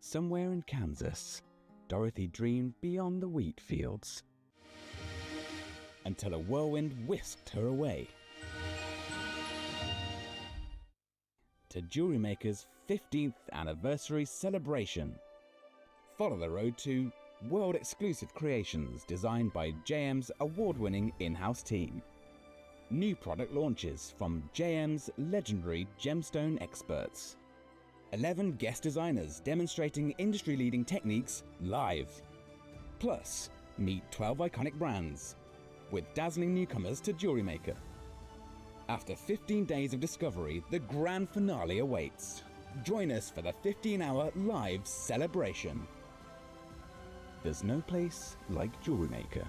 Somewhere in Kansas, Dorothy dreamed beyond the wheat fields until a whirlwind whisked her away to JewelleryMaker's 15th anniversary celebration. Follow the road to world-exclusive creations designed by JM's award-winning in-house team. New product launches from JM's legendary gemstone experts. 11 guest designers demonstrating industry-leading techniques live. Plus, meet 12 iconic brands with dazzling newcomers to JewelleryMaker. After 15 days of discovery, the grand finale awaits. Join us for the 15-hour live celebration. There's no place like JewelleryMaker.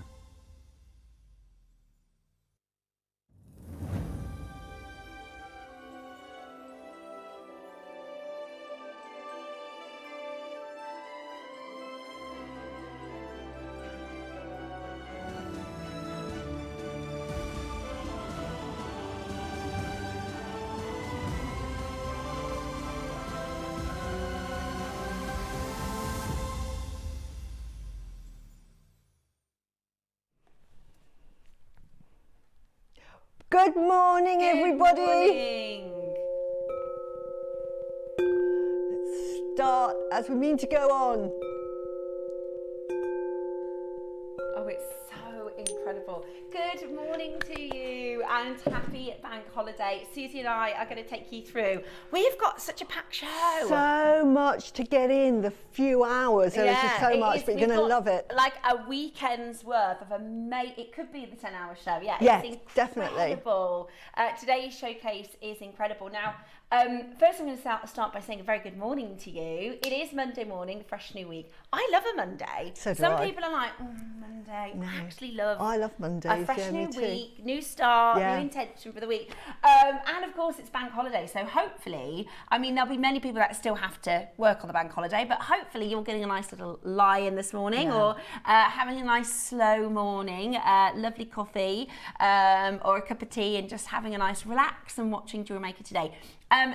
Good morning, everybody. Morning. Let's start as we mean to go on. Oh, it's so incredible. Good morning to you and happy bank holiday. Suzie and I are going to take you through. We've got such a packed show. So much to get in the few hours. There is just so much, but you're going to love it. Like a weekend's worth of it could be the 10-hour show. Yeah, yes, it's definitely. Incredible. Today's showcase is incredible. Now, first I'm going to start by saying a very good morning to you. It is Monday morning, fresh new week. I love a Monday. So do Some I. people are like, Monday. No. I actually love I love Mondays. a fresh new me too. week, new start, Yeah. new intention for the week. And of course it's bank holiday, so hopefully, I mean, there'll be many people that still have to work on the bank holiday, but hopefully you're getting a nice little lie-in this morning, or having a nice slow morning, lovely coffee, or a cup of tea, and just having a nice relax and watching JewelleryMaker today.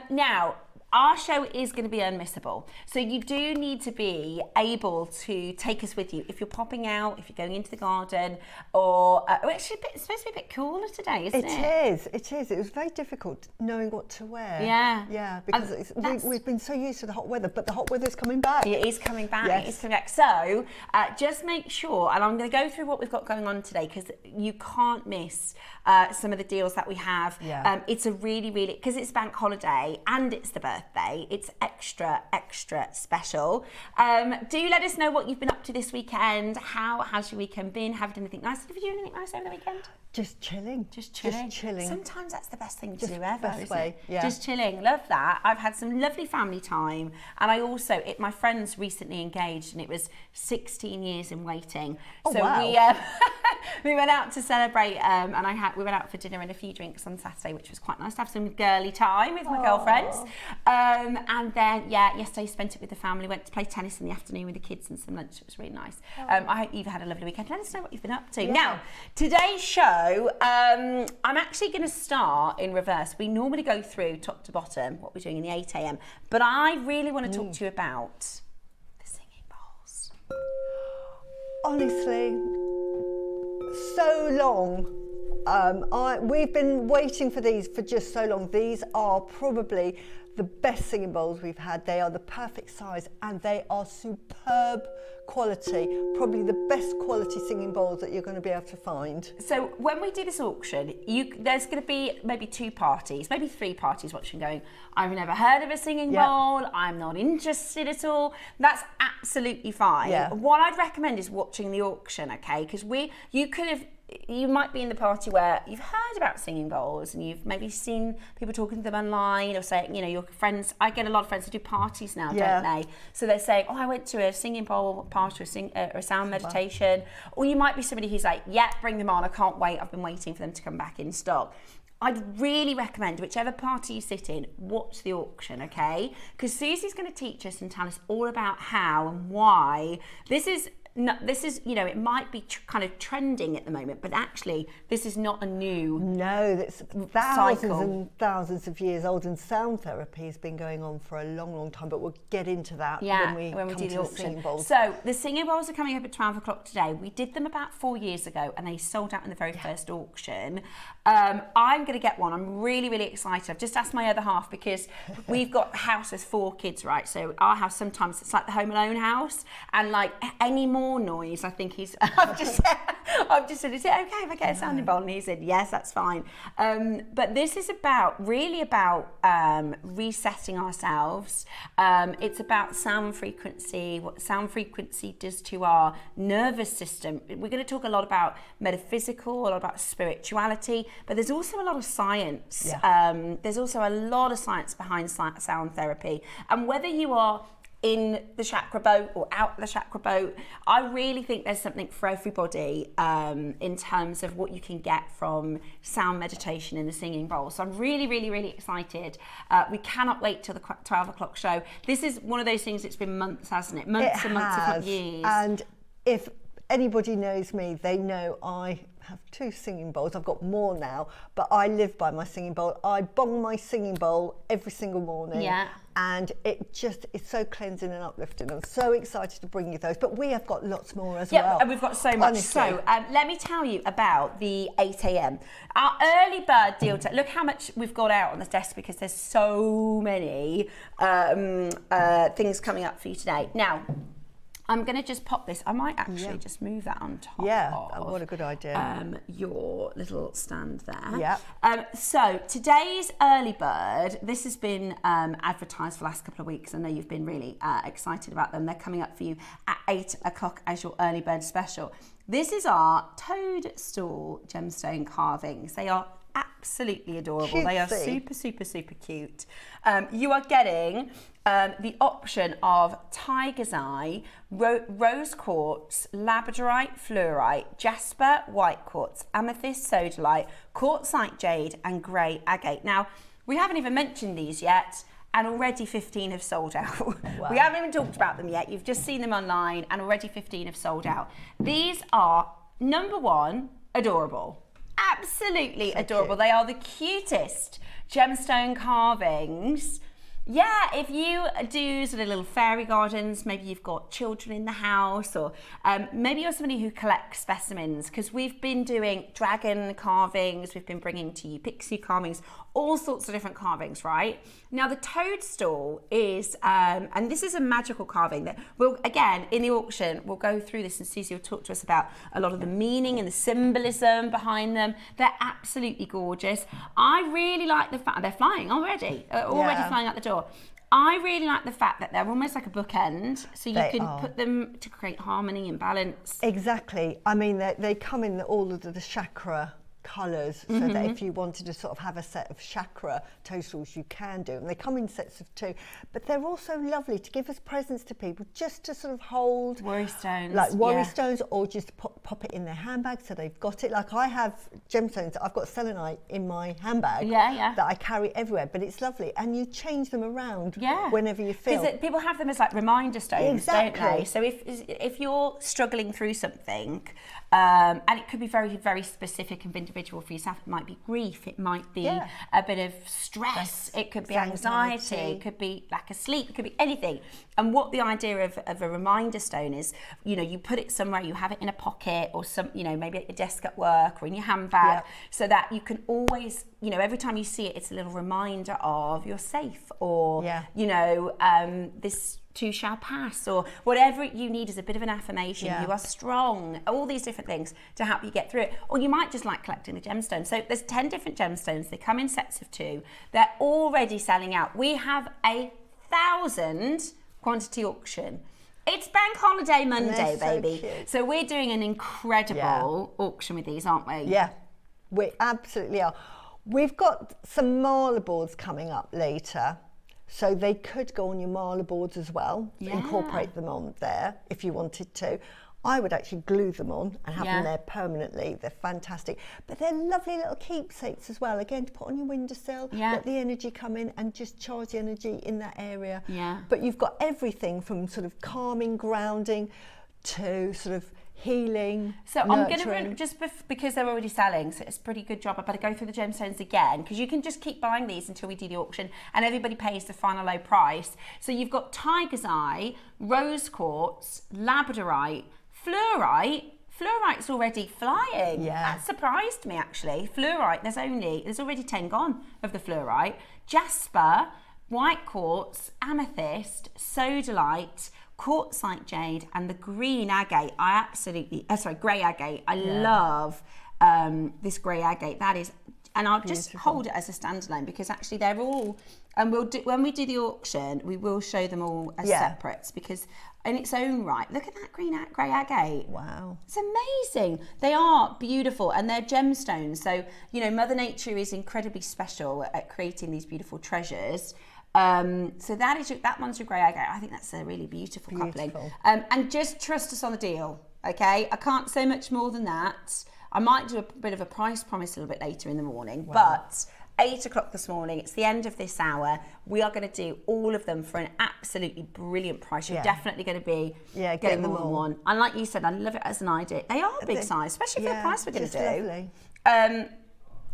Now, our show is going to be unmissable. So you do need to be able to take us with you. If you're popping out, if you're going into the garden, or actually it's supposed to be a bit cooler today, isn't it? It is. It was very difficult knowing what to wear. Yeah. Yeah, because we've been so used to the hot weather, but the hot weather's coming back. It is coming back. Yes. It is coming back. So just make sure, and I'm going to go through what we've got going on today, because you can't miss some of the deals that we have. Yeah. It's a really, because it's bank holiday and it's the birthday, it's extra special. Do let us know what you've been up to this weekend. How has your weekend been? Have you done anything nice? Have you done anything nice over the weekend? Just chilling. Just chilling. Just chilling. Sometimes that's the best thing to Just do ever, best isn't way, it? yeah. Just chilling. Love that. I've had some lovely family time, and I also, my friends recently engaged, and it was 16 years in waiting. Oh, so wow. we went out to celebrate, and we went out for dinner and a few drinks on Saturday, which was quite nice to have some girly time with my girlfriends. And then, yesterday spent it with the family. Went to play tennis in the afternoon with the kids and some lunch. It was really nice. I hope you've had a lovely weekend. Let us know what you've been up to. Yeah. Now, today's show, I'm actually going to start in reverse. We normally go through top to bottom what we're doing in the 8 a.m. But I really want to talk to you about the singing bowls. Honestly, so long. We've been waiting for these for just so long. These are probably the best singing bowls we've had. They are the perfect size and they are superb quality. Probably the best quality singing bowls that you're going to be able to find. So when we do this auction, there's going to be maybe 2 parties, maybe 3 parties watching going, I've never heard of a singing bowl, I'm not interested at all. That's absolutely fine. Yeah. What I'd recommend is watching the auction, okay? Because you might be in the party where you've heard about singing bowls and you've maybe seen people talking to them online, or saying, your friends, I get a lot of friends who do parties now, don't they? So they're saying, I went to a singing bowl party or a sound meditation. Or you might be somebody who's like, bring them on, I can't wait, I've been waiting for them to come back in stock. I'd really recommend, whichever party you sit in, watch the auction, okay? Because Susie's going to teach us and tell us all about how and why. This is this is, you know, it might be kind of trending at the moment, but actually this is not a new that's thousands cycle. and thousands of years old, and sound therapy has been going on for a long, long time, but we'll get into that when we come do to the the singing auction. bowls. So the singing bowls are coming up at 12 o'clock today. We did them about 4 years ago and they sold out in the very first auction. I'm going to get one. I'm really, really excited. I've just asked my other half because we've got a house with 4 kids, right? So our house, sometimes it's like the Home Alone house, and like any more noise, I think I've just said, is it okay if I get a sounding bowl? And he said, yes, that's fine. But this is really about resetting ourselves. It's about sound frequency, what sound frequency does to our nervous system. We're going to talk a lot about metaphysical, a lot about spirituality, but there's also a lot of science. There's also a lot of science behind sound therapy. And whether you are in the chakra boat or out the chakra boat, I really think there's something for everybody in terms of what you can get from sound meditation in the singing bowl. So I'm really, really, really excited. We cannot wait till the 12 o'clock show. This is one of those things, it's been months, hasn't it? Months and months, if not years. And if anybody knows me, they know I have 2 singing bowls. I've got more now, but I live by my singing bowl. I bong my singing bowl every single morning. Yeah. And it's so cleansing and uplifting. I'm so excited to bring you those. But we have got lots more as well. Yeah, and we've got so much. Honestly. So let me tell you about the 8 a.m. Our early bird deal. Look how much we've got out on this desk because there's so many things coming up for you today. Now, I'm going to just pop this. I might actually just move that on top. Yeah, what a good idea. Your little stand there. Yeah. So today's early bird, this has been advertised for the last couple of weeks. I know you've been really excited about them. They're coming up for you at 8 o'clock as your early bird special. This is our Toadstool gemstone carvings. They are absolutely adorable. They are super, super, super cute. You are getting the option of tiger's eye, rose quartz, labradorite, fluorite, jasper, white quartz, amethyst, sodalite, quartzite jade, and grey agate. Now, we haven't even mentioned these yet, and already 15 have sold out. Wow. We haven't even talked about them yet. You've just seen them online, and already 15 have sold out. These are, number one, adorable. Absolutely adorable. They are the cutest gemstone carvings. Yeah, if you do sort of little fairy gardens, maybe you've got children in the house, or maybe you're somebody who collects specimens, because we've been doing dragon carvings, we've been bringing to you pixie carvings, all sorts of different carvings, right? Now the toadstool is, and this is a magical carving that we'll, again, in the auction, we'll go through this and Suzie will talk to us about a lot of the meaning and the symbolism behind them. They're absolutely gorgeous. I really like the fact, they're flying already flying out the door. I really like the fact that they're almost like a bookend, so you can put them to create harmony and balance. Exactly. I mean, they come in all of the chakra colours, so that if you wanted to sort of have a set of chakra toadstools, you can do. And they come in sets of 2, but they're also lovely to give as presents to people, just to sort of hold worry stones, like worry stones, or just pop it in their handbag so they've got it. Like I have gemstones, I've got selenite in my handbag that I carry everywhere, but it's lovely, and you change them around whenever you feel. Because people have them as like reminder stones, don't they? So if you're struggling through something, and it could be very, very specific and individual for yourself. It might be grief, it might be a bit of stress, it could be anxiety, it could be lack of sleep, it could be anything. And what the idea of a reminder stone is, you know, you put it somewhere, you have it in a pocket or some, you know, maybe at your desk at work or in your handbag, so that you can always, you know, every time you see it, it's a little reminder of you're safe, or, you know, this too shall pass, or whatever you need is a bit of an affirmation. You are strong, all these different things to help you get through it. Or you might just like collecting the gemstones. So there's 10 different gemstones. They come in sets of 2. They're already selling out. We have 1,000 quantity auction. It's Bank Holiday Monday, baby. So we're doing an incredible auction with these, aren't we? Yeah, we absolutely are. We've got some marler boards coming up later, so they could go on your marler boards as well. Incorporate them on there if you wanted to. I would actually glue them on and have them there permanently. They're fantastic. But they're lovely little keepsakes as well. Again, to put on your windowsill, let the energy come in and just charge the energy in that area. But you've got everything from sort of calming, grounding, to sort of healing, So I'm going nurturing. to, just because they're already selling, so it's a pretty good job, I better go through the gemstones again, because you can just keep buying these until we do the auction and everybody pays the final low price. So you've got tiger's eye, rose quartz, labradorite, fluorite. Fluorite's already flying. Yeah. That surprised me, actually. Fluorite, there's already 10 gone of the fluorite. Jasper, white quartz, amethyst, sodalite, quartzite jade, and the green agate. Grey agate. I love this grey agate. That is, and I'll just hold it as a standalone, because actually they're all, and when we do the auction, we will show them all as separates, because in its own right, look at that grey agate. Wow. It's amazing. They are beautiful, and they're gemstones. So, you know, Mother Nature is incredibly special at creating these beautiful treasures. So that one's your grey agate. I think that's a really beautiful coupling. And just trust us on the deal, okay? I can't say much more than that. I might do a bit of a price promise a little bit later in the morning, but 8 o'clock this morning, it's the end of this hour. We are going to do all of them for an absolutely brilliant price. You're definitely going to be getting more than one. And like you said, I love it as an idea. They are big size, especially for the price we're going to do.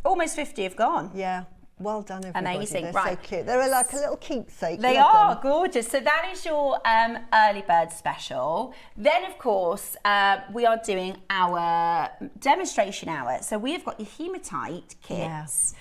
Almost 50 have gone. Yeah. Well done, everybody. Amazing. They're Right. so cute. They're like a little keepsake. They are gorgeous. So that is your early bird special. Then, of course, we are doing our demonstration hour. So we have got your hematite kits.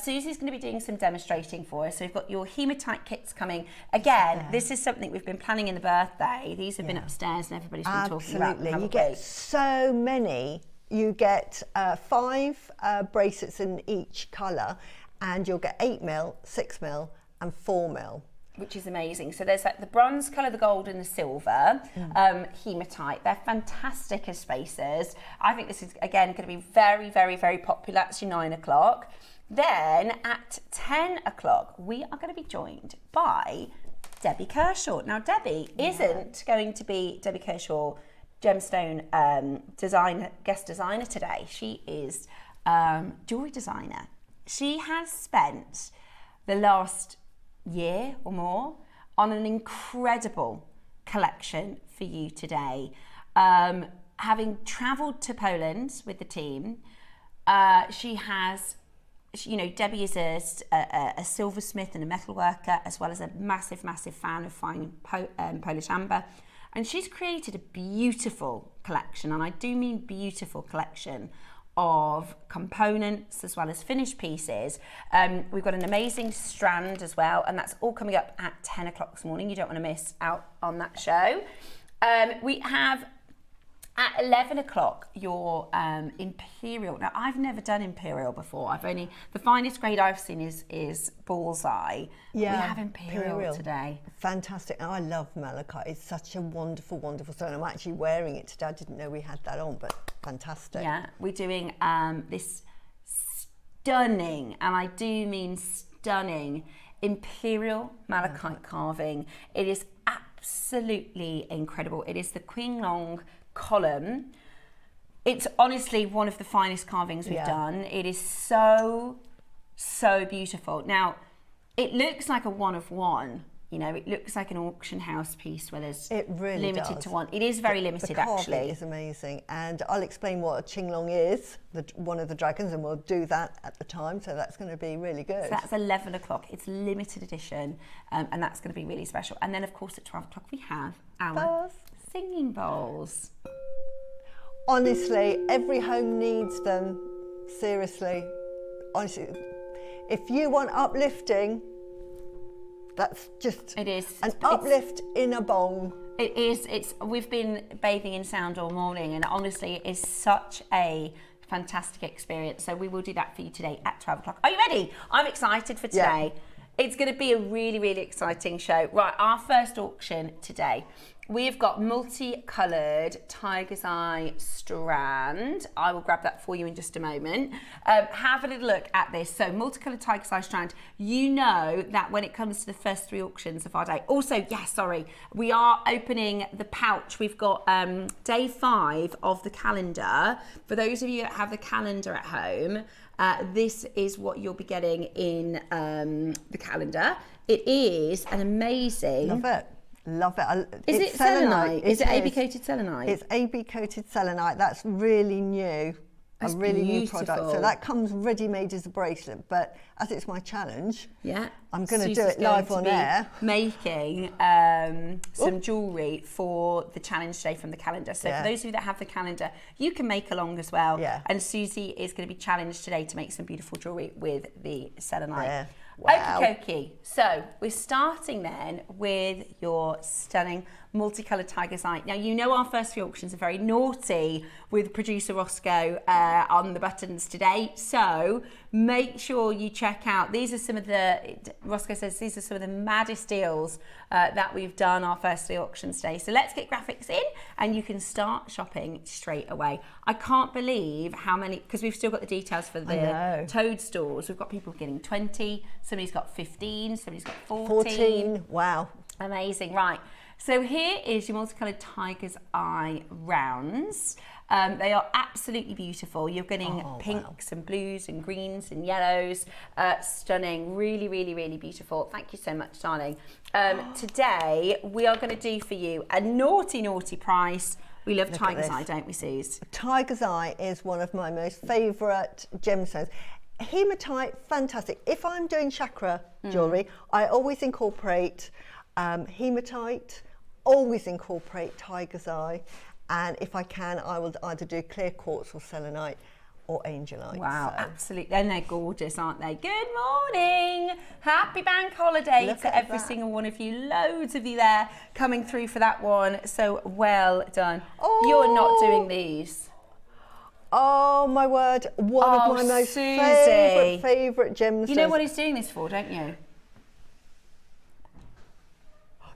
Susie's going to be doing some demonstrating for us. So we've got your hematite kits coming. Again, this is something we've been planning in the birthday. These have been upstairs and everybody's been talking about them. Absolutely. You get so many. You get 5 bracelets in each colour, and you'll get 8mm, 6mm and 4mm. Which is amazing. So there's like the bronze colour, the gold and the silver, hematite. They're fantastic as spacers. I think this is, again, going to be very, very, very popular. That's your 9 o'clock. Then at 10 o'clock, we are going to be joined by Debbie Kershaw. Now, Debbie isn't going to be Debbie Kershaw gemstone guest designer today. She is jewellery designer. She has spent the last year or more on an incredible collection for you today. Having travelled to Poland with the team, she has, you know, Debbie is a silversmith and a metal worker, as well as a massive, massive fan of fine Polish amber. And she's created a beautiful collection, and I do mean beautiful collection, of components as well as finished pieces. We've got an amazing strand as well, and that's all coming up at 10 o'clock this morning. You don't want to miss out on that show. We have at 11 o'clock your Imperial. Now, I've never done Imperial before. The finest grade I've seen is Bullseye. Yeah, we have Imperial today. Fantastic. And I love malachite. It's such a wonderful, wonderful stone. I'm actually wearing it today. I didn't know we had that on, but fantastic. Yeah, we're doing this stunning, and I do mean stunning, Imperial Malachite carving. It is absolutely incredible. It is the Qinglong column. It's honestly one of the finest carvings we've done. It is so beautiful. Now, it looks like a one of one. You know, it looks like an auction house piece where there's limited to one. It is very limited, actually. It is amazing, and I'll explain what a Qinglong is, one of the dragons, and we'll do that at the time. So that's going to be really good. So that's 11 o'clock. It's limited edition, and that's going to be really special. And then, of course, at 12 o'clock we have our singing bowls. Honestly, every home needs them. Seriously, honestly, if you want uplifting, that's just an uplift in a bong. It is. We've been bathing in sound all morning, and honestly, it is such a fantastic experience. So we will do that for you today at 12 o'clock. Are you ready? I'm excited for today. Yeah. It's going to be a really, really exciting show. Right, our first auction today. We've got multicoloured tiger's eye strand. I will grab that for you in just a moment. Have a little look at this. So multicoloured tiger's eye strand. You know that when it comes to the first 3 auctions of our day. Also, we are opening the pouch. We've got day 5 of the calendar. For those of you that have the calendar at home, this is what you'll be getting in the calendar. It is an amazing... Love it. Love it. Is it selenite? Is it AB coated selenite? It's AB coated selenite. That's really new. That's a really beautiful. new product. So that comes ready made as a bracelet. But as it's my challenge, I'm going to do it live on air. Making some jewellery for the challenge today from the calendar. So for those of you that have the calendar, you can make along as well. And Suzie is going to be challenged today to make some beautiful jewellery with the selenite. Wow. Okie so we're starting then with your stunning multicoloured tiger's eye. Now, you know our first few auctions are very naughty with producer Roscoe on the buttons today, so make sure you check out. These are some of the, Roscoe says these are some of the maddest deals that we've done our first few auctions today. So let's get graphics in and you can start shopping straight away. I can't believe how many, because we've still got the details for the Toadstools. We've got people getting 20, somebody's got 15, somebody's got 14. Wow. Amazing, right. So here is your multicoloured tiger's eye rounds. They are absolutely beautiful. You're getting pinks and blues and greens and yellows. Stunning, really, really, really beautiful. Thank you so much, darling. Today, we are going to do for you a naughty, naughty price. We love tiger's eye, don't we, Suze? Tiger's eye is one of my most favourite gemstones. Hematite, fantastic. If I'm doing chakra jewellery, I always incorporate hematite, always incorporate tiger's eye, and if I can, I will either do clear quartz or selenite or angelite. Wow, absolutely. And they're gorgeous, aren't they? Good morning. Happy bank holiday to every single one of you. Loads of you there coming through for that one. So well done. You're not doing these. Oh my word, one of my most favourite gemstones. You know what he's doing this for, don't you?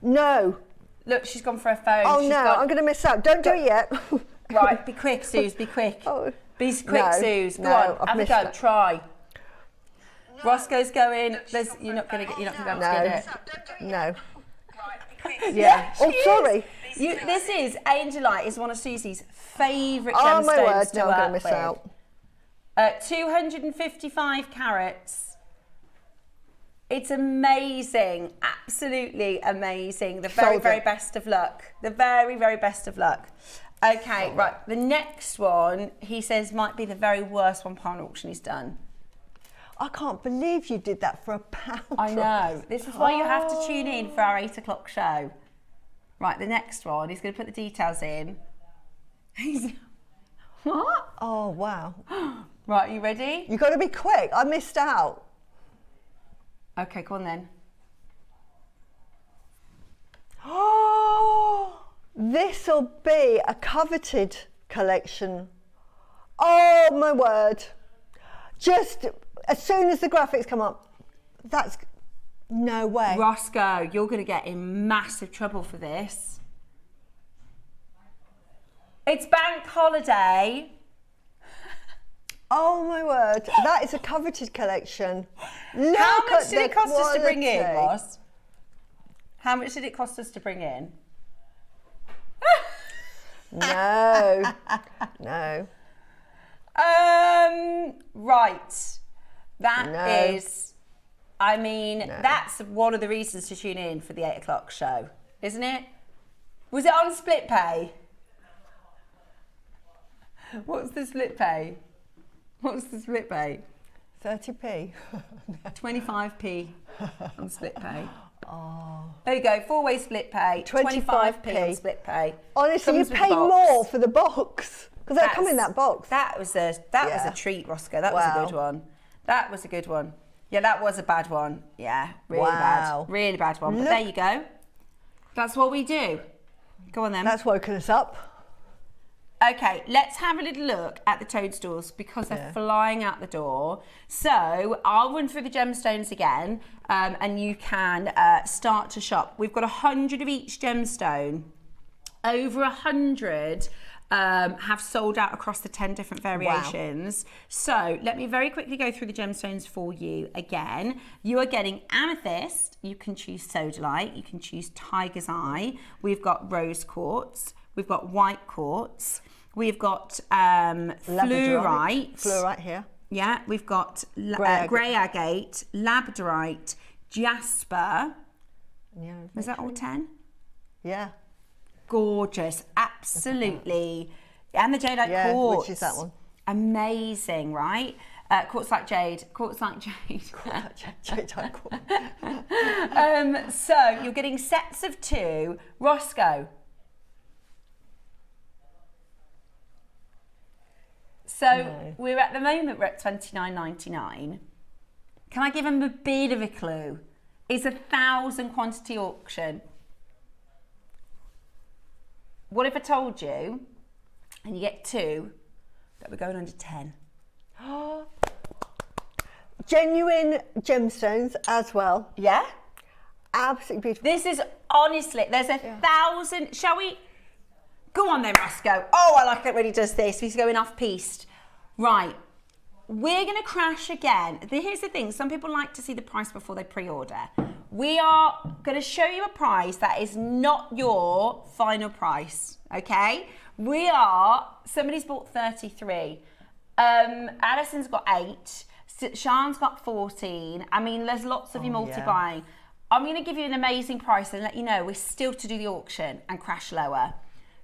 No. Look, she's gone for her phone. Oh no, I'm going to miss out. Don't do it yet. Right, be quick, Suze, be quick. Be quick, Suze. Go on, have a go, try. Roscoe's going. You're not going to be able to get it. No. Yeah. Oh, sorry. This is Angelite. Is one of Susie's favourite gemstones. Oh my word, no, I'm going to miss out. 255 carats. It's amazing, absolutely amazing. The very, very best of luck. The very, very best of luck. Okay, right. The next one, he says, might be the very worst one-pound auction he's done. I can't believe you did that for £1. I know. This is why you have to tune in for our 8 o'clock show. Right, the next one, he's going to put the details in. What? Oh, wow. Right, are you ready? You've got to be quick. I missed out. Okay, go on then. Oh, this will be a coveted collection. Oh my word. Just as soon as the graphics come up, that's no way. Roscoe, you're going to get in massive trouble for this. It's bank holiday. Oh my word, that is a coveted collection. Look, how much did it cost us to bring in, Ross? How much did it cost us to bring in? No, no. Right. That is, I mean, that's one of the reasons to tune in for the 8 o'clock show, isn't it? Was it on split pay? What's the split pay? What's the split pay? 30p. 25p on split pay. Oh. There you go, 4-way split pay. 25p on split pay. Honestly, you pay more for the box because they come in that box. That was a treat, Roscoe. That was a good one. That was a good one. Yeah, that was a bad one. Yeah, really bad. Really bad one. But there you go. That's what we do. Go on then. That's woken us up. Okay, let's have a little look at the toadstools because they're flying out the door. So I'll run through the gemstones again and you can start to shop. We've got 100 of each gemstone. Over 100 have sold out across the 10 different variations. Wow. So let me very quickly go through the gemstones for you again. You are getting amethyst. You can choose sodalite. You can choose tiger's eye. We've got rose quartz. We've got white quartz. We've got fluorite. Fluorite here. Yeah, we've got grey agate, labradorite, jasper. Yeah, was that all 10? Yeah. Gorgeous, absolutely. And the jadeite quartz. Which is that one? Amazing, right? Quartz like jade, quartz like jade. Jadeite quartz. So you're getting sets of 2. Roscoe. So we're at the moment, we're at $29.99. Can I give them a bit of a clue? It's a 1,000 quantity auction. What if I told you, and you get 2, that we're going under 10? Genuine gemstones as well. Yeah? Absolutely beautiful. This is honestly, there's 1,000, shall we? Go on then, Roscoe. Oh, I like it when he does this. He's going off-piste. Right. We're going to crash again. Here's the thing. Some people like to see the price before they pre-order. We are going to show you a price that is not your final price, okay? Somebody's bought 33. Alison's got 8. Sian's got 14. I mean, there's lots of you multi-buying. I'm going to give you an amazing price and let you know we're still to do the auction and crash lower.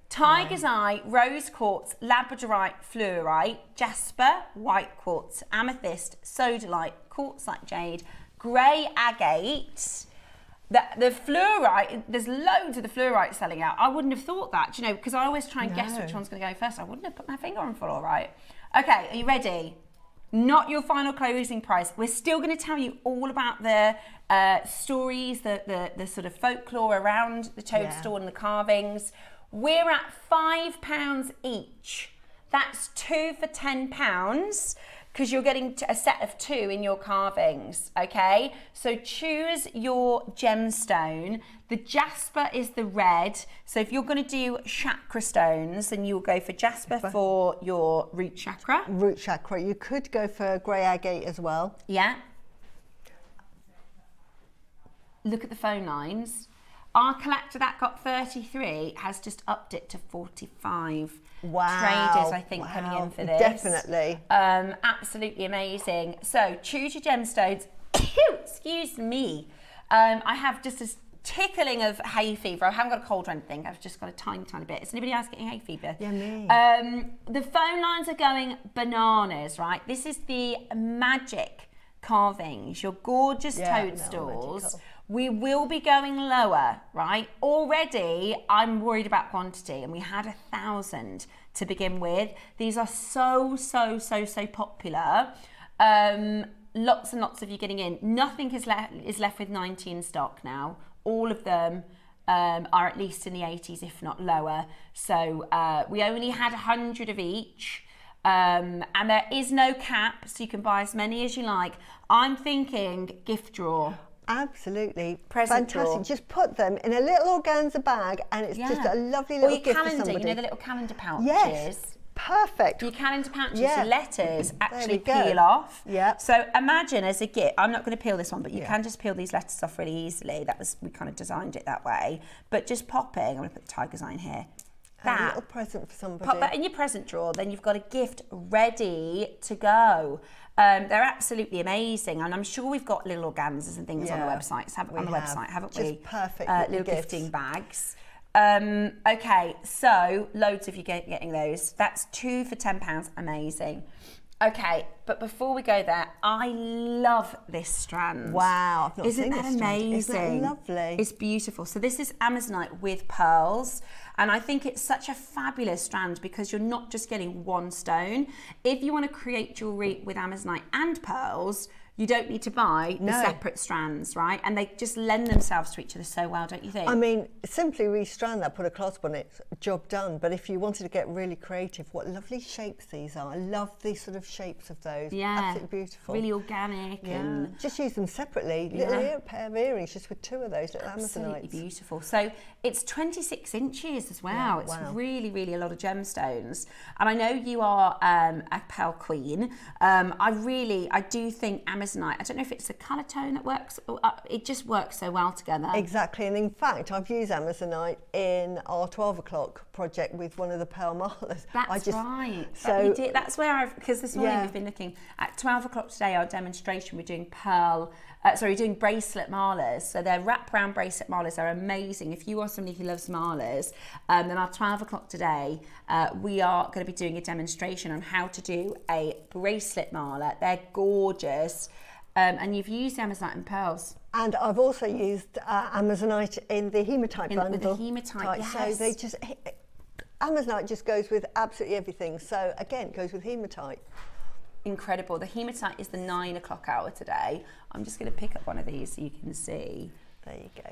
Tiger's Eye, rose quartz, labradorite, fluorite, jasper, white quartz, amethyst, sodalite, quartzite jade, grey agate. The fluorite, there's loads of the fluorite selling out. I wouldn't have thought that, do you know, because I always try and guess which one's going to go first. I wouldn't have put my finger on fluorite. Okay, are you ready? Not your final closing price. We're still going to tell you all about the stories, the sort of folklore around the toadstool and the carvings. We're at £5 each. That's 2 for £10 because you're getting a set of 2 in your carvings, okay? So choose your gemstone. The jasper is the red. So if you're going to do chakra stones, then you'll go for jasper for your root chakra. Root chakra. You could go for grey agate as well. Yeah. Look at the phone lines. Our collector that got 33 has just upped it to 45. Wow. Traders, I think, coming in for this. Definitely. Absolutely amazing. So choose your gemstones. Excuse me. I have just a tickling of hay fever. I haven't got a cold or anything. I've just got a tiny, tiny bit. Is anybody else getting hay fever? Yeah, me. The phone lines are going bananas, right? This is the magic carvings, your gorgeous toadstools. We will be going lower, right? Already, I'm worried about quantity, and we had 1,000 to begin with. These are so popular. Lots and lots of you getting in. Nothing is left with 90 in stock now. All of them are at least in the 80s, if not lower. So we only had 100 of each. And there is no cap, so you can buy as many as you like. I'm thinking gift draw. Absolutely. Present fantastic. drawer. Just put them in a little organza bag and it's just a lovely little gift calendar, for somebody. you know, the little calendar pouches. Yes. Perfect. Your calendar pouches, your letters actually go. peel off. Yeah. So imagine as a gift, I'm not going to peel this one, but you can just peel these letters off really easily. We kind of designed it that way. But just popping, I'm going to put the tiger's eye in here. A little present for somebody. Pop that in your present drawer, then you've got a gift ready to go. They're absolutely amazing, and I'm sure we've got little organzas and things on the website, haven't we? Just perfect little gifts. gifting bags. Okay, so loads of you getting those. That's 2 for £10. Amazing. Okay, but before we go there, I love this strand. Wow, I've not Isn't seen that this strand. amazing? Isn't that lovely? It's beautiful. So this is Amazonite with pearls, and I think it's such a fabulous strand because you're not just getting one stone. If you want to create jewellery with Amazonite and pearls, you don't need to buy the separate strands, right? And they just lend themselves to each other so well, don't you think? I mean, simply restrand that, put a clasp on it, job done. But if you wanted to get really creative, what lovely shapes these are. I love these sort of shapes of those. Yeah. Absolutely beautiful. Really organic. Yeah. And just use them separately. Little pair of earrings, just with 2 of those little absolutely Amazonites. beautiful. So it's 26 inches as well. Yeah, it's wow. really, really a lot of gemstones. And I know you are a pearl queen. I do think Amazonite Amazonite. I don't know if it's the colour tone that works. It just works so well together. Exactly, and in fact, I've used Amazonite in our 12 o'clock project with one of the pearl marlers. That's right. So that's where because this morning we've been looking at 12 o'clock today. Our demonstration, we're doing doing bracelet marlers. So they're wraparound bracelet marlers. They're amazing. If you are somebody who loves marlers, then our 12 o'clock today, we are going to be doing a demonstration on how to do a bracelet marler. They're gorgeous. And you've used Amazonite and pearls. And I've also used Amazonite in the Hematite bundle. With the Hematite, yes. So Amazonite just goes with absolutely everything. So again, it goes with Hematite. Incredible. The Hematite is the 9 o'clock hour today. I'm just going to pick up one of these so you can see. There you go.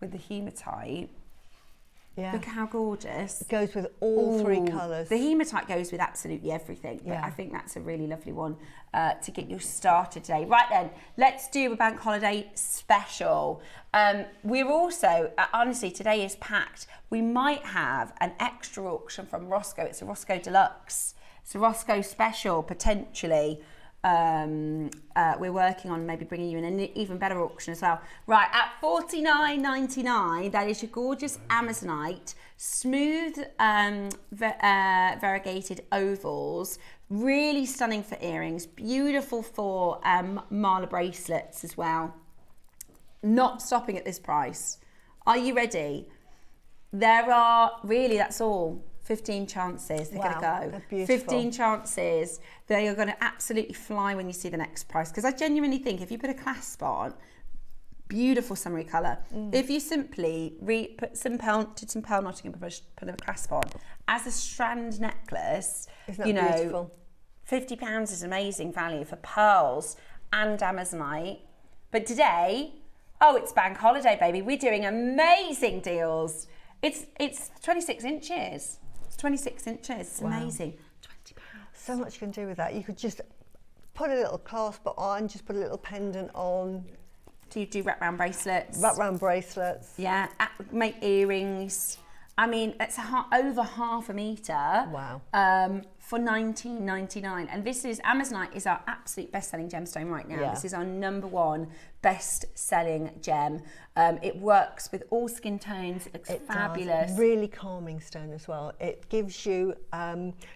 With the Hematite. Yeah. Look how gorgeous. It goes with all three colours. The Hematite goes with absolutely everything. But I think that's a really lovely one to get you started today. Right then, let's do a bank holiday special. We're also, honestly, today is packed. We might have an extra auction from Roscoe. It's a Roscoe Deluxe. It's a Roscoe special, potentially. We're working on maybe bringing you in an even better auction as well. Right, at $49.99, that is your gorgeous Amazonite, smooth variegated ovals, really stunning for earrings, beautiful for marler bracelets as well. Not stopping at this price. Are you ready? There are, really, that's all. 15 chances they're going to go. They're beautiful. 15 chances. They are going to absolutely fly when you see the next price. Because I genuinely think if you put a clasp on, beautiful summery colour. If you simply put some pearl knotting and put a clasp on as a strand necklace, Isn't that beautiful? £50 is amazing value for pearls and Amazonite. But today, it's bank holiday, baby. We're doing amazing deals. It's 26 inches. 26 inches. It's amazing. £20. So much you can do with that. You could just put a little clasp on, just put a little pendant on. Do you do wraparound bracelets? Wraparound bracelets. Yeah, make earrings. I mean, it's over half a metre. Wow. For $19.99. And this is, Amazonite is our absolute best-selling gemstone right now. Yeah. This is our #1 best-selling gem. It works with all skin tones. It looks fabulous. Really calming stone as well. It gives you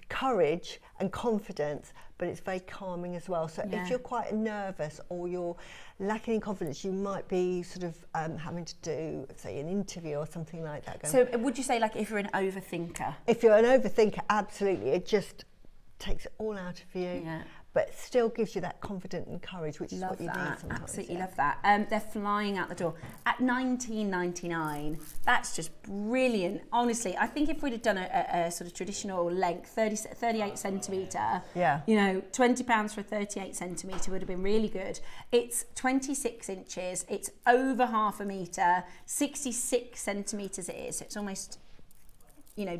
courage and confidence, but it's very calming as well. So if you're quite nervous or you're lacking in confidence, you might be sort of having to do, say, an interview or something like that. So would you say, like, if you're an overthinker? If you're an overthinker, absolutely. It just takes it all out of you, but still gives you that confidence and courage, which is what you need sometimes. Absolutely love that. They're flying out the door at $19.99. That's just brilliant. Honestly, I think if we'd have done a sort of traditional length, 38 centimetre, £20 for a 38 centimetre would have been really good. It's 26 inches. It's over half a metre. 66 centimetres it is. So it's almost,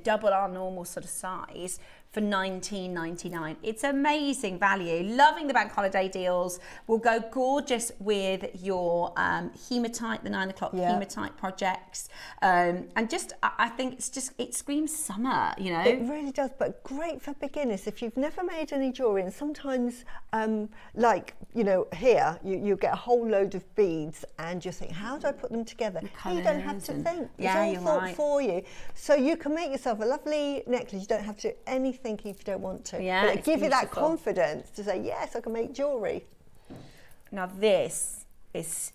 double our normal sort of size. For $19.99. It's amazing value. Loving the bank holiday deals. Will go gorgeous with your Hematite, the 9 o'clock Hematite projects. And just, I think it screams summer, It really does, but great for beginners. If you've never made any jewellery, and sometimes, here, you get a whole load of beads and you think, how do I put them together? You don't have to think. It's all thought for you. So you can make yourself a lovely necklace. You don't have to do anything if you don't want to. Yeah, but it gives you that confidence to say, yes, I can make jewellery. Now this is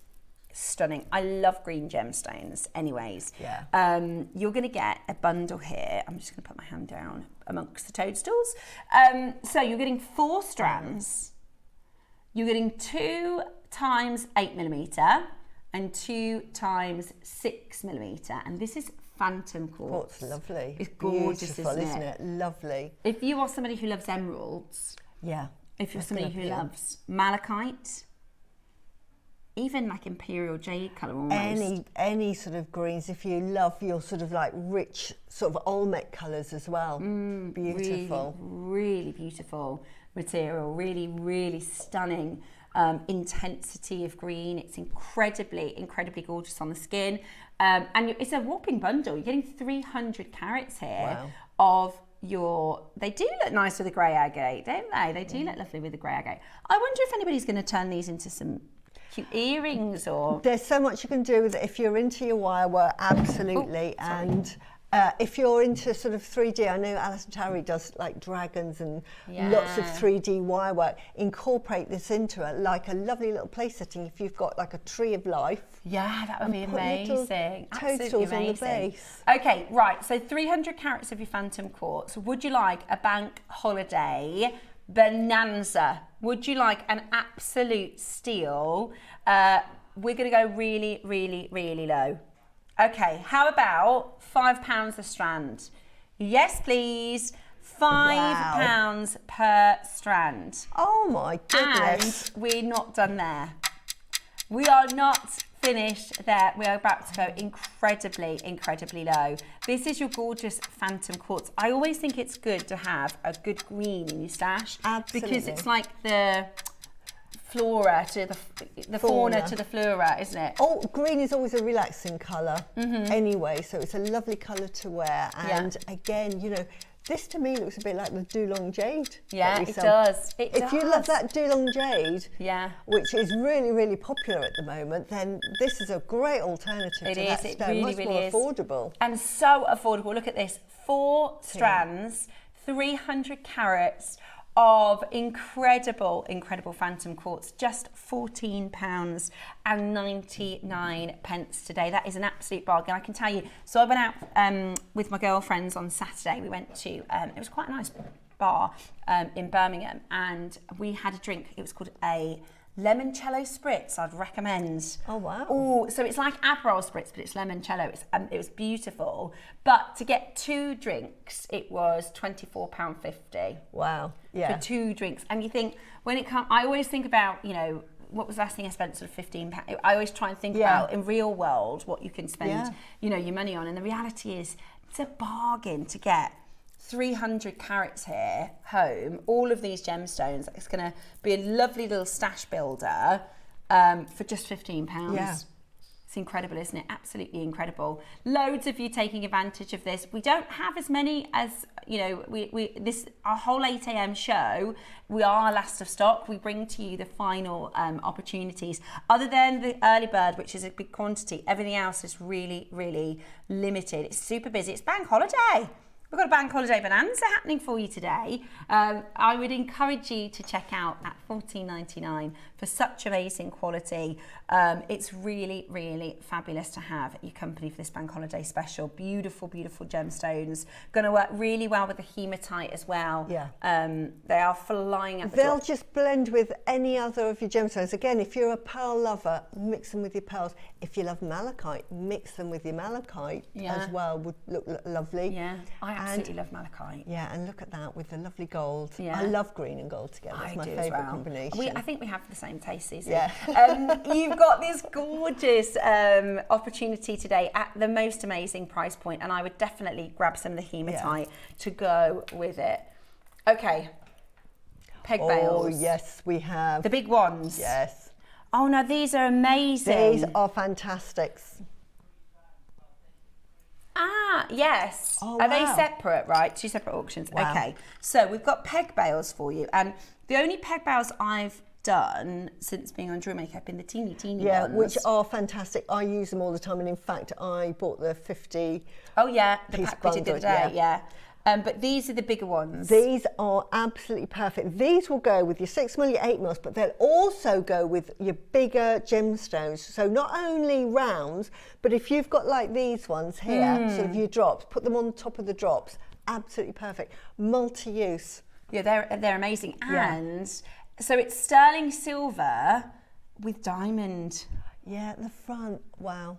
stunning. I love green gemstones anyways. Yeah. You're going to get a bundle here. I'm just going to put my hand down amongst the toadstools. So you're getting 4 strands. You're getting 2 times 8mm and 2 times 6mm. And this is phantom quartz. Oh, it's lovely. It's gorgeous, beautiful, isn't it? Lovely. If you are somebody who loves emeralds, if you're somebody who loves malachite, even like imperial jade colour almost. Any sort of greens, if you love your sort of like rich sort of olmec colours as well. Beautiful. Really beautiful material. Really, really stunning. Intensity of green. It's incredibly gorgeous on the skin. And it's a whopping bundle. You're getting 300 carats here of they do look nice with the grey agate, don't they? They do look lovely with the grey agate. I wonder if anybody's going to turn these into some cute earrings or... There's so much you can do with it if you're into your wire work, absolutely. And if you're into sort of 3D, I know Alison Tarry does like dragons and lots of 3D wire work. Incorporate this into it like a lovely little place setting. If you've got like a tree of life, yeah, that would be amazing. Toadstools on the base. Okay, right. So 300 carats of your phantom quartz. Would you like a bank holiday bonanza? Would you like an absolute steal? We're going to go really, really, really low. Okay, how about £5 a strand? Yes, please. £5 per strand. Oh my goodness. And we're not done there. We are not finished there. We are about to go incredibly, incredibly low. This is your gorgeous phantom quartz. I always think it's good to have a good green in your stash. Absolutely. Because it's like the flora to the fauna to the flora, isn't it? Oh, green is always a relaxing colour anyway, so it's a lovely colour to wear. And again, you know, this to me looks a bit like the Dulong Jade. Yeah, it does. If you love that Dulong Jade, yeah, which is really, really popular at the moment, then this is a great alternative to that stone. It really, much really more is. affordable. And so affordable. Look at this, 4 strands, 300 carats of incredible, incredible phantom quartz, just £14.99 today. That is an absolute bargain, I can tell you. So I went out with my girlfriends on Saturday. We went to, it was quite a nice bar in Birmingham, and we had a drink. It was called a limoncello spritz. I'd recommend. Oh wow! Oh, so it's like Aperol spritz, but it's limoncello. It was beautiful. But to get 2 drinks, it was £24.50. Wow! Yeah. For 2 drinks, and you think when it comes, I always think about, you know, what was the last thing I spent? Sort of £15. I always try and think about in real world what you can spend, you know, your money on, and the reality is it's a bargain to get 300 carats here home, all of these gemstones. It's going to be a lovely little stash builder for just £15. Yeah. It's incredible, isn't it? Absolutely incredible. Loads of you taking advantage of this. We don't have as many as, you know, our whole 8 a.m. show, we are last of stock. We bring to you the final opportunities. Other than the early bird, which is a big quantity, everything else is really, really limited. It's super busy. It's bank holiday. We've got a bank holiday bonanza happening for you today. I would encourage you to check out at $14.99 for such amazing quality. It's really, really fabulous to have your company for this bank holiday special. Beautiful, beautiful gemstones. Going to work really well with the hematite as well. Yeah. They are flying at the They'll top. just blend with any other of your gemstones. Again, if you're a pearl lover, mix them with your pearls. If you love malachite, mix them with your malachite as well. Would look lovely. Yeah, I absolutely love malachite. Yeah, and look at that with the lovely gold. Yeah. I love green and gold together. It's my favourite combination. I think we have the same taste, Suzie. Yeah. You've got this gorgeous opportunity today at the most amazing price point, and I would definitely grab some of the hematite to go with it. Okay. Peg bales. Oh, yes, we have. The big ones. Yes. Oh, no, these are amazing. These are fantastics. Ah, yes. Oh, Are they wow. separate, right? 2 separate auctions. Wow. Okay. So we've got peg bales for you. And the only peg bales I've done since being on JewelleryMaker have been the teeny ones. Which are fantastic. I use them all the time, and in fact I bought the 50 Oh yeah, the piece pack we did the other day, yeah. But these are the bigger ones. These are absolutely perfect. These will go with your 6mm, your 8mm, but they'll also go with your bigger gemstones. So not only rounds, but if you've got like these ones here, sort of your drops, put them on top of the drops. Absolutely perfect. Multi-use. Yeah, they're amazing. Yeah. And so it's sterling silver with diamond. Yeah, at the front. Wow.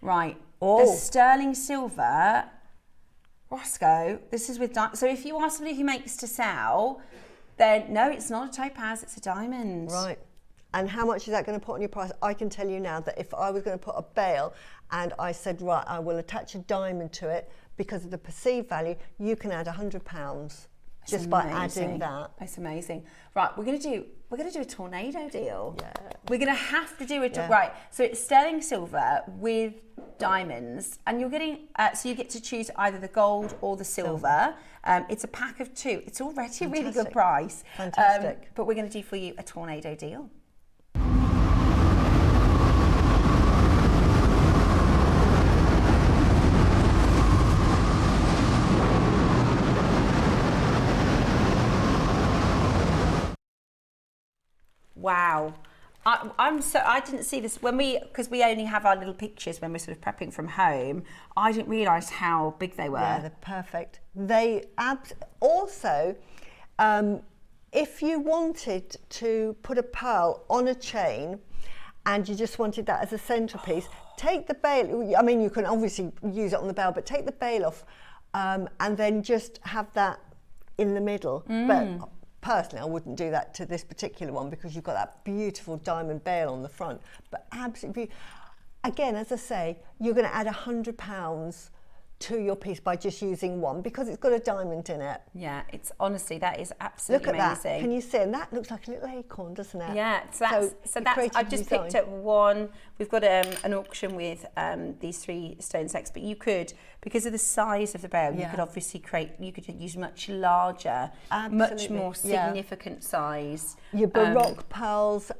Right. Oh. The sterling silver, Roscoe, this is with diamond. So if you are somebody who makes to sell, then no, it's not a topaz, it's a diamond. Right. And how much is that going to put on your price? I can tell you now that if I was going to put a bale and I said, right, I will attach a diamond to it because of the perceived value, you can add £100. just by adding that. That's amazing. Right, we're gonna do a tornado deal. Yeah. We're gonna have to do it. Right, so it's sterling silver with diamonds, and you're getting so you get to choose either the gold or the silver. It's a pack of 2. It's already a really good price. Fantastic. But we're gonna do for you a tornado deal. Wow. I didn't see this because we only have our little pictures when we're sort of prepping from home. I didn't realise how big they were. Yeah, they're perfect. They also, if you wanted to put a pearl on a chain and you just wanted that as a centerpiece, take the bail. I mean, you can obviously use it on the bell, but take the bail off and then just have that in the middle. But personally, I wouldn't do that to this particular one because you've got that beautiful diamond bail on the front. But absolutely, again, as I say, you're going to add £100 to your piece by just using one because it's got a diamond in it. Yeah, it's honestly, that is absolutely amazing. Look at that. Can you see? And that looks like a little acorn, doesn't it? Yeah, so that's I've just picked up one. We've got an auction with these 3 stone sets, but you could, because of the size of the bail, you could obviously you could use much larger, much more significant size. Your Baroque pearls,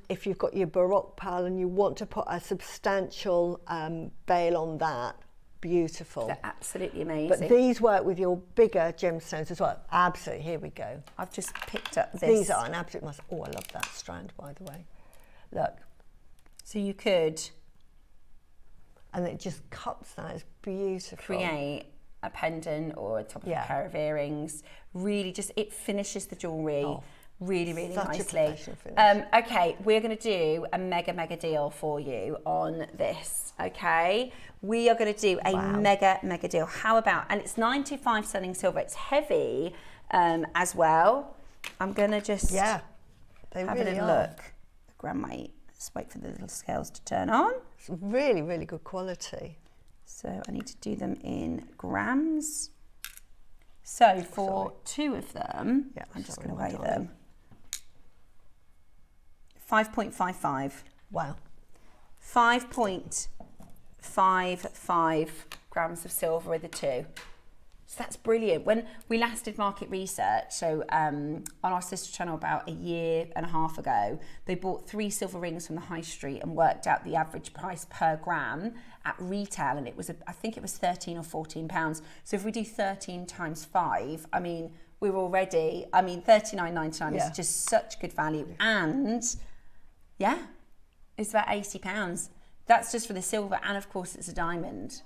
if you've got your Baroque pearl and you want to put a substantial bail on that, beautiful. They're absolutely amazing. But these work with your bigger gemstones as well. Absolutely. Here we go. I've just picked up this. These are an absolute must. Oh, I love that strand, by the way. Look. So you could... And it just cuts that. It's beautiful. Create a pendant or a top of a pair of earrings. Really just, it finishes the jewellery really, really nicely. Okay, we're going to do a mega deal for you on this, okay? We are going to do a mega deal. How about, and it's 95 sterling silver. It's heavy as well. I'm going to just have a little look. The gram weight. Let's wait for the little scales to turn on. It's really, really good quality. So I need to do them in grams. So for 2 of them, I'm just going to weigh them. 5.55. Wow. 5.55 grams of silver with the 2. So that's brilliant. When we last did market research, so on our sister channel about 1.5 years ago, they bought 3 silver rings from the high street and worked out the average price per gram at retail, and it was, I think it was 13 or 14 pounds. So if we do 13 times 5, I mean, we're already, I mean, 39.99 is just such good value. And it's about 80 pounds. That's just for the silver, and of course it's a diamond.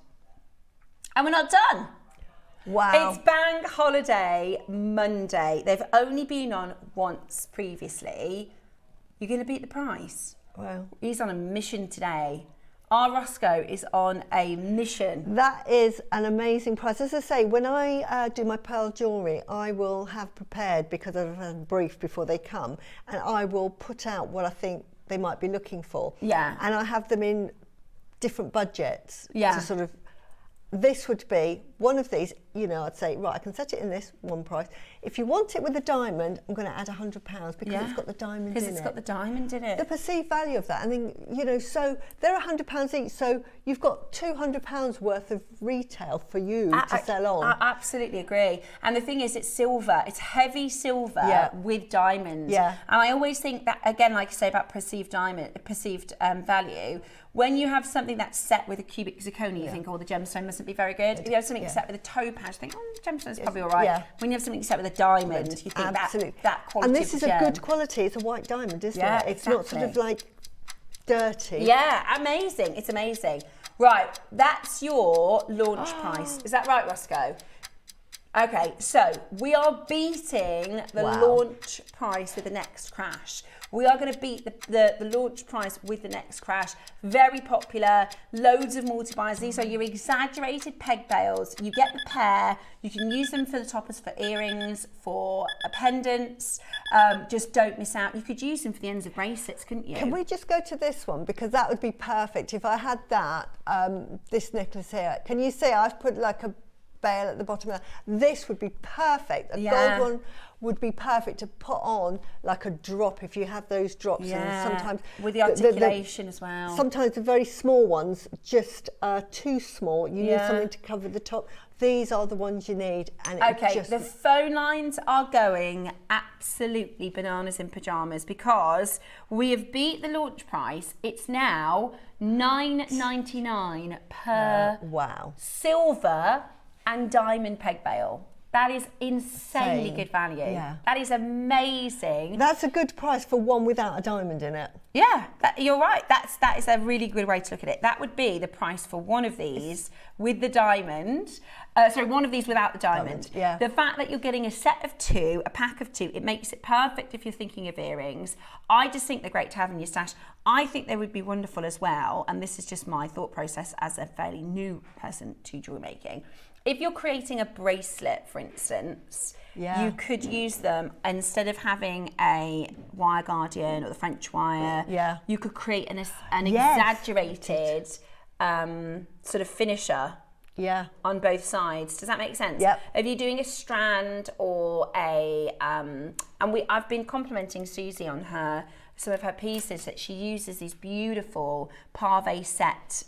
And we're not done. Wow. It's Bank Holiday Monday. They've only been on once previously. You're going to beat the price. Wow. He's on a mission today. Our Roscoe is on a mission. That is an amazing price. As I say, when I do my pearl jewellery, I will have prepared, because I've had a brief before they come, and I will put out what I think they might be looking for. Yeah. And I have them in different budgets. Yeah. To sort of, this would be one of these, you know, I'd say, right, I can set it in this one price. If you want it with a diamond, I'm going to add £100 because it's got the diamond in it. Because it's got the diamond in it. The perceived value of that. And then, you know, so they're £100 each. So you've got £200 worth of retail for you to sell on. I absolutely agree. And the thing is, it's silver. It's heavy silver with diamonds. Yeah. And I always think that, again, like I say about perceived value, when you have something that's set with a cubic zirconia, you think, oh, the gemstone mustn't be very good. If you have something set with a topaz, you think, oh, the gemstone's probably all right. Yeah. When you have something set with a diamond, you think that quality. And this is a good quality. It's a white diamond, isn't it? It's not sort of like dirty. Yeah, amazing. It's amazing. Right, that's your launch price. Is that right, Roscoe? Okay, so we are beating the launch price with the next crash. We are going to beat the launch price with the next crash. Very popular, loads of multi-buys. These are your exaggerated peg bails. You get the pair. You can use them for the toppers, for earrings, for pendants. Just don't miss out. You could use them for the ends of bracelets, couldn't you? Can we just go to this one? Because that would be perfect. If I had that, this necklace here. Can you see I've put like a bail at the bottom of that. This would be perfect. A gold one would be perfect to put on like a drop if you have those drops. And sometimes with the articulation as well. Sometimes the very small ones just are too small. You need something to cover the top. These are the ones you need. And the phone lines are going absolutely bananas in pyjamas because we have beat the launch price. It's now $9.99 per silver and diamond peg bail. That is insanely good value. Yeah. That is amazing. That's a good price for one without a diamond in it. Yeah, you're right. That is a really good way to look at it. That would be the price for one of these with the diamond. One of these without the diamond. Yeah. The fact that you're getting a set of two, a pack of two, it makes it perfect if you're thinking of earrings. I just think they're great to have in your stash. I think they would be wonderful as well. And this is just my thought process as a fairly new person to jewelry making. If you're creating a bracelet, for instance, you could use them instead of having a wire guardian or the French wire. Yeah. You could create an exaggerated sort of finisher. Yeah. On both sides. Does that make sense? Yep. If you're doing a strand or a I've been complimenting Suzie on some of her pieces that she uses these beautiful pave set.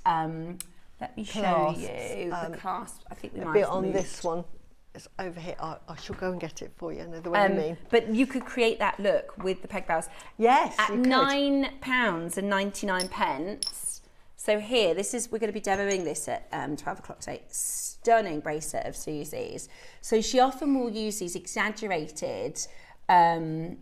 Let me show you the clasp. I think we might have on moved. this one. It's over here. I shall go and get it for you. I know the way you mean. But you could create that look with the peg bails. Yes, at you could. £9.99. So here, we're going to be demoing this at 12 o'clock today. Stunning bracelet of Suzie's. So she often will use these exaggerated, and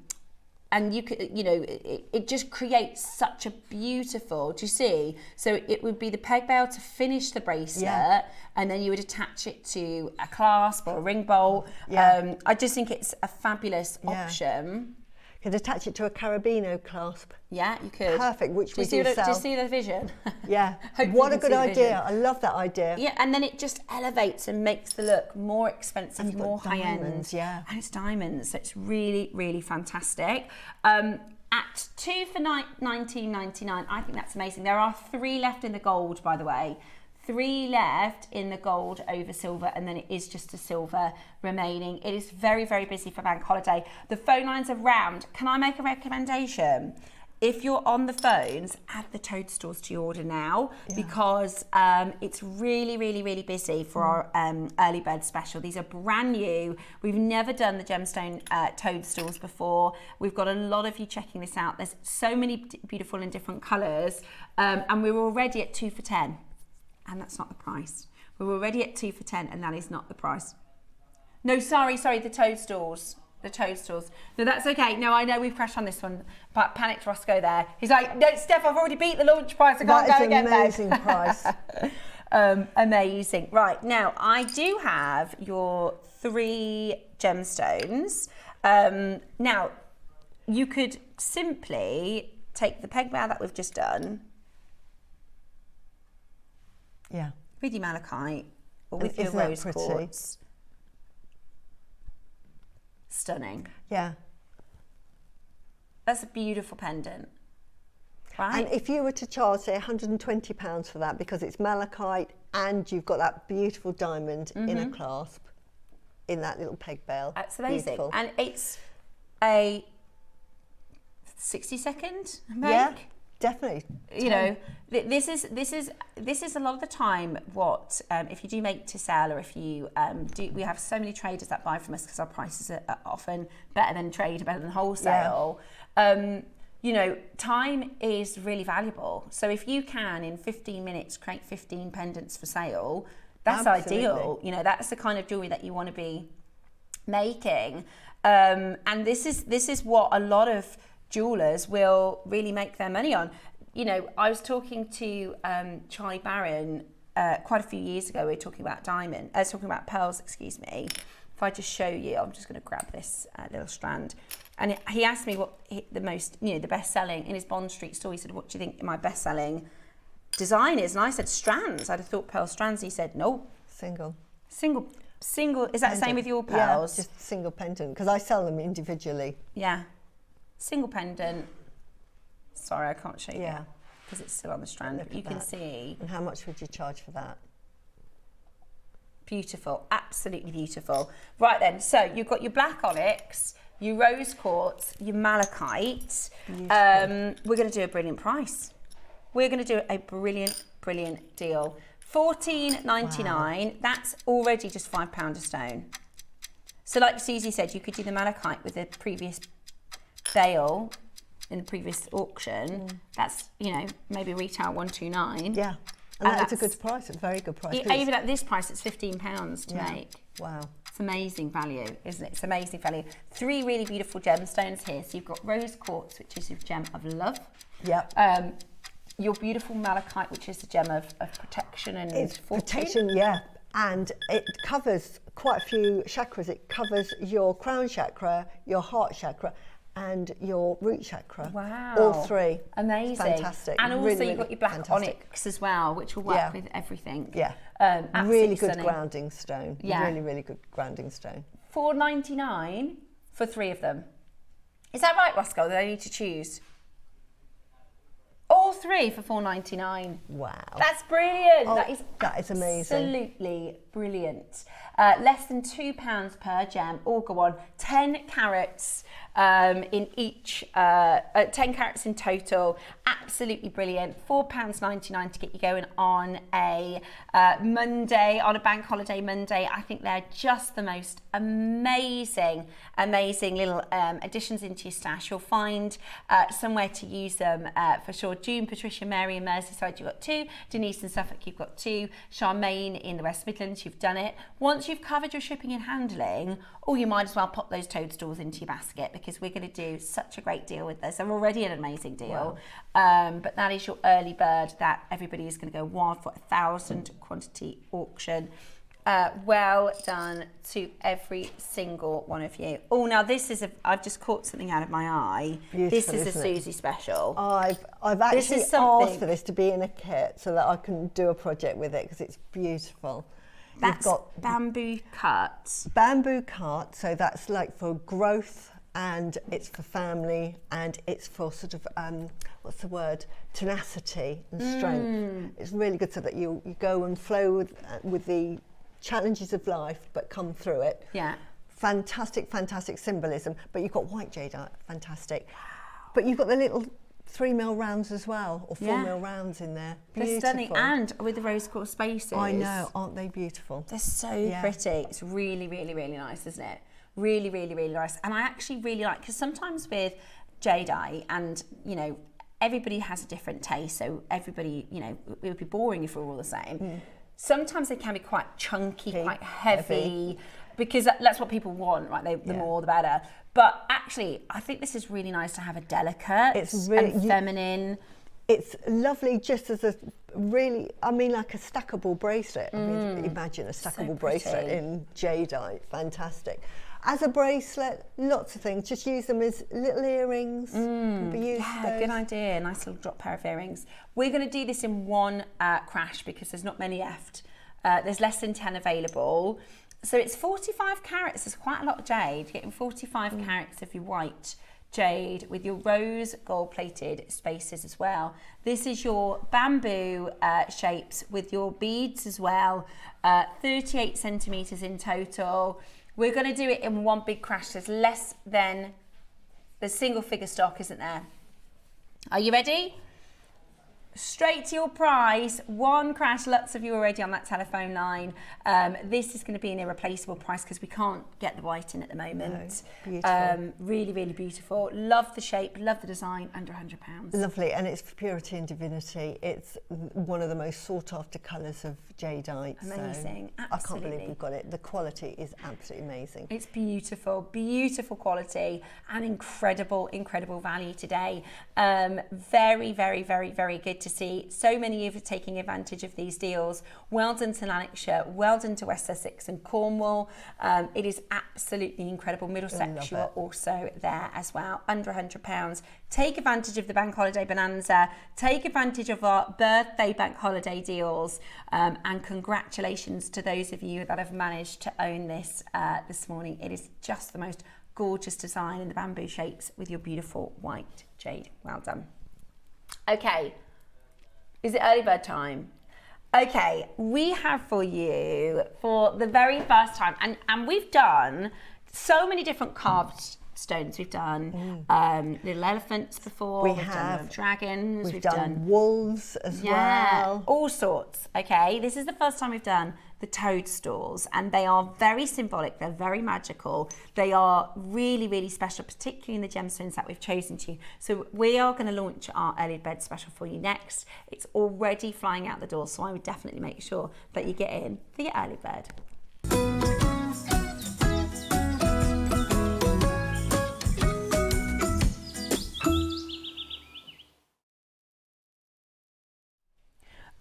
you could, it just creates such a beautiful, do you see? So it would be the peg bail to finish the bracelet, and then you would attach it to a clasp or a ring bolt. Yeah. I just think it's a fabulous option. You could attach it to a carabiner clasp. Yeah, you could. Perfect, which we do sell. Do you see the vision? Yeah. What a good idea. I love that idea. Yeah, and then it just elevates and makes the look more expensive, more high-end. Yeah. And it's diamonds, so it's really, really fantastic. At 2 for $19.99, I think that's amazing. There are 3 left in the gold, by the way. 3 left in the gold over silver, and then it is just a silver remaining. It is very, very busy for bank holiday. The phone lines are round. Can I make a recommendation? If you're on the phones, add the toadstools to your order now because it's really, really, really busy for our early bird special. These are brand new. We've never done the gemstone toadstools before. We've got a lot of you checking this out. There's so many beautiful and different colours, and we're already at 2 for 10. And that's not the price. We're already at 2 for 10, and that is not the price. No, sorry, the toadstools. The toadstools. No, that's okay. No, I know we've crashed on this one, but panicked Roscoe there. He's like, no, Steph, I've already beat the launch price. I can't go again, That is an amazing price. Amazing. Right, now, I do have your 3 gemstones. Now, you could simply take the peg bail that we've just done, with your malachite or with your rose quartz. Stunning. Yeah. That's a beautiful pendant. Right? And if you were to charge, say, £120 for that, because it's malachite and you've got that beautiful diamond in a clasp, in that little peg bail. That's amazing. Beautiful. And it's a 60-second make. Yeah. Definitely. You know, this is a lot of the time what if you do make to sell, or if you we have so many traders that buy from us because our prices are often better than trade, better than wholesale. You know, time is really valuable. So if you can in 15 minutes create 15 pendants for sale, that's ideal. You know, that's the kind of jewelry that you want to be making. And this is what a lot of jewelers will really make their money on. You know, I was talking to Charlie Barron quite a few years ago. We were talking about talking about pearls, excuse me. If I just show you, I'm just going to grab this little strand. And he asked me what the best selling in his Bond Street store. He said, "What do you think my best selling design is?" And I said, "Strands." I'd have thought pearl strands. He said, "No, Single. Is that the same with your pearls?" Yeah, just single pendant, because I sell them individually. Yeah. Single pendant. Sorry, I can't show you because it's still on the strand. You can see. And how much would you charge for that? Beautiful, absolutely beautiful. Right then, so you've got your black onyx, your rose quartz, your malachite. We're going to do a brilliant price. We're going to do a brilliant, brilliant deal. $14.99. Wow. That's already just £5 a stone. So like Suzie said, you could do the malachite with the previous bale in the previous auction. That's, you know, maybe retail $129. Yeah. And that's a good price, a very good price. Even at this price, it's £15 to make. Wow. It's amazing value, isn't it? It's amazing value. 3 really beautiful gemstones here. So you've got rose quartz, which is your gem of love. Yeah. Your beautiful malachite, which is the gem of protection and it's fortune. Protection, yeah. And it covers quite a few chakras. It covers your crown chakra, your heart chakra, and your root chakra. Wow. All 3. Amazing. It's fantastic. And also really, you've got your black fantastic. onyx as well, which will work with everything. Yeah. Absolutely Really good stunning. grounding stone. Yeah. Really, really good grounding stone. $4.99 for 3 of them. Is that right, Roscoe, that I need to choose? All 3 for $4.99. Wow. That's brilliant. Oh, that is amazing. Absolutely brilliant. Less than £2 per gem. All go on. 10 carats in each, 10 carats in total. Absolutely brilliant. £4.99 to get you going on a Monday, on a bank holiday Monday. I think they're just the most amazing, amazing little additions into your stash. You'll find somewhere to use them for sure. June, Patricia, Mary in Merseyside, you've got 2. Denise in Suffolk, you've got 2. Charmaine in the West Midlands, you've done it. Once you've covered your shipping and handling, you might as well pop those toadstools into your basket, because we're going to do such a great deal with this. They're already an amazing deal. Wow. But that is your early bird that everybody is going to go wild for. 1,000 quantity auction. Well done to every single one of you. Oh, now this is I've just caught something out of my eye. Beautiful, this is a Suzie special. I've actually asked for this to be in a kit so that I can do a project with it, because it's beautiful. That's bamboo cut. Bamboo cut, so that's like for growth, and it's for family, and it's for sort of what's the word, tenacity and strength. It's really good so that you go and flow with the challenges of life, but come through it. Yeah. Fantastic, fantastic symbolism. But you've got white jadeite, fantastic. But you've got the little 3mm rounds as well, or 4mm rounds in there. Beautiful. They're stunning, and with the rose quartz spaces. I know, aren't they beautiful? They're so pretty. It's really, really, really nice, isn't it? Really, really, really nice. And I actually really like, because sometimes with jadeite, and you know, everybody has a different taste, so everybody, you know, it would be boring if we were all the same. Sometimes they can be quite chunky, quite heavy, because that's what people want, right? The more the better. But actually, I think this is really nice to have a delicate and feminine. It's lovely just as a really, I mean, like a stackable bracelet. I mean, imagine a stackable bracelet in jadeite, fantastic. As a bracelet, lots of things. Just use them as little earrings. Yeah, good idea. Nice little drop pair of earrings. We're going to do this in one crash, because there's not many left. There's less than 10 available. So it's 45 carats. There's quite a lot of jade. You're getting 45 carats of your white jade with your rose gold-plated spaces as well. This is your bamboo shapes with your beads as well. 38 centimetres in total. We're going to do it in one big crash. There's less than the single figure stock, isn't there? Are you ready? Straight to your prize. One crash. Lots of you already on that telephone line. This is going to be an irreplaceable price, because we can't get the white in at the moment. No, beautiful. Really, really beautiful. Love the shape, love the design, under £100. Lovely, and it's for purity and divinity. It's one of the most sought after colours of jadeite. Amazing, so I can't believe we've got it. The quality is absolutely amazing. It's beautiful, beautiful quality, and incredible, incredible value today. Very, very, very, very good to see so many of you taking advantage of these deals. Well done to Lanarkshire, well done to West Sussex and Cornwall. It is absolutely incredible. Middlesex, you are also there as well, under £100. Take advantage of the bank holiday bonanza, take advantage of our birthday bank holiday deals, and congratulations to those of you that have managed to own this this morning. It is just the most gorgeous design in the bamboo shapes with your beautiful white jade. Well done. Okay. Is it early bird time? Okay, we have for you for the very first time, and we've done so many different carved stones. We've done little elephants before. We've done little dragons. We've done wolves as well. All sorts. Okay, this is the first time we've done the toadstools, and they are very symbolic. They're very magical. They are really, really special, particularly in the gemstones that we've chosen to. So we are going to launch our early bird special for you next. It's already flying out the door, so I would definitely make sure that you get in for your early bird.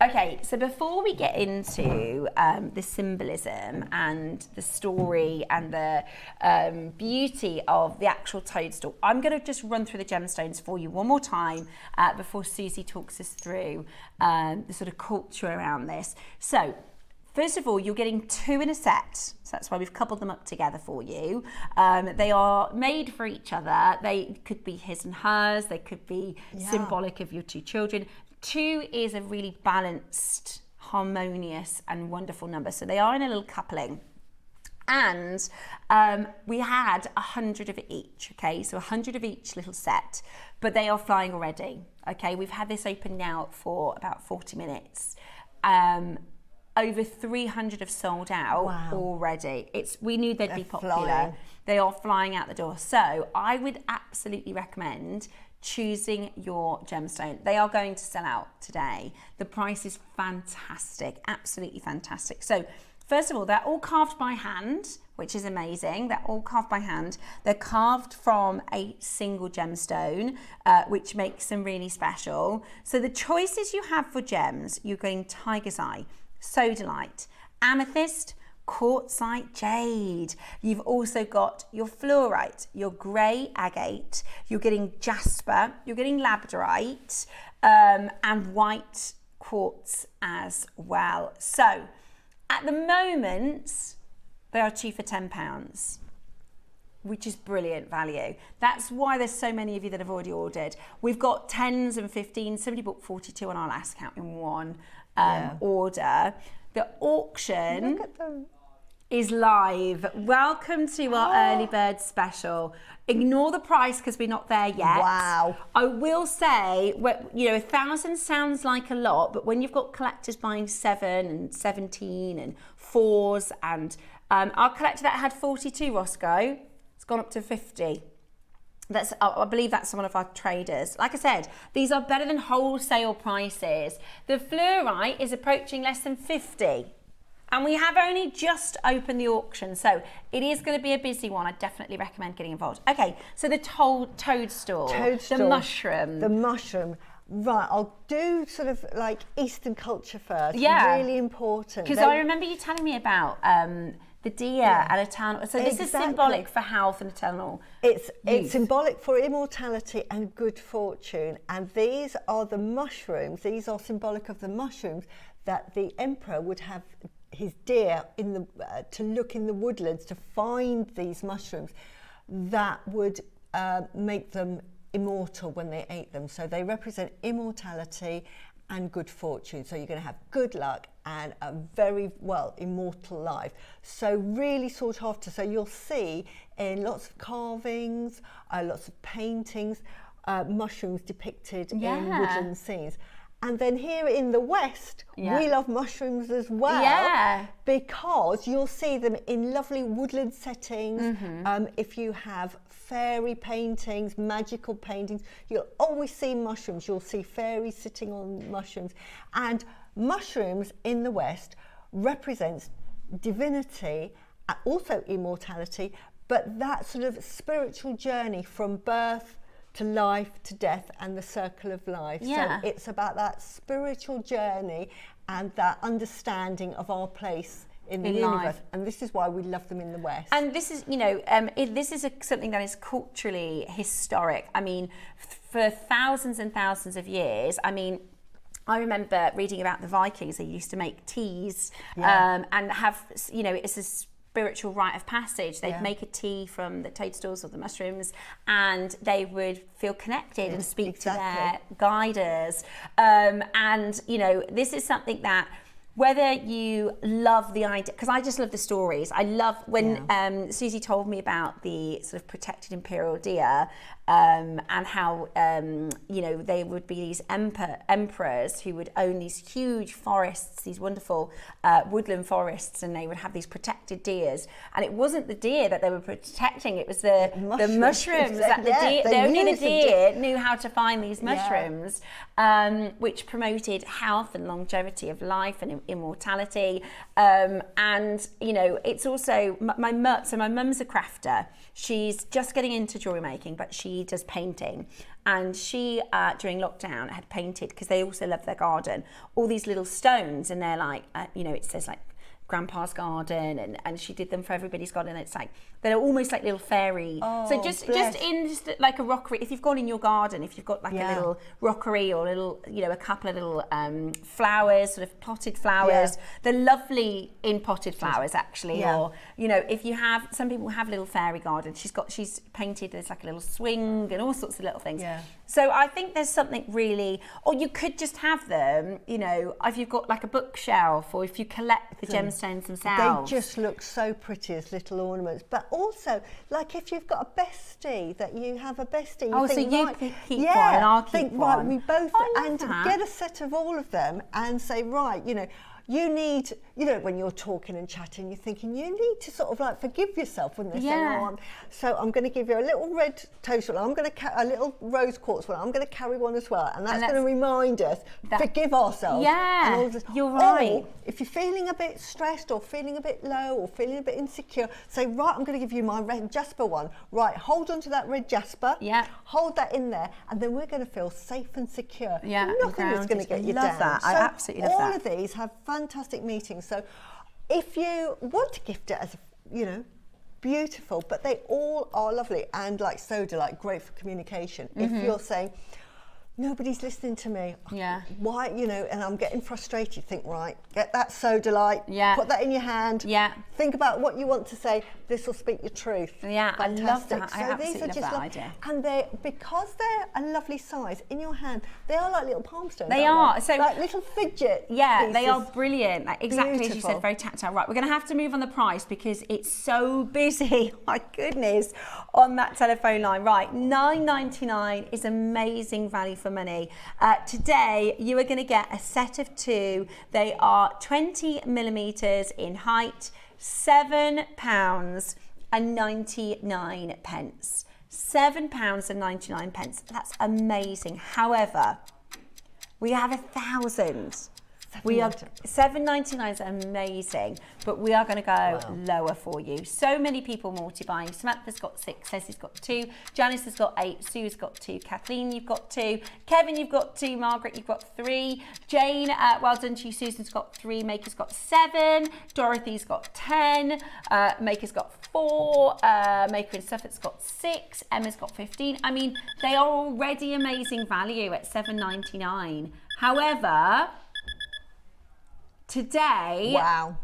Okay, so before we get into the symbolism and the story and the beauty of the actual toadstool, I'm going to just run through the gemstones for you one more time before Suzie talks us through the sort of culture around this. So, first of all, you're getting 2 in a set, so that's why we've coupled them up together for you. They are made for each other. They could be his and hers. They could be symbolic of your 2 children. 2 is a really balanced, harmonious and wonderful number. So they are in a little coupling. And we had 100 of each, okay? So 100 of each little set, but they are flying already, okay? We've had this open now for about 40 minutes. Over 300 have sold out already. We knew they'd be popular. Flying. They are flying out the door. So I would absolutely recommend choosing your gemstone. They are going to sell out today. The price is fantastic, absolutely fantastic. So first of all, they're all carved by hand, which is amazing. They're all carved by hand. They're carved from a single gemstone, which makes them really special. So the choices you have for gems, you're getting tiger's eye, sodalite, amethyst, quartzite, jade. You've also got your fluorite, your grey agate, you're getting jasper, you're getting labradorite, and white quartz as well. So at the moment, they are 2 for £10, which is brilliant value. That's why there's so many of you that have already ordered. We've got 10s and 15s. Somebody bought 42 on our last count in one order. The auction is live. Welcome to our early bird special. Ignore the price because we're not there yet. Wow. I will say, 1,000 sounds like a lot, but when you've got collectors buying 7 and 17 and 4s, and our collector that had 42, Roscoe, it's gone up to 50. I believe that's one of our traders. Like I said, these are better than wholesale prices. The fluorite is approaching less than 50. And we have only just opened the auction, so it is going to be a busy one. I definitely recommend getting involved. Okay, so the toadstool, the mushroom. The mushroom. Right, I'll do sort of like Eastern culture first. Yeah. Really important. Because I remember you telling me about the deer and eternal. So this is symbolic for health and eternal. It's symbolic for immortality and good fortune. And these are the mushrooms. These are symbolic of the mushrooms that the emperor would have his deer to look in the woodlands to find these mushrooms that would make them immortal when they ate them. So they represent immortality and good fortune. So you're going to have good luck and a very immortal life. So really sought after. So you'll see in lots of carvings, lots of paintings, mushrooms depicted in woodland scenes. And then here in the West, we love mushrooms as well, because you'll see them in lovely woodland settings. If you have fairy paintings, magical paintings, you'll always see mushrooms. You'll see fairies sitting on mushrooms. And mushrooms in the West represents divinity, also immortality, but that sort of spiritual journey from birth to life, to death, and the circle of life. So it's about that spiritual journey and that understanding of our place in the universe. Life. And this is why we love them in the West. And this is, this is something that is culturally historic. I mean, for thousands and thousands of years, I remember reading about the Vikings. They used to make teas and have, it's a spiritual rite of passage. They'd make a tea from the toadstools or the mushrooms, and they would feel connected and speak to their guiders. And this is something that whether you love the idea, because I just love the stories. I love when Suzie told me about the sort of protected imperial deer, and how they would be these emperors who would own these huge forests, these wonderful woodland forests, and they would have these protected deers. And it wasn't the deer that they were protecting; it was the mushrooms that the deer. Only the deer knew how to find these mushrooms, which promoted health and longevity of life and immortality. And it's also my mum's a crafter. She's just getting into jewellery making, but she does painting. And she, during lockdown, had painted, because they also love their garden, all these little stones, and they're like, it says like Grandpa's garden, and she did them for everybody's garden. It's like they're almost like little fairy. So just like a rockery. If you've gone in your garden, if you've got like a little rockery or a couple of little flowers, sort of potted flowers, they're lovely in potted flowers actually. Or if you have, some people have little fairy gardens. She's painted, there's like a little swing and all sorts of little things. So I think there's something really, or you could just have them, if you've got like a bookshelf, or if you collect the gemstones themselves. They just look so pretty as little ornaments. But also, like if you've got a bestie, that you have a bestie. Keep one and I'll keep one. Right, we both, and get a set of all of them and say, right, you need, when you're talking and chatting, you're thinking you need to sort of like forgive yourself when they say, so I'm going to give you a little red toadstool, I'm going to a little rose quartz one, I'm going to carry one as well, and that's going to remind us, forgive ourselves. Yeah, and all this. You're right. Or if you're feeling a bit stressed or feeling a bit low or feeling a bit insecure, say, right, I'm going to give you my red jasper one. Right, hold on to that red jasper. Yeah. Hold that in there, and then we're going to feel safe and secure. Yeah. Nothing is going to get you down. I love that. I absolutely love that. All of these have fantastic meetings. So if you want to gift it as beautiful, but they all are lovely, and like sodalite, great for communication. If you're saying nobody's listening to me, why, and I'm getting frustrated, think, right, get that sodalite, put that in your hand, think about what you want to say, this will speak your truth. Fantastic. I love that. So I absolutely love that idea. And because they're a lovely size in your hand, they are like little palm stones. They are. So like little fidget pieces. They are brilliant. Exactly Beautiful. As you said, very tactile. Right, we're going to have to move on the price because it's so busy. My goodness, on that telephone line. Right, $9.99 is amazing value for money. Today, you are going to get a set of two. They are 20 millimeters in height, £7.99. £7.99. That's amazing. However, we have 1,000. We are $7.99 is amazing, but we are going to go lower for you. So many people multi-buying. Samantha's got 6, Leslie's got 2, Janice has got 8, Sue's got 2, Kathleen, you've got 2, Kevin, you've got 2, Margaret, you've got 3, Jane, well done to you, Susan's got 3, Maker's got 7, Dorothy's got 10, Maker's got 4, Maker in Suffolk's got 6, Emma's got 15. I mean, they are already amazing value at $7.99. However, today,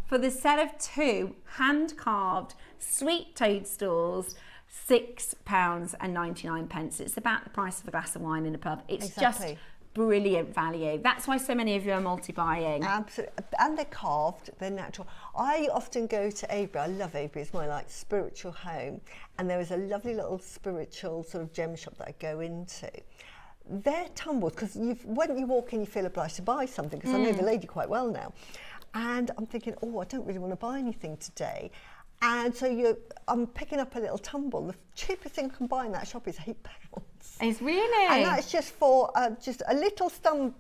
for the set of 2 hand-carved sweet toadstools, £6.99. It's about the price of a glass of wine in a pub. It's just brilliant value. That's why so many of you are multi-buying. Absolutely, and they're carved, they're natural. I often go to Avebury. I love Avebury, it's my spiritual home, and there is a lovely little spiritual sort of gem shop that I go into. They're tumbled, because when you walk in, you feel obliged to buy something, because I know the lady quite well now. And I'm thinking, I don't really want to buy anything today. And so I'm picking up a little tumble. The cheapest thing I can buy in that shop is £8. It's really? And that's just for just a little stump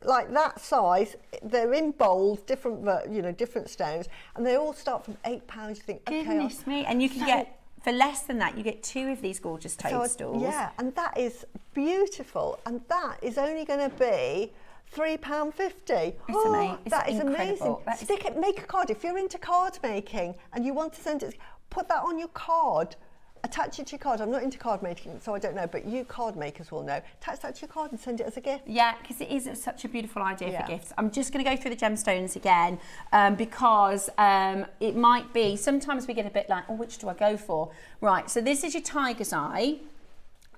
like that size. They're in bowls, different stones, and they all start from £8. You think, goodness me, and you can get. For less than that, you get 2 of these gorgeous toadstools. And that is beautiful. And that is only going to be £3.50. That is amazing. Make a card. If you're into card making and you want to send it, put that on your card. Attach it to your card. I'm not into card making, so I don't know, but you card makers will know. Attach that to your card and send it as a gift. Yeah, because it is such a beautiful idea for gifts. I'm just going to go through the gemstones again because it might be, sometimes we get a bit like, which do I go for? Right, so this is your tiger's eye.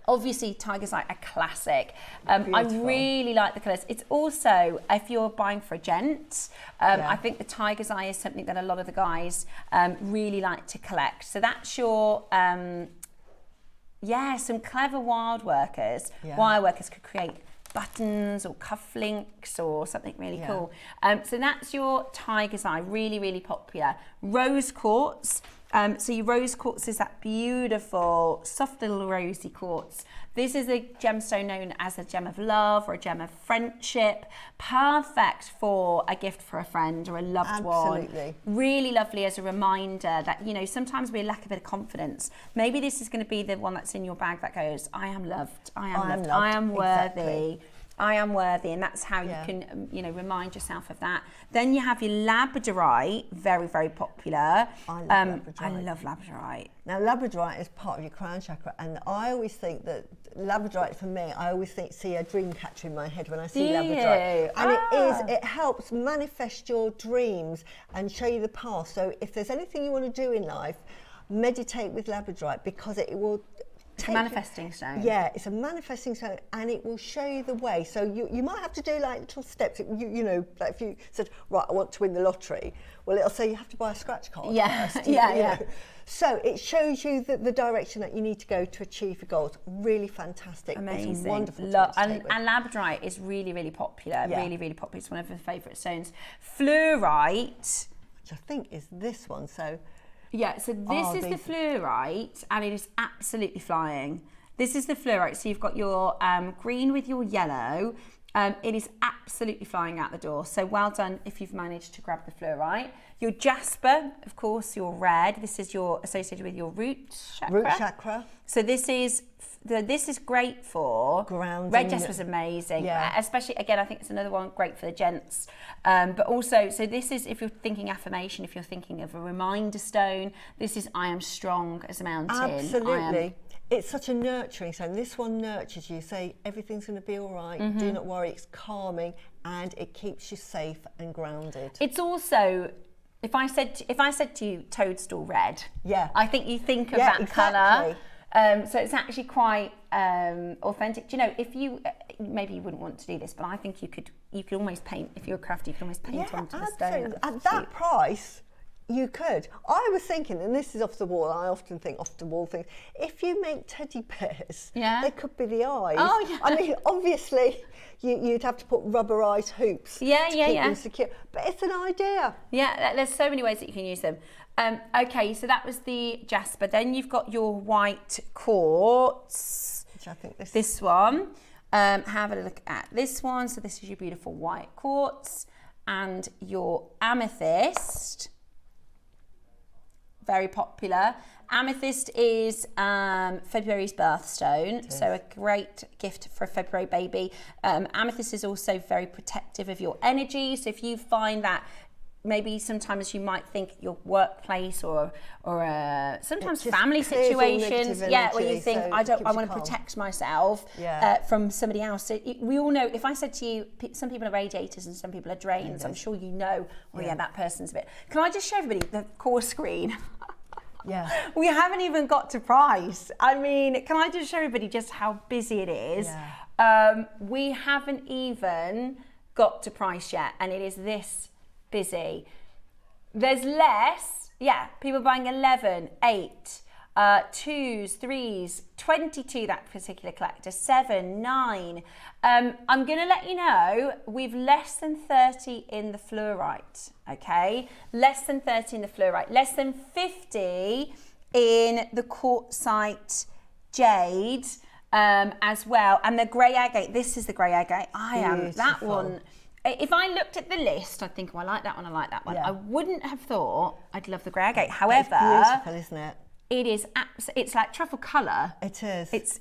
Obviously, Tiger's Eye, a classic. I really like the colours. It's also, if you're buying for a gent, I think the Tiger's Eye is something that a lot of the guys really like to collect. So that's your, some clever wire workers could create buttons or cufflinks or something really cool. So that's your Tiger's Eye, really, really popular. Rose quartz. So your rose quartz is that beautiful, soft little rosy quartz. This is a gemstone known as a gem of love or a gem of friendship. Perfect for a gift for a friend or a loved one. Really lovely as a reminder that, you know, sometimes we lack a bit of confidence. Maybe this is going to be the one that's in your bag that goes, I am loved, I am loved, I am worthy. Exactly. I am worthy, and that's how you can, you know, remind yourself of that. Then you have your labradorite, very, very popular. I love labradorite. Now, labradorite is part of your crown chakra, and I always think that labradorite, for me, I always see a dream catcher in my head when I see labradorite. And it helps manifest your dreams and show you the path. So if there's anything you want to do in life, meditate with labradorite, because it will... It's a manifesting stone. Yeah, it's a manifesting stone, and it will show you the way. So you might have to do like little steps. You know, like if you said, right, I want to win the lottery, well, it'll say you have to buy a scratch card first. You know. So it shows you the direction that you need to go to achieve your goals. Really fantastic. Amazing. It's wonderful. And labradorite is really, really popular. Really, really popular. It's one of the favourite stones. Fluorite, which I think is this one. So. Yeah, so this is the fluorite, and it is absolutely flying. This is the fluorite, so you've got your green with your yellow. It is absolutely flying out the door, so well done if you've managed to grab the fluorite. Your jasper, of course, your red. This is your associated with your root chakra. Root chakra. So this is great for grounding. Red jasper's amazing, especially, again, I think it's another one great for the gents. But also, so this is, if you're thinking affirmation, if you're thinking of a reminder stone, this is I am strong as a mountain. Absolutely. It's such a nurturing stone. This one nurtures you. Say everything's going to be all right. Do not worry. It's calming, and it keeps you safe and grounded. It's also, if I said to you toadstool red, I think you think of that colour. So it's actually quite authentic. Do you know, if you, maybe you wouldn't want to do this, but I think you could almost paint, if you're crafty, you could almost paint onto the stone. At that price, you could. I was thinking, and this is off the wall, I often think off the wall things, if you make teddy bears, they could be the eyes. Oh, yeah. I mean, obviously, you'd have to put rubberized hoops to keep them secure, but it's an idea. Yeah, there's so many ways that you can use them. Okay, so that was the jasper. Then you've got your white quartz, which I think this one. Have a look at this one. So this is your beautiful white quartz, and your amethyst. Very popular. Amethyst is February's birthstone, so a great gift for a February baby. Amethyst is also very protective of your energy. So if you find that maybe sometimes you might think your workplace or sometimes family situations, where you think, I want to protect myself from somebody else. So we all know, if I said to you, some people are radiators and some people are drains, I'm sure you know, that person's a bit. Can I just show everybody the core screen? We haven't even got to price. I mean, can I just show everybody just how busy it is? We haven't even got to price yet, and it is this busy. There's less, people buying 11, 8, 2s, 3s, 22, that particular collector, 7, 9. I'm going to let you know, we've less than 30 in the fluorite, okay? Less than 30 in the fluorite, less than 50 in the quartzite jade as well. And the grey agate, this is the grey agate. That one. If I looked at the list, I'd think, I like that one, I like that one. I wouldn't have thought I'd love the grey agate. However, it's beautiful, isn't it? It is. It's like truffle colour. It is. It's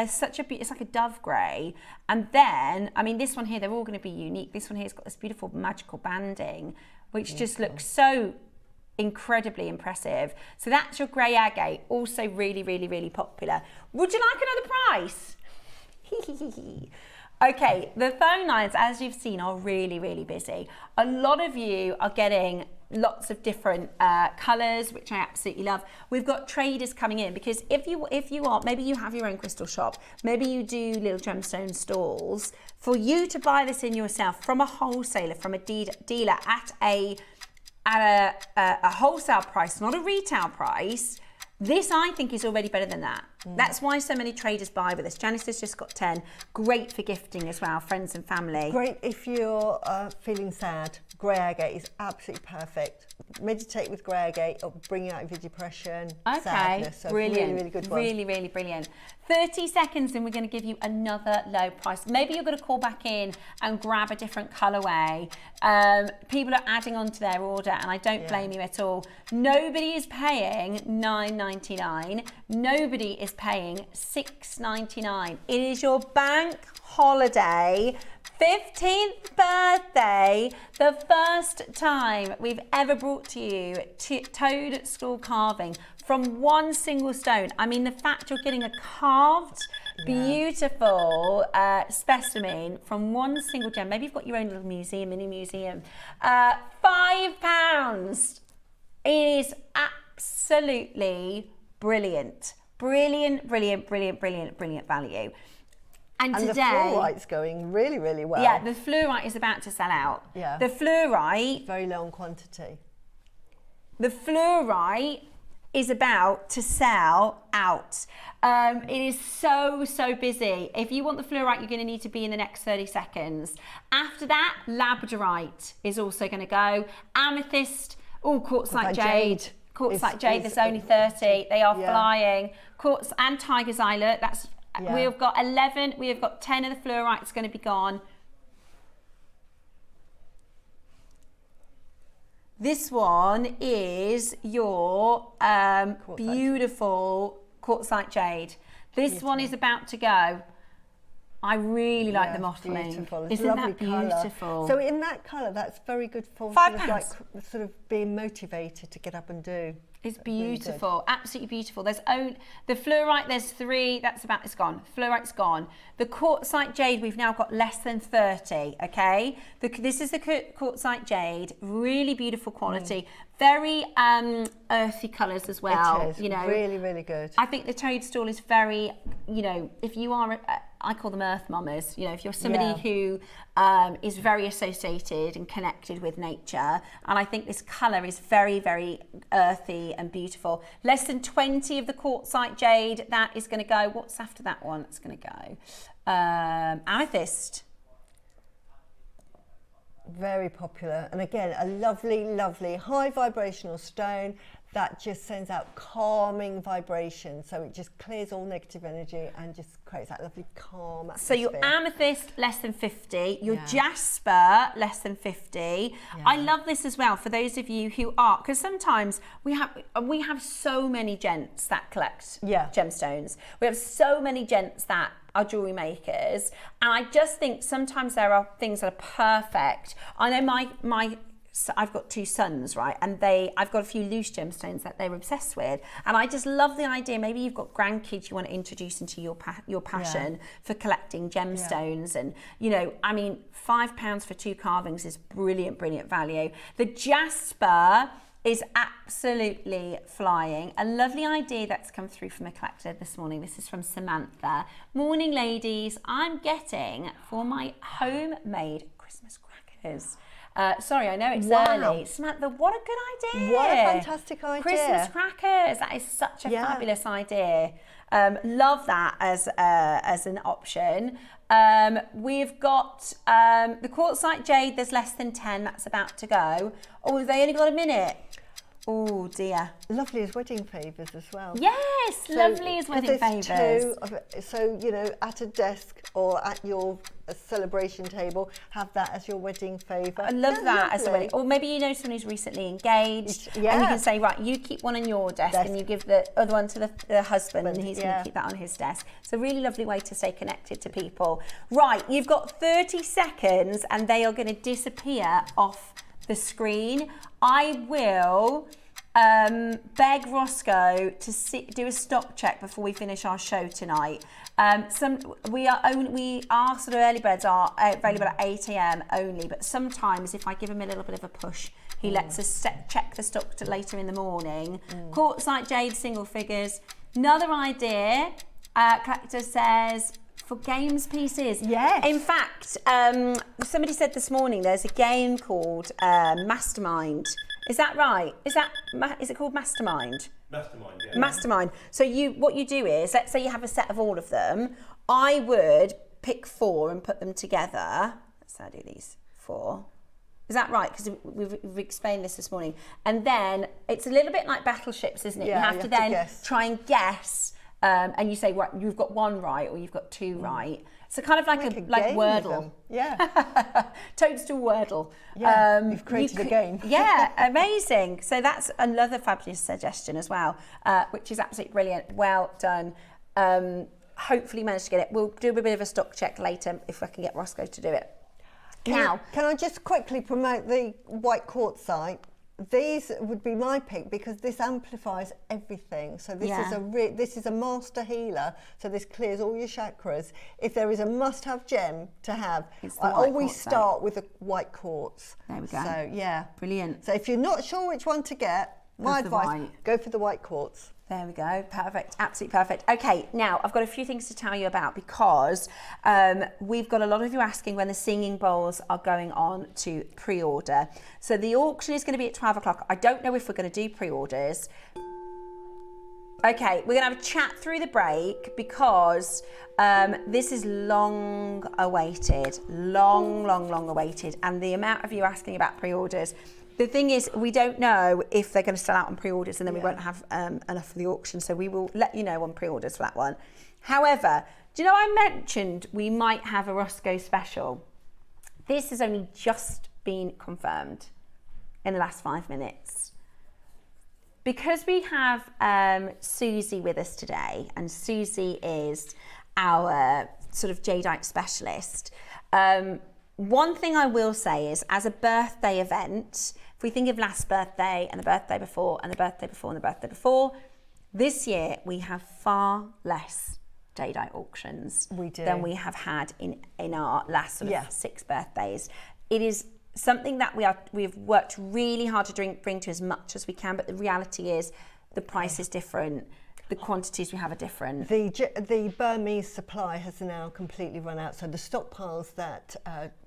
such a. It's like a dove grey, and then I mean, this one here, they're all going to be unique. This one here's got this beautiful magical banding, which just looks so incredibly impressive. So that's your grey agate, also really, really, really popular. Would you like another price? Okay, the phone lines, as you've seen, are really, really busy. A lot of you are getting lots of different colours, which I absolutely love. We've got traders coming in, because if you are, maybe you have your own crystal shop, maybe you do little gemstone stalls, for you to buy this in yourself from a wholesaler, from a dealer at a wholesale price, not a retail price, this I think is already better than that. That's why so many traders buy with us. Janice has just got 10. Great for gifting as well, friends and family. Great if you're feeling sad. Grey agate is absolutely perfect. Meditate with grey agate, or bring out your depression, sadness. So brilliant. Really, really good one. Really, really brilliant. 30 seconds and we're going to give you another low price. Maybe you're going to call back in and grab a different colourway. People are adding on to their order, and I don't blame you at all. Nobody is paying $9.99. Nobody is paying $6.99. It is your bank holiday 15th birthday, the first time we've ever brought to you Toadstool carving from one single stone. I mean, the fact you're getting a carved, beautiful specimen from one single gem. Maybe you've got your own little museum, mini museum. £5. It is absolutely brilliant. Brilliant, brilliant, brilliant, brilliant, brilliant value. And today, the fluorite's going really, really well. Yeah, the fluorite is about to sell out. Yeah. The fluorite... Very low in quantity. The fluorite is about to sell out. It is so, so busy. If you want the fluorite, you're going to need to be in the next 30 seconds. After that, labradorite is also going to go. Amethyst, quartzite jade. Quartzite jade, there's only 30. They are flying. Quartz and tiger's eyelet, that's... Yeah. We've got 11, we have got 10 of the fluorites going to be gone. This one is your beautiful quartzite jade. This one is about to go. I really like the mottling. Beautiful. Isn't that beautiful? Colour. So in that colour, that's very good for sort of being motivated to get up and do. It's beautiful, really absolutely beautiful. There's the fluorite, there's 3, that's about, it's gone. Fluorite's gone. The quartzite jade, we've now got less than 30, okay? This is the quartzite jade, really beautiful quality. Very earthy colours as well. It is, really, really good. I think the Toadstool is very, if you are, I call them earth mamas, if you're somebody who is very associated and connected with nature, and I think this colour is very, very earthy and beautiful. Less than 20 of the quartzite jade, that is going to go. What's after that one? That's going to go. Amethyst. Very popular, and again, a lovely, lovely high vibrational stone that just sends out calming vibration, so it just clears all negative energy and just creates that lovely calm atmosphere. So your amethyst, less than 50, your jasper, less than 50. I love this as well for those of you who are, because sometimes we have so many gents that collect gemstones. We have so many gents that are jewellery makers, and I just think sometimes there are things that are perfect. I know I've got 2 sons, right, and I've got a few loose gemstones that they're obsessed with, and I just love the idea. Maybe you've got grandkids you want to introduce into your passion for collecting gemstones, and I mean, £5 for 2 carvings is brilliant, brilliant value. The jasper is absolutely flying. A lovely idea that's come through from a collector this morning. This is from Samantha. Morning, ladies. I'm getting for my homemade Christmas crackers. Sorry, I know it's early. Samantha, what a good idea. What a fantastic idea. Christmas crackers, that is such a fabulous idea. Love that as an option. We've got the quartzite jade, there's less than 10, that's about to go. Oh, have they only got a minute? Oh dear. Lovely as wedding favours as well. Yes, so, lovely as wedding favours. So, at a desk or at your celebration table, have that as your wedding favour. I love that as a wedding. Or maybe you know someone who's recently engaged, and you can say, right, you keep one on your desk. And you give the other one to the husband, and he's going to keep that on his desk. It's a really lovely way to stay connected to people. Right, you've got 30 seconds and they are going to disappear off the screen. I will beg Roscoe to do a stock check before we finish our show tonight. Our sort of early birds are available at 8 a.m. only, but sometimes if I give him a little bit of a push, he lets us check the stock later in the morning. Quartzite jade single figures. Another idea, collector says, for games pieces. Yes. In fact, somebody said this morning there's a game called Mastermind. Is that right? Is it called Mastermind? Mastermind, yeah. Mastermind. So what you do is, let's say you have a set of all of them. I would pick 4 and put them together. Let's say I do these 4. Is that right? Because we've explained this morning. And then it's a little bit like battleships, isn't it? Yeah, you have to then try and guess. And you say, right, you've got 1 right or you've got 2 right. So kind of like Wordle. Yeah. Toadstool Wordle. Yeah, you've created a game. Yeah, amazing. So that's another fabulous suggestion as well, which is absolutely brilliant. Well done. Hopefully managed to get it. We'll do a bit of a stock check later if I can get Roscoe to do it. Can I just quickly promote the white quartzite? These would be my pick because this amplifies everything. So this is a master healer. So this clears all your chakras. If there is a must-have gem to have, I always start with a white quartz. There we go. So yeah, brilliant. So if you're not sure which one to get, my advice: go for the white quartz. There we go. Perfect. Absolutely perfect. Okay, now I've got a few things to tell you about because we've got a lot of you asking when the singing bowls are going on to pre-order. So the auction is going to be at 12 o'clock. I don't know if we're going to do pre-orders. Okay, we're going to have a chat through the break because this is long awaited, long awaited. And the amount of you asking about pre-orders, the thing is, we don't know if they're going to sell out on pre-orders and then we won't have enough for the auction. So we will let you know on pre-orders for that one. However, do you know I mentioned we might have a Roscoe special? This has only just been confirmed in the last 5 minutes. Because we have Suzie with us today, and Suzie is our sort of jadeite specialist. One thing I will say is, as a birthday event, if we think of last birthday and the birthday before and the birthday before and the birthday before, this year we have far less jadeite auctions than we have had in our last sort of 6 birthdays. It is something that we've worked really hard to bring to as much as we can, but the reality is the price is different. The quantities we have are different. The Burmese supply has now completely run out. So the stockpiles that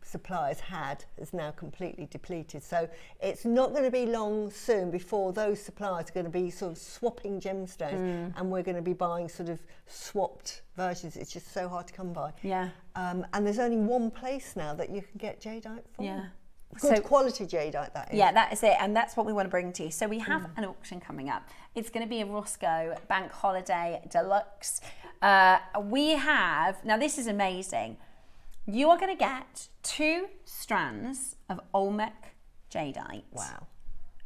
suppliers had is now completely depleted. So it's not going to be long soon before those suppliers are going to be sort of swapping gemstones and we're going to be buying sort of swapped versions. It's just so hard to come by. Yeah. And there's only one place now that you can get jadeite from. Yeah. Good quality jadeite, that is. Yeah, that is it, and that's what we want to bring to you. So we have an auction coming up. It's going to be a Roscoe Bank Holiday Deluxe. We have, now this is amazing, you are going to get 2 strands of Olmec jadeite. Wow.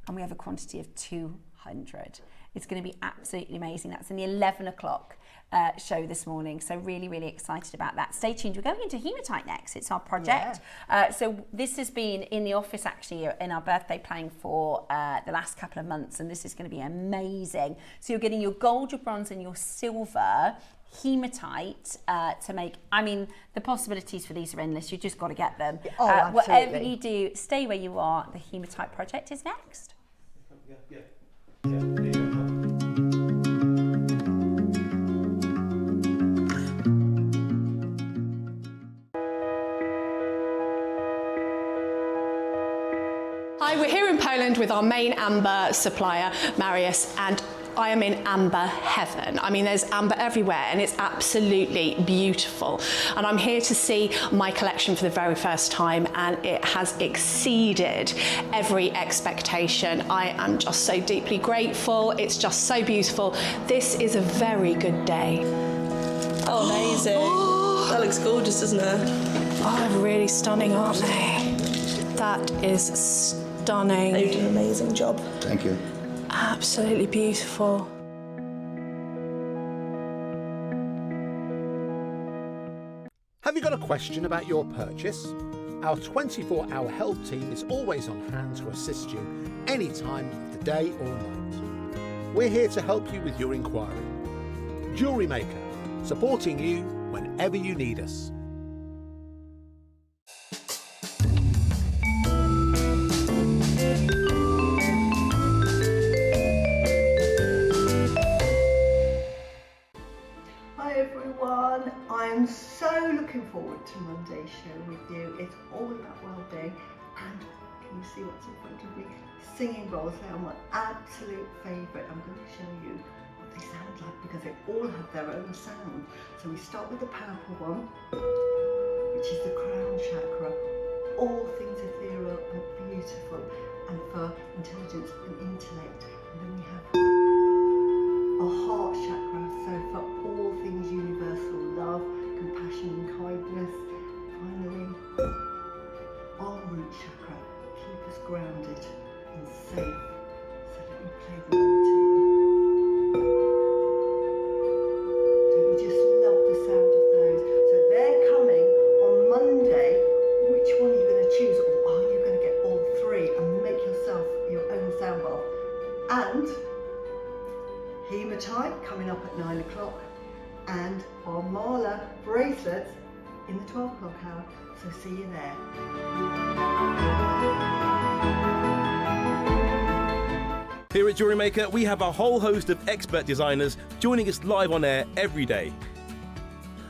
And we have a quantity of 200. It's going to be absolutely amazing. That's in the 11 o'clock show this morning. So really excited about that. Stay tuned. We're going into Hematite next. It's our project. Yeah. So this has been in the office actually in our birthday planning for the last couple of months. And this is going to be amazing. So you're getting your gold, your bronze and your silver hematite to make, I mean, the possibilities for these are endless. You just got to get them. Oh, absolutely. Whatever you do, stay where you are. The Hematite project is next. Hi, we're here in Poland with our main amber supplier, Marius, and I am in amber heaven. I mean, there's amber everywhere and it's absolutely beautiful. And I'm here to see my collection for the very first time and it has exceeded every expectation. I am just so deeply grateful. It's just so beautiful. This is a very good day. Oh, amazing. That looks gorgeous, doesn't it? Oh, they're really stunning, aren't they? That is stunning. They did an amazing job. Thank you. Absolutely beautiful. Have you got a question about your purchase? Our 24-hour help team is always on hand to assist you any time of the day or night. We're here to help you with your inquiry. Jewellery Maker, supporting you whenever you need us. Hi everyone, I'm so looking forward to Monday's show with you. It's all about well-being, and can you see what's in front of me? Singing bowls. They are my absolute favourite. I'm going to show you what they sound like because they all have their own sound. So we start with the purple one, which is the crown chakra. All things ethereal and beautiful, and for intelligence and intellect. And then we have our heart chakra, so for all things universal, love, compassion and kindness. Finally, our root chakra, keep us grounded and safe. So let me play them all to you. Don't you just love the sound of those? So they're coming on Monday. Which one are you going to choose, or are you going to get all three and make yourself your own sound bath? And Hematite coming up at 9 o'clock, and our Mala bracelets in the 12 o'clock hour. So see you there. Here at Jewellery Maker, we have a whole host of expert designers joining us live on air every day.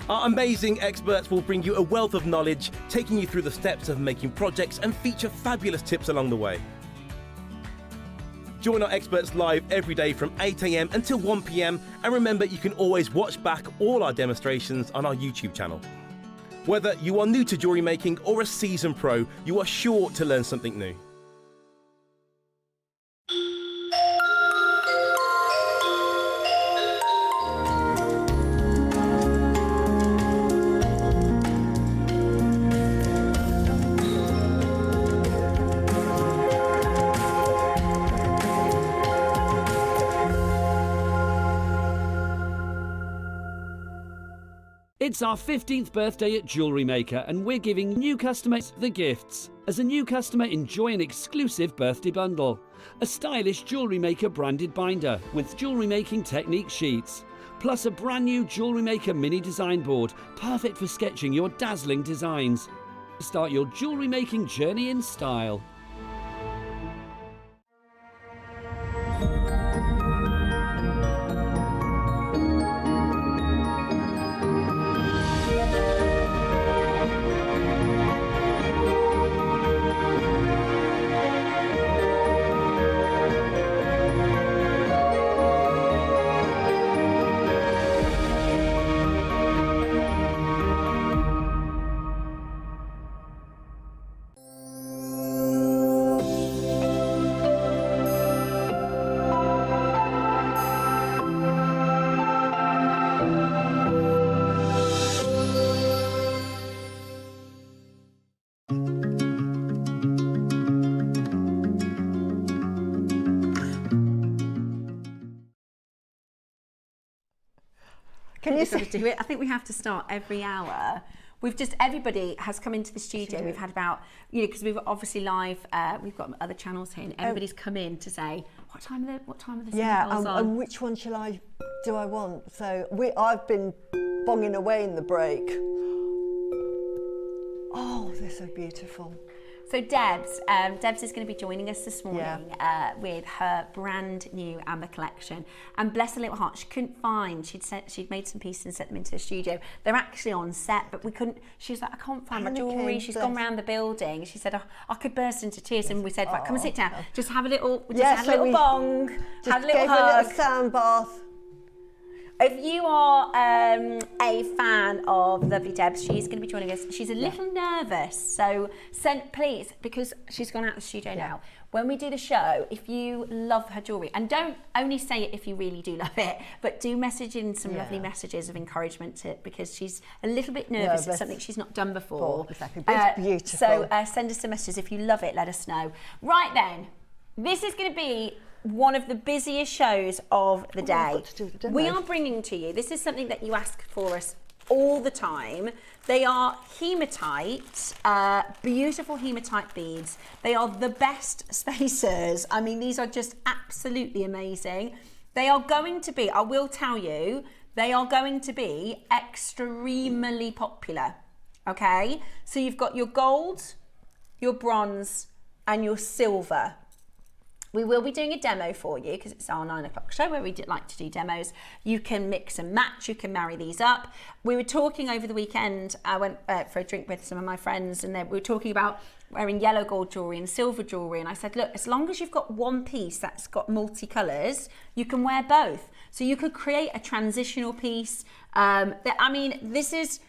Our amazing experts will bring you a wealth of knowledge, taking you through the steps of making projects and feature fabulous tips along the way. Join our experts live every day from 8 AM until 1 PM, and remember, you can always watch back all our demonstrations on our YouTube channel. Whether you are new to jewellery making or a seasoned pro, you are sure to learn something new. It's our 15th birthday at Jewellery Maker, and we're giving new customers the gifts. As a new customer, enjoy an exclusive birthday bundle. A stylish Jewellery Maker branded binder with jewellery making technique sheets. Plus a brand new Jewellery Maker mini design board, perfect for sketching your dazzling designs. Start your jewellery making journey in style. Can you see? Do it? I think we have to start every hour. Everybody has come into the studio. We've had about, because we've obviously live, we've got other channels here, and everybody's come in to say, what time are the Yeah, and which one do I want? So I've been bonging away in the break. Oh, they're so beautiful. So Debs is going to be joining us this morning with her brand new amber collection. And bless her little heart, she couldn't find. She'd made some pieces and sent them into the studio. They're actually on set, but we couldn't. She was like, I can't find my jewellery. She's gone round the building. She said, I could burst into tears. And we said, right, come and sit down. Just have a little, have a little bong, have a little hug. A little sound bath. If you are a fan of lovely Debs, she's going to be joining us. She's a little nervous, so please, because she's gone out of the studio now. When we do the show, if you love her jewellery, and don't only say it if you really do love it, but do message in some lovely messages of encouragement to it, because she's a little bit nervous. It's something she's not done before. Exactly, but it's beautiful. So send us some messages. If you love it, let us know. Right then, this is going to be one of the busiest shows of the day. I've got to do the demo. We are bringing to you, this is something that you ask for us all the time. They are hematite, beautiful hematite beads. They are the best spacers. I mean, these are just absolutely amazing. They are going to be, I will tell you, they are going to be extremely popular, okay? So you've got your gold, your bronze, and your silver. We will be doing a demo for you because it's our 9 o'clock show where we like to do demos. You can mix and match, you can marry these up. We were talking over the weekend, I went for a drink with some of my friends, and we were talking about wearing yellow gold jewellery and silver jewellery, and I said, look, as long as you've got one piece that's got multicolours, you can wear both. So you could create a transitional piece. I mean, this is,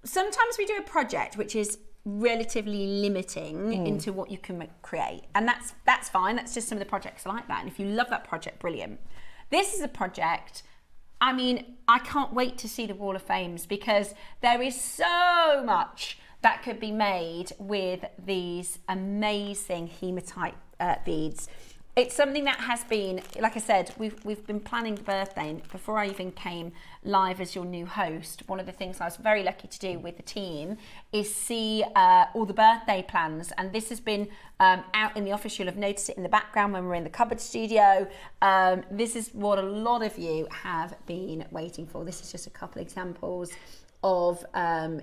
sometimes we do a project which is relatively limiting into what you can create, and that's fine. That's just some of the projects like that, and if you love that project, brilliant. This is a project, I mean, I can't wait to see the Wall of Fames, because there is so much that could be made with these amazing hematite beads. It's something that has been, like I said, we've been planning the birthday, and before I even came live as your new host, one of the things I was very lucky to do with the team is see all the birthday plans, and this has been out in the office. You'll have noticed it in the background when we're in the cupboard studio. This is what a lot of you have been waiting for. This is just a couple examples of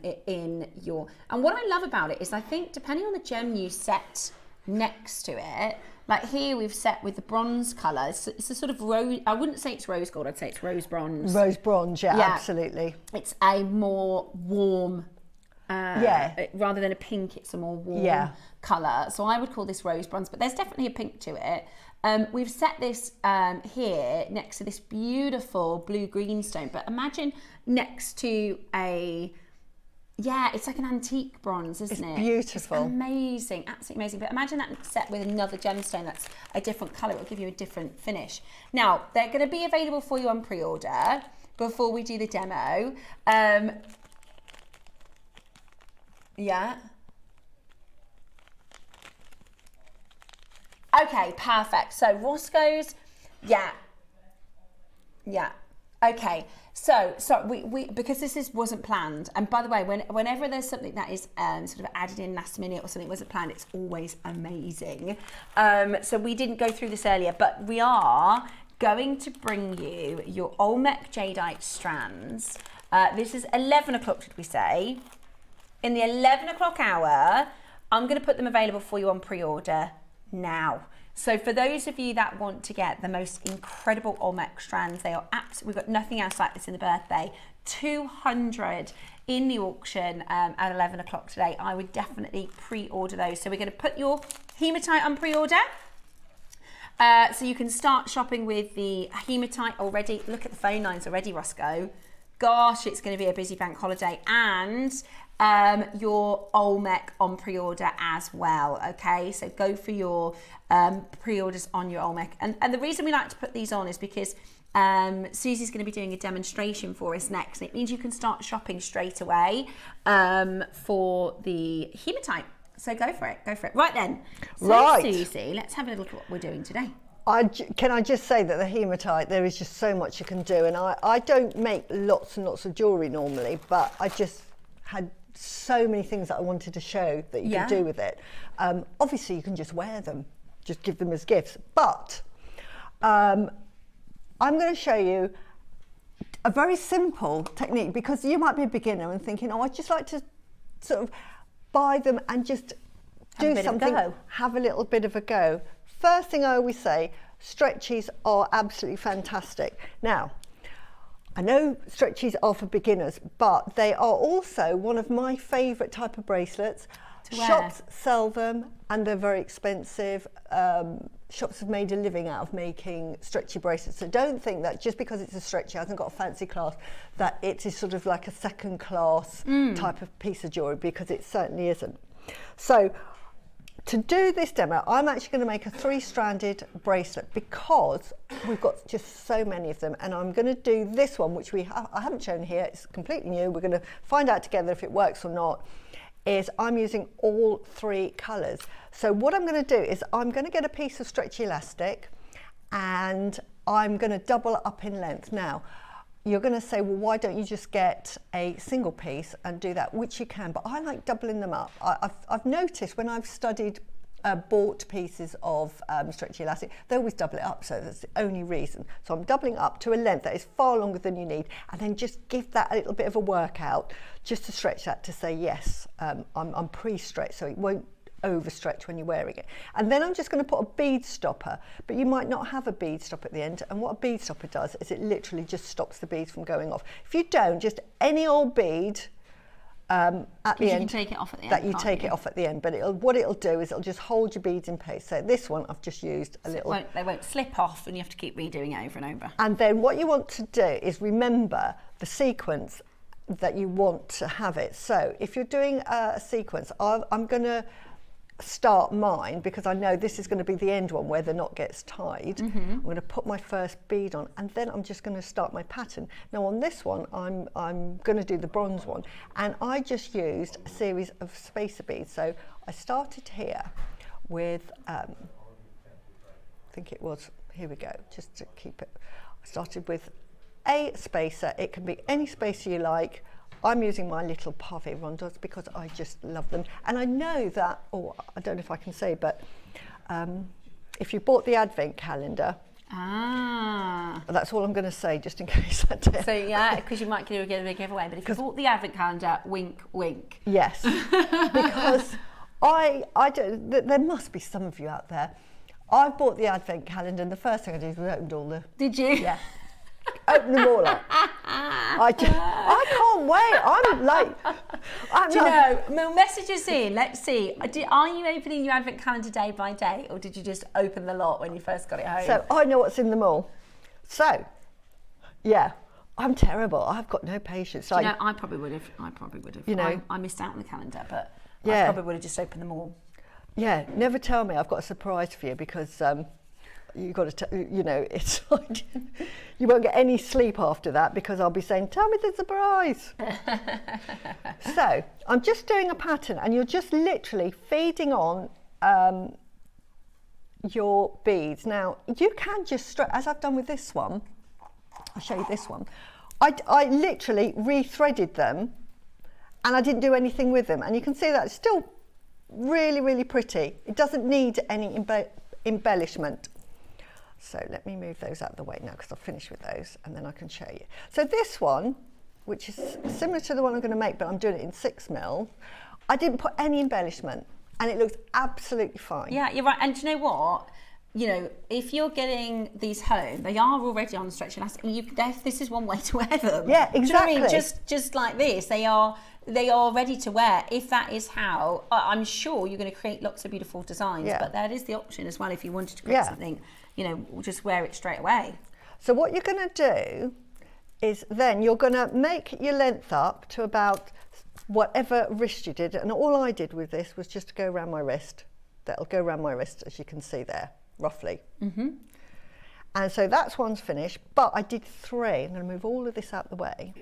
it in your, and what I love about it is, I think depending on the gem you set next to it, like here we've set with the bronze colour. It's a sort of rose, I wouldn't say it's rose gold, I'd say it's rose bronze. Rose bronze, yeah, absolutely. It's a more warm, rather than a pink, it's a more warm colour. So I would call this rose bronze, but there's definitely a pink to it. We've set this here next to this beautiful blue green stone, but imagine next to a, it's like an antique bronze, isn't it? It's beautiful. It's amazing, absolutely amazing. But imagine that set with another gemstone that's a different colour. It will give you a different finish. Now, they're going to be available for you on pre-order before we do the demo. Okay, perfect. So Roscoe's, okay. So we because this wasn't planned, and by the way, whenever there's something that is sort of added in last minute or something wasn't planned, it's always amazing. So we didn't go through this earlier, but we are going to bring you your Olmec jadeite strands. This is 11 o'clock, did we say? In the 11 o'clock hour, I'm going to put them available for you on pre-order now. So for those of you that want to get the most incredible Olmec strands, they are absolutely, we've got nothing else like this in the birthday. 200 in the auction at 11 o'clock today. I would definitely pre-order those. So we're going to put your hematite on pre-order. So you can start shopping with the hematite already. Look at the phone lines already, Roscoe. Gosh, it's going to be a busy bank holiday. And your Olmec on pre-order as well, okay? So go for your pre-orders on your Olmec. And the reason we like to put these on is because Susie's going to be doing a demonstration for us next, and it means you can start shopping straight away for the hematite. So go for it, Right then, so Suzie, let's have a little look at what we're doing today. Can I just say that the hematite, there is just so much you can do, and I don't make lots and lots of jewellery normally, but I just had so many things that I wanted to show that you can do with it. Obviously you can just wear them, just give them as gifts, but I'm going to show you a very simple technique, because you might be a beginner and thinking, I'd just like to sort of buy them and just do something, have a little bit of a go. First thing I always say, stretchies are absolutely fantastic. Now, I know stretchies are for beginners, but they are also one of my favourite type of bracelets. Shops sell them and they're very expensive. Shops have made a living out of making stretchy bracelets. So don't think that just because it's a stretchy, hasn't got a fancy class, that it is sort of like a second class type of piece of jewellery, because it certainly isn't. So to do this demo, I'm actually going to make a 3-stranded bracelet because we've got just so many of them, and I'm going to do this one, which I haven't shown here. It's completely new. We're going to find out together if it works or not. Is I'm using all 3 colours. So what I'm going to do is I'm going to get a piece of stretchy elastic and I'm going to double up in length. Now, you're going to say, well, why don't you just get a single piece and do that, which you can, but I like doubling them up. I've noticed when I've studied bought pieces of stretchy elastic, they always double it up, so that's the only reason. So I'm doubling up to a length that is far longer than you need, and then just give that a little bit of a workout just to stretch that, to say yes, I'm pre-stretched, so it won't overstretch when you're wearing it. And then I'm just going to put a bead stopper, but you might not have a bead stop at the end, and what a bead stopper does is it literally just stops the beads from going off. If you don't, just any old bead at the end, you can take it off at the end, that you take it off at the end, but what it'll do is it'll just hold your beads in place. So this one I've just used a little. They won't slip off, and you have to keep redoing it over and over. And then what you want to do is remember the sequence that you want to have it. So if you're doing a sequence, I'm going to start mine because I know this is going to be the end one where the knot gets tied. I'm going to put my first bead on, and then I'm just going to start my pattern. Now on this one I'm going to do the bronze one, and I just used a series of spacer beads. So I started here with I think it was, here we go, just to keep it, I started with a spacer. It can be any spacer you like. I'm using my little pavé rondos because I just love them. And I know that, or I don't know if I can say, but if you bought the advent calendar, that's all I'm going to say, just in case I did. So yeah, because you might get a big giveaway, but if you bought the advent calendar, wink, wink. Yes, because I don't, there must be some of you out there. I bought the advent calendar, and the first thing I did was opened all the... Did you? Yeah. Open them all up. I can't wait. I'm like, do you know, we'll message us in. Let's see. Are you opening your advent calendar day by day, or did you just open the lot when you first got it home? So I know what's in them all. So, yeah, I'm terrible. I've got no patience. You know, I probably would have. You know, I missed out on the calendar, but I probably would have just opened them all. Yeah, never tell me. I've got a surprise for you because you got to, you know, it's like you won't get any sleep after that because I'll be saying, tell me the surprise. So I'm just doing a pattern, and you're just literally feeding on your beads. Now you can just as I've done with this one, I'll show you this one. I literally re-threaded them, and I didn't do anything with them, and you can see that it's still really, really pretty. It doesn't need any embellishment. So let me move those out of the way now because I've finished with those, and then I can show you. So this one, which is similar to the one I'm going to make, but I'm doing it in 6mm, I didn't put any embellishment, and it looks absolutely fine. Yeah, you're right. And do you know what? You know, if you're getting these home, they are already on the stretch elastic, and this is one way to wear them. Yeah, exactly. Do you know what I mean? Just like this, they are ready to wear. If that is how, I'm sure you're going to create lots of beautiful designs. Yeah. But that is the option as well if you wanted to create something. You know, just wear it straight away. So what you're going to do is then you're going to make your length up to about whatever wrist you did, and all I did with this was just to go around my wrist. That'll go around my wrist, as you can see there, roughly. And so that's one's finished, but I did 3. I'm going to move all of this out the way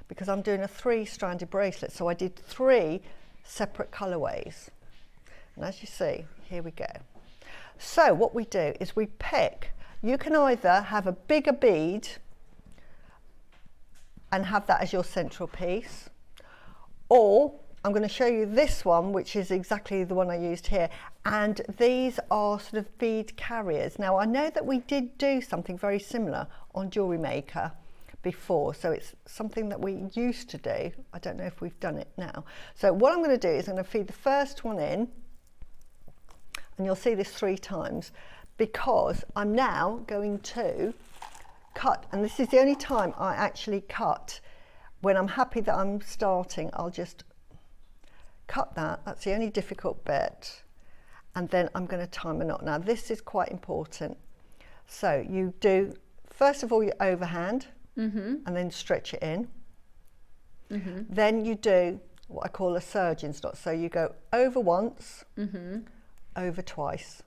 because I'm doing a 3-stranded bracelet, so I did 3 separate colorways. And as you see, here we go. So what we do is we pick, you can either have a bigger bead and have that as your central piece, or I'm going to show you this one, which is exactly the one I used here, and these are sort of bead carriers. Now I know that we did do something very similar on JewelleryMaker before, so it's something that we used to do. I don't know if we've done it now. So what I'm going to do is I'm going to feed the first one in, and you'll see this 3 times because I'm now going to cut, and this is the only time I actually cut. When I'm happy that I'm starting, I'll just cut that. That's the only difficult bit, and then I'm going to tie a knot. Now this is quite important. So you do first of all your overhand, and then stretch it in. Then you do what I call a surgeon's knot. So you go over once, over twice.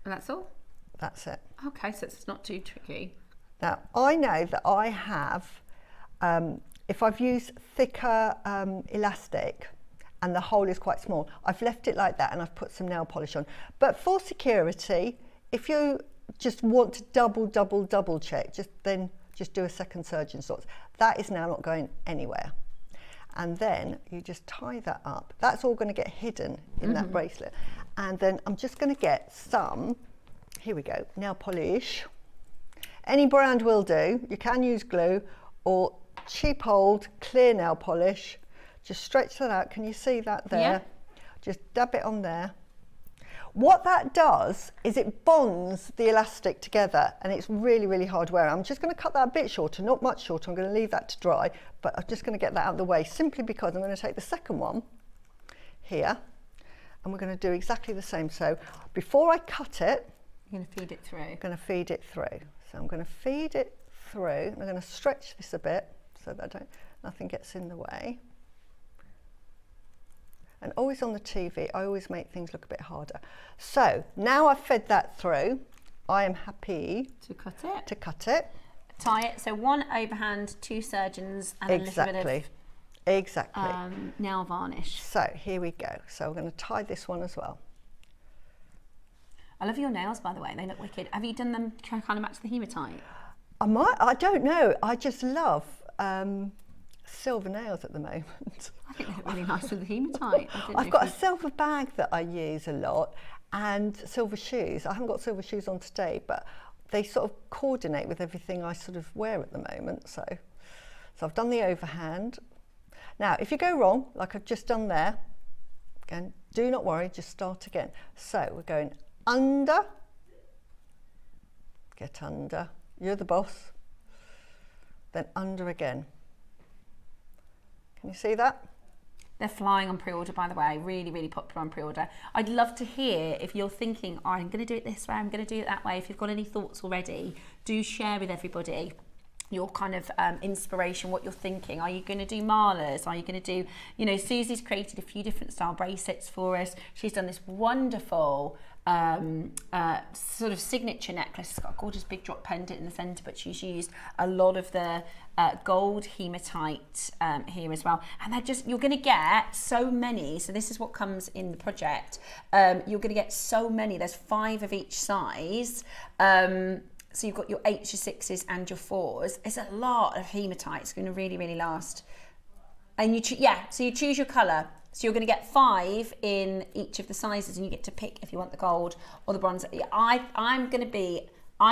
And that's all? That's it. Okay, so it's not too tricky. Now I know that I have, if I've used thicker elastic and the hole is quite small, I've left it like that and I've put some nail polish on. But for security, if you just want to double check, just then just do a second surgeon's knots. That is now not going anywhere. And then you just tie that up. That's all going to get hidden in that bracelet. And then I'm just going to get some, here we go, nail polish. Any brand will do. You can use glue or cheap old clear nail polish. Just stretch that out. Can you see that there? Yeah. Just dab it on there. What that does is it bonds the elastic together, and it's really, really hard wear. I'm just going to cut that a bit shorter, not much shorter. I'm going to leave that to dry, but I'm just going to get that out of the way simply because I'm going to take the second one here and we're going to do exactly the same. So before I cut it, You're going to feed it through. I'm going to feed it through. So I'm going to feed it through. I'm going to stretch this a bit so that nothing gets in the way. And always on the TV, I always make things look a bit harder. So now I've fed that through, I am happy to cut it. To cut it. Tie it. So 1 overhand, 2 surgeons, and Exactly. a little bit Exactly. of nail varnish. So here we go. So we're going to tie this one as well. I love your nails, by the way. They look wicked. Have you done them to kind of match the hematite? I don't know. I just love silver nails at the moment. I think they look really nice with the hematite. I've got a silver bag that I use a lot and silver shoes. I haven't got silver shoes on today, but they sort of coordinate with everything I sort of wear at the moment. So I've done the overhand. Now, if you go wrong, like I've just done there, again, do not worry, just start again. So we're going under, get under, you're the boss, then under again. Can you see that? They're flying on pre-order, by the way, really, really popular on pre-order. I'd love to hear if you're thinking, oh, I'm going to do it this way, I'm going to do it that way. If you've got any thoughts already, do share with everybody your kind of inspiration, what you're thinking. Are you going to do malas? Are you going to do, you know, Susie's created a few different style bracelets for us. She's done this wonderful sort of signature necklace. It's got a gorgeous big drop pendant in the centre, but she's used a lot of the gold hematite here as well. And they're just, you're going to get so many. So this is what comes in the project. You're going to get so many. There's 5 of each size. So you've got your 8s, your 6s and your 4s. It's a lot of hematite. It's going to really, really last. And so you choose your colour. So you're going to get 5 in each of the sizes, and you get to pick if you want the gold or the bronze. I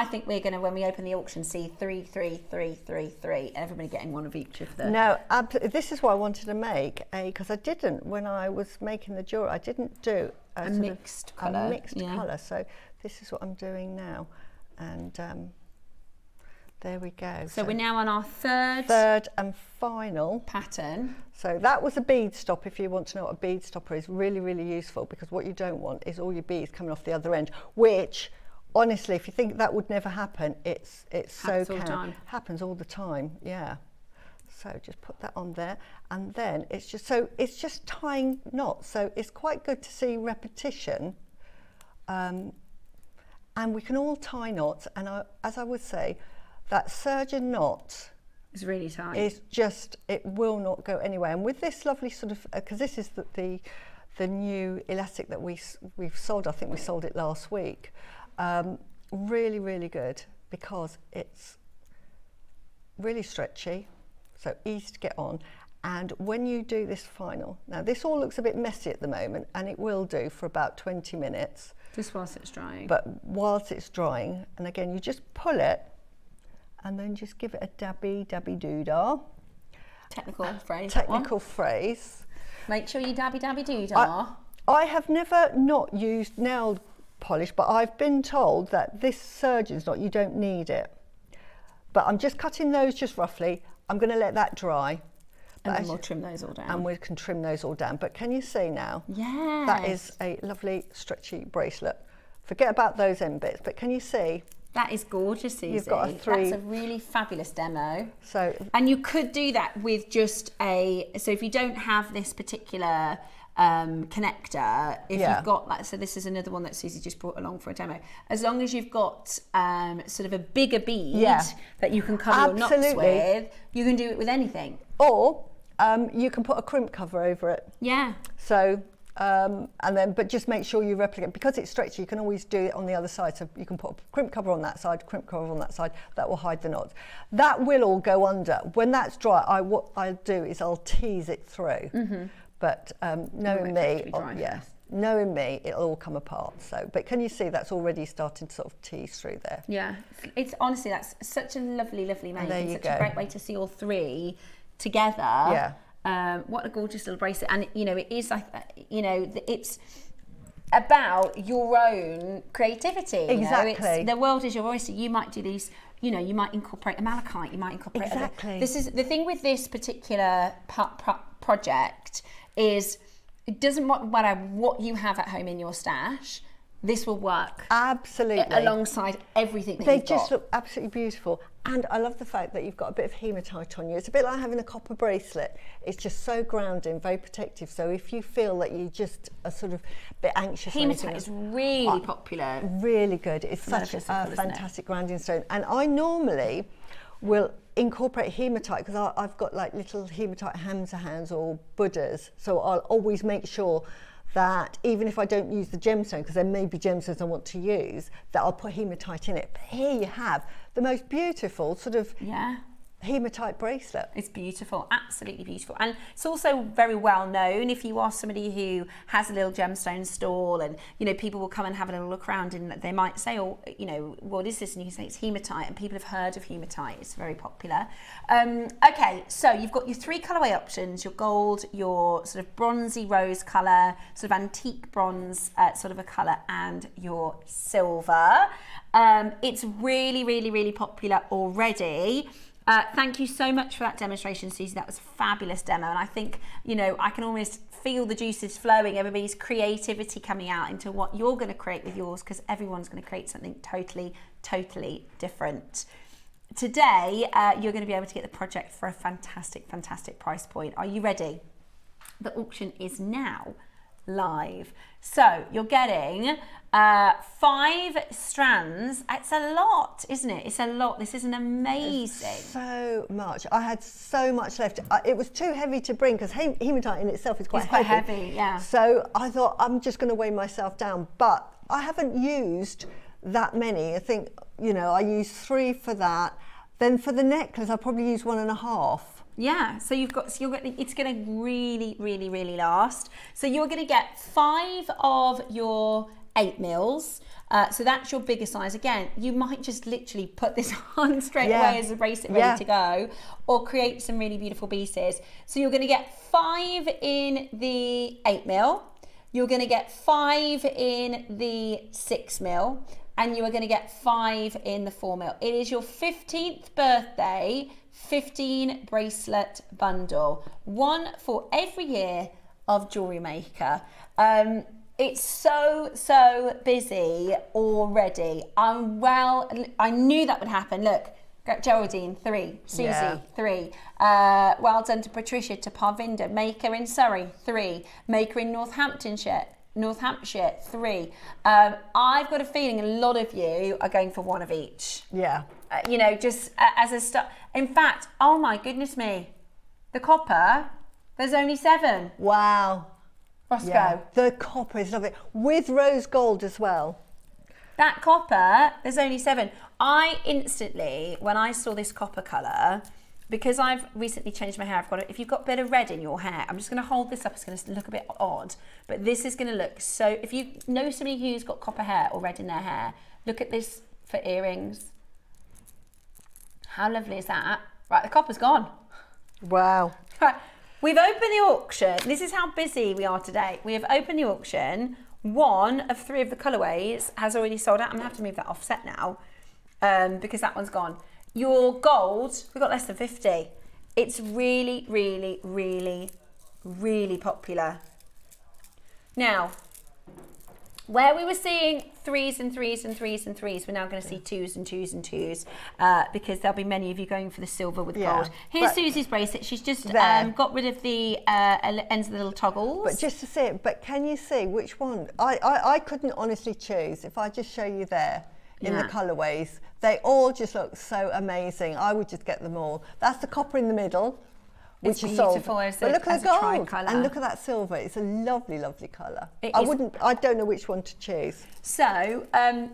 think we're going to, when we open the auction, see 3, 3, 3, 3, 3. Everybody getting one of each of them. No, this is what I wanted to make, because I didn't, when I was making the jewellery, I didn't do a mixed colour. A mixed colour. So this is what I'm doing now. And there we go. So we're now on our third and final pattern. So that was a bead stop. If you want to know what a bead stopper is, really, really useful, because what you don't want is all your beads coming off the other end, which honestly, if you think that would never happen, it's so happens all the time. Yeah. So just put that on there, and then it's just tying knots. So it's quite good to see repetition. And we can all tie knots, and as I would say, that surgeon knot is really tight. It will not go anywhere. And with this lovely sort of, because this is the new elastic that we've sold. I think we sold it last week. Really, really good, because it's really stretchy, so easy to get on. And when you do this final, now this all looks a bit messy at the moment, and it will do for about 20 minutes. Just whilst it's drying. But whilst it's drying, and again, you just pull it and then just give it a dabby doo-dah. Technical phrase. Technical phrase. Make sure you dabby doo-dah. I have never not used nail polish, but I've been told that this surgeon's knot, you don't need it. But I'm just cutting those just roughly. I'm going to let that dry. And then we'll trim those all down. And we can trim those all down. But can you see now? Yes. That is a lovely stretchy bracelet. Forget about those end bits, but can you see? That is gorgeous, Suzie. You've got That's a really fabulous demo. So, and you could do that with just so if you don't have this particular connector, if you've got like, so this is another one that Suzie just brought along for a demo. As long as you've got sort of a bigger bead that you can cover your knots with, you can do it with anything. Or you can put a crimp cover over it. Yeah. So And then, but just make sure you replicate, because it's stretchy, you can always do it on the other side. So you can put a crimp cover on that side, crimp cover on that side, that will hide the knots. That will all go under. When that's dry, what I'll do is I'll tease it through. But knowing me, it'll all come apart. So, but can you see that's already starting to sort of tease through there? Yeah, it's honestly, that's such a lovely make. It's such a great way to see all three together. Yeah. What a gorgeous little bracelet. And, you know, it is like, you know, it's about your own creativity. Exactly. The world is your oyster. You might do these, you know, you might incorporate a malachite, you might incorporate this is the thing with this particular project is it doesn't matter what you have at home in your stash, this will work. Absolutely. Alongside everything that They you've got. just look absolutely beautiful. And I love the fact that you've got a bit of hematite on you. It's a bit like having a copper bracelet. It's just so grounding, very protective. So if you feel that you just are sort of a bit anxious, hematite is really popular. Really good. It's such a fantastic grounding stone. And I normally will incorporate hematite because I've got like little hematite hands or Buddhas. So I'll always make sure that even if I don't use the gemstone, because there may be gemstones I want to use, that I'll put hematite in it. But here you have the most beautiful sort of hematite bracelet. It's beautiful, absolutely beautiful. And it's also very well known if you are somebody who has a little gemstone stall and, you know, people will come and have a little look around and they might say, oh, you know, what is this? And you say it's hematite, and people have heard of hematite. It's very popular. Okay, so you've got your three colourway options, your gold, your sort of bronzy rose colour, sort of antique bronze sort of a colour, and your silver. It's really popular already. Thank you so much for that demonstration, Suzie. That was a fabulous demo, and I think, you know, I can almost feel the juices flowing, everybody's creativity coming out into what you're going to create with yours, because everyone's going to create something totally different. Today, you're going to be able to get the project for a fantastic price point. Are you ready? The auction is now live. So you're getting 5 strands. It's a lot, isn't it? It's a lot. This is an amazing. It's so much. I had so much left. It was too heavy to bring because hematite in itself is quite heavy. Yeah. So I thought I'm just going to weigh myself down, but I haven't used that many. I think, you know, I used 3 for that. Then for the necklace, I probably used 1.5. Yeah, so it's going to really last. So you're going to get 5 of your 8 mils. So that's your bigger size. Again, you might just literally put this on straight away as a bracelet ready to go, or create some really beautiful pieces. So you're going to get 5 in the 8 mil. You're going to get 5 in the 6 mil. And you are going to get 5 in the 4 mil. It is your 15th birthday 15 bracelet bundle, one for every year of Jewellery Maker. It's so busy already. I knew that would happen. Look, Geraldine 3, Suzie 3. Well done to Patricia, to Parvinder, Maker in Surrey 3, Maker in Northamptonshire 3. I've got a feeling a lot of you are going for 1 of each. Yeah. You know, just as a start. In fact, oh my goodness me, the copper, there's only 7. Wow. Roscoe. Yeah. The copper is lovely. With rose gold as well. That copper, there's only 7. I instantly, when I saw this copper colour, because I've recently changed my hair, I've got it. If you've got a bit of red in your hair, I'm just going to hold this up. It's going to look a bit odd, but this is going to look so. If you know somebody who's got copper hair or red in their hair, look at this for earrings. How lovely is that? Right, the copper's gone. Wow. Right, we've opened the auction. This is how busy we are today. We have opened the auction. 1 of 3 of the colourways has already sold out. I'm going to have to move that offset now because that one's gone. Your gold, we've got less than 50. It's really popular. Now, where we were seeing 3s and 3s and 3s and 3s, we're now going to see 2s and 2s and 2s because there'll be many of you going for the silver with gold. Here's Susie's bracelet. She's just got rid of the ends of the little toggles. But just to see it, but can you see which one? I couldn't honestly choose. If I just show you there in the colourways, they all just look so amazing. I would just get them all. That's the copper in the middle. which It's is sold. beautiful as But a- look at as the a gold tricolour. and look at that silver. It's a lovely, lovely colour. It I is. don't know which one to choose. So,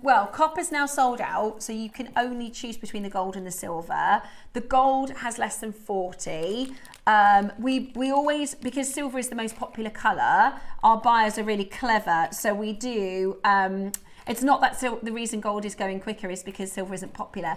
well, copper's now sold out, so you can only choose between the gold and the silver. The gold has less than 40. We always, because silver is the most popular colour, our buyers are really clever. So we do, it's not that the reason gold is going quicker is because silver isn't popular.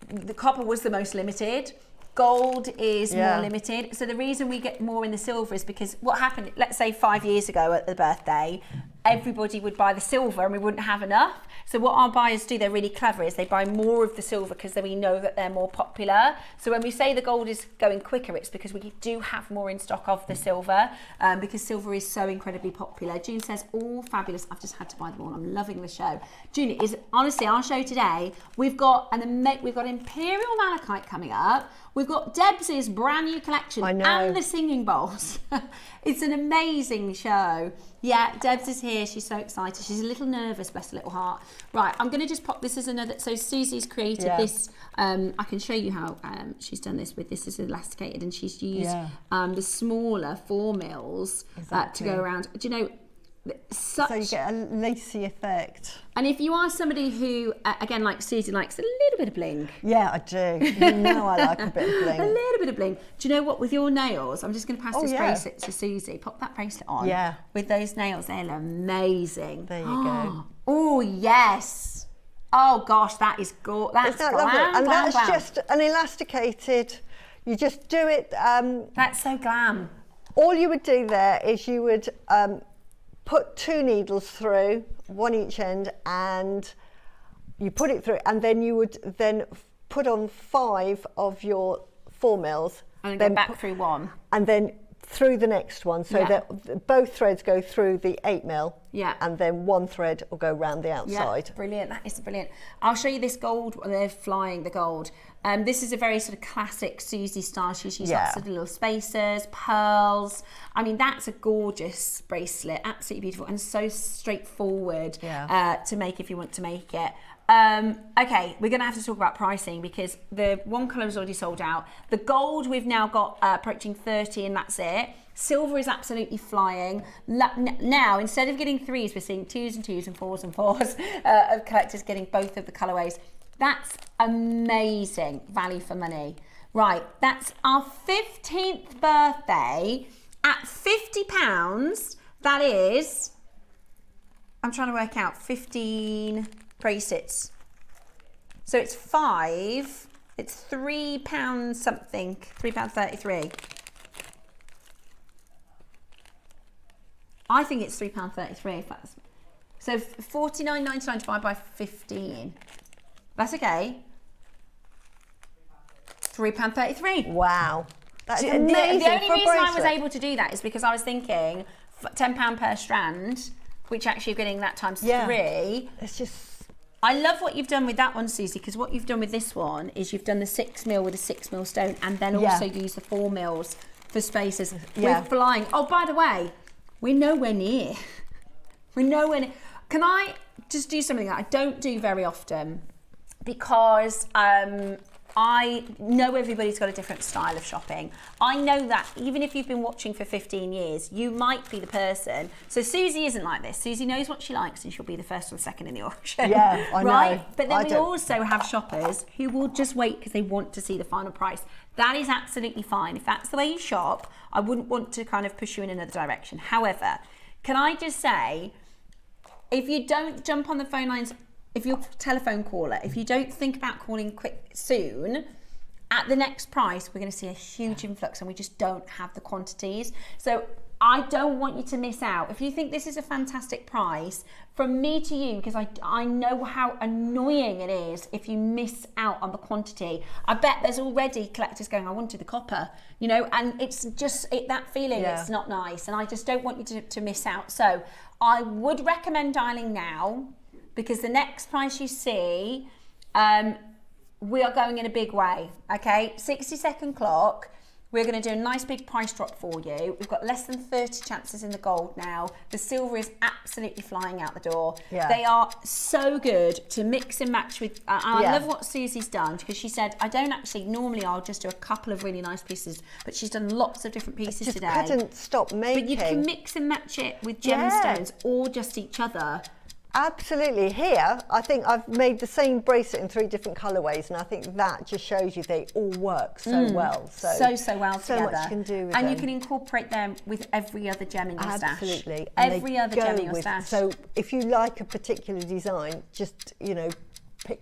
The copper was the most limited. Gold is more limited. So the reason we get more in the silver is because what happened, let's say 5 years ago at the birthday, everybody would buy the silver and we wouldn't have enough. So what our buyers do, they're really clever, is they buy more of the silver because then we know that they're more popular. So when we say the gold is going quicker, it's because we do have more in stock of the silver, because silver is so incredibly popular. June says, all fabulous. I've just had to buy them all. I'm loving the show. June, is honestly, our show today, we've got Imperial Malachite coming up. We've got Deb's brand new collection and the singing bowls. It's an amazing show. Yeah, Debs is here. She's so excited. She's a little nervous, bless her little heart. Right, I'm going to just pop, this is another, so Susie's created this. I can show you how she's done this with this is elasticated, and she's used the smaller 4 mils to go around. Do you know, so you get a lacy effect. And if you are somebody who, again, like Suzie, likes a little bit of bling. Yeah, I do. You know I like a bit of bling. A little bit of bling. Do you know what, with your nails, I'm just going to pass this bracelet to Suzie. Pop that bracelet on. Yeah. With those nails, they're amazing. There you go. Oh, yes. Oh, gosh, that is gorgeous. That's Isn't that glam, lovely? And glam, that's glam. just an elasticated, you just do it. That's so glam. All you would do there is you would put 2 needles through, one each end, and you put it through, and then you would then put on 5 of your 4 mils. And then go back through 1. And then through the next one, so that both threads go through the 8 mil. Yeah. And then 1 thread will go round the outside. Yeah, brilliant. That is brilliant. I'll show you this gold. They're flying the gold. This is a very sort of classic Suzie style. She's used lots of little spacers, pearls. I mean, that's a gorgeous bracelet. Absolutely beautiful and so straightforward to make if you want to make it. Okay, we're going to have to talk about pricing because the one colour is already sold out. The gold we've now got approaching 30 and that's it. Silver is absolutely flying. Now, instead of getting 3s, we're seeing 2s and 2s and 4s and 4s of collectors getting both of the colourways. That's amazing value for money. Right, that's our 15th birthday at £50. That is, I'm trying to work out, 15 bracelets. So it's 5, it's £3 something, £3.33. I think it's £3.33 if that's, so £49.99 divided by 15. That's okay. £3.33. Wow. That's The amazing. only for a reason I was bracelet. able to do that is because I was thinking £10 per strand, which actually you're getting that times 3. It's just... I love what you've done with that one, Suzie, because what you've done with this one is you've done the 6 mil with a 6 mil stone and then also use the 4 mils for spacers. We're flying. Oh, by the way, we're nowhere near. We're nowhere near. Can I just do something that I don't do very often? Because I know everybody's got a different style of shopping. I know that even if you've been watching for 15 years, you might be the person. So Suzie isn't like this. Suzie knows what she likes and she'll be the first or the second in the auction. Yeah, I know. Right? But then we also have shoppers who will just wait because they want to see the final price. That is absolutely fine. If that's the way you shop, I wouldn't want to kind of push you in another direction. However, can I just say, if you don't jump on the phone lines, if you're a telephone caller, if you don't think about calling quick soon, at the next price, we're going to see a huge influx and we just don't have the quantities. So I don't want you to miss out. If you think this is a fantastic price, from me to you, because I know how annoying it is if you miss out on the quantity. I bet there's already collectors going, I wanted the copper, you know, and it's just that feeling, it's not nice. And I just don't want you to miss out. So I would recommend dialing now, because the next price you see, we are going in a big way, okay? 60-second clock. We're going to do a nice big price drop for you. We've got less than 30 chances in the gold now. The silver is absolutely flying out the door. Yeah. They are so good to mix and match with. I love what Susie's done, because she said, I don't actually, normally I'll just do a couple of really nice pieces, but she's done lots of different pieces just today. couldn't stop making. But you can mix and match it with gemstones or just each other. Absolutely. Here, I think I've made the same bracelet in 3 different colourways, and I think that just shows you they all work so well. So well so together. much you can do with and them. you can incorporate them with every other gem in your stash. Absolutely. Every other gem in your stash. So if you like a particular design, just, you know, pick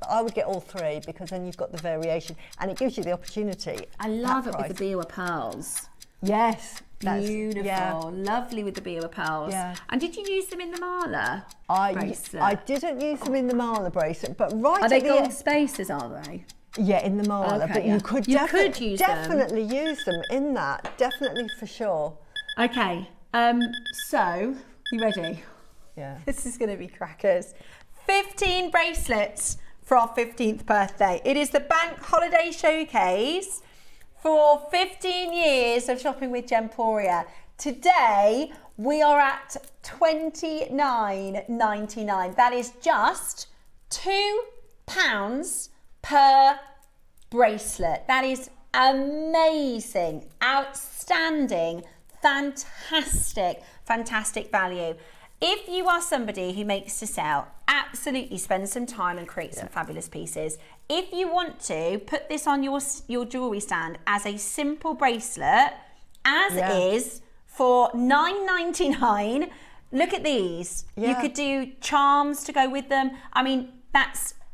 I would get all 3, because then you've got the variation and it gives you the opportunity. I love it with the Biwa pearls. Yes. Beautiful, lovely with the Biwa pearls. Yeah. And did you use them in the mala bracelet? I didn't use them in the mala bracelet, but right Are at they the gold end, spacers, are they? yeah, in the mala, Okay, but yeah. you could use them. definitely use them in that, definitely for sure. Okay, so, you ready? Yeah. This is going to be crackers. 15 bracelets for our 15th birthday. It is the Bank Holiday Showcase for 15 years of shopping with Gemporia. Today, we are at £29.99. That is just £2 per bracelet. That is amazing, outstanding, fantastic value. If you are somebody who makes to sell, absolutely spend some time and create some fabulous pieces. If you want to, put this on your jewellery stand as a simple bracelet, as is, for $9.99. Look at these. Yeah. You could do charms to go with them. I mean,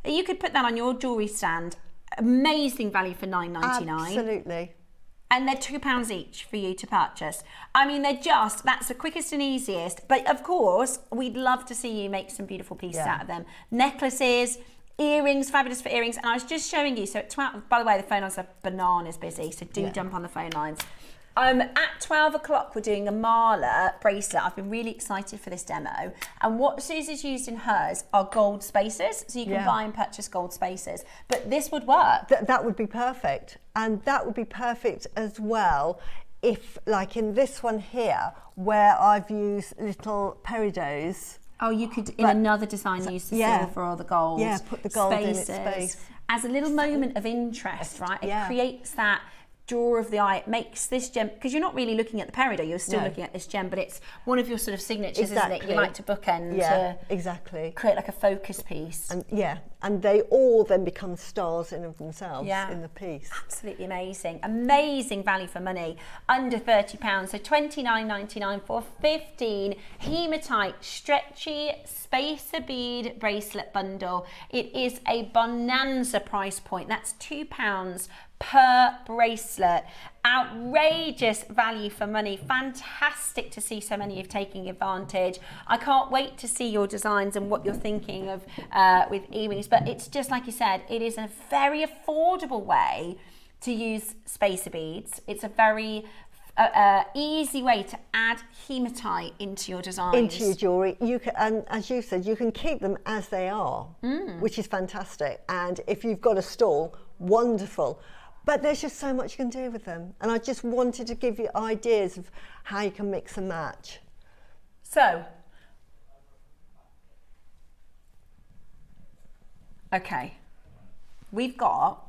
you could put that on your jewellery stand. Amazing value for $9.99. Absolutely. And they're £2 each for you to purchase. I mean, that's the quickest and easiest. But of course, we'd love to see you make some beautiful pieces out of them. Necklaces, earrings, fabulous for earrings. And I was just showing you, so at 12, by the way, the phone lines are bananas busy, so do jump on the phone lines. At 12 o'clock, we're doing a mala bracelet. I've been really excited for this demo. And what Susie's used in hers are gold spacers. So you can buy and purchase gold spacers. But this would work. That would be perfect. And that would be perfect as well if, like in this one here, where I've used little peridots. Oh, you could, in another design, use the silver or the gold. Yeah, put the gold in its spacers. space. As a little moment of interest, right? It Yeah. creates that draw of the eye. It makes this gem, because you're not really looking at the peridot, you're still looking at this gem, but it's one of your sort of signatures, isn't it? You like to bookend to create like a focus piece. And they all then become stars in of themselves in the piece. Absolutely amazing. Amazing value for money. Under £30, so $29.99 for 15 hematite stretchy spacer bead bracelet bundle. It is a bonanza price point. That's £2 per bracelet. Outrageous value for money. Fantastic to see so many of taking advantage. I can't wait to see your designs and what you're thinking of with earrings, but it's just like you said, it is a very affordable way to use spacer beads. It's a very easy way to add hematite into your designs. Into your jewellery. You can, and as you said, you can keep them as they are, which is fantastic. And if you've got a stall, wonderful. But there's just so much you can do with them. And I just wanted to give you ideas of how you can mix and match. So, okay, we've got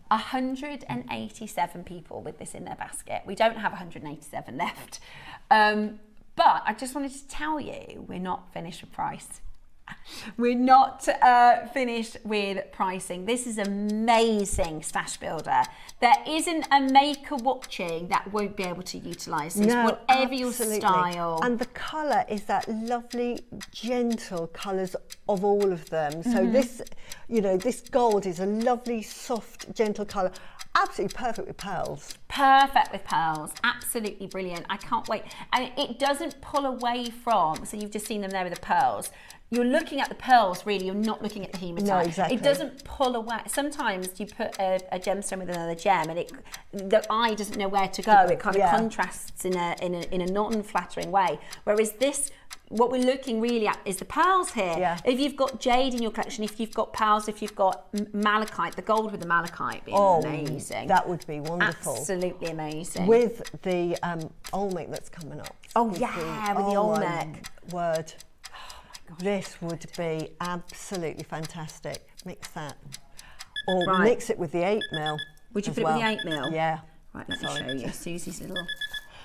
187 people with this in their basket. We don't have 187 left. But I just wanted to tell you, we're not finished with price. We're not finished with pricing. This is amazing stash builder. There isn't a maker watching that won't be able to utilise this, whatever your style. And the colour is that lovely, gentle colours of all of them. So this, you know, this gold is a lovely, soft, gentle colour. Absolutely perfect with pearls. Perfect with pearls. Absolutely brilliant. I can't wait. And it doesn't pull away from, so you've just seen them there with the pearls. you're looking at the pearls, really, you're not looking at the hematite. No, exactly. It doesn't pull away. Sometimes you put a gemstone with another gem and the eye doesn't know where to go. It kind of contrasts in a non-flattering way. Whereas this, what we're looking really at is the pearls here. Yeah. If you've got jade in your collection, if you've got pearls, if you've got malachite, the gold with the malachite being amazing. That would be wonderful. Absolutely amazing. With the olmec that's coming up. With the olmec. Word. This would be absolutely fantastic. Mix that. Or mix it with the 8mm. Would you put it with the 8mm? Yeah. Right, let me show you Susie's little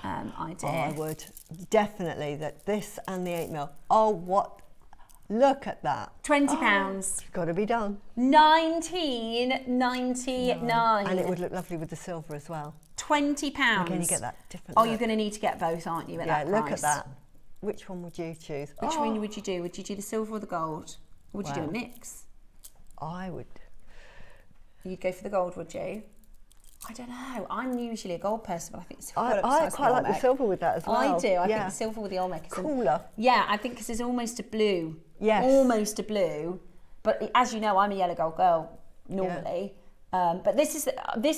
idea. I would. Definitely that this and the 8mm. Oh, what? Look at that. £20. Got to be done. £19.99. And it would look lovely with the silver as well. £20. Again, you get that different Oh, look. you're going to need to get both, aren't you, at that price? Look at that. Which one would you choose? Which one would you do? Would you do the silver or the gold? Or would you do a mix? I would. You'd go for the gold, would you? I don't know. I'm usually a gold person, but I think I quite like the silver with that as well. I do. I think the silver with the olmec is cooler. Yeah, I think because it's almost a blue. Yes. Almost a blue. But as you know, I'm a yellow gold girl normally. But this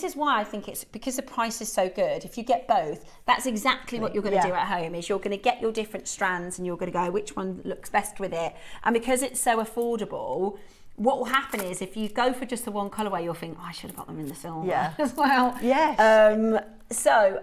is why I think it's because the price is so good. If you get both, that's exactly what you're going to do at home. Is you're going to get your different strands and you're going to go which one looks best with it. And because it's so affordable, what will happen is if you go for just the one colourway, you'll think, I should have got them in the silver as well. Yes. So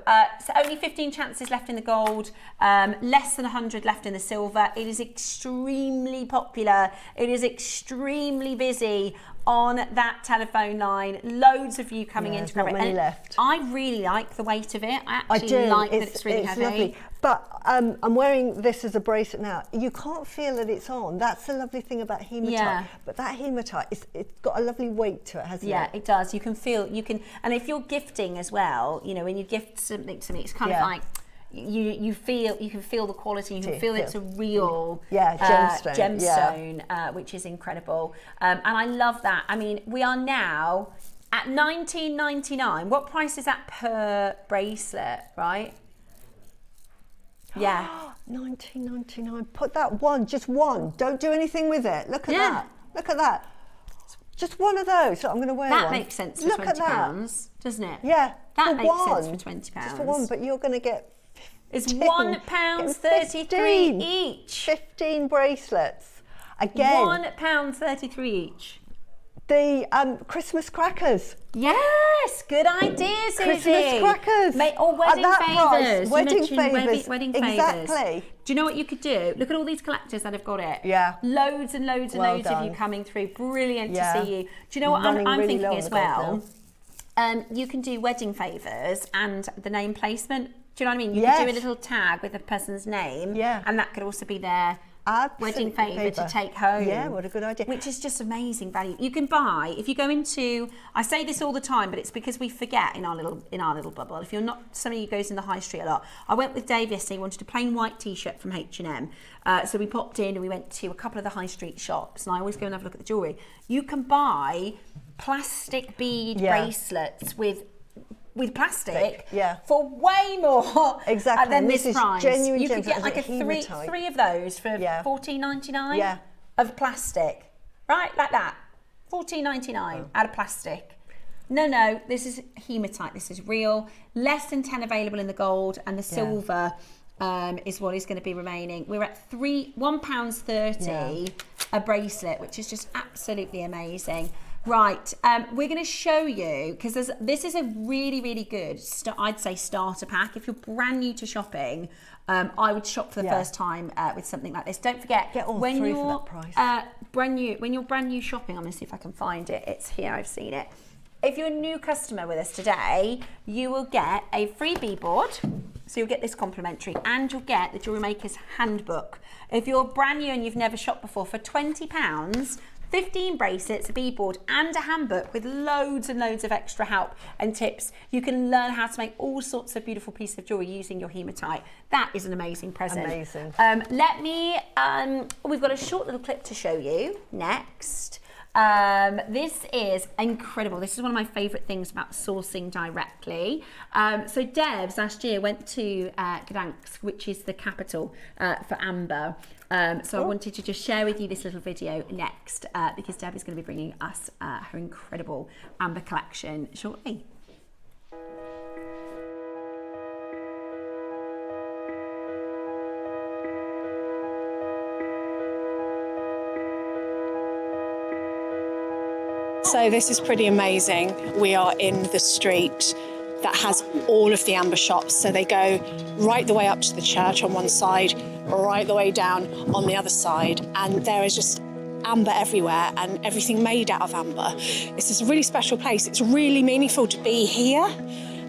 only 15 chances left in the gold, less than 100 left in the silver. It is extremely popular. It is extremely busy on that telephone line. Loads of you coming in to grab it. Not many left. I really like the weight of it. I actually like that it's really heavy. Lovely. But I'm wearing this as a bracelet now. You can't feel that it's on. That's the lovely thing about hematite. Yeah. But that hematite, it's got a lovely weight to it, hasn't it? Yeah, it does. You can feel, and if you're gifting as well, you know, when you gift something to me, it's kind of like, you can feel the quality, you can feel it's a real gemstone, which is incredible. And I love that. I mean, we are now at $19.99. What price is that per bracelet, right? Yeah. $19.99. Put that one, just one. Don't do anything with it. Look at that. Look at that. Just one of those. So I'm going to wear one. That makes sense for £20, doesn't it? Yeah. That makes sense for £20. Just for one, but you're going to get It's £1.33 each. 15 bracelets. Again. £1.33 each. The Christmas crackers. Yes, good idea, Suzie. Christmas crackers. Or wedding favours. Wedding favours. Wedding favours. Exactly. Do you know what you could do? Look at all these collectors that have got it. Yeah. Loads and loads and loads of you coming through. Brilliant to see you. Do you know what I'm really thinking as well? You can do wedding favours and the name placement. Do you know what I mean? You could do a little tag with a person's name. Yeah. And that could also be their wedding favour to take home. Yeah, what a good idea. Which is just amazing value. You can buy, if you go into, I say this all the time, but it's because we forget in our little bubble. If you're not somebody who goes in the high street a lot. I went with Dave yesterday, he wanted a plain white t-shirt from H&M. So we popped in and we went to a couple of the high street shops, and I always go and have a look at the jewellery. You can buy plastic bead bracelets with plastic for way more than this price. Genuine you could get like three of those for $14.99 of plastic, right, like that. $14.99 out of plastic. No, this is hematite. This is real. Less than 10 available in the gold, and the silver is what is going to be remaining. We're at £1.30 a bracelet, which is just absolutely amazing. Right, we're going to show you, because this is a really, really good, I'd say, starter pack. If you're brand new to shopping, I would shop for the first time with something like this. Don't forget, when you're brand new shopping, I'm going to see if I can find it. It's here, I've seen it. If you're a new customer with us today, you will get a free bead board. So you'll get this complimentary, and you'll get the Jewellery Maker's handbook. If you're brand new and you've never shopped before, for £20, 15 bracelets, a bead board, and a handbook with loads and loads of extra help and tips. You can learn how to make all sorts of beautiful pieces of jewellery using your hematite. That is an amazing present. Amazing. We've got a short little clip to show you next. This is incredible. This is one of my favourite things about sourcing directly. So Debs last year went to Gdansk, which is the capital for amber. So I wanted to just share with you this little video next because Deb is going to be bringing us her incredible amber collection shortly. So this is pretty amazing. We are in the street that has all of the amber shops. So they go right the way up to the church on one side, right the way down on the other side. And there is just amber everywhere and everything made out of amber. It's just a really special place. It's really meaningful to be here,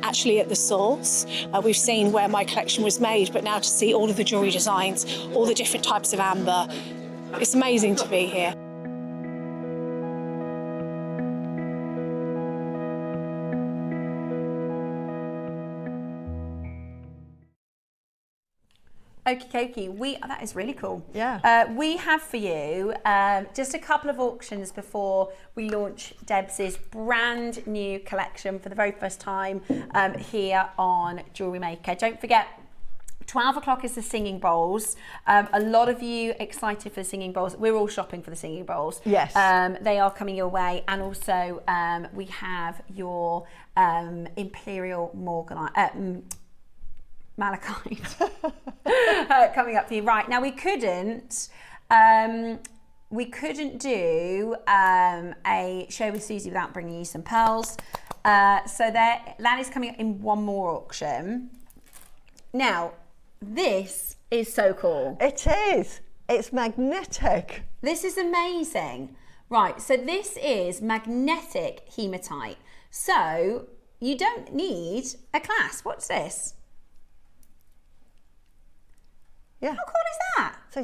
actually at the source. We've seen where my collection was made, but now to see all of the jewellery designs, all the different types of amber, it's amazing to be here. Okie dokie, that is really cool. Yeah. We have for you just a couple of auctions before we launch Debs' brand new collection for the very first time here on Jewellery Maker. Don't forget, 12 o'clock is the singing bowls. A lot of you excited for the singing bowls. We're all shopping for the singing bowls. Yes. They are coming your way. And also we have your Imperial Malachite coming up for you. Right, now we couldn't do a show with Suzie without bringing you some pearls. So that is coming up in one more auction. Now, this is so cool. It is. It's magnetic. This is amazing. Right, so this is magnetic hematite. So you don't need a clasp. What's this? Yeah. How cool is that? So,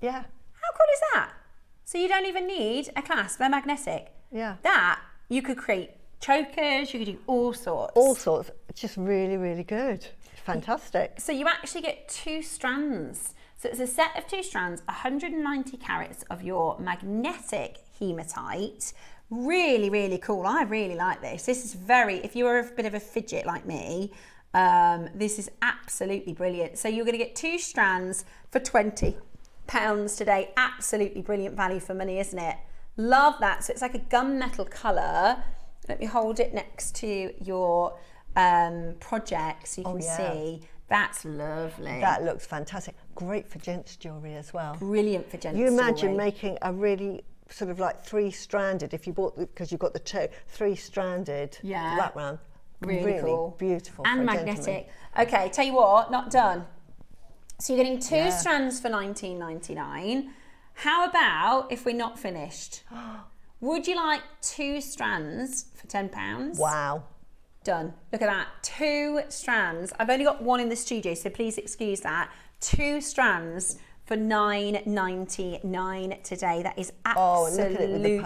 yeah. How cool is that? So you don't even need a clasp, they're magnetic. Yeah. That, you could create chokers, you could do all sorts. All sorts. It's just really, really good. It's fantastic. So you actually get 2 strands. So it's a set of 2 strands, 190 carats of your magnetic hematite. Really, really cool. I really like this. This is very, if you're a bit of a fidget like me, this is absolutely brilliant. So you're going to get 2 strands for £20 today. Absolutely brilliant value for money, isn't it? Love that. So it's like a gunmetal colour. Let me hold it next to your project so you can see. That's lovely. That looks fantastic. Great for gents jewellery as well. Brilliant for gents jewellery. You imagine making a really sort of like 3-stranded, if you bought, because you've got the 3-stranded wraparound. Really cool. Beautiful. And magnetic. Okay, tell you what, not done. So you're getting 2 strands for $19.99. How about if we're not finished? Would you like 2 strands for £10? Wow. Done. Look at that. 2 strands. I've only got 1 in the studio, so please excuse that. 2 strands for $9.99 today. That is absolutely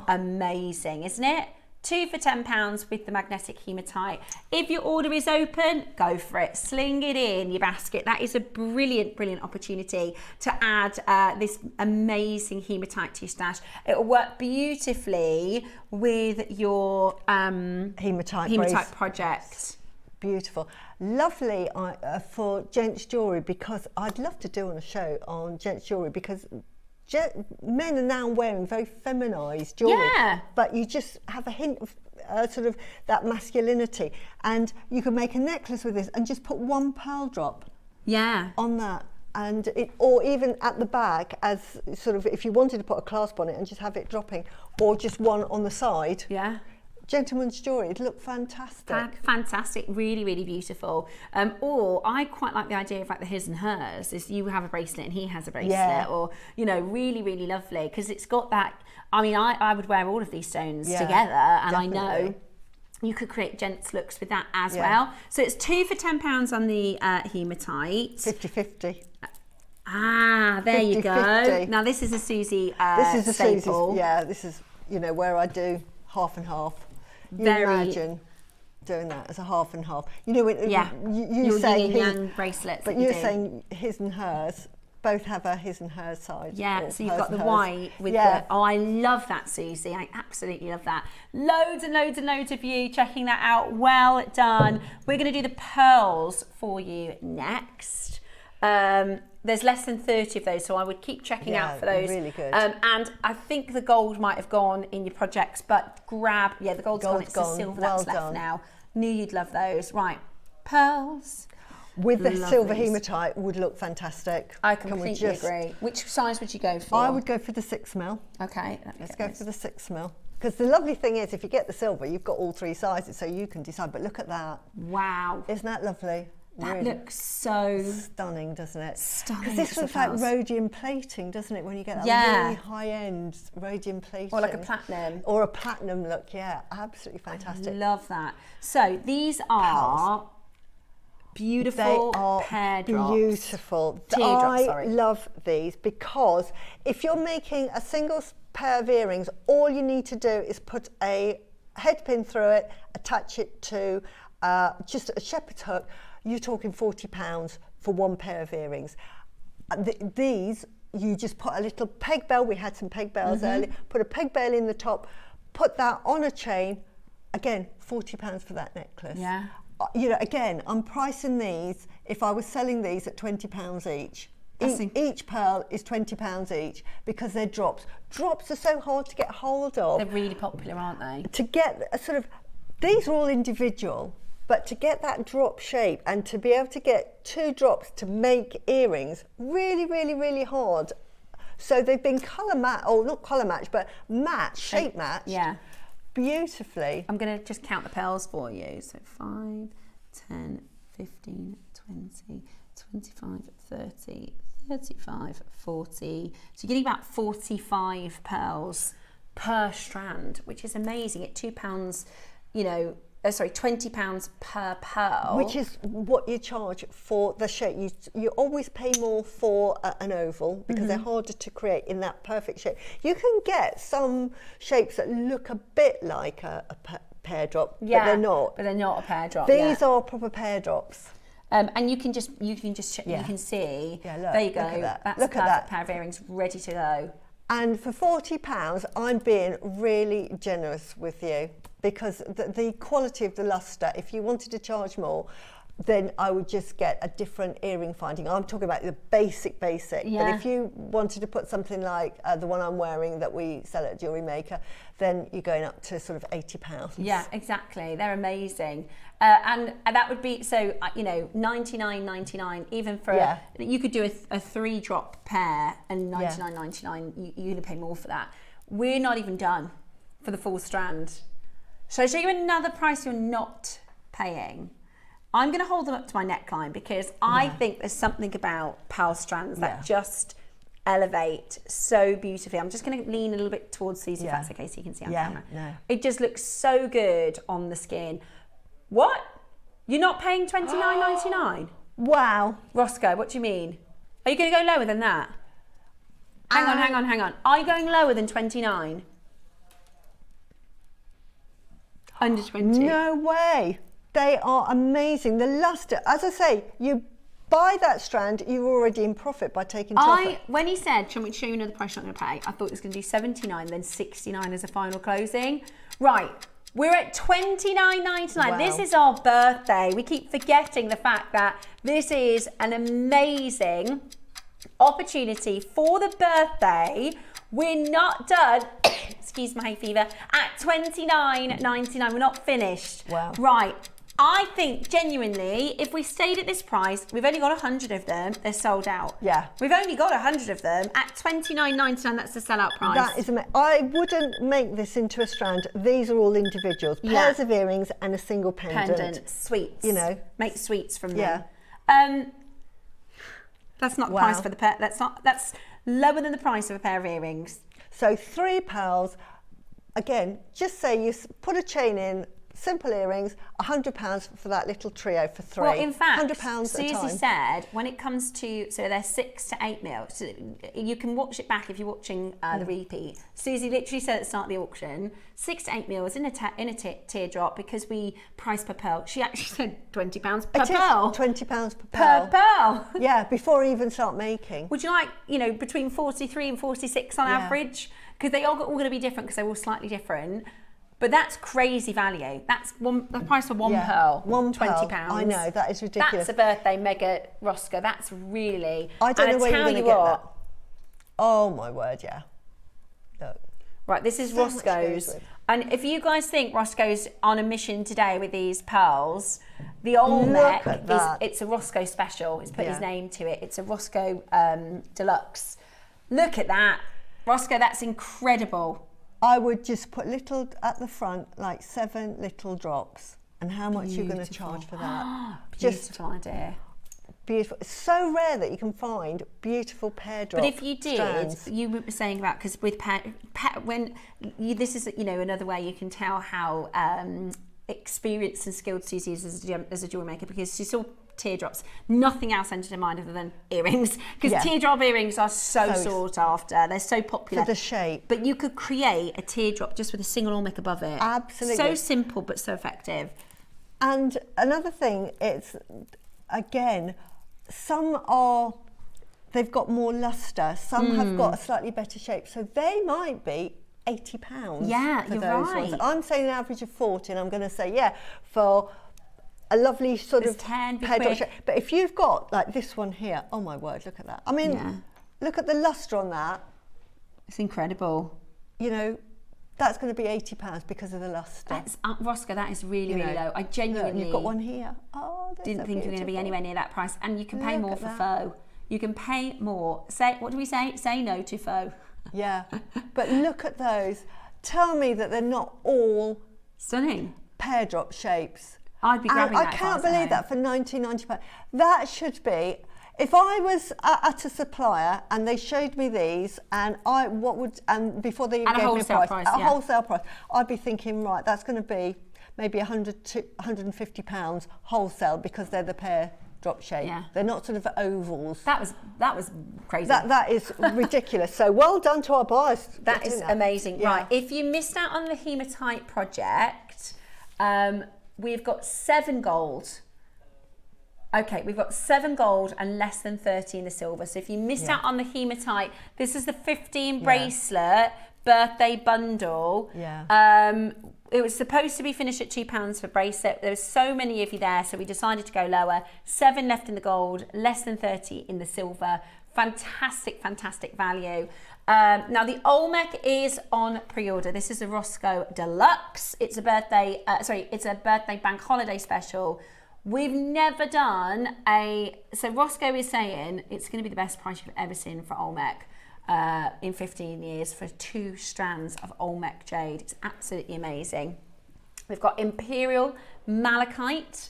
amazing, isn't it? 2 for £10 with the magnetic hematite. If your order is open, go for it. Sling it in your basket. That is a brilliant, brilliant opportunity to add this amazing hematite to your stash. It will work beautifully with your hematite project. Beautiful. Lovely for gents jewellery, because I'd love to do on a show on gents jewellery, because men are now wearing very feminised jewellery, but you just have a hint of sort of that masculinity, and you can make a necklace with this and just put 1 pearl drop on that, and it, or even at the back, as sort of if you wanted to put a clasp on it and just have it dropping, or just 1 on the side. Gentleman's jewellery, it looked fantastic. Fantastic, really, really beautiful. Or I quite like the idea of like the his and hers, is you have a bracelet and he has a bracelet, or, you know, really, really lovely, because it's got that, I mean, I would wear all of these stones together, and definitely. I know you could create gents looks with that as well. So it's 2 for £10 on the hematite. 50-50. There you go. 50-50. Now this is a Suzie this is a staple. Suzie, this is, you know, where I do half and half. You imagine doing that as a half and half. You know, when you say yin and yang bracelets. but you're saying his and hers, both have a his and her side. Yeah, so you've hers got the and hers. white with Yeah. the, oh, I love that, Suzie. I absolutely love that. Loads and loads and loads of you checking that out. Well done. We're going to do the pearls for you next. There's less than 30 of those, so I would keep checking out for those. Really good. And I think the gold might have gone in your projects, but grab, the gold's gone. It's the silver that's left now. Knew you'd love those. Right, pearls. With the Love silver these. hematite would look fantastic. I Can we completely just- agree. Which size would you go for? I would go for the 6mm. Okay, Let's go for the 6mm. Because the lovely thing is, if you get the silver, you've got all 3 sizes, so you can decide. But look at that. Wow. Isn't that lovely? That Really looks so stunning, doesn't it? stunning. Because this for looks like pearls. rhodium plating, doesn't it? When you get that Yeah. really high-end rhodium plating. Or like a platinum. Or a platinum look, yeah. Absolutely fantastic. Love that. So these are beautiful They are pear drops. beautiful. Teardrops, I sorry. love these because if you're making a single pair of earrings, all you need to do is put a head pin through it, attach it to just a shepherd's hook. You're talking £40 for 1 pair of earrings. These, you just put a little peg bell. We had some peg bells earlier. Put a peg bell in the top, put that on a chain. Again, £40 for that necklace. Yeah. You know, again, I'm pricing these, if I was selling these at £20 each. Each pearl is £20 each because they're drops. Drops are so hard to get hold of. They're really popular, aren't they? To get a sort of, these are all individual, but to get that drop shape and to be able to get 2 drops to make earrings, really, really, really hard. So they've been colour matched, or not colour matched, but matched, shape matched. Yeah. Beautifully. I'm going to just count the pearls for you. So 5, 10, 15, 20, 25, 30, 35, 40. So you're getting about 45 pearls per strand, which is amazing at £2, you know, £20 per pearl. Which is what you charge for the shape. You always pay more for an oval because they're harder to create in that perfect shape. You can get some shapes that look a bit like a pear drop, but they're not. But they're not a pear drop. These are proper pear drops. And you can see. Yeah, look, there you go. look at that. That's Look a at perfect that. pair of earrings ready to go. And for £40, I'm being really generous with you because the quality of the lustre, if you wanted to charge more, then I would just get a different earring finding. I'm talking about the basic. Yeah. But if you wanted to put something like the one I'm wearing that we sell at JewelleryMaker, then you're going up to sort of £80. Yeah, exactly. They're amazing. And that would be, so, you know, $99.99, even for, you could do a 3-drop pair and $99.99, you're going to pay more for that. We're not even done for the full strand. Shall I show you another price you're not paying? I'm going to hold them up to my neckline because I think there's something about pearl strands that just elevate so beautifully. I'm just going to lean a little bit towards Suzie if that's okay, so you can see on camera. No. It just looks so good on the skin. What? You're not paying $29.99? Wow. Roscoe, what do you mean? Are you going to go lower than that? Hang on. Are you going lower than 29? Under 20? No way. They are amazing. The lustre, as I say, you buy that strand, you're already in profit by taking profit. When he said, shall we show you another price you're not going to pay, I thought it was going to be $79, then $69 as a final closing. Right, we're at $29.99. Wow. This is our birthday. We keep forgetting the fact that this is an amazing opportunity for the birthday. We're not done, excuse my hay fever, at $29.99. We're not finished. Wow. Right. I think genuinely, if we stayed at this price, we've only got 100 of them, they're sold out. Yeah. We've only got 100 of them at $29.99, that's the sellout price. That is amazing. I wouldn't make this into a strand. These are all individuals. Pairs of earrings and a single pendant. Sweets. You know. Make sweets from them. Yeah. That's not the price for the pair. That's lower than the price of a pair of earrings. So 3 pearls. Again, just say you put a chain in, simple earrings, £100 for that little trio for 3. Well, in fact, £100 at a time. Suzie said when it comes to, so they're 6 to 8 mil. So you can watch it back if you're watching the repeat. Suzie literally said at the start of the auction, 6 to 8 mils in a teardrop because we price per pearl. She actually said £20 per pearl. £20 per pearl. Per pearl. Yeah, before I even start making. Would you like, between 43 and 46 on average? Because they all going to be different because they're all slightly different. But that's crazy value. That's the price of one pearl. £20. I know, that is ridiculous. That's a birthday mega Roscoe. That's really. I don't know where you're going to get that. Oh my word, yeah. Look. Right, this is So much Roscoe's. goes with. And if you guys think Roscoe's on a mission today with these pearls, the Olmec it's a Roscoe special. It's put his name to it. It's a Roscoe deluxe. Look at that. Roscoe, that's incredible. I would just put little at the front, like 7 little drops. And how much you're going to charge for that? Beautiful idea. Beautiful. It's so rare that you can find beautiful pear drop But if you did, strands. you were saying about, because with this is another way you can tell how experienced and skilled Suzie is as a jewelry maker, because she saw teardrops, nothing else entered her mind other than earrings, because teardrop earrings are so sought after, they're so popular for the shape. But you could create a teardrop just with a single Olmec above it. Absolutely. So simple but so effective. And another thing, it's again, they've got more luster, some have got a slightly better shape, so they might be £80 for you're those right. ones. I'm saying an average of 40, and I'm going to say for a lovely sort of 10, pear drop shape. But if you've got like this one here, oh my word, look at that. I mean, look at the luster on that. It's incredible. That's going to be £80 because of the luster. That's Roscoe, that is really, really low. I genuinely... You've got one here. Oh, didn't think you were going to be anywhere near that price. And you can pay more for that. faux. You can pay more. What do we say? Say no to faux. Yeah. But look at those. Tell me that they're not all stunning pear drop shapes. I'd be grabbing that. I can't believe that for £19.95. That should be... If I was at a supplier and they showed me these, and before they even gave me a price, at a wholesale price, I'd be thinking, right, that's going to be maybe £100 to £150 wholesale, because they're the pear drop shape. Yeah. They're not sort of ovals. That was crazy. That is ridiculous. So well done to our buyers. That is amazing. Yeah. Right, if you missed out on the Hematite project, we've got 7 gold. Okay, we've got 7 gold and less than 30 in the silver. So if you missed out on the Hematite, this is the 15 bracelet birthday bundle. Yeah. It was supposed to be finished at £2 for bracelet. There were so many of you there, so we decided to go lower. 7 left in the gold, less than 30 in the silver. Fantastic, fantastic value. Now the Olmec is on pre-order. This is a Roscoe Deluxe. It's a birthday, it's a birthday bank holiday special. We've never done so Roscoe is saying it's going to be the best price you've ever seen for Olmec in 15 years for 2 strands of Olmec jade. It's absolutely amazing. We've got Imperial Malachite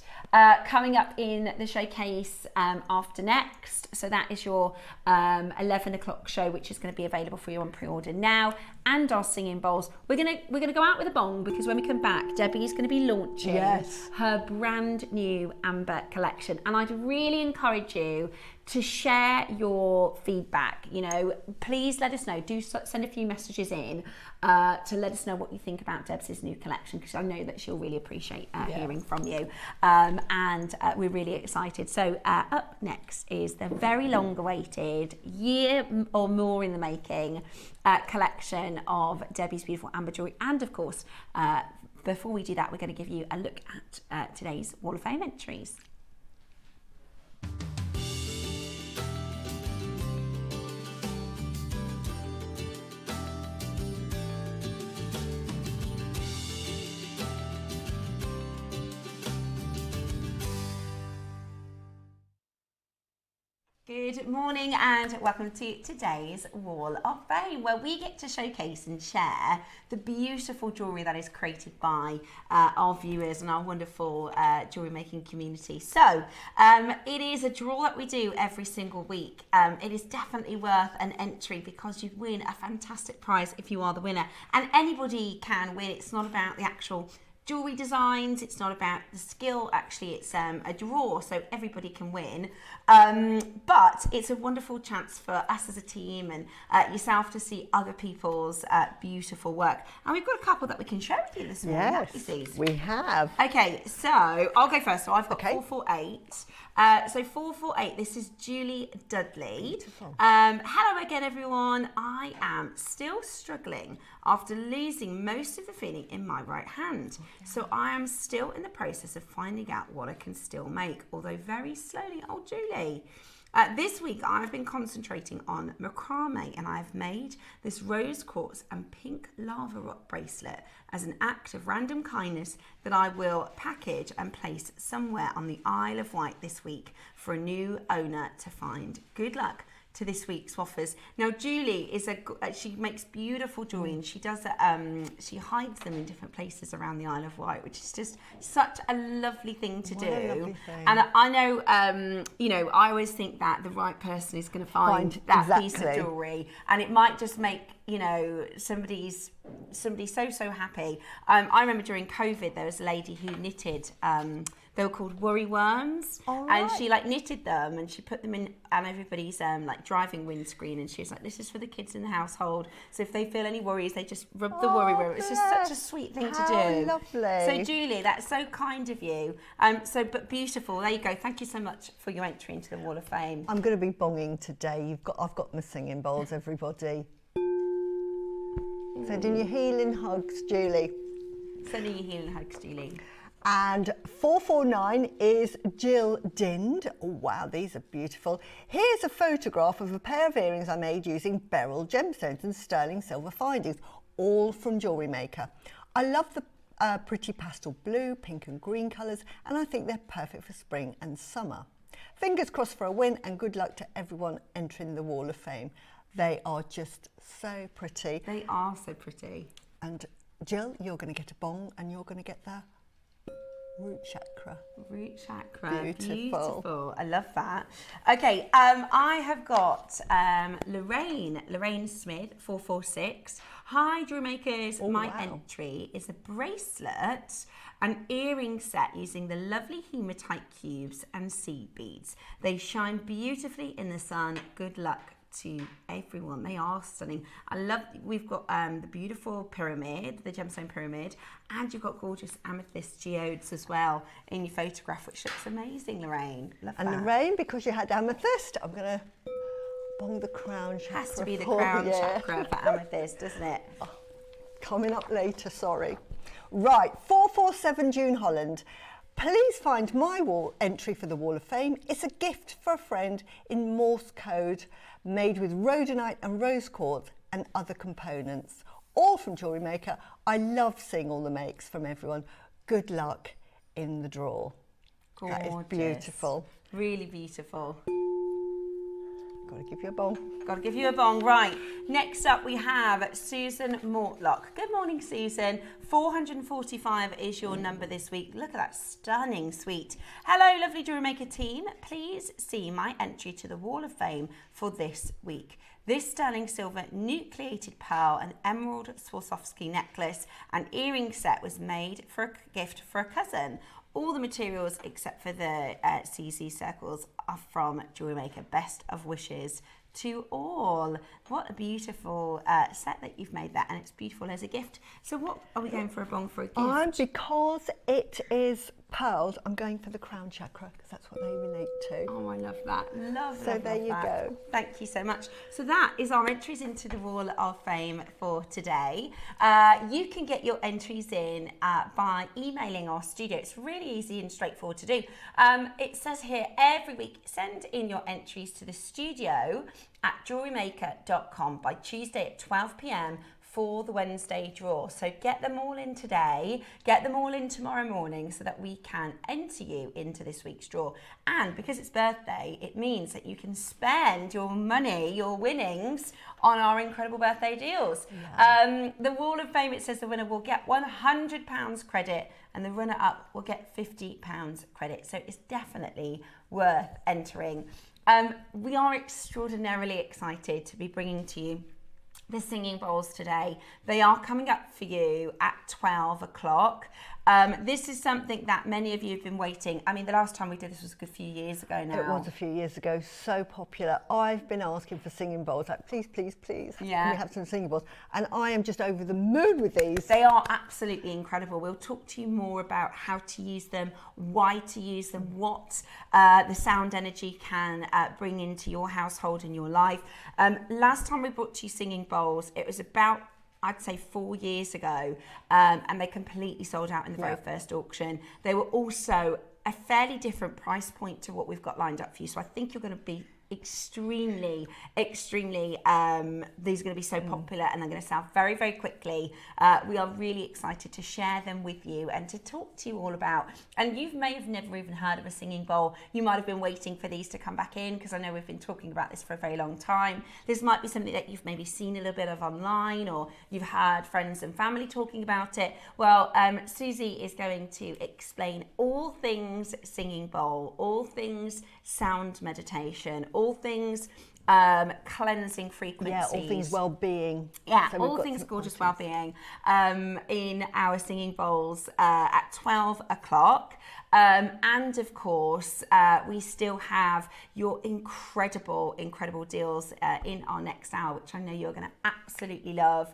coming up in the showcase after next. So that is your 11 o'clock show, which is going to be available for you on pre-order now. And our singing bowls. We're gonna go out with a bong, because when we come back, Debbie is going to be launching her brand new amber collection, and I'd really encourage you to share your feedback. Please let us know. Do send a few messages in to let us know what you think about Deb's new collection, because I know that she'll really appreciate hearing from you. And we're really excited. So up next is the very long-awaited, year or more in the making, collection of Debbie's beautiful amber jewellery. And of course, before we do that, we're going to give you a look at today's Wall of Fame entries. Good morning and welcome to today's Wall of Fame, where we get to showcase and share the beautiful jewellery that is created by our viewers and our wonderful jewellery making community. So it is a draw that we do every single week. It is definitely worth an entry, because you win a fantastic prize if you are the winner, and anybody can win. It's not about the actual jewellery designs. It's not about the skill. Actually, it's a draw, so everybody can win. But it's a wonderful chance for us as a team and yourself to see other people's beautiful work. And we've got a couple that we can share with you this morning. Yes, we have. Okay, so I'll go first. So I've got 448. So 448, this is Julie Dudley. Hello again, everyone. I am still struggling after losing most of the feeling in my right hand. So I am still in the process of finding out what I can still make, although very slowly. Oh, Julie. This week I've been concentrating on macrame, and I've made this rose quartz and pink lava rock bracelet as an act of random kindness that I will package and place somewhere on the Isle of Wight this week for a new owner to find. Good luck to this week's offers. Now, Julie is she makes beautiful jewelry, and she does she hides them in different places around the Isle of Wight, which is just such a lovely thing to do. A lovely thing. And I know, you know, I always think that the right person is going to find that piece of jewelry, and it might just make, you know, somebody so happy. I remember during COVID there was a lady who knitted. They were called worry worms, and she like knitted them and she put them in on everybody's like driving windscreen, and she was like, this is for the kids in the household, so if they feel any worries they just rub the worry worm. It's just such a sweet thing to do. Lovely. So Julie, that's so kind of you. But beautiful. There you go. Thank you so much for your entry into the Wall of Fame. I'm going to be bonging today. I've got my singing bowls, everybody. Sending you healing hugs, Julie. Sending you healing hugs, Julie. And 449 is Jill Dind. Oh, wow, these are beautiful. Here's a photograph of a pair of earrings I made using beryl gemstones and sterling silver findings, all from JewelleryMaker. I love the pretty pastel blue, pink and green colours, and I think they're perfect for spring and summer. Fingers crossed for a win, and good luck to everyone entering the Wall of Fame. They are just so pretty. They are so pretty. And Jill, you're going to get a bong, and you're going to get the root chakra. Root chakra. Beautiful. I love that. Okay, I have got Lorraine Smith, 446. Hi, JewelleryMakers. My entry is a bracelet, an earring set using the lovely hematite cubes and seed beads. They shine beautifully in the sun. Good luck to everyone. They are stunning. I love, we've got the beautiful pyramid, the gemstone pyramid, and you've got gorgeous amethyst geodes as well in your photograph, which looks amazing, Lorraine. Love that. And Lorraine, because you had amethyst, I'm going to bong the crown chakra. Has to be the crown chakra for amethyst, doesn't it? Oh, coming up later, sorry. Right, 447 June Holland. Please find my entry for the Wall of Fame. It's a gift for a friend in Morse code, made with rhodonite and rose quartz and other components, all from JewelleryMaker. I love seeing all the makes from everyone. Good luck in the draw. Gorgeous. That is beautiful. Really beautiful. Got to give you a bong. Got to give you a bong. Right. Next up we have Susan Mortlock. Good morning, Susan. 445 is your number this week. Look at that stunning suite. Hello, lovely JewelleryMaker team. Please see my entry to the Wall of Fame for this week. This sterling silver nucleated pearl and emerald Swarovski necklace and earring set was made for a gift for a cousin. All the materials except for the CC circles are from JewelleryMaker. Best of wishes to all. What a beautiful set that you've made that, and it's beautiful as a gift. So what are we going for a bong for a gift? Because it is pearls, I'm going for the crown chakra, because that's what they relate to. Oh, I love that. So there you go. Thank you so much. So that is our entries into the Wall of Fame for today. You can get your entries in by emailing our studio. It's really easy and straightforward to do. It says here every week, send in your entries to the studio at jewellerymaker.com by Tuesday at 12 p.m. for the Wednesday draw. So get them all in today, get them all in tomorrow morning so that we can enter you into this week's draw. And because it's birthday, it means that you can spend your money, your winnings, on our incredible birthday deals. Yeah. The Wall of Fame, it says the winner will get £100 credit and the runner-up will get £50 credit. So it's definitely worth entering. We are extraordinarily excited to be bringing to you the singing bowls today. They are coming up for you at 12 o'clock. This is something that many of you have been waiting. I mean, the last time we did this was a good few years ago now. It was a few years ago, so popular. I've been asking for singing bowls, like please, please, please, can we have some singing bowls? And I am just over the moon with these. They are absolutely incredible. We'll talk to you more about how to use them, why to use them, what the sound energy can bring into your household and your life. Last time we brought you singing bowls, it was about, I'd say 4 years ago, and they completely sold out in the very first auction. They were also a fairly different price point to what we've got lined up for you. So I think you're going to be extremely these are going to be so popular, and they're going to sell very, very quickly. We are really excited to share them with you and to talk to you all about, and you may have never even heard of a singing bowl. You might have been waiting for these to come back in, because I know we've been talking about this for a very long time. This might be something that you've maybe seen a little bit of online, or you've heard friends and family talking about it. Well, Suzie is going to explain all things singing bowl, all things sound meditation, all things cleansing frequencies. Yeah, all things well-being. Yeah, so all things gorgeous well-being in our singing bowls at 12 o'clock. And of course, we still have your incredible deals in our next hour, which I know you're going to absolutely love.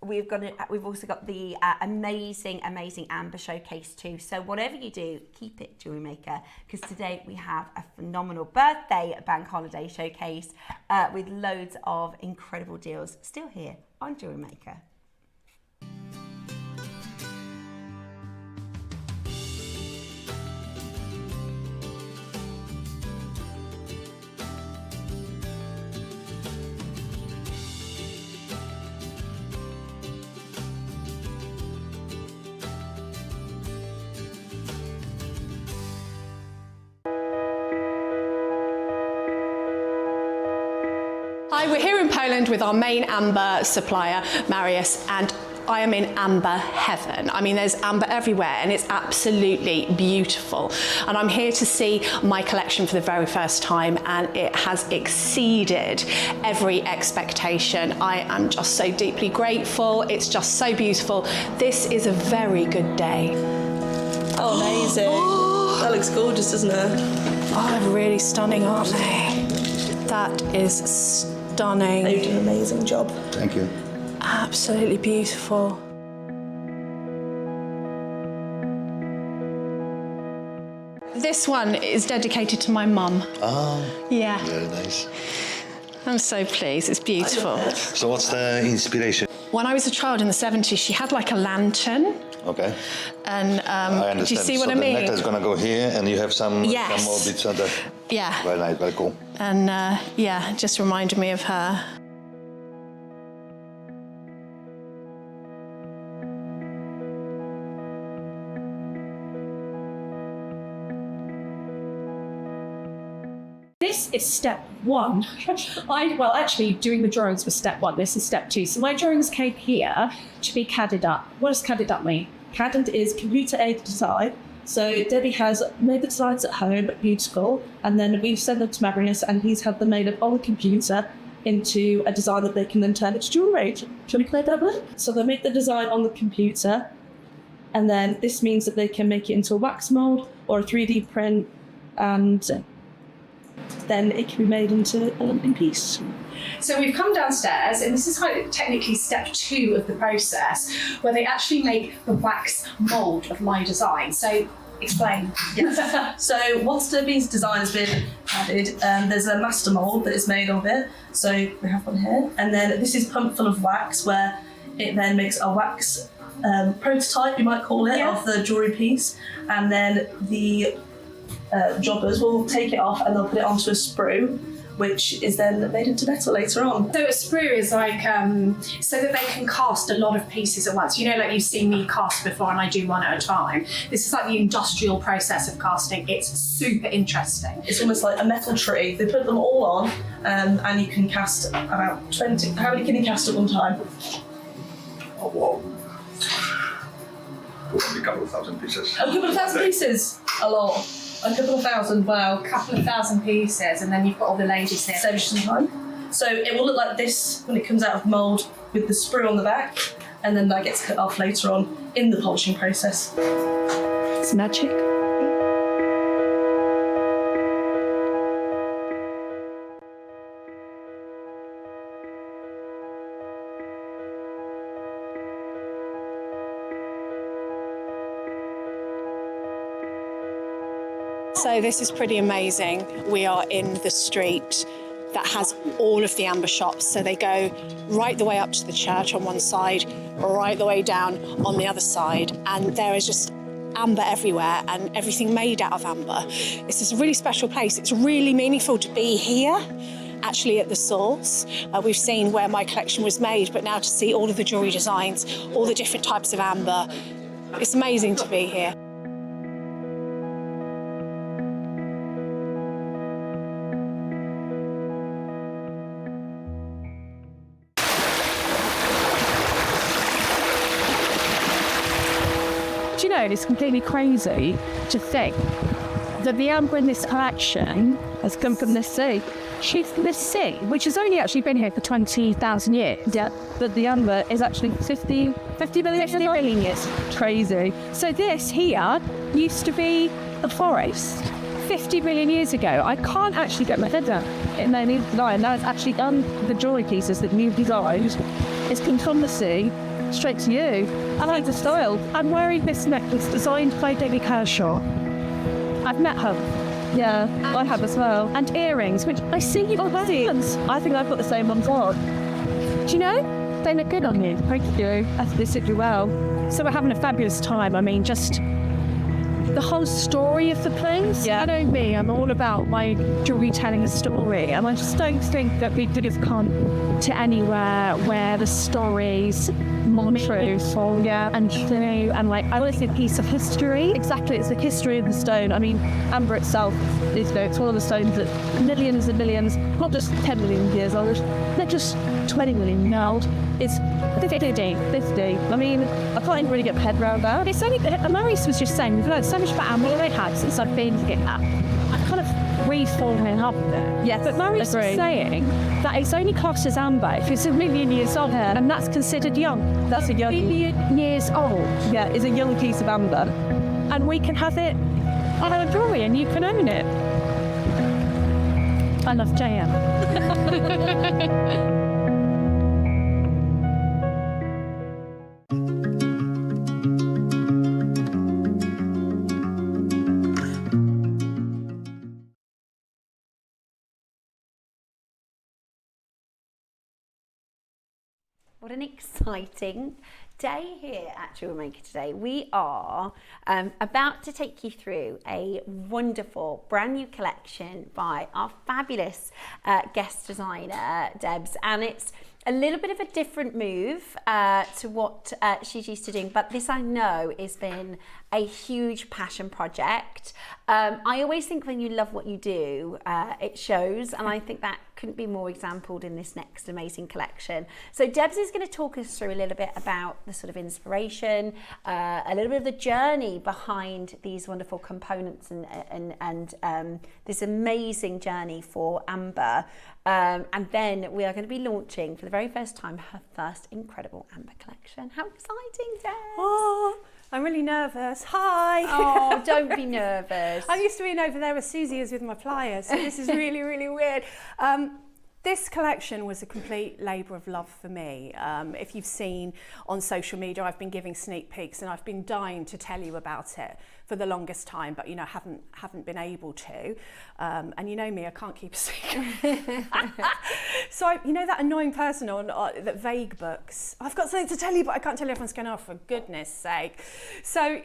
We've also got the amazing amber showcase too. So whatever you do, keep it Jewelry Maker, because today we have a phenomenal birthday bank holiday showcase with loads of incredible deals still here on Jewelry Maker. Hi, we're here in Poland with our main amber supplier, Marius, and I am in amber heaven. I mean, there's amber everywhere and it's absolutely beautiful. And I'm here to see my collection for the very first time, and it has exceeded every expectation. I am just so deeply grateful. It's just so beautiful. This is a very good day. Oh, amazing. That looks gorgeous, doesn't it? Oh, they're really stunning, aren't they? That is stunning. They did an amazing job. Thank you. Absolutely beautiful. This one is dedicated to my mum. Ah, yeah. Very nice. I'm so pleased, it's beautiful. So what's the inspiration? When I was a child in the 70s, she had like a lantern. Okay. And I understand. do you see what I So mean? the necklace is going to go here, and you have some more bits of that. Yeah. Very nice, very cool. And yeah, it just reminded me of her. This is step one. Well, actually, doing the drawings was step one. This is step two. So my drawings came here to be CAD'd up. What does CAD'd up mean? CAD'd is computer-aided design. So Debbie has made the designs at home, beautiful, and then we've sent them to Marius, and he's had them made up on the computer into a design that they can then turn into jewellery. Do you want to play that one? So they make the design on the computer, and then this means that they can make it into a wax mould or a 3D print, and then it can be made into a lumping piece. So we've come downstairs, and this is technically step two of the process, where they actually make the wax mould of my design. So explain. Yes. So once Debbie's design has been added, there's a master mould that is made of it. So we have one here, and then this is pumped full of wax, where it then makes a wax prototype, you might call it, of the jewellery piece, and then the jobbers will take it off and they'll put it onto a sprue, which is then made into metal later on. So a sprue is like, so that they can cast a lot of pieces at once. You know, like you've seen me cast before, and I do one at a time. This is like the industrial process of casting. It's super interesting. It's almost like a metal tree. They put them all on, and you can cast about 20. How many can you cast at one time? Oh, wow. A couple of thousand pieces. A couple of thousand pieces? A lot. A couple of thousand, wow. A couple of thousand pieces, and then you've got all the ladies here. Saves some time. So it will look like this when it comes out of mould with the sprue on the back, and then that gets cut off later on in the polishing process. It's magic. So this is pretty amazing. We are in the street that has all of the amber shops. So they go right the way up to the church on one side, right the way down on the other side. And there is just amber everywhere and everything made out of amber. This is a really special place. It's really meaningful to be here, actually at the source. We've seen where my collection was made, but now to see all of the jewellery designs, all the different types of amber, it's amazing to be here. Do you know, it's completely crazy to think that the amber in this collection has come from this sea. This sea, which has only actually been here for 20,000 years. Yeah. But the amber is actually 50 million years. Crazy. So this here used to be a forest 50 million years ago. I can't actually get my head down. It made me lie. Now it's actually done the jewellery pieces that you've designed. It's come from the sea straight to you. I like the style. I'm wearing this necklace designed by Debbie Kershaw. I've met her. Yeah, I have as well. And earrings, which I see you've got hands. I think I've got the same ones on. Do you know? They look good on you. Thank you. They sit you well. So we're having a fabulous time. I mean, just the whole story of the place. Yeah. I know me, I'm all about my jewellery telling a story, and I just don't think that we could have come to anywhere where the stories more truthful, yeah, and true, and like I want to say a piece of history. Exactly, it's the history of the stone. I mean, amber itself is, you know, it's one of the stones that millions and millions, not just 10 million years old, they're just 20 million years old. It's 50. I mean, I can't even really get my head around that. It's only, Marius was just saying, we've learned so much about amber that I had since I've been here. I kind of reforming up there. Yes, but Marius was saying that it's only classed as amber if it's 1 million years old, and that's considered young. That's a young 1 million years old. Yeah, it's a young piece of amber, and we can have it on our jewellery, and you can own it. I love JM. What an exciting day here at JewelleryMaker today. We are about to take you through a wonderful brand new collection by our fabulous guest designer, Debs, and it's a little bit of a different move to what she's used to doing, but this I know has been a huge passion project. I always think when you love what you do, it shows, and I think that couldn't be more exampled in this next amazing collection. So Debs is going to talk us through a little bit about the sort of inspiration, a little bit of the journey behind these wonderful components and this amazing journey for amber. And then we are going to be launching for the very first time her first incredible amber collection. How exciting, Debs! Oh, I'm really nervous. Hi! Oh, don't be nervous. I'm used to being over there where Suzie is with my pliers, so this is really, really weird. This collection was a complete labour of love for me. If you've seen on social media, I've been giving sneak peeks, and I've been dying to tell you about it for the longest time, but you know, haven't been able to. And you know me, I can't keep a secret. So you know that annoying person on that vague books. I've got something to tell you, but I can't tell you everyone's going, oh, for goodness sake. So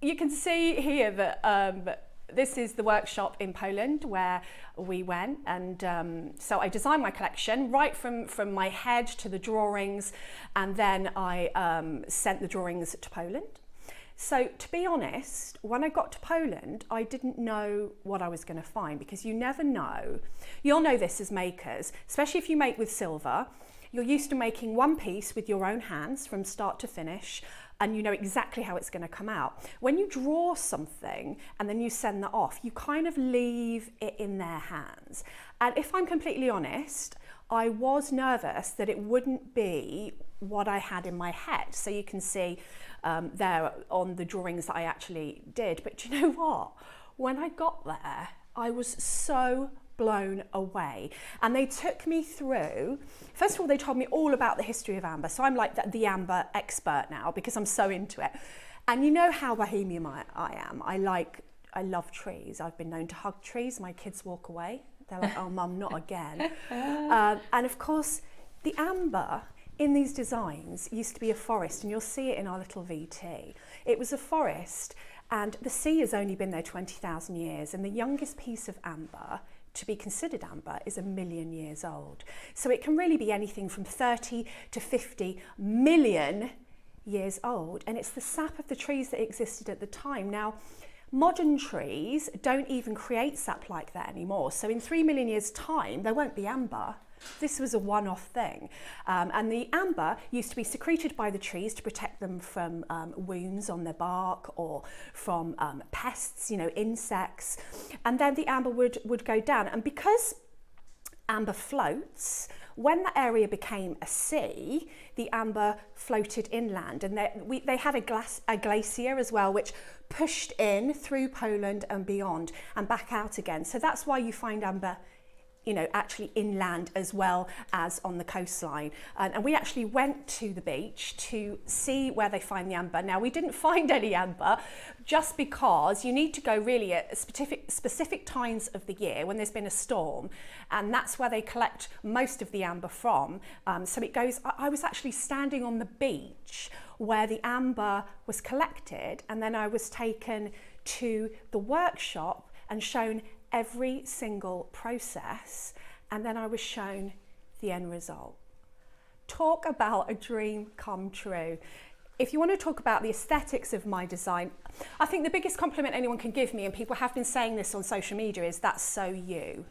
you can see here that this is the workshop in Poland where we went, and so I designed my collection right from my head to the drawings, and then I sent the drawings to Poland. So to be honest, when I got to Poland, I didn't know what I was going to find, because you never know. You'll know this as makers, especially if you make with silver. You're used to making one piece with your own hands from start to finish, and you know exactly how it's going to come out. When you draw something and then you send that off, you kind of leave it in their hands. And if I'm completely honest, I was nervous that it wouldn't be what I had in my head. So you can see there on the drawings that I actually did. But do you know what? When I got there, I was so blown away. And they took me through, first of all, they told me all about the history of amber. So I'm like the amber expert now because I'm so into it. And you know how bohemian I am. I love trees. I've been known to hug trees. My kids walk away. They're like, oh, Mum, not again. And of course, the amber in these designs used to be a forest, and you'll see it in our little VT. It was a forest, and the sea has only been there 20,000 years, and the youngest piece of amber to be considered amber is 1 million years old. So it can really be anything from 30 to 50 million years old, and it's the sap of the trees that existed at the time. Now, modern trees don't even create sap like that anymore. So in 3 million years' time, there won't be amber. This was a one-off thing. And the amber used to be secreted by the trees to protect them from wounds on their bark or from pests, you know, insects. And then the amber would go down. And because amber floats, when the area became a sea, the amber floated inland, and they had a glacier as well, which pushed in through Poland and beyond and back out again. So that's why you find amber, you know, actually inland as well as on the coastline. And we actually went to the beach to see where they find the amber. Now, we didn't find any amber just because you need to go really at specific times of the year when there's been a storm, and that's where they collect most of the amber from. So it goes, I was actually standing on the beach where the amber was collected, and then I was taken to the workshop and shown every single process, and then I was shown the end result. Talk about a dream come true. If you want to talk about the aesthetics of my design, I think the biggest compliment anyone can give me, and people have been saying this on social media, is that's so you.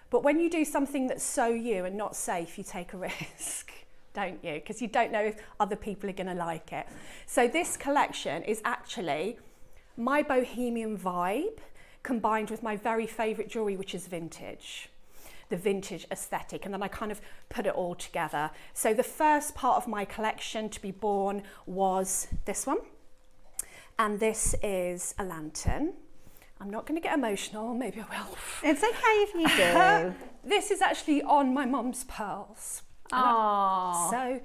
But when you do something that's so you and not safe, you take a risk, don't you? Because you don't know if other people are going to like it. So this collection is actually my bohemian vibe combined with my very favourite jewellery, which is vintage, the vintage aesthetic, and then I kind of put it all together. So the first part of my collection to be born was this one, and this is a lantern. I'm not going to get emotional, maybe I will. It's okay if you do. This is actually on my mum's pearls. Oh. So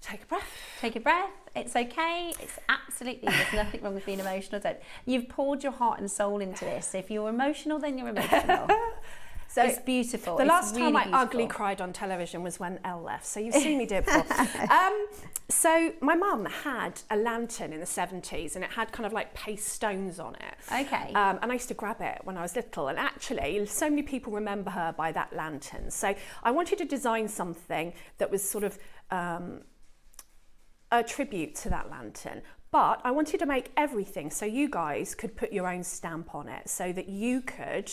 take a breath. Take a breath. It's okay. It's absolutely, there's nothing wrong with being emotional. You've poured your heart and soul into this. If you're emotional, then you're emotional. So it's beautiful. The last really time I beautiful. ugly cried on television was when Elle left. So you've seen me do it before. So my mum had a lantern in the 70s, and it had kind of like paste stones on it. Okay. And I used to grab it when I was little, and actually so many people remember her by that lantern. So I wanted to design something that was sort of a tribute to that lantern, but I wanted to make everything so you guys could put your own stamp on it, so that you could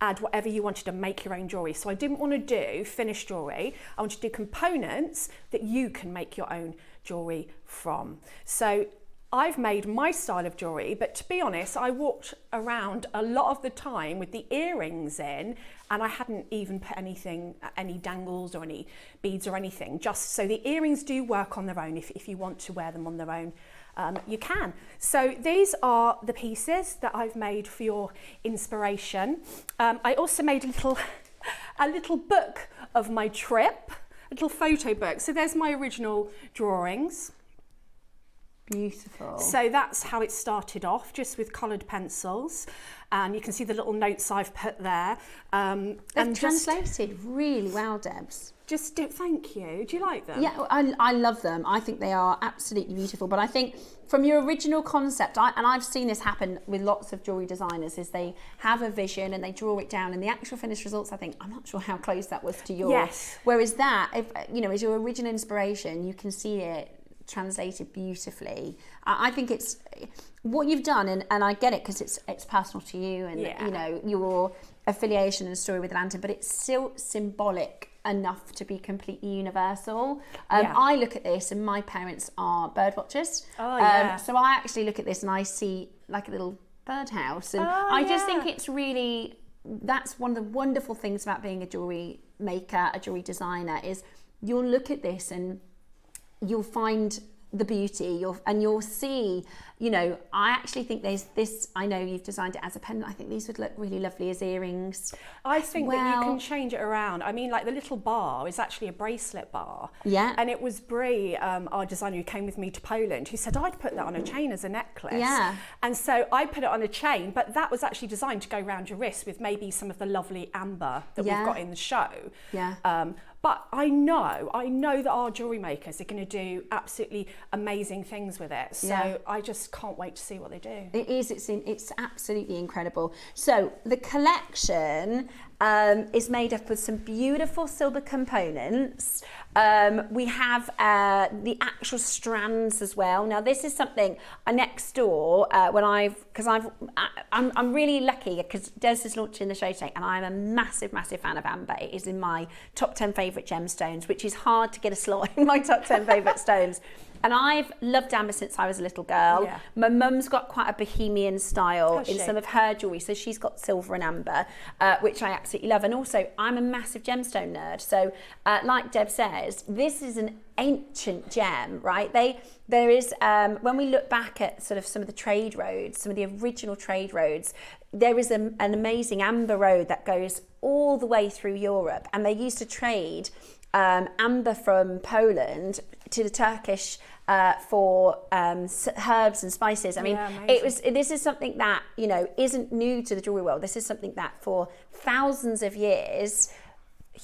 add whatever you wanted to make your own jewellery. So I didn't want to do finished jewellery. I wanted to do components that you can make your own jewellery from. So I've made my style of jewellery, but to be honest, I walked around a lot of the time with the earrings in, and I hadn't even put anything, any dangles or any beads or anything, just so the earrings do work on their own. If you want to wear them on their own, you can. So these are the pieces that I've made for your inspiration. I also made a little book of my trip, a little photo book. So there's my original drawings. Beautiful. So that's how it started off, just with coloured pencils. And you can see the little notes I've put there. They've translated really well, Debs. Thank you. Do you like them? Yeah, I love them. I think they are absolutely beautiful. But I think from your original concept, and I've seen this happen with lots of jewellery designers, is they have a vision and they draw it down, and the actual finished results, I think, I'm not sure how close that was to yours. Yes. Whereas that, if you know, as your original inspiration, you can see it translated beautifully. I think it's what you've done, and I get it because it's personal to you, and you know, your affiliation and story with the lantern, but it's still symbolic enough to be completely universal. I look at this, and my parents are bird watchers. So I actually look at this and I see like a little birdhouse, and I just think it's really that's one of the wonderful things about being a jewellery maker, a jewellery designer, is you'll look at this and you'll find the beauty, you'll see, you know, I actually think there's this, I know you've designed it as a pendant, I think these would look really lovely as earrings. I think that you can change it around. I mean, like the little bar is actually a bracelet bar. Yeah. And it was Brie, our designer who came with me to Poland, who said I'd put that on a chain as a necklace. Yeah. And so I put it on a chain, but that was actually designed to go around your wrist with maybe some of the lovely amber that we've got in the show. Yeah. But I know that our jewellery makers are going to do absolutely amazing things with it. So I just can't wait to see what they do. It is, it's absolutely incredible. So the collection is made up of some beautiful silver components. We have the actual strands as well. Now this is something next door I'm really lucky because Des is launching the show today and I'm a massive fan of amber. It is in my top 10 favourite gemstones, which is hard to get a slot in my top 10 favourite stones. And I've loved amber since I was a little girl. Yeah. My mum's got quite a bohemian style in some of her jewellery. So she's got silver and amber, which I absolutely love. And also, I'm a massive gemstone nerd. So like Deb says, this is an ancient gem, right? There is, when we look back at sort of some of the trade roads, some of the original trade roads, there is an amazing amber road that goes all the way through Europe. And they used to trade amber from Poland to the Turkish for herbs and spices. I mean, this is something that, you know, isn't new to the jewellery world. This is something that for thousands of years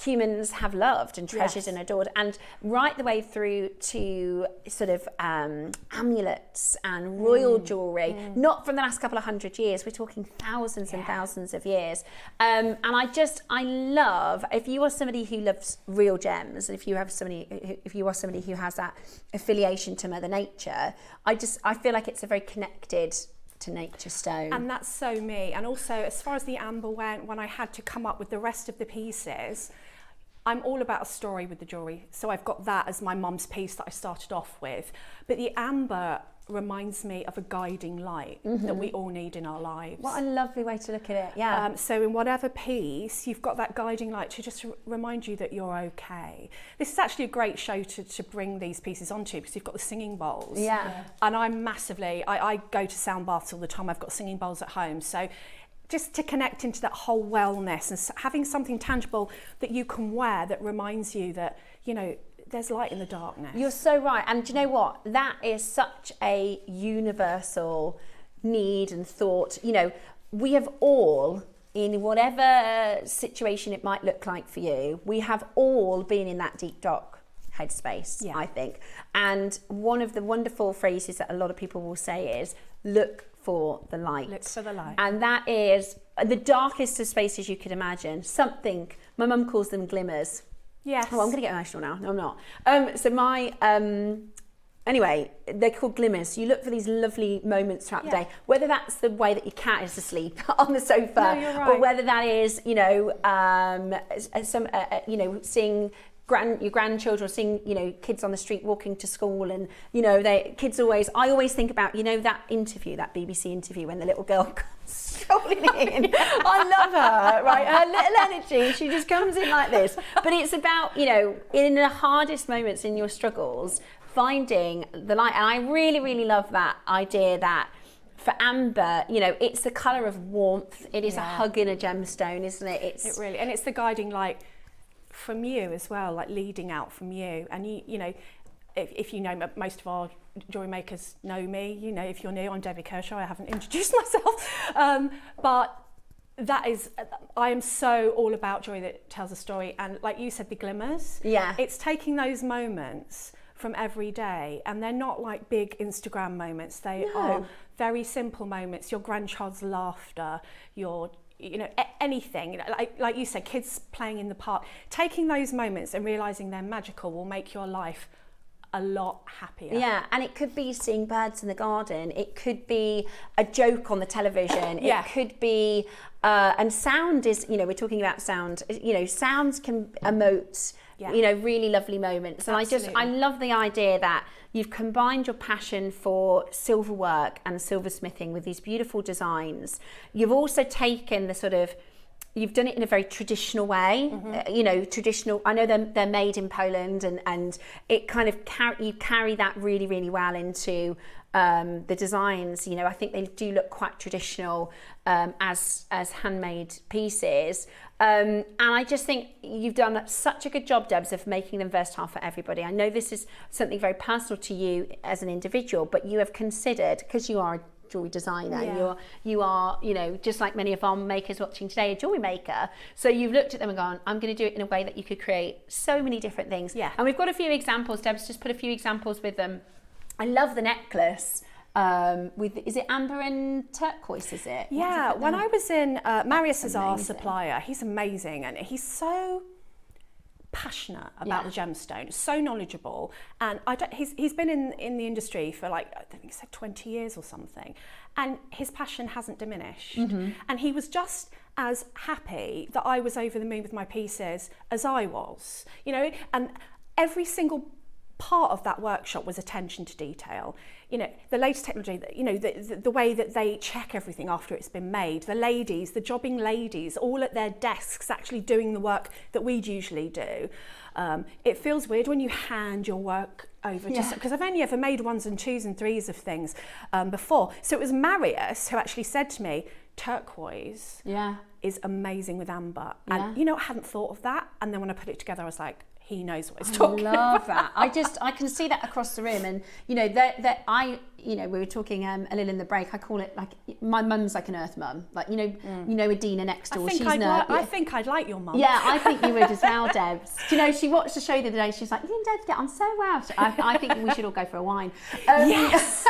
humans have loved and treasured and adored, and right the way through to sort of amulets and royal jewellery, not from the last couple of hundred years, we're talking thousands and thousands of years. And I love, if you are somebody who loves real gems, if you are somebody who has that affiliation to Mother Nature, I feel like it's a very connected to nature stone. And that's so me. And also, as far as the amber went, when I had to come up with the rest of the pieces, I'm all about a story with the jewellery. So I've got that as my mum's piece that I started off with. But the amber reminds me of a guiding light that we all need in our lives. What a lovely way to look at it, yeah. So in whatever piece, you've got that guiding light to just remind you that you're okay. This is actually a great show to bring these pieces onto, because you've got the singing bowls. Yeah. And I'm massively, I go to sound baths all the time. I've got singing bowls at home. So just to connect into that whole wellness and having something tangible that you can wear that reminds you that, you know, there's light in the darkness. You're so right. And do you know what? That is such a universal need and thought. You know, we have all, in whatever situation it might look like for you, we have all been in that deep dark headspace, I think. And one of the wonderful phrases that a lot of people will say is, look for the light. Look for the light. And that is the darkest of spaces you could imagine. Something, my mum calls them glimmers. Yes. Oh, I'm going to get emotional now. No, I'm not. So my, anyway, they're called glimmers. You look for these lovely moments throughout the day, whether that's the way that your cat is asleep on the sofa, or whether that is, you know, you know, seeing your grandchildren, seeing, you know, kids on the street walking to school, and, you know, I always think about, you know, that interview, that BBC interview when the little girl comes strolling in. I love her, right? Her little energy, she just comes in like this. But it's about, you know, in the hardest moments in your struggles, finding the light. And I really, really love that idea that for amber, you know, it's the colour of warmth. It is a hug in a gemstone, isn't it? It really, and it's the guiding light from you as well, like leading out from you. And you know, if you know, most of our jewellery makers know me, you know, if you're new, I'm Debbie Kershaw. I haven't introduced myself, but that is, I am so all about jewellery that tells a story. And like you said, the glimmers, it's taking those moments from every day, and they're not like big Instagram moments. They are very simple moments. Your grandchild's laughter, your, you know, anything, like you said, kids playing in the park. Taking those moments and realising they're magical will make your life a lot happier. Yeah, and it could be seeing birds in the garden. It could be a joke on the television. It could be, and sound is, you know, we're talking about sound. You know, sounds can emote, you know, really lovely moments. And I love the idea that you've combined your passion for silver work and silversmithing with these beautiful designs. You've also taken the sort of you've done it in a very traditional way, you know, traditional. I know they're made in Poland, and it kind of you carry that really, really well into the designs. You know, I think they do look quite traditional as handmade pieces. And I just think you've done such a good job, Debs, of making them versatile for everybody. I know this is something very personal to you as an individual, but you have considered, because you are a jewelry designer, you are, you know, just like many of our makers watching today, a jewelry maker. So you've looked at them and gone, I'm going to do it in a way that you could create so many different things. Yeah. And we've got a few examples. Deb's just put a few examples with them. I love the necklace. Is it amber and turquoise, is it? Yeah, when I was in, Marius is our supplier. He's amazing, and he's so passionate about the gemstone, so knowledgeable, and he's been in the industry for like, I think he said 20 years or something, and his passion hasn't diminished. And he was just as happy that I was over the moon with my pieces as I was, you know, and every single part of that workshop was attention to detail. You know, the latest technology, you know, the way that they check everything after it's been made, the ladies, the jobbing ladies, all at their desks actually doing the work that we'd usually do. It feels weird when you hand your work over to, because I've only ever made 1s and 2s and 3s of things before. So it was Marius who actually said to me, turquoise is amazing with amber. And you know, I hadn't thought of that. And then when I put it together, I was like, he knows what he's talking about. I love that. I can see that across the room. And, you know, you know, we were talking a little in the break. I call it like, my mum's like an earth mum. Like, you know Adina next door. I think I'd like your mum. Yeah, I think you would as well, Debs. Do you know, she watched the show the other day. She's like, you and Debs get on so well. So I think we should all go for a wine. Yes.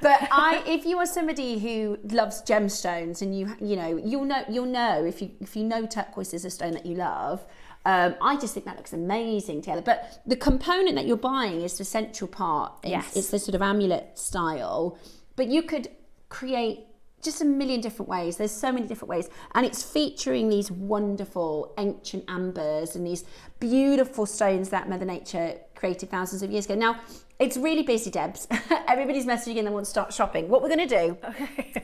But if you are somebody who loves gemstones, and you'll know if you know turquoise is a stone that you love. I just think that looks amazing together. But the component that you're buying is the central part. It's the sort of amulet style. But you could create just a million different ways. There's so many different ways. And it's featuring these wonderful ancient ambers and these beautiful stones that Mother Nature created thousands of years ago. Now, it's really busy, Debs. Everybody's messaging and they want to start shopping. What we're going to do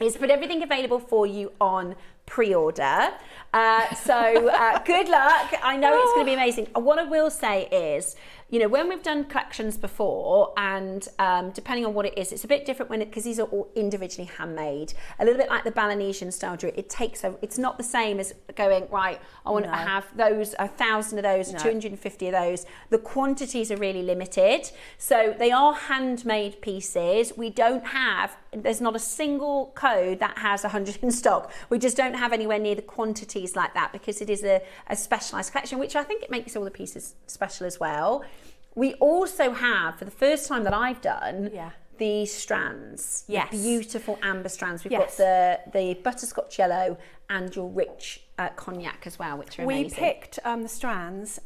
is put everything available for you on pre-order. Good luck. I know it's going to be amazing. What I will say is, you know, when we've done collections before, and depending on what it is, it's a bit different because these are all individually handmade. A little bit like the Balinesian style jewelry. It's not the same as going, right, I want to have those, 1,000 of those, 250 of those. The quantities are really limited. So they are handmade pieces. There's not a single code that has 100 in stock. We just don't have anywhere near the quantities like that, because it is a specialised collection, which I think it makes all the pieces special as well. We also have, for the first time that I've done, the strands. Yes. The beautiful amber strands. We've got the butterscotch yellow and your rich cognac as well, which are amazing. We picked the strands,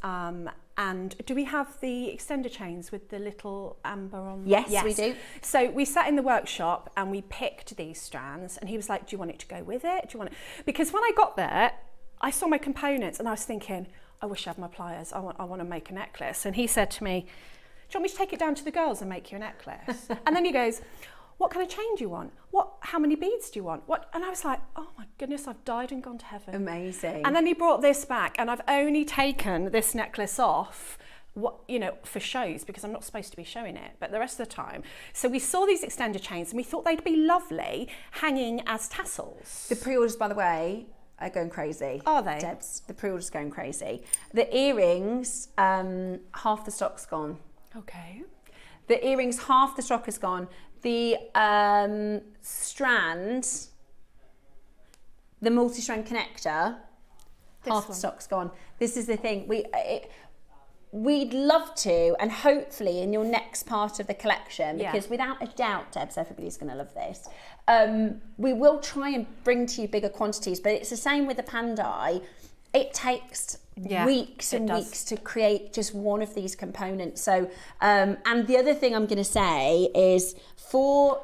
and do we have the extender chains with the little amber on them? Yes, we do. So we sat in the workshop and we picked these strands, and he was like, do you want it to go with it? Do you want it? Because when I got there, I saw my components and I was thinking, I wish I had my pliers. I want to make a necklace. And he said to me, do you want me to take it down to the girls and make you a necklace? And then he goes, what kind of chain do you want? How many beads do you want? And I was like, oh my goodness, I've died and gone to heaven. Amazing. And then he brought this back, and I've only taken this necklace off, for shows, because I'm not supposed to be showing it, but the rest of the time. So we saw these extender chains and we thought they'd be lovely hanging as tassels. The pre-orders, by the way, are going crazy. Are they? Debs, the pre-orders going crazy. The earrings, half the stock's gone. Okay. The earrings, half the stock is gone. The strand, the multi-strand connector, half the stock's gone. This is the thing. We'd love to, and hopefully in your next part of the collection, because without a doubt, Debs, everybody's going to love this. We will try and bring to you bigger quantities, but it's the same with the Pandai. It takes weeks and weeks to create just one of these components. So, and the other thing I'm going to say is, for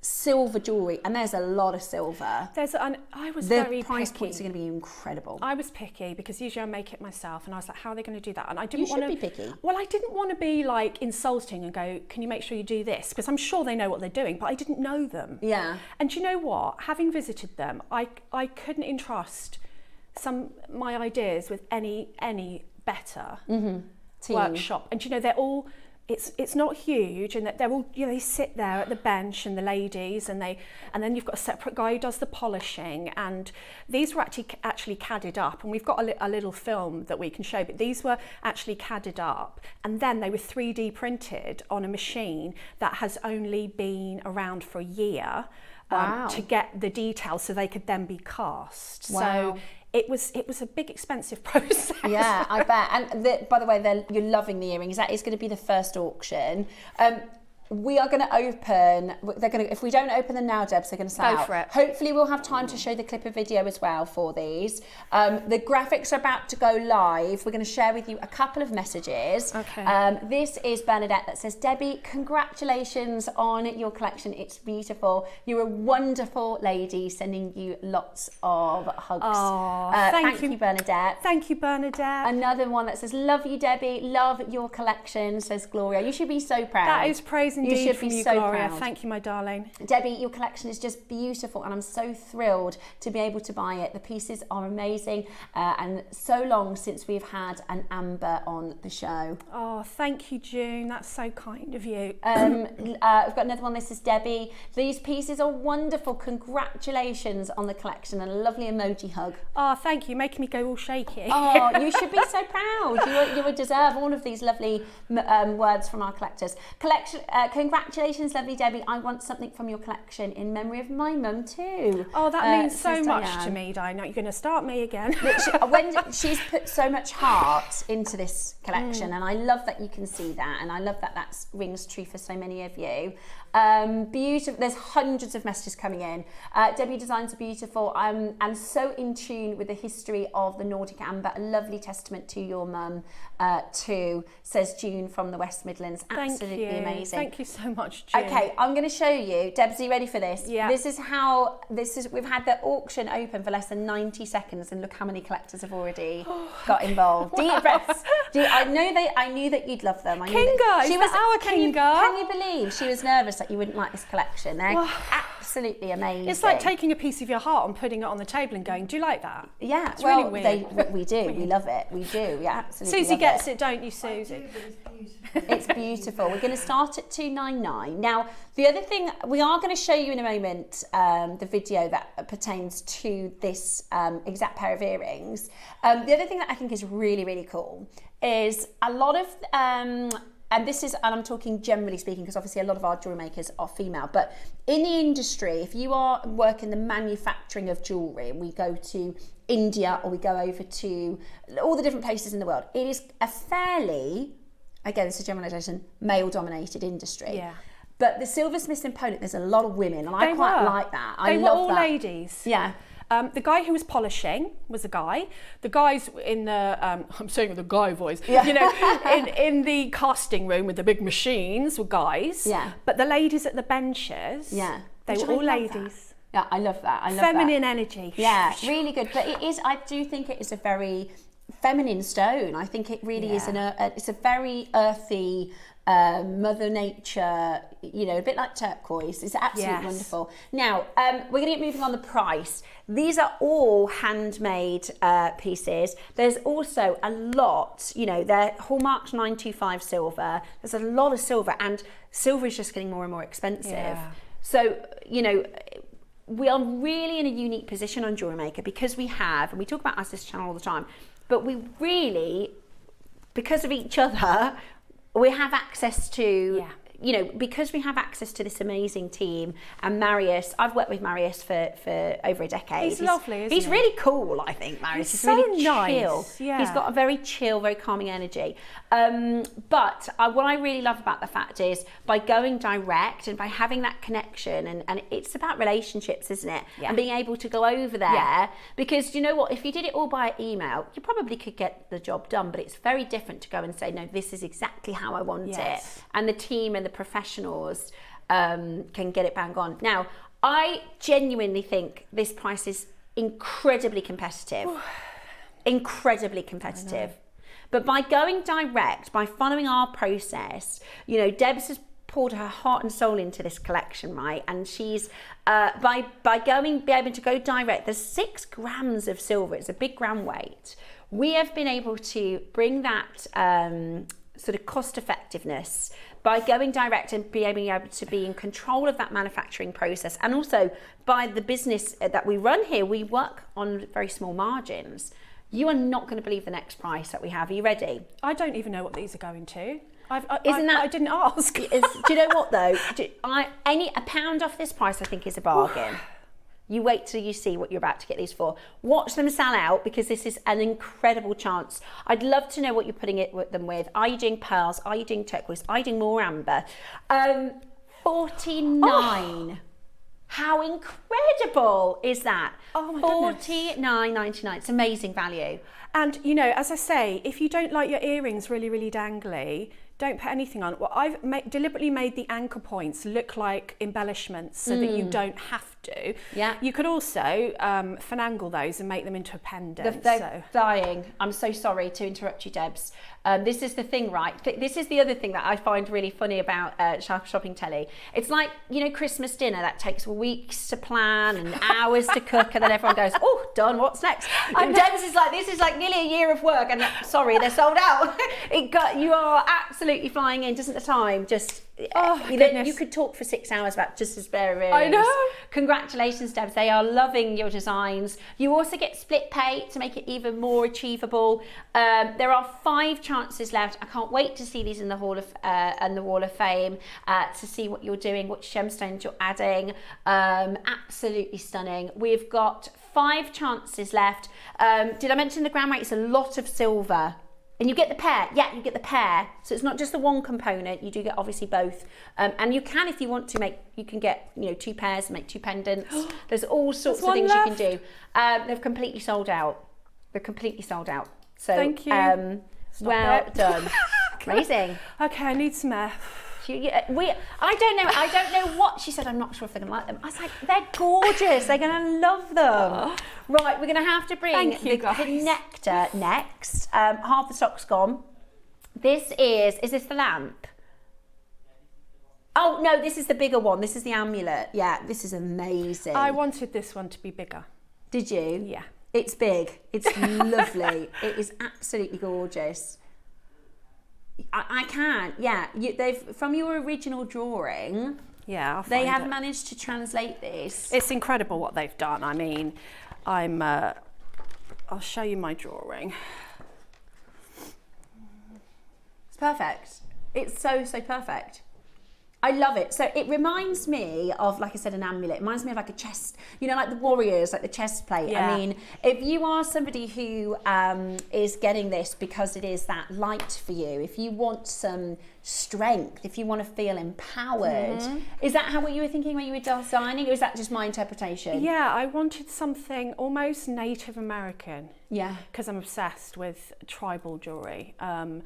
silver jewellery, and there's a lot of silver. The price points are going to be incredible. I was picky because usually I make it myself, and I was like, how are they going to do that? And I didn't You should be picky. Well, I didn't want to be like insulting and go, can you make sure you do this? Because I'm sure they know what they're doing, but I didn't know them. Yeah. And do you know what? Having visited them, I couldn't entrust my ideas with any better Team. workshop. And you know, they're all, it's not huge, and that they're all, you know, they sit there at the bench, and the ladies, and then you've got a separate guy who does the polishing, and these were actually cadded up, and we've got a little film that we can show, but these were actually cadded up, and then they were 3D printed on a machine that has only been around for a year. Wow. To get the details so they could then be cast. Wow. So it was a big expensive process. Yeah, I bet. And by the way, you're loving the earrings. That is going to be the first auction. We are going to open. If we don't open them now, Debs, they're going to sell out. For it. Hopefully, we'll have time to show the clip of video as well for these. The graphics are about to go live. We're going to share with you a couple of messages. Okay. This is Bernadette that says, Debbie, congratulations on your collection. It's beautiful. You're a wonderful lady. Sending you lots of hugs. Oh, thank you, Bernadette. Thank you, Bernadette. Another one that says, love you, Debbie. Love your collection, says Gloria. You should be so proud. That is praise indeed should from be you, so Gloria. proud. Thank you, my darling. Debbie, your collection is just beautiful, and I'm so thrilled to be able to buy it. The pieces are amazing, and so long since we've had an amber on the show. Oh, thank you, June. That's so kind of you. We've got another one. This is Debbie. These pieces are wonderful. Congratulations on the collection, and a lovely emoji hug. Oh, thank you. Making me go all shaky. Oh, you should be so proud. You would deserve all of these lovely words from our collectors. Congratulations, lovely Debbie. I want something from your collection in memory of my mum too. Oh, that means so says much Diane. to me, Diana. You're going to start me again. She's put so much heart into this collection, and I love that you can see that, and I love that that rings true for so many of you. Beautiful. There's hundreds of messages coming in. Debbie, designs are beautiful. I'm so in tune with the history of the Nordic amber. A lovely testament to your mum too, says June from the West Midlands. Absolutely amazing. Thank you so much, June. Okay, I'm going to show you. Debs, are you ready for this? Yeah. We've had the auction open for less than 90 seconds, and look how many collectors have already got involved. Deep breaths. I knew that you'd love them. Kinga, is that our Kinga? Can you believe she was nervous that you wouldn't like this collection? They're absolutely amazing. It's like taking a piece of your heart and putting it on the table and going, do you like that? Yeah, it's really weird. We do. We love it. We do. We absolutely Suzie gets it, don't you, Suzie? It's beautiful. We're going to start at $299. Now, the other thing, we are going to show you in a moment the video that pertains to this exact pair of earrings. The other thing that I think is really, really cool is a lot of, and I'm talking generally speaking, because obviously a lot of our jewellery makers are female, but in the industry, if you are working the manufacturing of jewellery, and we go to India or we go over to all the different places in the world, it is a fairly, again, it's a generalisation, male-dominated industry. Yeah. But the silversmiths in Poland, there's a lot of women, and I quite like that. They were all that. ladies. Yeah. The guy who was polishing was a guy. The guys in the, I'm saying the guy voice, you know, in the casting room with the big machines were guys. Yeah. But the ladies at the benches, they were all ladies. Yeah, I love that. I love Feminine energy. Yeah, really good. But it is, I do think it is a very feminine stone. I think it really is it's a very earthy, Mother Nature, you know, a bit like turquoise. It's absolutely wonderful. Now, we're going to get moving on the price. These are all handmade pieces. There's also a lot, you know, they're hallmarked 925 silver. There's a lot of silver, and silver is just getting more and more expensive. Yeah. So, you know, we are really in a unique position on Jewellery Maker because we have, and we talk about us this channel all the time, but we really, because of each other, we have access to, you know, because we have access to this amazing team. And Marius, I've worked with Marius for over a decade. He's lovely, isn't he? He's really cool, I think, Marius. He's really so nice. chill. Yeah. He's got a very chill, very calming energy. But what I really love about the fact is by going direct and by having that connection, and it's about relationships, isn't it? Yeah. And being able to go over there, because you know what, if you did it all by email, you probably could get the job done, but it's very different to go and say, no, this is exactly how I want it. And the team and the professionals can get it bang on. Now, I genuinely think this price is incredibly competitive. Incredibly competitive. But by going direct, by following our process, you know, Debs has poured her heart and soul into this collection, right? And she's by be able to go direct. There's 6 grams of silver. It's a big gram weight. We have been able to bring that sort of cost effectiveness by going direct and being able to be in control of that manufacturing process. And also by the business that we run here, we work on very small margins. You are not going to believe the next price that we have. Are you ready? I don't even know what these are going to. I didn't ask. Do you know what though? A pound off this price I think is a bargain. You wait till you see what you're about to get these for. Watch them sell out, because this is an incredible chance. I'd love to know what you're putting them with. Are you doing pearls? Are you doing turquoise? Are you doing more amber? 49. Oh. How incredible is that? Oh my goodness. $49.99. It's amazing value. And you know, as I say, if you don't like your earrings really, really dangly, don't put anything on. Well, I've deliberately made the anchor points look like embellishments so that you don't have to. Yeah. You could also finagle those and make them into a pendant. They're dying. I'm so sorry to interrupt you, Debs. This is the thing, right? This is the other thing that I find really funny about shopping telly. It's like, you know, Christmas dinner that takes weeks to plan and hours to cook, and then everyone goes, oh, done, what's next? And Debs is like, this is like nearly a year of work, and sorry, they're sold out. You are absolutely flying in just at the time. Just you could talk for 6 hours about just as bare earrings. I know. Congratulations, Debs. They are loving your designs. You also get split pay to make it even more achievable. There are 5 chances left. I can't wait to see these in the Wall of Fame, to see what you're doing, what gemstones you're adding. Absolutely stunning. We've got 5 chances left. Did I mention the gram weight? It's a lot of silver. And you get the pair. Yeah, you get the pair. So it's not just the one component. You do get obviously both. And you can, if you want to you can get, you know, 2 pairs and make 2 pendants. There's all sorts of things you can do. They've completely sold out. They're completely sold out. So thank you. Well done. Amazing. Okay, I need some air. I don't know what she said. I'm not sure if they're gonna like them. I was like, they're gorgeous. They're gonna love them. Right, we're gonna have to bring the connector next. Half the stock's gone. Is this the lamp? Oh no, this is the bigger one. This is the amulet. Yeah, this is amazing. I wanted this one to be bigger. Did you? Yeah. It's big. It's lovely. It is absolutely gorgeous. I can, yeah. They've from your original drawing. Yeah, they have managed to translate this. It's incredible what they've done. I mean, I'll show you my drawing. It's perfect. It's so perfect. I love it. So it reminds me of, like I said, an amulet. It reminds me of like a chest, you know, like the warriors, like the chest plate. Yeah. I mean, if you are somebody who is getting this because it is that light for you, if you want some strength, if you want to feel empowered, is that what you were thinking when you were designing, or is that just my interpretation? Yeah, I wanted something almost Native American. Yeah. Because I'm obsessed with tribal jewellery. And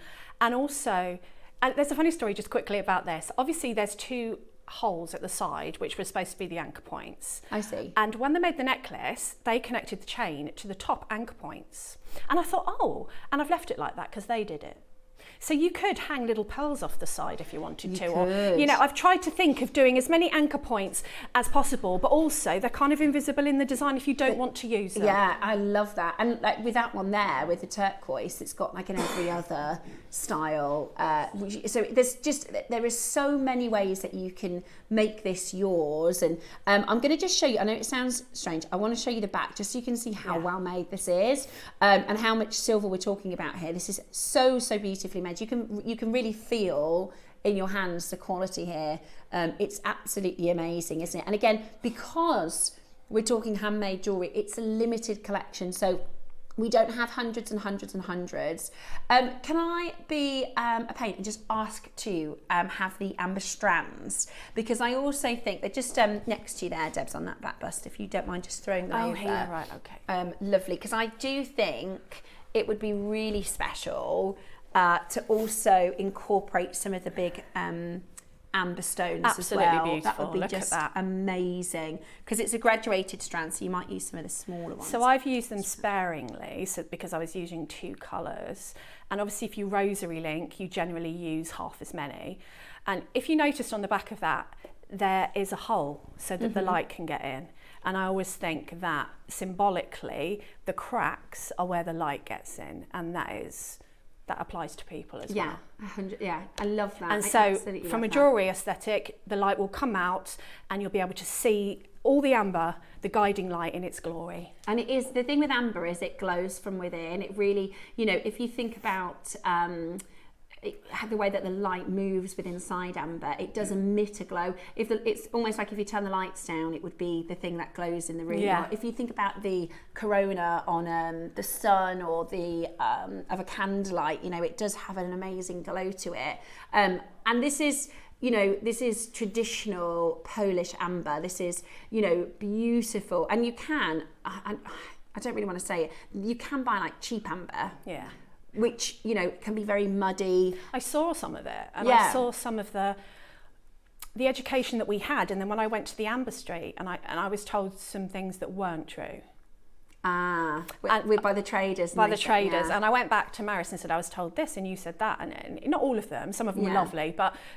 also, and there's a funny story just quickly about this. Obviously, there's 2 holes at the side, which were supposed to be the anchor points. I see. And when they made the necklace, they connected the chain to the top anchor points. And I thought, oh, and I've left it like that because they did it. So you could hang little pearls off the side if you wanted to. Or, you know, I've tried to think of doing as many anchor points as possible, but also they're kind of invisible in the design if you don't want to use them. Yeah, I love that. And like with that one there, with the turquoise, it's got like an every other style. So there is so many ways that you can make this yours. And I'm going to just show you, I know it sounds strange, I want to show you the back just so you can see how well made this is, and how much silver we're talking about here. This is so beautifully made. You can really feel in your hands the quality here. It's absolutely amazing, isn't it? And again, because we're talking handmade jewellery, it's a limited collection, so we don't have hundreds and hundreds and hundreds. Can I be a pain and just ask to have the amber strands? Because I also think they're just next to you there, Debs, on that back bust, if you don't mind just throwing them over. Oh, here, right, okay. Lovely, because I do think it would be really special to also incorporate some of the big amber stones as well. Absolutely beautiful. That would be Look just at that. amazing, because it's a graduated strand, so you might use some of the smaller ones. So I've used them sparingly, because I was using 2 colours, and obviously if you rosary link, you generally use half as many. And if you noticed on the back of that, there is a hole so that the light can get in. And I always think that symbolically, the cracks are where the light gets in, and that applies to people as well. Yeah, I love that. And so from a jewellery aesthetic, the light will come out and you'll be able to see all the amber, the guiding light in its glory. And it is, the thing with amber is it glows from within. It really, you know, if you think about the way that the light moves with inside amber, it does emit a glow. It's almost like if you turn the lights down, it would be the thing that glows in the room. Yeah. If you think about the corona on the sun or the of a candlelight, you know, it does have an amazing glow to it. And this is, you know, this is traditional Polish amber. This is, you know, beautiful. And you can, I don't really want to say it, you can buy like cheap amber. Yeah. Which, you know, can be very muddy. I saw some of it, and I saw some of the education that we had, and then when I went to the Amber Street, and I was told some things that weren't true. By the traders. By the traders. And I went back to Maris and said, I was told this and you said that. And not all of them, some of them were lovely,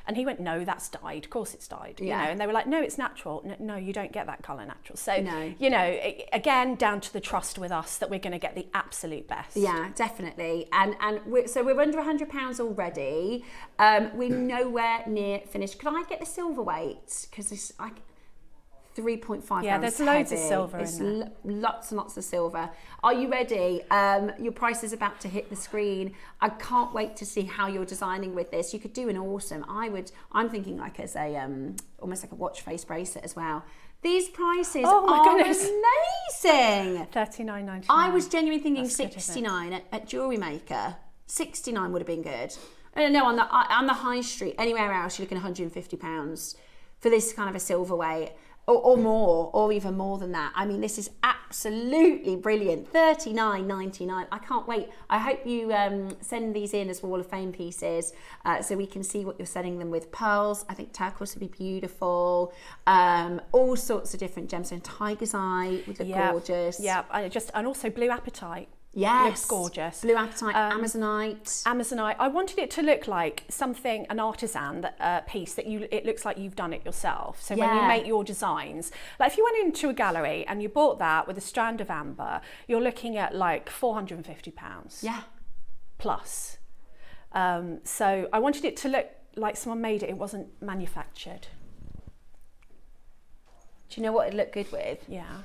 and he went, no, that's dyed. Of course it's dyed. You know, and they were like, no, it's natural. No, you don't get that colour natural. So, you know, again, down to the trust with us that we're going to get the absolute best. Yeah, definitely. And so we're under £100 already. We're nowhere near finished. Could I get the silver weight? Because it's 3.5 grams. Yeah, there's loads of silver in there. Lots and lots of silver. Are you ready? Your price is about to hit the screen. I can't wait to see how you're designing with this. You could do an awesome. I'm thinking like as a almost like a watch face bracelet as well. These prices are amazing. $39.99. I was genuinely thinking $69 at JewelleryMaker. $69 would have been good. No, on the high street, anywhere else, you're looking at £150 for this kind of a silver weight. Or more, or even more than that. I mean, this is absolutely brilliant. $39.99. I can't wait. I hope you send these in as Wall of Fame pieces so we can see what you're setting them with. Pearls, I think turquoise would be beautiful. All sorts of different gemstones. Tiger's eye would look gorgeous. Yeah, and also blue apatite. Yes. Looks gorgeous. Blue apatite, Amazonite. Amazonite. I wanted it to look like something, an artisan piece that it looks like you've done it yourself. So when you make your designs, like if you went into a gallery and you bought that with a strand of amber, you're looking at like £450. Yeah. Plus. So I wanted it to look like someone made it. It wasn't manufactured. Do you know what it'd look good with? Yeah.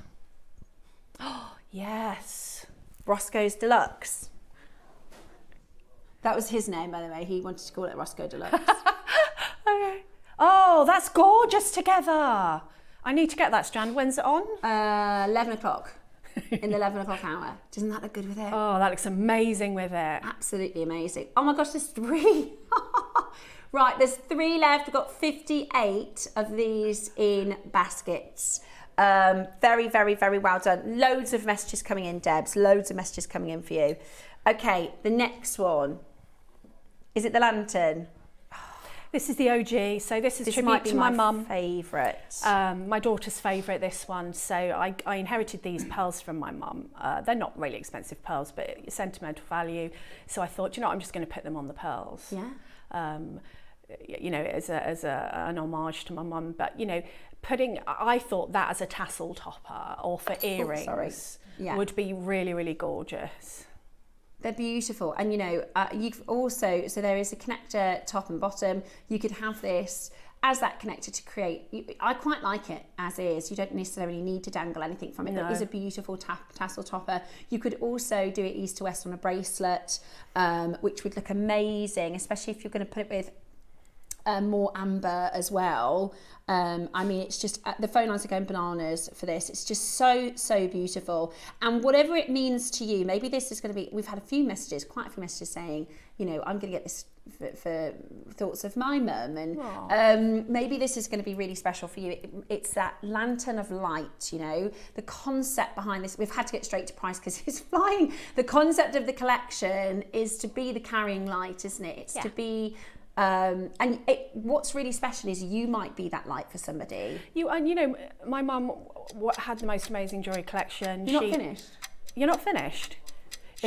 Oh, yes. Roscoe's Deluxe. That was his name, by the way. He wanted to call it Roscoe Deluxe. Okay. Oh, that's gorgeous together. I need to get that strand. When's it on? 11 o'clock. In the 11 o'clock hour. Doesn't that look good with it? Oh, that looks amazing with it. Absolutely amazing. Oh my gosh, there's 3. Right, there's 3 left. We've got 58 of these in baskets. Very, very, very well done. Loads of messages coming in, Debs. Loads of messages coming in for you. Okay, the next one. Is it the lantern? This is the OG. So this is tribute to my mum. Favourite. My daughter's favourite, this one. So I inherited these pearls from my mum. They're not really expensive pearls, but sentimental value. So I thought, you know what, I'm just going to put them on the pearls. Yeah. You know, as an homage to my mum. But, you know, I thought that as a tassel topper or for earrings would be really, really gorgeous. They're beautiful. And, you know, you've also, so there is a connector top and bottom. You could have this as that connector to create, I quite like it as is. You don't necessarily need to dangle anything from it. No. It is a beautiful tassel topper. You could also do it east to west on a bracelet, which would look amazing, especially if you're going to put it with more amber as well. I mean, it's just, the phone lines are going bananas for this. It's just so, so beautiful. And whatever it means to you, maybe this is going to be, we've had quite a few messages saying, you know, I'm going to get this for thoughts of my mum. And maybe this is going to be really special for you. It's that lantern of light, you know, the concept behind this. We've had to get straight to price because it's flying. The concept of the collection is to be the carrying light, isn't it? It's to be... what's really special is you might be that light for somebody. You know, my mum had the most amazing jewellery collection. You're not finished? You're not finished?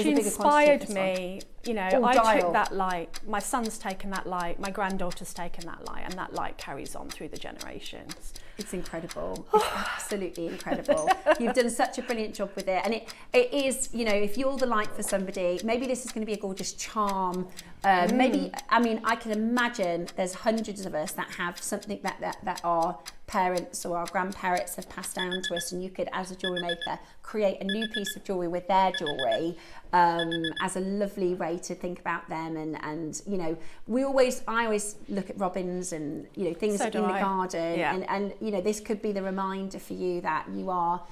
She bigger quantity of inspired this me. You know, Oh, I dial. took that light. My son's taken that light. My granddaughter's taken that light, and that light carries on through the generations. It's incredible. It's absolutely incredible. You've done such a brilliant job with it. And it is, you know, if you're the light for somebody, maybe this is going to be a gorgeous charm. Maybe, I mean, I can imagine there's hundreds of us that have something that our parents or our grandparents have passed down to us, and you could, as a jewellery maker, create a new piece of jewellery with their jewellery as a lovely way to think about them. And you know, I always look at robins and, you know, things in the garden, and you know, this could be the reminder for you that you are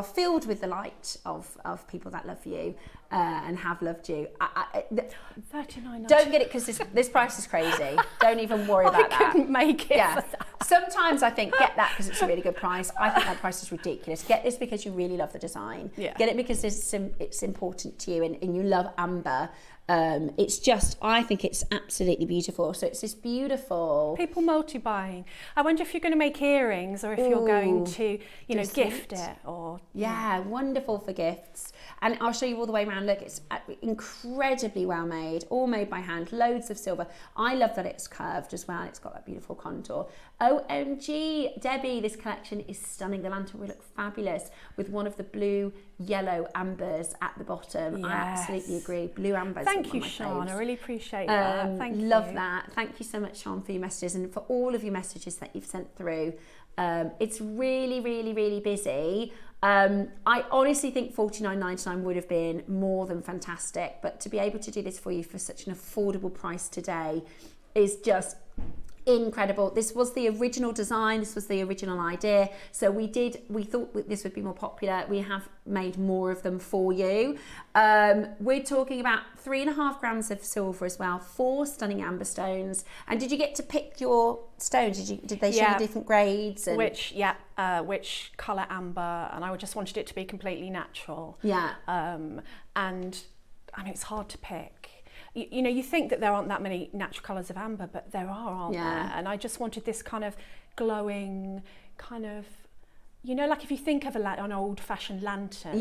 filled with the light of people that love you and have loved you. $39. Don't get it because this price is crazy. Don't even worry about that. I couldn't make it. Yeah. For that. Sometimes I think get that because it's a really good price. I think that price is ridiculous. Get this because you really love the design. Yeah. Get it because it's important to you and you love amber. It's just, I think it's absolutely beautiful. So it's this beautiful. People multi-buying. I wonder if you're going to make earrings or if you're going to, you know, gift it or. Yeah, wonderful for gifts. And I'll show you all the way around. Look, it's incredibly well made, all made by hand, loads of silver. I love that it's curved as well. It's got that beautiful contour. OMG, Debbie, this collection is stunning. The lantern will look fabulous with one of the blue, yellow ambers at the bottom. Yes. I absolutely agree. Blue ambers. Thank you, Sean. I really appreciate that. Thank you. Love that. Thank you so much, Sean, for your messages and for all of your messages that you've sent through. It's really, really, really busy. I honestly think $49.99 would have been more than fantastic, but to be able to do this for you for such an affordable price today is just incredible. This was the original design, this was the original idea, so we thought this would be more popular. We have made more of them for you. We're talking about 3.5 grams of silver as well, 4 stunning amber stones. And did you get to pick your stones? Did they show you different grades? And which colour amber, and I just wanted it to be completely natural. Yeah. And I mean, it's hard to pick. You know, you think that there aren't that many natural colours of amber, but there aren't there? And I just wanted this kind of glowing, kind of, you know, like if you think of an old-fashioned lantern,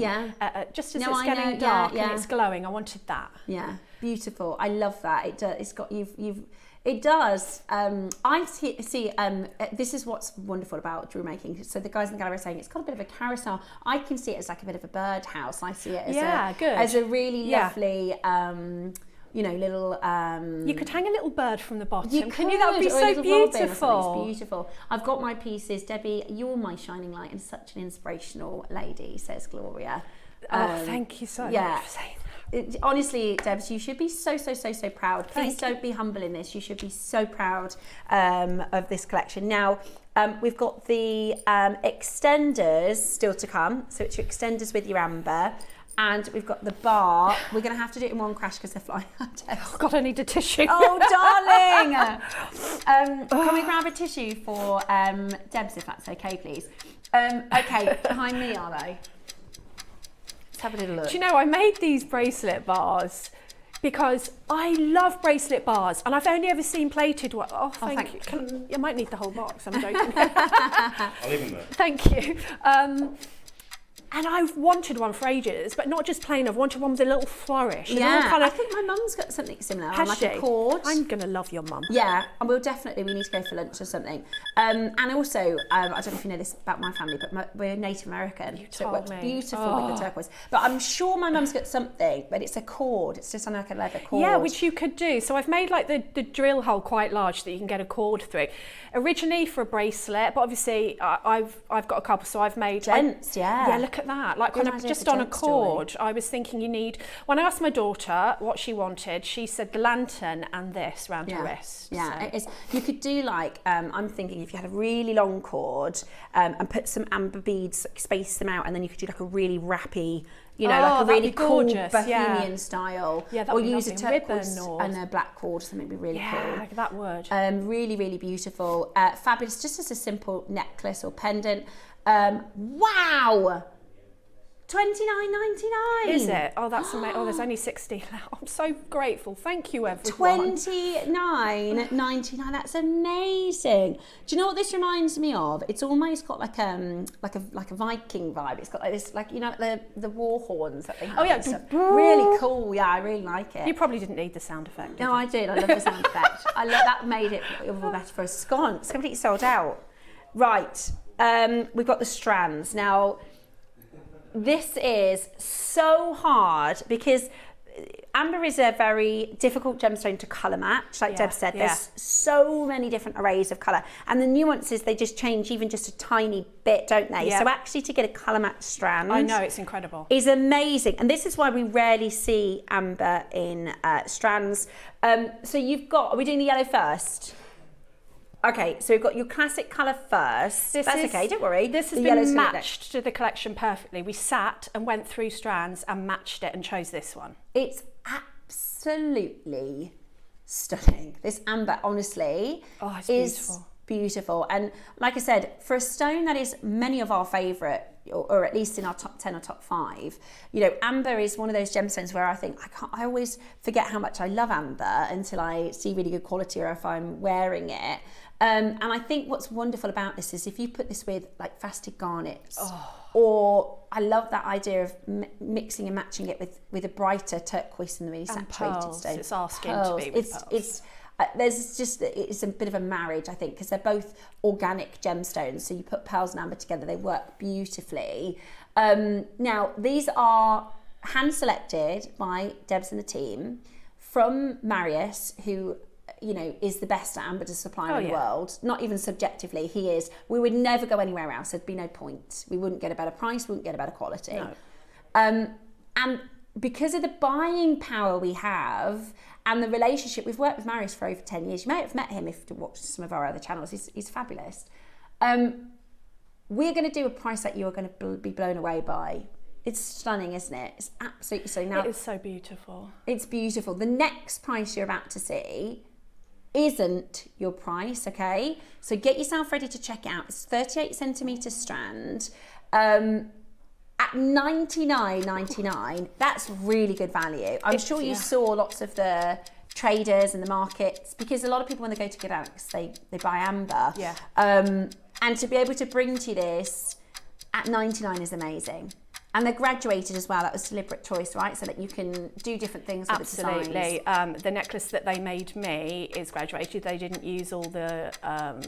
just as it's getting dark and it's glowing, I wanted that. Yeah, beautiful. I love that. It does. It's got It does. I see. This is what's wonderful about jewelry making. So the guys in the gallery are saying it's got a bit of a carousel. I can see it as like a bit of a birdhouse. I see it as a really lovely. You know, little. You could hang a little bird from the bottom. Can you? That would be so beautiful. It's beautiful. I've got my pieces. Debbie, you're my shining light and such an inspirational lady, says Gloria. Thank you so much for saying that. Honestly, Debs, you should be so proud. Please don't be humble in this. You should be so proud of this collection. Now, we've got the extenders still to come. So it's your extenders with your amber. And we've got the bar. We're going to have to do it in one crash because they're flying out. Oh God, I need a tissue. Oh, darling. Can we grab a tissue for Debs, if that's okay, please? Okay, behind me, are they? Let's have a little look. Do you know, I made these bracelet bars because I love bracelet bars, and I've only ever seen plated ones. Oh, thank you. I might need the whole box, I'm joking. I'll leave them there. Thank you. And I've wanted one for ages, but not just plain. I've wanted one with a little flourish. Yeah, I think my mum's got something similar. Has like she? a cord. I'm going to love your mum. Yeah, and we need to go for lunch or something. And also, I don't know if you know this about my family, but we're Native American. So it works beautiful with the turquoise. But I'm sure my mum's got something, but it's a cord. It's just on like a leather cord. Yeah, which you could do. So I've made like the drill hole quite large so that you can get a cord through. Originally for a bracelet, but obviously I've got a couple, so I've made... Gents, Yeah, look at that. Like when just on a cord, I was thinking you need... When I asked my daughter what she wanted, she said the lantern and this round her wrist. Yeah, so. it is. You could do like, I'm thinking if you had a really long cord and put some amber beads, space them out, and then you could do like a really wrappy, you know, like a really cool bohemian style. Yeah, that or would be use a lovely. turquoise and a black cord, something would be really cool. Yeah, that would. Really, really beautiful. Fabulous, just as a simple necklace or pendant. Wow! $29.99. Is it? Oh, that's amazing. Oh, there's only 60 left. I'm so grateful. Thank you, everyone. $29.99. That's amazing. Do you know what this reminds me of? It's almost got like a Viking vibe. It's got like this, like, you know, the war horns that they have. Oh yeah, really cool. Yeah, I really like it. You probably didn't need the sound effect. No, I did. I love the sound effect. I love that. Made it all better for us. It's gone. It's completely sold out. Right. We've got the strands now. This is so hard because amber is a very difficult gemstone to colour match, like Deb said. There's so many different arrays of colour, and the nuances, they just change even just a tiny bit, don't they? So actually to get a colour match strand, I know, it's incredible, is amazing. And this is why we rarely see amber in strands. So you've got, are we doing the yellow first? Okay, so we've got your classic colour first. That's okay, don't worry. This has been matched to the collection perfectly. We sat and went through strands and matched it and chose this one. It's absolutely stunning. This amber, honestly, is beautiful. And like I said, for a stone that is many of our favourite, or at least in our top 10 or top 5, you know, amber is one of those gemstones where I think I always forget how much I love amber until I see really good quality or if I'm wearing it. And I think what's wonderful about this is if you put this with like faceted garnets, or I love that idea of mixing and matching it with a brighter turquoise and the really saturated stone. It's asking to be with pearls. It's a bit of a marriage, I think, because they're both organic gemstones. So you put pearls and amber together, they work beautifully. Now, these are hand selected by Debs and the team from Marius, who, you know, is the best amber supplier in the world. Not even subjectively, he is. We would never go anywhere else. There'd be no point. We wouldn't get a better price, we wouldn't get a better quality. No. And because of the buying power we have and the relationship, we've worked with Marius for over 10 years. You may have met him if you watched some of our other channels. He's fabulous. We're going to do a price that you are going to be blown away by. It's stunning, isn't it? It's absolutely stunning. Now, it is so beautiful. It's beautiful. The next price you're about to see isn't your price, okay? So get yourself ready to check it out. It's 38 centimetre strand. At $99.99, that's really good value. I'm sure you saw lots of the traders in the markets, because a lot of people, when they go to ceramics, they buy amber. Yeah. And to be able to bring to you this at $99 is amazing. And they're graduated as well. That was a deliberate choice, right? So that you can do different things with Absolutely. the designs. The necklace that they made me is graduated. They didn't use all the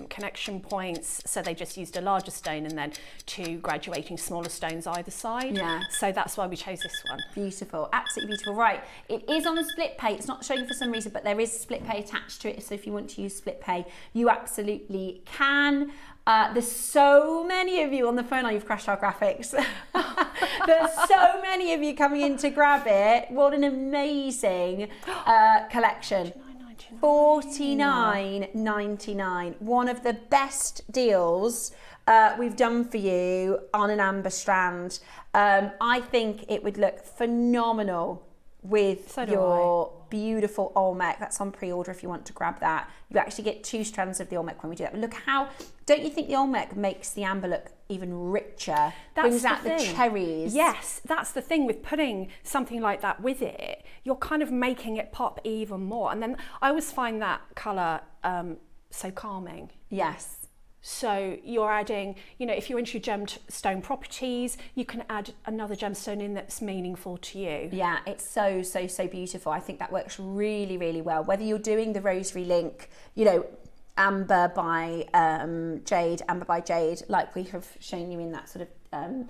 connection points, so they just used a larger stone and then 2 graduating smaller stones either side. Yeah. So that's why we chose this one. Beautiful, absolutely beautiful. Right, it is on a split pay. It's not showing for some reason, but there is a split pay attached to it. So if you want to use split pay, you absolutely can. There's so many of you on the phone. You've crashed our graphics. There's so many of you coming in to grab it. What an amazing collection. $49.99. One of the best deals we've done for you on an amber strand. I think it would look phenomenal with your beautiful Olmec. That's on pre-order if you want to grab that. You actually get 2 strands of the Olmec when we do that. But look how, don't you think the Olmec makes the amber look even richer? Brings out the cherries. Yes, that's the thing with putting something like that with it. You're kind of making it pop even more. And then I always find that colour so calming. Yes. So you're adding, you know, if you're into gemstone properties, you can add another gemstone in that's meaningful to you. Yeah, it's so, so, so beautiful. I think that works really, really well. Whether you're doing the rosary link, you know, amber by jade, like we have shown you in that sort of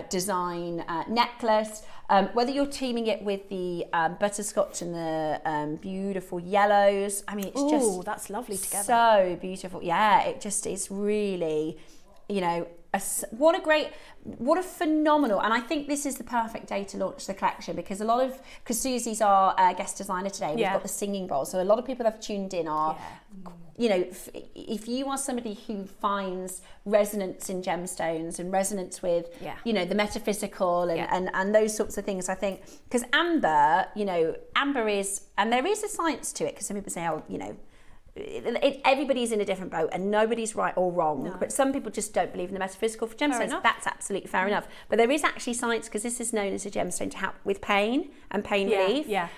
design necklace, whether you're teaming it with the butterscotch and the beautiful yellows. I mean, it's just that's lovely together. So beautiful. Yeah, it just is really, you know, what a phenomenal, and I think this is the perfect day to launch the collection, because Suzie's our guest designer today. We've got the singing bowl, so a lot of people that have tuned in are, you know, if you are somebody who finds resonance in gemstones and resonance with, you know, the metaphysical and those sorts of things, I think, because amber, you know, amber is, and there is a science to it, because some people say, oh, you know, everybody's in a different boat and nobody's right or wrong, but some people just don't believe in the metaphysical for gemstones. That's absolutely fair enough. But there is actually science, because this is known as a gemstone to help with pain and pain relief. You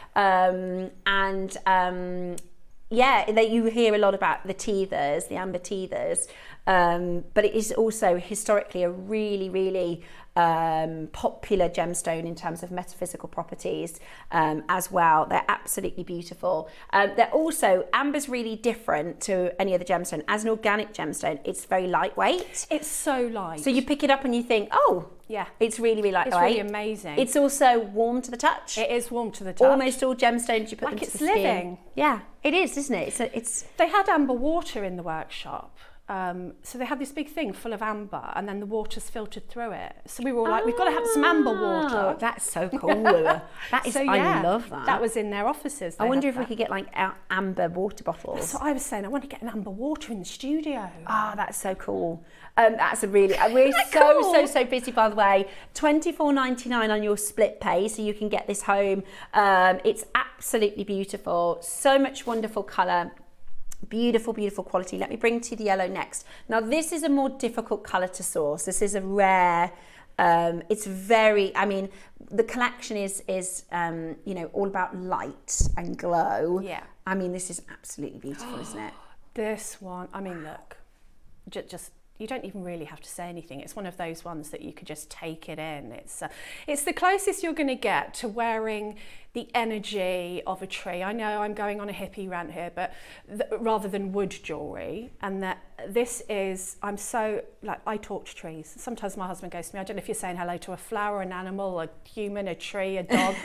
hear a lot about the teethers, the amber teethers, but it is also historically a really, really popular gemstone in terms of metaphysical properties as well. They're absolutely beautiful. They're also, amber's really different to any other gemstone. As an organic gemstone, it's very lightweight. It's so light. So you pick it up and you think, oh, yeah, it's really, really lightweight. It's really amazing. It's also warm to the touch. It is warm to the touch. Almost all gemstones you put like into it's the skin. living. Yeah, it is, isn't it? It's. They had amber water in the workshop. So they had this big thing full of amber, and then the water's filtered through it. So we were all like, we've got to have some amber water. That's so cool. That is, so, yeah, I love that. That was in their offices. I wonder if we could get like amber water bottles. That's what I was saying. I want to get an amber water in the studio. Ah, that's so cool. That's a really, we're so busy, by the way. $24.99 on your split pay, so you can get this home. It's absolutely beautiful. So much wonderful colour. Beautiful, beautiful quality. Let me bring to the yellow next. Now, this is a more difficult colour to source. This is a rare, it's very, I mean, the collection is all about light and glow. Yeah. I mean, this is absolutely beautiful, isn't it? This one, I mean, look, just you don't even really have to say anything. It's one of those ones that you could just take it in. It's the closest you're going to get to wearing the energy of a tree. I know I'm going on a hippie rant here, but rather than wood jewellery, and that this is, I'm so, like, I talk to trees. Sometimes my husband goes to me, I don't know if you're saying hello to a flower, an animal, a human, a tree, a dog.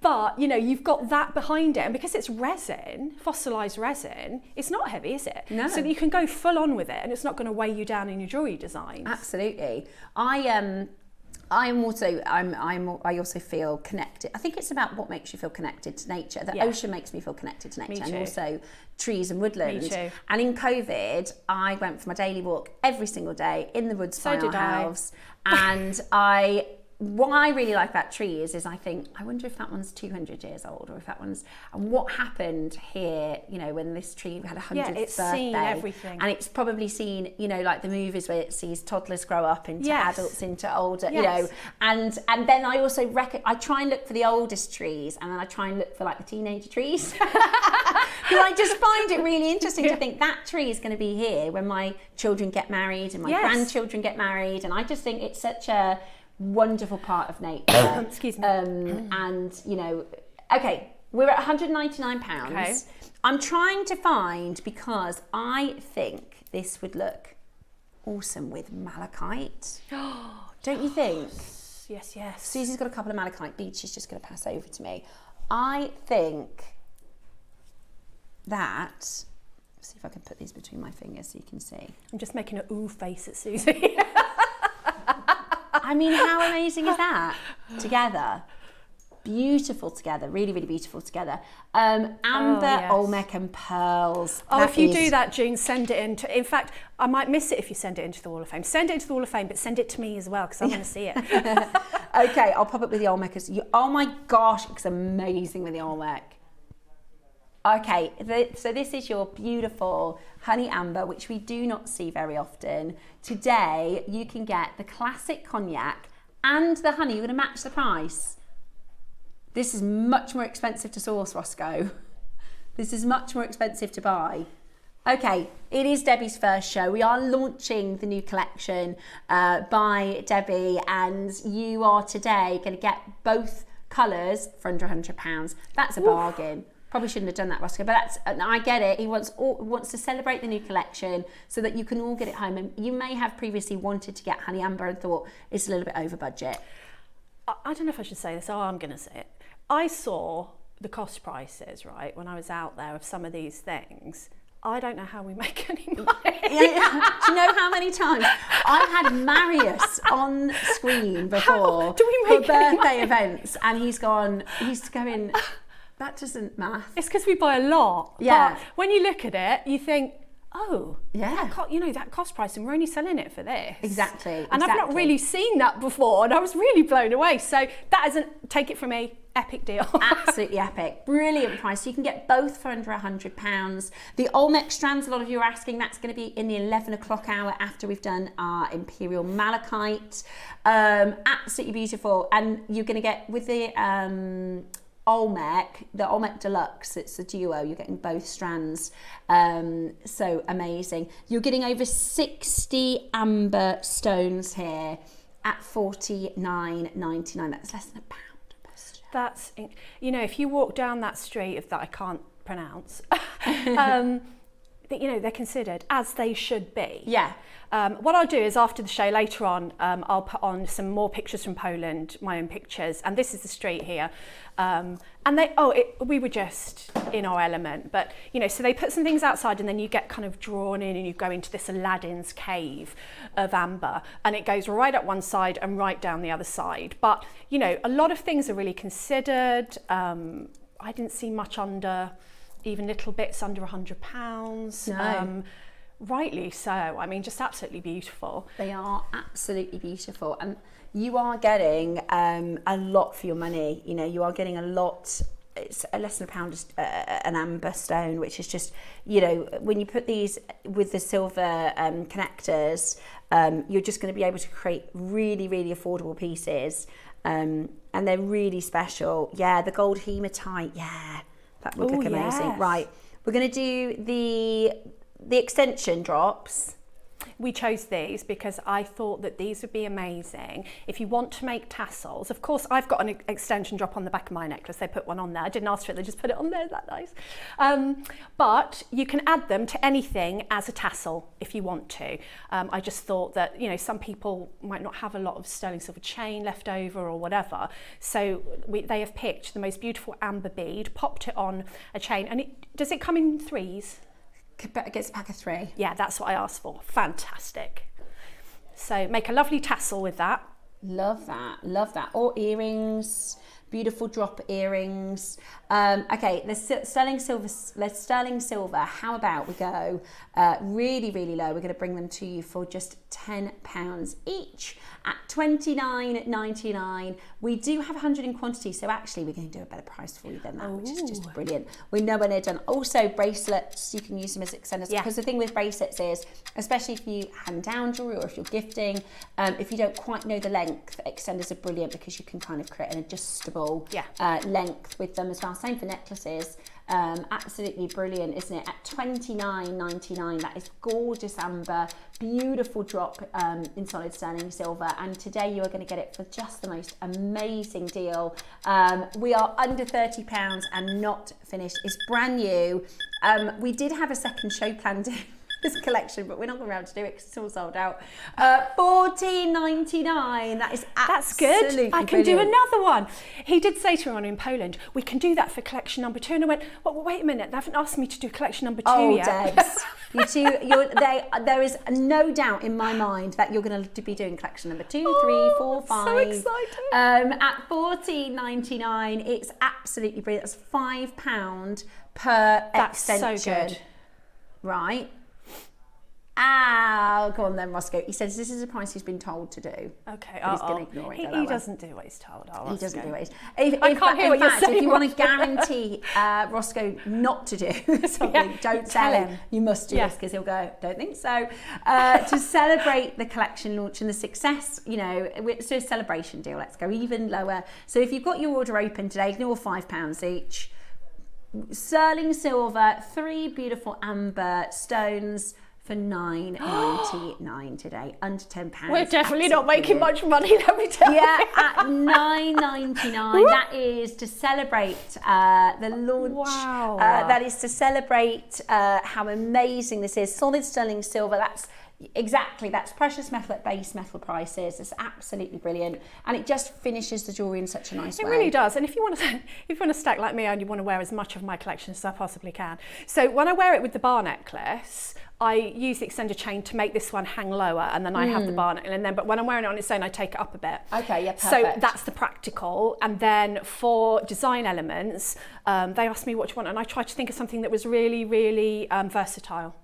But, you know, you've got that behind it. And because it's resin, fossilised resin, it's not heavy, is it? No. So you can go full on with it and it's not going to weigh you down in your jewellery designs. Absolutely. I also feel connected. I think it's about what makes you feel connected to nature. The ocean makes me feel connected to nature, and also trees and woodland. Me too. And in COVID, I went for my daily walk every single day in the woods by our house. And what I really like about trees is I think, I wonder if that one's 200 years old, or if that one's, and what happened here, you know, when this tree had 100th it's birthday. seen everything. And it's probably seen, you know, like the movies where it sees toddlers grow up into adults, into older, you know. And then I also I try and look for the oldest trees, and then I try and look for like the teenager trees. Because I just find it really interesting to think that tree is going to be here when my children get married and my grandchildren get married. And I just think it's such a wonderful part of nature. Excuse me. And, you know, okay, we're at £199. Okay. I'm trying to find, because I think this would look awesome with malachite. Don't you think? Yes, yes. Susie's got a couple of malachite beads she's just going to pass over to me. I think that, see if I can put these between my fingers so you can see. I'm just making an ooh face at Susie. I mean, how amazing is that? Together. Beautiful together, really, really beautiful together. Amber, Olmec and pearls. Oh, if you do that, June, send it in. In fact, I might miss it if you send it into the Wall of Fame. Send it into the Wall of Fame, but send it to me as well, because I want to see it. Okay, I'll pop it with the Olmec. Oh my gosh, it's amazing with the Olmec. Okay, so this is your beautiful honey amber, which we do not see very often. Today, you can get the classic cognac and the honey. You're going to match the price. This is much more expensive to source, Roscoe. This is much more expensive to buy. Okay, it is Debbie's first show. We are launching the new collection by Debbie, and you are today going to get both colours for under £100. That's a bargain. Probably shouldn't have done that, Roscoe, but I get it. He wants to celebrate the new collection so that you can all get it home. And you may have previously wanted to get honey amber and thought it's a little bit over budget. I don't know if I should say this. I'm going to say it. I saw the cost prices, right, when I was out there of some of these things. I don't know how we make any money. Do you know how many times I've had Marius on screen before for birthday events, and he's going, that doesn't math. It's because we buy a lot. Yeah. But when you look at it, you think, oh, yeah, that cost price, and we're only selling it for this. Exactly. And I've not really seen that before, and I was really blown away. So that isn't, take it from me, epic deal. Absolutely epic. Brilliant price. You can get both for under £100. The Olmec strands, a lot of you are asking, that's going to be in the 11 o'clock hour after we've done our Imperial Malachite. Absolutely beautiful. And you're going to get with the Olmec Deluxe, it's a duo, you're getting both strands. So amazing. You're getting over 60 amber stones here at $49.99. That's less than £1. That's, you know, if you walk down that street that I can't pronounce, you know, they're considered, as they should be. Yeah. What I'll do is after the show later on, I'll put on some more pictures from Poland, my own pictures, and this is the street here. And we were just in our element, but you know, so they put some things outside and then you get kind of drawn in and you go into this Aladdin's cave of amber, and it goes right up one side and right down the other side. But you know, a lot of things are really considered. I didn't see much under, even little bits under £100. No. Rightly so. I mean, just absolutely beautiful. They are absolutely beautiful, and you are getting a lot for your money. You know, you are getting a lot. It's less than £1 an amber stone, which is just, you know, when you put these with the silver connectors, you're just going to be able to create really, really affordable pieces, and they're really special. Yeah, the gold hematite. Yeah, that would look amazing. Yes. Right, we're going to do the extension drops. We chose these because I thought that these would be amazing if you want to make tassels. Of course, I've got an extension drop on the back of my necklace. They put one on there. I didn't ask for it, they just put it on there. Is that nice? But you can add them to anything as a tassel if you want to. I just thought that, you know, some people might not have a lot of sterling silver chain left over or whatever. So they have picked the most beautiful amber bead, popped it on a chain. And does it come in threes? It gets a pack of 3. Yeah, that's what I asked for. Fantastic. So make a lovely tassel with that. Love that, love that. Or earrings, beautiful drop earrings. Okay, the sterling silver. How about we go really, really low? We're going to bring them to you for just £10 each at $29.99. We do have 100 in quantity, so actually we're going to do a better price for you than that, which is just brilliant. We're nowhere near done. Also, bracelets, you can use them as extenders, because the thing with bracelets is, especially if you hand down jewelry or if you're gifting, if you don't quite know the length, extenders are brilliant because you can kind of create an adjustable length with them as well. Same for necklaces. Absolutely brilliant, isn't it? At $29.99, that is gorgeous amber, beautiful drop in solid sterling silver, and today you are going to get it for just the most amazing deal. We are under £30 and not finished. It's brand new. We did have a second show planned this collection, but we're not going around to do it because it's all sold out. $14.99. That's good. I can brilliant. do another one. He did say to me in Poland, we can do that for collection number 2. And I went, well, wait a minute, they haven't asked me to do collection number 2 yet. Debs. There is no doubt in my mind that you're going to be doing collection number 2, 3, 4, 5. So excited. At $14.99, it's absolutely brilliant. That's £5 per extension. So good. Right. Go on then, Roscoe. He says this is a price he's been told to do. Okay, but he's going to ignore it. He doesn't do what he's told. He doesn't do what he's told. I can't hear what you're saying. If you want to guarantee Roscoe not to do something, don't tell him. You must do this, because he'll go, don't think so. To celebrate the collection launch and the success, you know, it's a celebration deal. Let's go even lower. So if you've got your order open today, ignore £5 each. Sterling silver, 3 beautiful amber stones for $9.99 today, under £10. We're definitely not making much money, let me tell you. Yeah, at $9.99. That is to celebrate the launch. Wow. That is to celebrate how amazing this is. Solid sterling silver, that's precious metal at base metal prices. It's absolutely brilliant, and it just finishes the jewellery in such a nice way. It really does. And if you want to stack like me and you want to wear as much of my collection as I possibly can. So when I wear it with the bar necklace, I use the extender chain to make this one hang lower, and then I have the bar necklace, and then, but when I'm wearing it on its own, I take it up a bit. Okay, yeah, perfect. So that's the practical. And then for design elements, they asked me what you want, and I tried to think of something that was really, really versatile.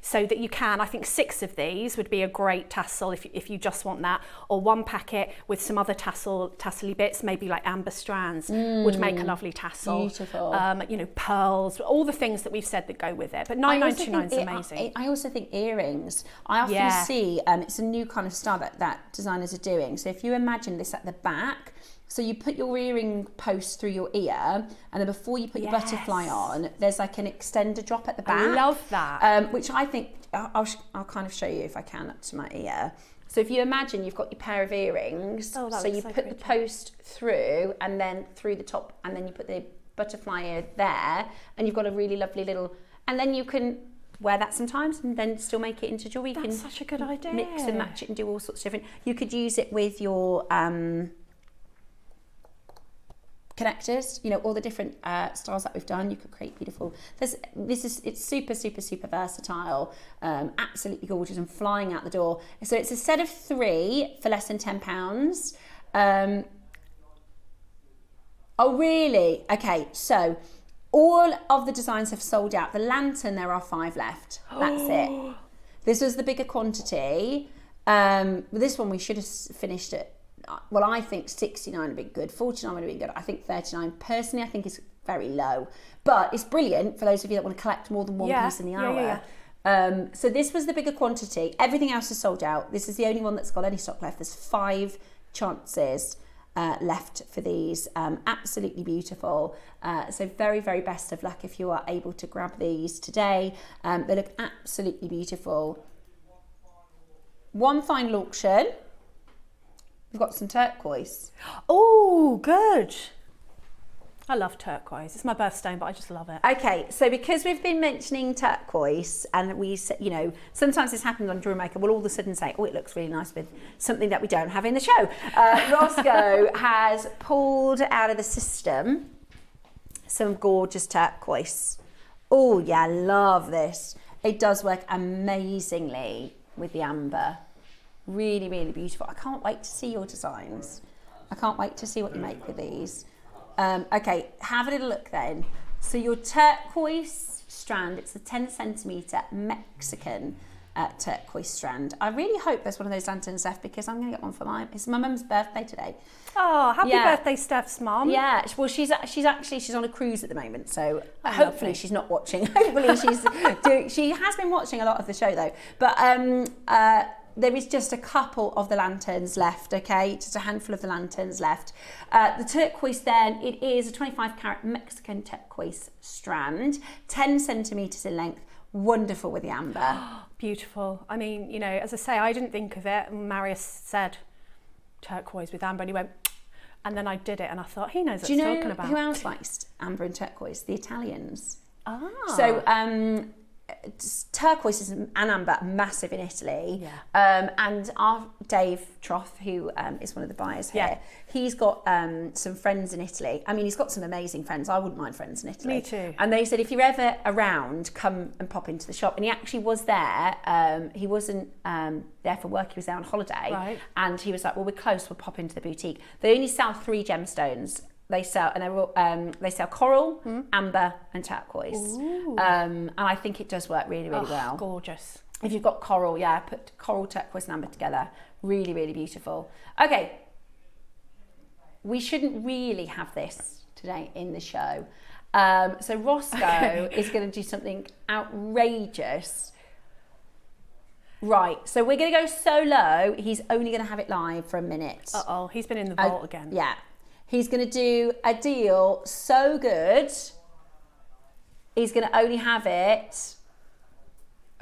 so that you can, I think 6 of these would be a great tassel if you just want that, or 1 packet with some other tassely bits, maybe like amber strands would make a lovely tassel. Beautiful. You know, pearls, all the things that we've said that go with it. But £9.99 is amazing. I also think earrings. I often see, it's a new kind of style that designers are doing. So if you imagine this at the back, so you put your earring post through your ear, and then before you put your butterfly on, there's like an extender drop at the back. I love that. Which I think, I'll kind of show you if I can up to my ear. So if you imagine you've got your pair of earrings, so you put the post through and then through the top, and then you put the butterfly ear there, and you've got a really lovely little, and then you can wear that sometimes and then still make it into jewelry. That's such a good idea. Mix and match it and do all sorts of different. You could use it with your connectors, you know, all the different styles that we've done. You could create beautiful. It's super versatile, absolutely gorgeous and flying out the door. So it's a set of 3 for less than £10. Oh really? Okay, so all of the designs have sold out. The lantern, there are 5 left. That's it. This was the bigger quantity. This one we should have finished at, well, I think 69 would have been good, 49 would have been good. I think 39, personally, I think is very low. But it's brilliant for those of you that want to collect more than one piece in the hour. So this was the bigger quantity. Everything else is sold out. This is the only one that's got any stock left. There's 5 chances left for these. Absolutely beautiful. So very best of luck if you are able to grab these today. They look absolutely beautiful. One final auction. We've got some turquoise. Oh, good. I love turquoise. It's my birthstone, but I just love it. Okay, so because we've been mentioning turquoise, and we, you know, sometimes this happens on JewelleryMaker, we'll all of a sudden say, oh, it looks really nice with something that we don't have in the show. Roscoe has pulled out of the system some gorgeous turquoise. Oh yeah, love this. It does work amazingly with the amber. Really beautiful. I can't wait to see your designs. I can't wait to see what you make with these. Okay, have a little look then. So your turquoise strand, it's a 10 centimetre Mexican turquoise strand. I really hope there's one of those lanterns left, because I'm going to get one for it's my mum's birthday today. Oh, happy birthday, Steph's mum. Yeah, well, she's on a cruise at the moment, so hopefully she's not watching. Hopefully she has been watching a lot of the show though. But there is just a couple of the lanterns left, okay? Just a handful of the lanterns left. The turquoise then, it is a 25 carat Mexican turquoise strand, 10 centimetres in length, wonderful with the amber. Beautiful. I mean, you know, as I say, I didn't think of it. Marius said turquoise with amber, and he went, and then I did it, and I thought, he knows what he's talking about. Do you know who else likes amber and turquoise? The Italians. Ah. So, turquoise and amber massive in Italy, and our Dave Troth, who is one of the buyers here, he's got some friends in Italy. I mean, he's got some amazing friends. I wouldn't mind friends in Italy. Me too. And they said, if you're ever around, come and pop into the shop. And he actually was there. He wasn't there for work. He was there on holiday. Right. And he was like, well, we're close. We'll pop into the boutique. They only sell 3 gemstones. They sell, and they sell coral, amber, and turquoise. And I think it does work really well. Gorgeous. If you've got coral, put coral, turquoise, and amber together. Really beautiful. Okay, we shouldn't really have this today in the show. So Roscoe is going to do something outrageous. Right, so we're going to go so low. He's only going to have it live for a minute. Uh-oh, he's been in the vault again. Yeah. He's going to do a deal so good, he's going to only have it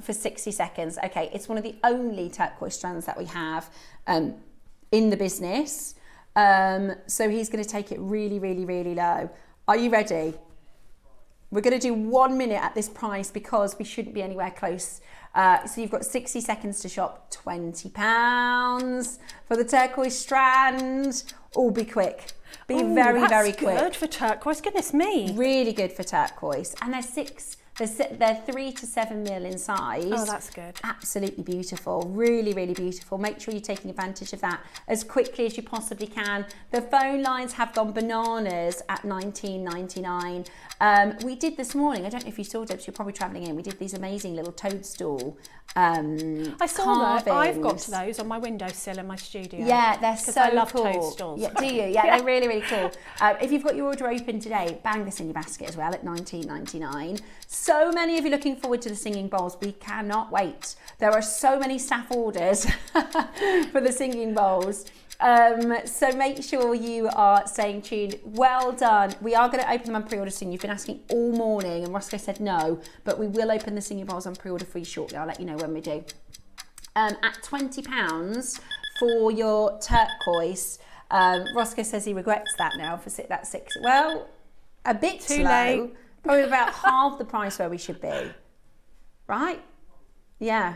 for 60 seconds. Okay, it's one of the only turquoise strands that we have in the business. So he's going to take it really low. Are you ready? We're going to do 1 minute at this price because we shouldn't be anywhere close. So you've got 60 seconds to shop. £20 for the turquoise strand. All be quick. Be very quick. That's good for turquoise. Goodness me. Really good for turquoise. And there's They're 3 to 7 mil in size. Oh, that's good. Absolutely beautiful. Really, really beautiful. Make sure you're taking advantage of that as quickly as you possibly can. The phone lines have gone bananas at $19.99. We did this morning, I don't know if you saw, Debs, you're probably travelling in, we did these amazing little toadstool I saw carvings. that. I've got those on my windowsill in my studio. Yeah, they're so I love cool. toadstools. Yeah, do you? Yeah, they're really, really cool. If you've got your order open today, bang this in your basket as well at $19.99. So many of you looking forward to the singing bowls. We cannot wait. There are so many staff orders for the singing bowls. So make sure you are staying tuned. Well done. We are going to open them on pre-order soon. You've been asking all morning and Roscoe said no, but we will open the singing bowls on pre-order for you shortly. I'll let you know when we do. At £20 for your turquoise. Roscoe says he regrets that now for that 6. Well, a bit Too slow. late. Probably about half the price where we should be. Right? Yeah.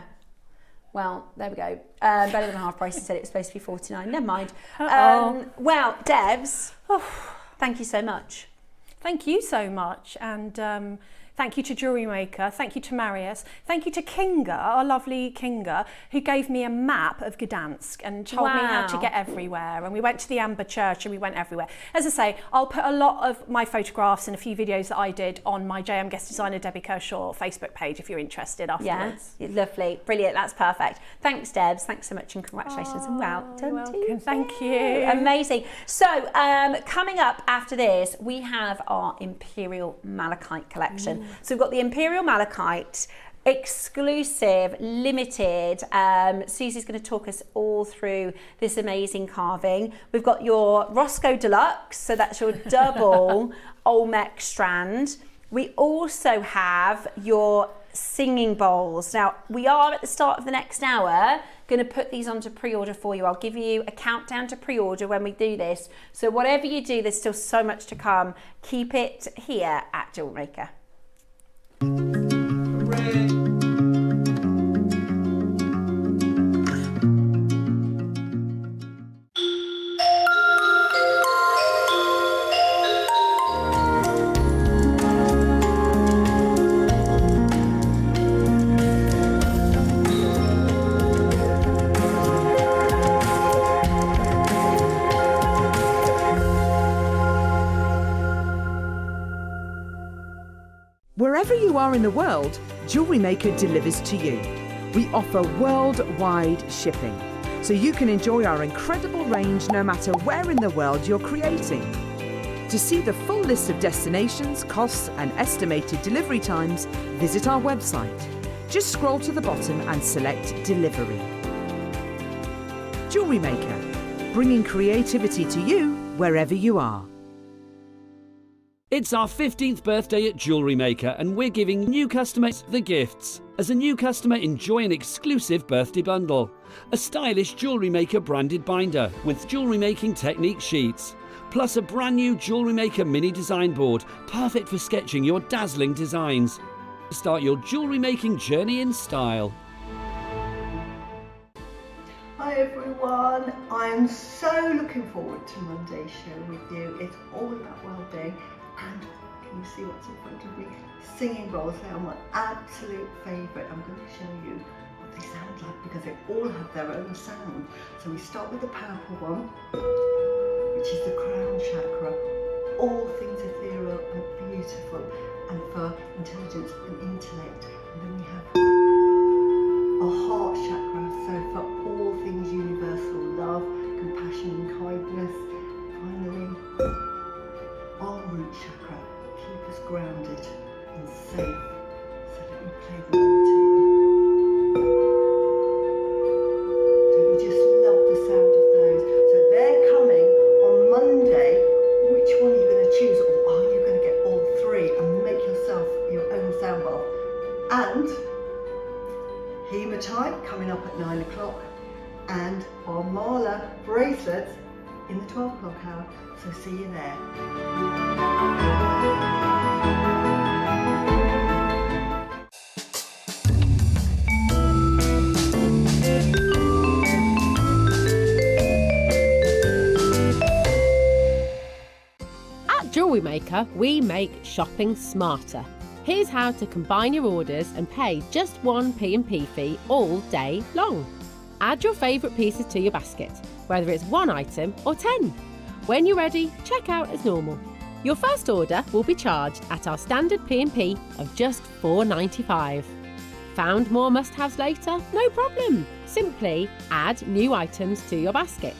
Well, there we go. Better than half price. He said it was supposed to be $49. Never mind. Well, Debs, thank you so much. Thank you so much. And thank you to JewelleryMaker. Thank you to Marius. Thank you to Kinga, our lovely Kinga, who gave me a map of Gdansk and told me how to get everywhere. And we went to the Amber Church and we went everywhere. As I say, I'll put a lot of my photographs and a few videos that I did on my JM Guest Designer Debbie Kershaw Facebook page if you're interested afterwards. Yeah, lovely. Brilliant. That's perfect. Thanks, Debs. Thanks so much and congratulations and well done to you. Thank you. Amazing. So coming up after this, we have our Imperial Malachite collection. So we've got the Imperial Malachite, exclusive, limited. Susie's going to talk us all through this amazing carving. We've got your Roscoe Deluxe, so that's your double Olmec strand. We also have your singing bowls. Now, we are at the start of the next hour going to put these onto pre-order for you. I'll give you a countdown to pre-order when we do this. So whatever you do, there's still so much to come. Keep it here at JewelleryMaker. Wherever you are in the world, JewelleryMaker delivers to you. We offer worldwide shipping, so you can enjoy our incredible range no matter where in the world you're creating. To see the full list of destinations, costs and estimated delivery times, visit our website. Just scroll to the bottom and select Delivery. JewelleryMaker, bringing creativity to you wherever you are. It's our 15th birthday at JewelleryMaker and we're giving new customers the gifts. As a new customer, enjoy an exclusive birthday bundle. A stylish JewelleryMaker branded binder with jewellery making technique sheets. Plus a brand new JewelleryMaker mini design board, perfect for sketching your dazzling designs. Start your jewellery making journey in style. Hi everyone, I'm so looking forward to Monday's show with you. It's all about well-being. And can you see what's in front of me? Singing bowls. They are my absolute favourite. I'm going to show you what they sound like because they all have their own sound. So we start with the purple one, which is the crown chakra. All things ethereal and beautiful and for intelligence and intellect. And then we have our heart chakra, so for all things universal love, compassion and kindness. Finally, our root chakra, keep us grounded and safe. So let me play them all to you. Don't you just love the sound of those? So they're coming on Monday. Which one are you going to choose? Or are you going to get all three and make yourself your own sound bath? And Hematite coming up at 9 o'clock. And our Mala bracelets in the 12 o'clock hour. So see you there. At JewelleryMaker, we make shopping smarter. Here's how to combine your orders and pay just one P&P fee all day long. Add your favourite pieces to your basket, whether it's 1 item or 10. When you're ready, check out as normal. Your first order will be charged at our standard P&P of just $4.95. Found more must-haves later? No problem. Simply add new items to your basket.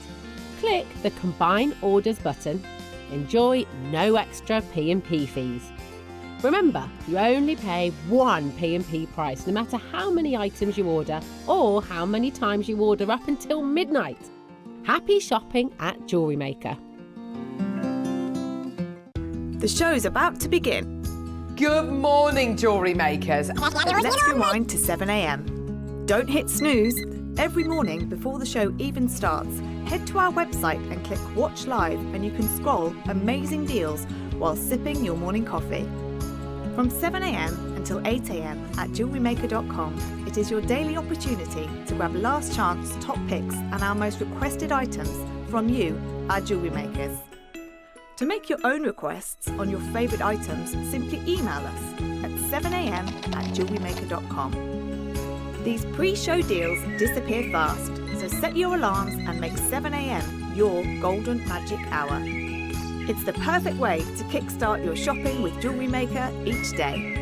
Click the Combine Orders button. Enjoy no extra P&P fees. Remember, you only pay one P&P price no matter how many items you order or how many times you order up until midnight. Happy shopping at Jewellery Maker. The show's about to begin. Good morning, jewellery makers. Let's rewind to 7 a.m. Don't hit snooze. Every morning before the show even starts, head to our website and click Watch Live and you can scroll amazing deals while sipping your morning coffee. From 7 a.m. until 8 a.m. at jewellerymaker.com, it is your daily opportunity to grab last chance top picks and our most requested items from you, our jewellery makers. To make your own requests on your favourite items, simply email us at 7 a.m. at jewellerymaker.com. These pre-show deals disappear fast, so set your alarms and make 7 a.m. your golden magic hour. It's the perfect way to kickstart your shopping with Jewellery Maker each day.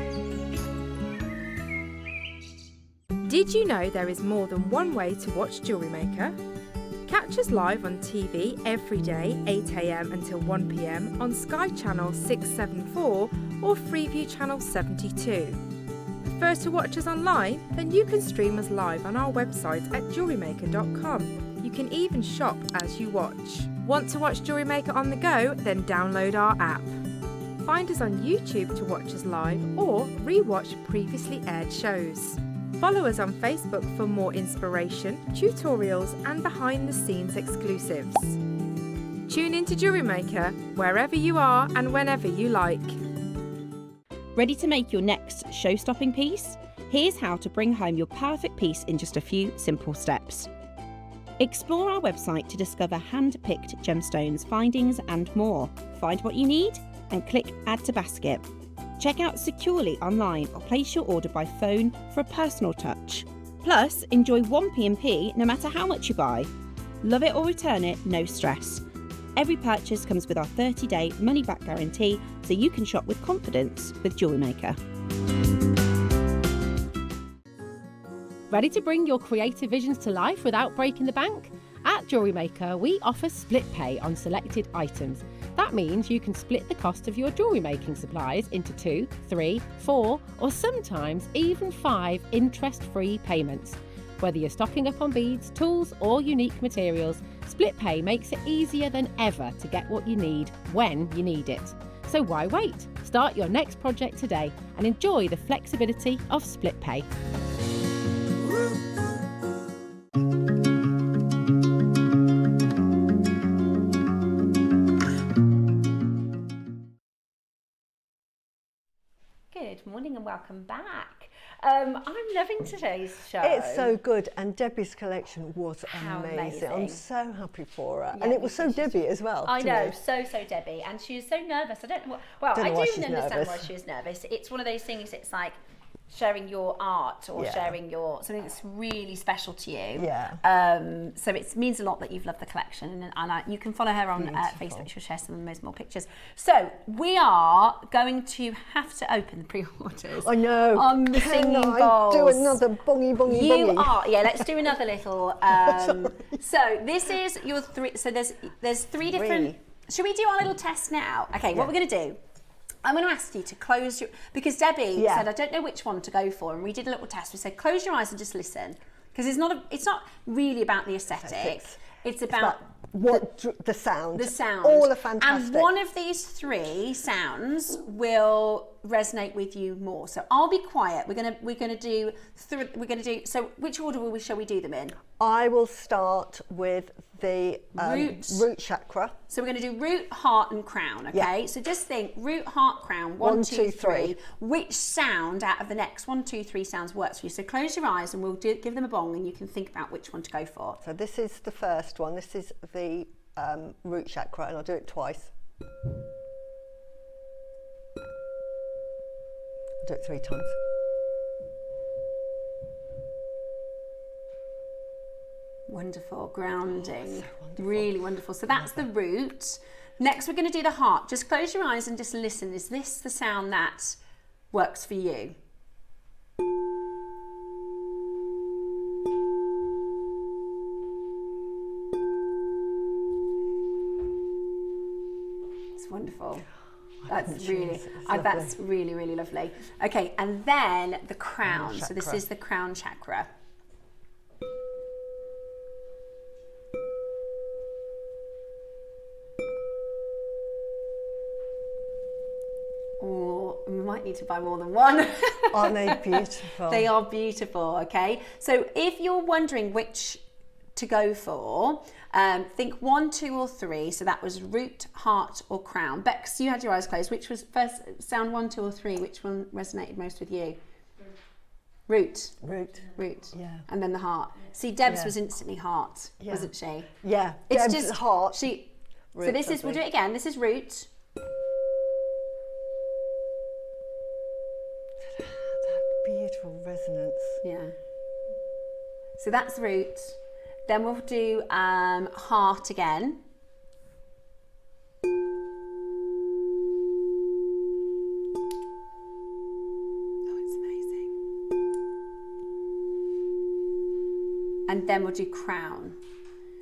Did you know there is more than one way to watch Jewellery Maker? Catch us live on TV every day, 8 a.m. until 1 p.m. on Sky Channel 674 or Freeview Channel 72. Prefer to watch us online? Then you can stream us live on our website at jewellerymaker.com. You can even shop as you watch. Want to watch Jewellery Maker on the go? Then download our app. Find us on YouTube to watch us live or re-watch previously aired shows. Follow us on Facebook for more inspiration, tutorials and behind-the-scenes exclusives. Tune in to Jewellery Maker wherever you are and whenever you like. Ready to make your next show-stopping piece? Here's how to bring home your perfect piece in just a few simple steps. Explore our website to discover hand-picked gemstones, findings and more. Find what you need and click Add to Basket. Check out securely online or place your order by phone for a personal touch. Plus, enjoy one P&P no matter how much you buy. Love it or return it, no stress. Every purchase comes with our 30-day money-back guarantee, so you can shop with confidence with Jewellery Maker. Ready to bring your creative visions to life without breaking the bank? At Jewellery Maker, we offer split pay on selected items. That means you can split the cost of your jewellery making supplies into 2, 3, 4, or sometimes even 5 interest-free payments. Whether you're stocking up on beads, tools, or unique materials, split pay makes it easier than ever to get what you need when you need it. So why wait? Start your next project today and enjoy the flexibility of split pay. Good morning and welcome back. I'm loving today's show. It's so good, and Debbie's collection was amazing. I'm so happy for her, and it was so Debbie as well. I know, so Debbie, and she was so nervous. I don't know. I do understand why she was nervous. It's one of those things. It's like sharing your art or sharing your something that's really special to you. Yeah. So it means a lot that you've loved the collection, and you can follow her on Facebook. She'll share some of those more pictures. So we are going to have to open the pre-orders. I know. On the singing bowls. Do another bongy. You are. Yeah. Let's do another little. So this is your 3. So there's 3 different. Should we do our little test now? Okay. What we're going to do. I'm going to ask you to close your, because Debbie said I don't know which one to go for, and we did a little test. We said close your eyes and just listen, because it's not really about the aesthetic. It's about the sound. The sound. All are fantastic. And one of these 3 sounds will resonate with you more. So I'll be quiet. We're gonna do. So which order shall we do them in? I will start with the root chakra. So we're going to do root, heart and crown, okay? So just think root, heart, crown, 1, 2, 3. Which sound out of the next 1, 2, 3 sounds works for you? So close your eyes and we'll give them a bong and you can think about which one to go for. So this is the first one. This is the root chakra, and I'll do it twice. Do it 3 times. Wonderful, grounding, really wonderful. So that's the root. Next we're going to do the heart. Just close your eyes and just listen. Is this the sound that works for you? It's wonderful. That's really, really lovely. Okay, and then the crown. So this is the crown chakra. We might need to buy more than one. Aren't they beautiful? They are beautiful, okay? So if you're wondering which to go for, think 1, 2 or 3. So that was root, heart or crown. Bex, you had your eyes closed. Which was first, sound 1, 2 or 3? Which one resonated most with you? Root. Root. Root. Yeah. And then the heart. See, Deb's was instantly heart, wasn't she? Yeah. It's Deb's just heart. So Root, this is, we'll do it again. This is root. Beautiful resonance. Yeah. So that's root. Then we'll do heart again. Oh, it's amazing. And then we'll do crown.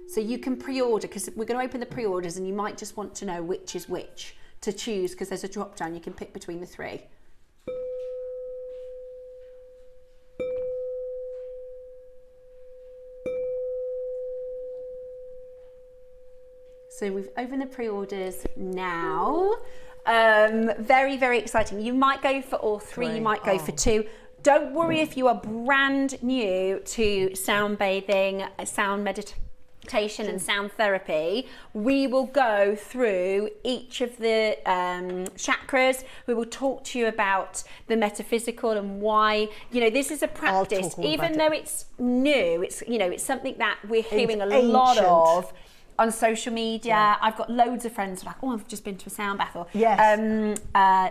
So you can pre-order, because we're going to open the pre-orders and you might just want to know which is which to choose, because there's a drop down, you can pick between the 3. So we've opened the pre-orders now. Very, very exciting. You might go for all 3, you might go for 2. Don't worry if you are brand new to sound bathing, sound meditation and sound therapy. We will go through each of the chakras. We will talk to you about the metaphysical and why, you know, this is a practice. Even though it's new, it's, you know, it's something that we're hearing a lot of on social media. Yeah. I've got loads of friends who are like, oh, I've just been to a sound bath. Or,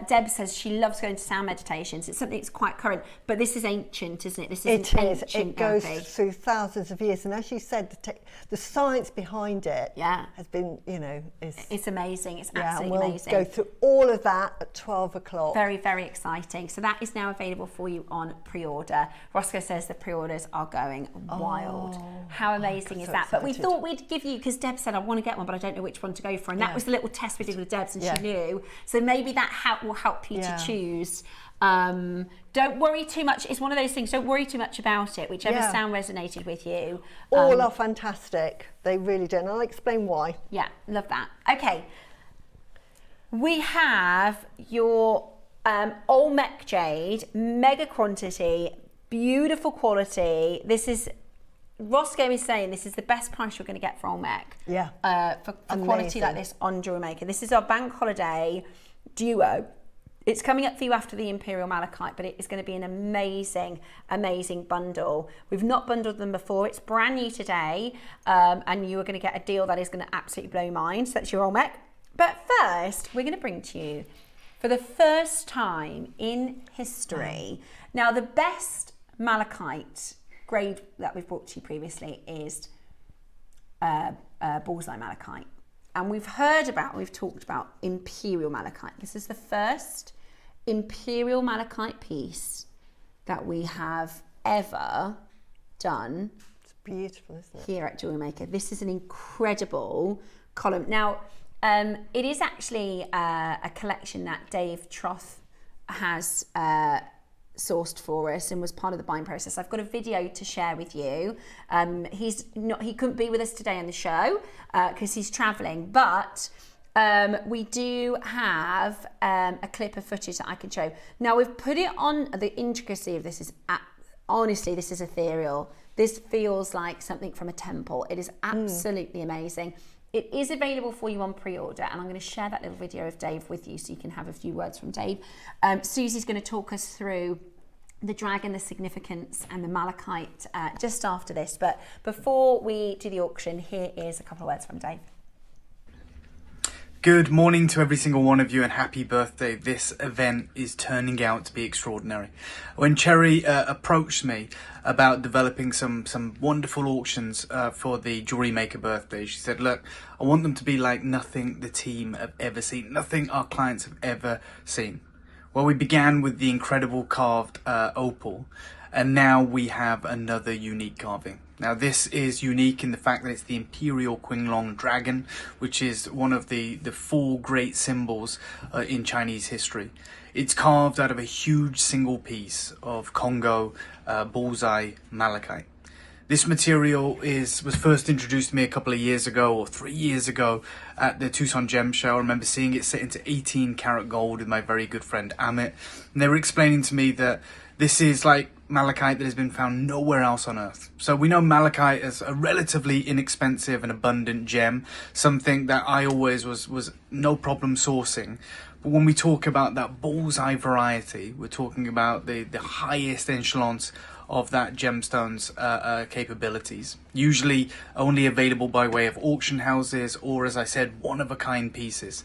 Deb says she loves going to sound meditations. It's something that's quite current, but this is ancient, isn't it? This is ancient. It goes through thousands of years, and as you said, the science behind it has been, you know, it's amazing. It's absolutely amazing. We'll go through all of that at 12 o'clock. Very, very exciting. So that is now available for you on pre-order. Roscoe says the pre-orders are going wild. How amazing is that? But we thought we'd give you, because Deb said, I want to get one, but I don't know which one to go for. And that was the little test we did with Deb's, and she knew. So maybe that will help you to choose. Don't worry too much. It's one of those things, don't worry too much about it, whichever sound resonated with you. All are fantastic. They really do. And I'll explain why. Yeah, love that. Okay. We have your Olmec jade, mega quantity, beautiful quality. This is, Roscoe is saying this is the best price you're going to get for Olmec. Yeah. For quality like this on JewelleryMaker. This is our bank holiday duo. It's coming up for you after the Imperial Malachite, but it is going to be an amazing, amazing bundle. We've not bundled them before. It's brand new today, and you are going to get a deal that is going to absolutely blow your mind. So that's your Olmec. But first, we're going to bring to you, for the first time in history, now the best malachite grade that we've brought to you previously is Bowsland malachite. And we've talked about Imperial Malachite. This is the first Imperial Malachite piece that we have ever done. It's beautiful, isn't it? Here at JewelleryMaker. This is an incredible column. Now, it is actually a collection that Dave Troth has sourced for us and was part of the buying process. I've got a video to share with you. He couldn't be with us today on the show because he's traveling, but we do have a clip of footage that I can show. Now we've put it on. The intricacy of this is honestly, this is ethereal. This feels like something from a temple. It is absolutely amazing. It is available for you on pre-order, and I'm going to share that little video of Dave with you so you can have a few words from Dave. Susie's going to talk us through the dragon, the significance, and the malachite just after this. But before we do the auction, here is a couple of words from Dave. Good morning to every single one of you and happy birthday. This event is turning out to be extraordinary. When Cherry approached me about developing some wonderful auctions for the Jewellery Maker birthday, she said, look, I want them to be like nothing the team have ever seen, nothing our clients have ever seen. Well, we began with the incredible carved opal, and now we have another unique carving. Now this is unique in the fact that it's the Imperial Qinglong dragon, which is one of the four great symbols in Chinese history. It's carved out of a huge single piece of Congo bullseye malachite. This material was first introduced to me a couple of years ago, or 3 years ago, at the Tucson Gem Show. I remember seeing it set into 18 karat gold with my very good friend Amit, and they were explaining to me that this is like malachite that has been found nowhere else on earth. So we know malachite as a relatively inexpensive and abundant gem, something that I always was no problem sourcing. But when we talk about that bullseye variety, we're talking about the highest echelons of that gemstone's capabilities, usually only available by way of auction houses or, as I said, one-of-a-kind pieces.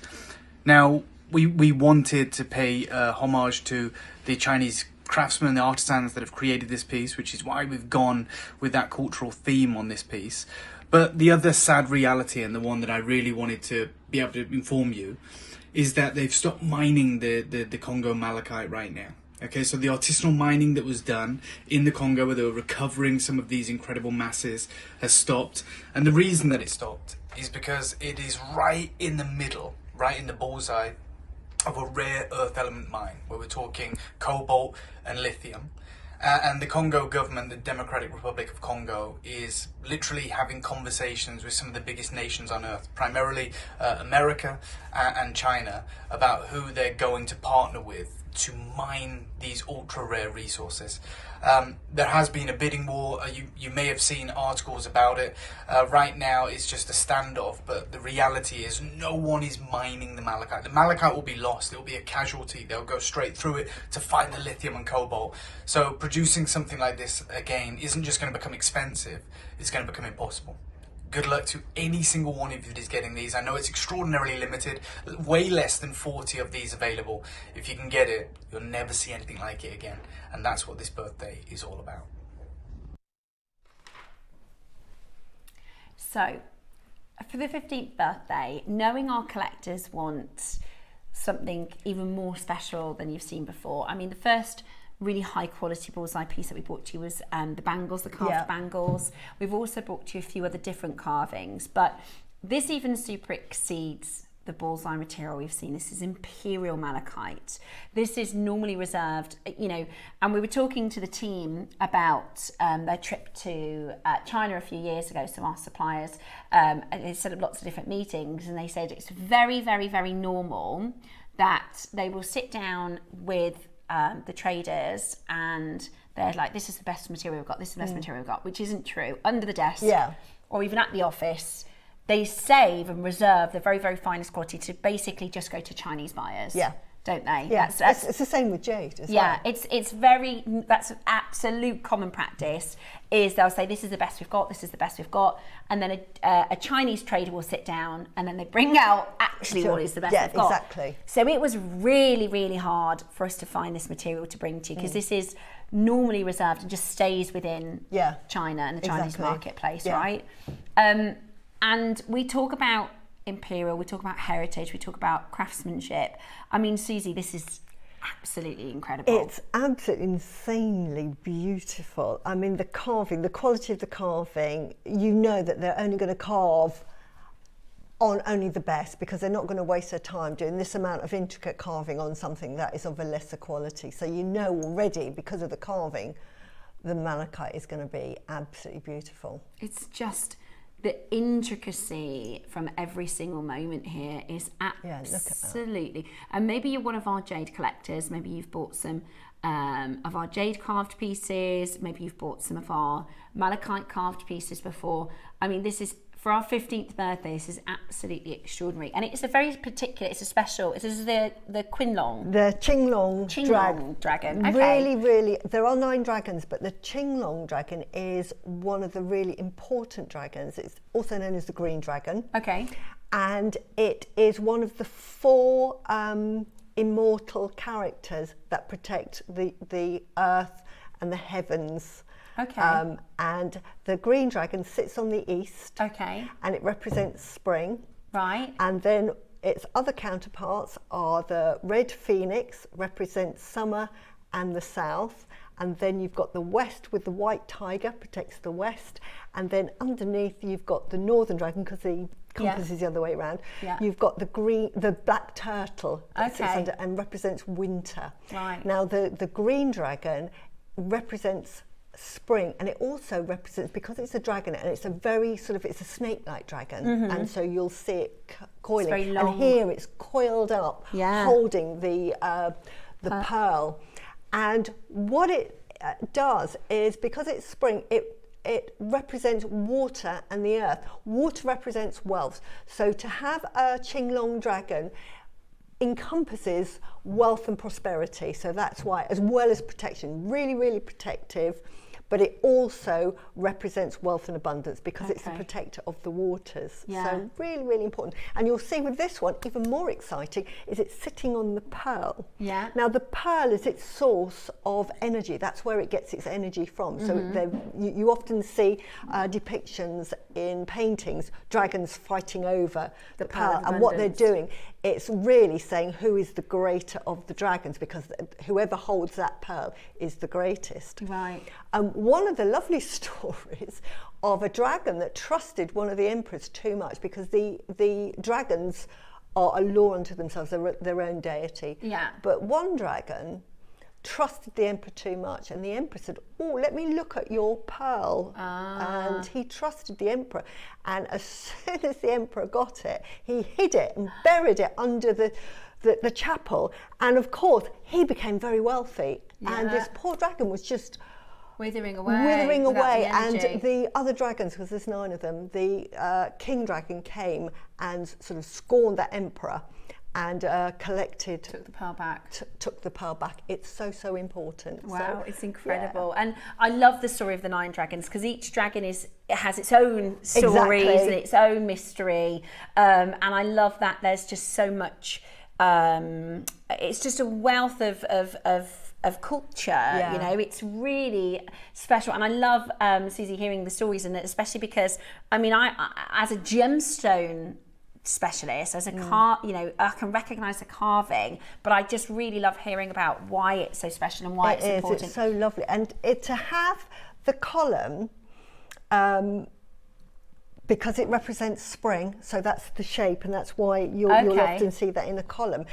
Now, we wanted to pay homage to the Chinese craftsmen, the artisans that have created this piece, which is why we've gone with that cultural theme on this piece. But the other sad reality, and the one that I really wanted to be able to inform you, is that they've stopped mining the Congo malachite right now. Okay, so the artisanal mining that was done in the Congo, where they were recovering some of these incredible masses, has stopped. And the reason that it stopped is because it is right in the middle, right in the bullseye of a rare earth element mine, where we're talking cobalt and lithium. And the Congo government, the Democratic Republic of Congo, is literally having conversations with some of the biggest nations on earth, primarily America and China, about who they're going to partner with to mine these ultra rare resources. There has been a bidding war. You may have seen articles about it. Right now it's just a standoff, but the reality is no one is mining the malachite. The malachite will be lost. It will be a casualty. They'll go straight through it to find the lithium and cobalt. So producing something like this again isn't just going to become expensive, it's going to become impossible. Good luck to any single one of you that is getting these. I know it's extraordinarily limited, way less than 40 of these available. If you can get it, you'll never see anything like it again. And that's what this birthday is all about. So, for the 15th birthday, knowing our collectors want something even more special than you've seen before. I mean, the first really high quality bullseye piece that we brought to you was the bangles, the carved bangles. We've also brought to you a few other different carvings, but this even super exceeds the bullseye material we've seen. This is Imperial Malachite. This is normally reserved, you know, and we were talking to the team about their trip to China a few years ago, so our suppliers, they set up lots of different meetings, and they said it's very, very, very normal that they will sit down with the traders and they're like, this is the best material we've got, this is the best material we've got, which isn't true. Under the desk or even at the office, they save and reserve the very, very finest quality to basically just go to Chinese buyers. Don't they? Yeah, it's the same with jade as well. It's very, that's absolute common practice, is they'll say this is the best we've got, this is the best we've got, and then a Chinese trader will sit down and then they bring out actually what is the best we've got. Exactly. So it was really, really hard for us to find this material to bring to you, because this is normally reserved and just stays within China and the Chinese marketplace, right? And we talk about Imperial, we talk about heritage, we talk about craftsmanship. I mean, Suzie, this is absolutely incredible. It's absolutely insanely beautiful. I mean, the carving, the quality of the carving, you know that they're only going to carve on only the best, because they're not going to waste their time doing this amount of intricate carving on something that is of a lesser quality. So you know already, because of the carving, the malachite is going to be absolutely beautiful. It's just the intricacy from every single moment here is absolutely. And maybe you're one of our jade collectors, maybe you've bought some of our jade carved pieces, maybe you've bought some of our malachite carved pieces before. I mean, this is for our 15th birthday, this is absolutely extraordinary. And it's a very particular, it's a special, this is the Qinglong. The Qinglong dragon. Okay. Really, there are 9 dragons, but the Qinglong dragon is one of the really important dragons. It's also known as the green dragon. Okay. And it is one of the 4 immortal characters that protect the earth and the heavens. Okay. And the green dragon sits on the east. Okay. And it represents spring. Right. And then its other counterparts are the red phoenix, represents summer and the south. And then you've got the west with the white tiger, protects the west. And then underneath you've got the northern dragon, because the compass is the other way around. Yeah. You've got the black turtle that sits Okay. under and represents winter. Right. Now the green dragon represents spring, and it also represents, because it's a dragon and it's a very it's a snake-like dragon, and so you'll see it coiling. It's very long. And here it's coiled up, holding the pearl. And what it does is, because it's spring, it represents water and the earth. Water represents wealth. So to have a Qinglong dragon encompasses wealth and prosperity. So that's why, as well as protection, really, really protective. But it also represents wealth and abundance, because it's the protector of the waters. Yeah. So really, really important. And you'll see with this one, even more exciting, is it's sitting on the pearl. Yeah. Now the pearl is its source of energy. That's where it gets its energy from. So you often see depictions in paintings, dragons fighting over the pearl. And what they're doing, it's really saying who is the greater of the dragons, because whoever holds that pearl is the greatest. Right. One of the lovely stories of a dragon that trusted one of the emperors too much, because the dragons are a law unto themselves, they're their own deity. Yeah. But one dragon trusted the emperor too much, and the emperor said, "Oh, let me look at your pearl." And he trusted the emperor, and as soon as the emperor got it, he hid it and buried it under the chapel. And of course he became very wealthy, and this poor dragon was just withering away. And the other dragons, because there's 9 of them, the king dragon came and sort of scorned that emperor and took the pearl back. Took the pearl back. It's so important. Wow, So, it's incredible. And I love the story of the 9 dragons, because each dragon has its own stories and its own mystery. And I love that there's just so much. It's just a wealth of culture, you know. It's really special, and I love Suzie hearing the stories, and especially because I as a gemstone specialist, as a I can recognize the carving, but I just really love hearing about why it's so special and why it's important. It's so lovely, and to have the column, because it represents spring, so that's the shape, and that's why you'll often see that in a column.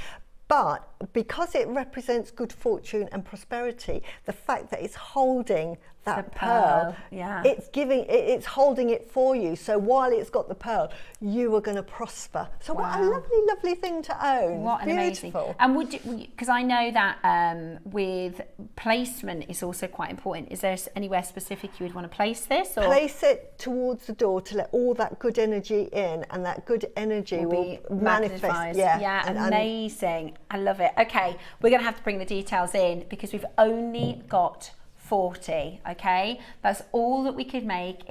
But because it represents good fortune and prosperity, the fact that it's holding that pearl, it's holding it for you. So while it's got the pearl, you are going to prosper. So what a lovely, lovely thing to own. What an amazing. And would you, because I know that with placement is also quite important. Is there anywhere specific you would want to place this? Or? Place it towards the door to let all that good energy in, and that good energy will manifest. Amazing. I love it. Okay, we're going to have to bring the details in, because we've only got 40, okay? That's all that we could make.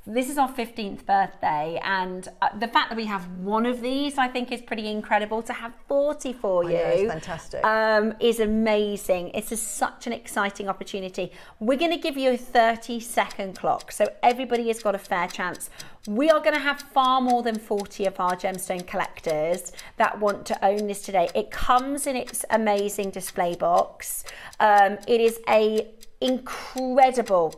This is our 15th birthday, and the fact that we have one of these, I think, is pretty incredible. To have 40 for you, it's fantastic. Is amazing. It's such an exciting opportunity. We're going to give you a 30-second clock, so everybody has got a fair chance. We are going to have far more than 40 of our gemstone collectors that want to own this today. It comes in its amazing display box. It is a incredible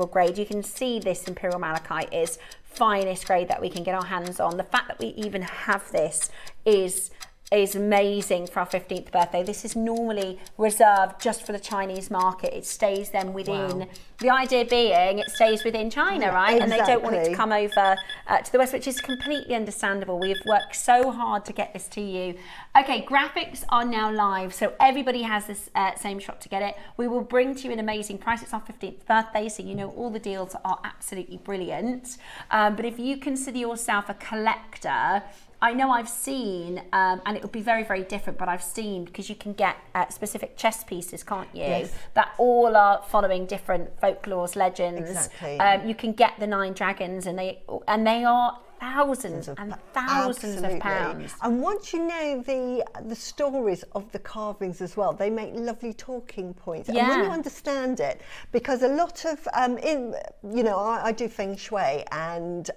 grade. You can see this Imperial Malachite is finest grade that we can get our hands on. The fact that we even have this is is amazing for our 15th birthday. This is normally reserved just for the Chinese market. It stays then within, Wow. the idea being it stays within China, right? Exactly. And they don't want it to come over to the West, which is completely understandable. We've worked so hard to get this to you. Okay, graphics are now live, so everybody has this same shot to get it. We will bring to you an amazing price. It's our 15th birthday, so you know all the deals are absolutely brilliant. But if you consider yourself a collector, I know I've seen, and it would be very, very different, but I've seen, because you can get specific chess pieces, can't you? Yes. That all are following different folklores, legends. Exactly. You can get the 9 dragons, and they are thousands and thousands of pounds. And once you know the stories of the carvings as well, they make lovely talking points. Yeah. And when you understand it, because a lot of, I do feng shui, and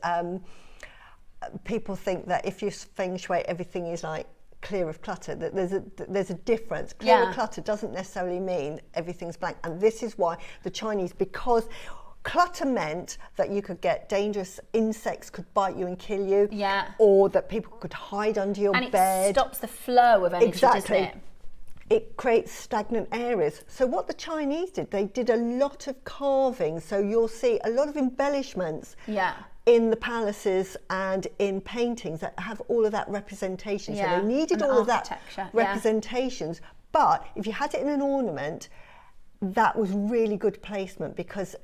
people think that if you feng shui, everything is like clear of clutter, that there's a difference. Clear of clutter doesn't necessarily mean everything's blank. And this is why the Chinese, because clutter meant that you could get dangerous insects could bite you and kill you, or that people could hide under your bed. And it stops the flow of energy, doesn't it? It creates stagnant areas. So what the Chinese did, they did a lot of carving. So you'll see a lot of embellishments in the palaces and in paintings that have all of that representation. So they needed all of that representations. But if you had it in an ornament, that was really good placement, because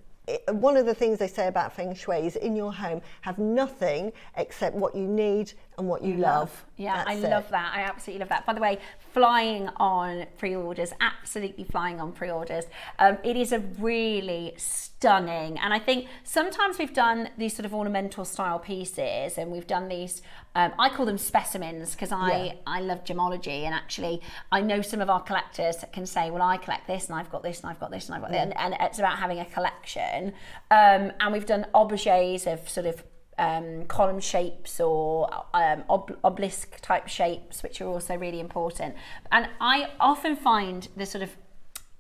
one of the things they say about feng shui is in your home, have nothing except what you need and what you love. Yeah, I love that. I absolutely love that. By the way, flying on pre-orders, absolutely flying on pre-orders. It is a really stunning, and I think sometimes we've done these sort of ornamental style pieces, and we've done these, I call them specimens, because I love gemology, and actually I know some of our collectors that can say, well, I collect this, and I've got this, and I've got this, and I've got this, and it's about having a collection. And we've done objets of sort of column shapes or obelisk type shapes, which are also really important. And I often find the sort of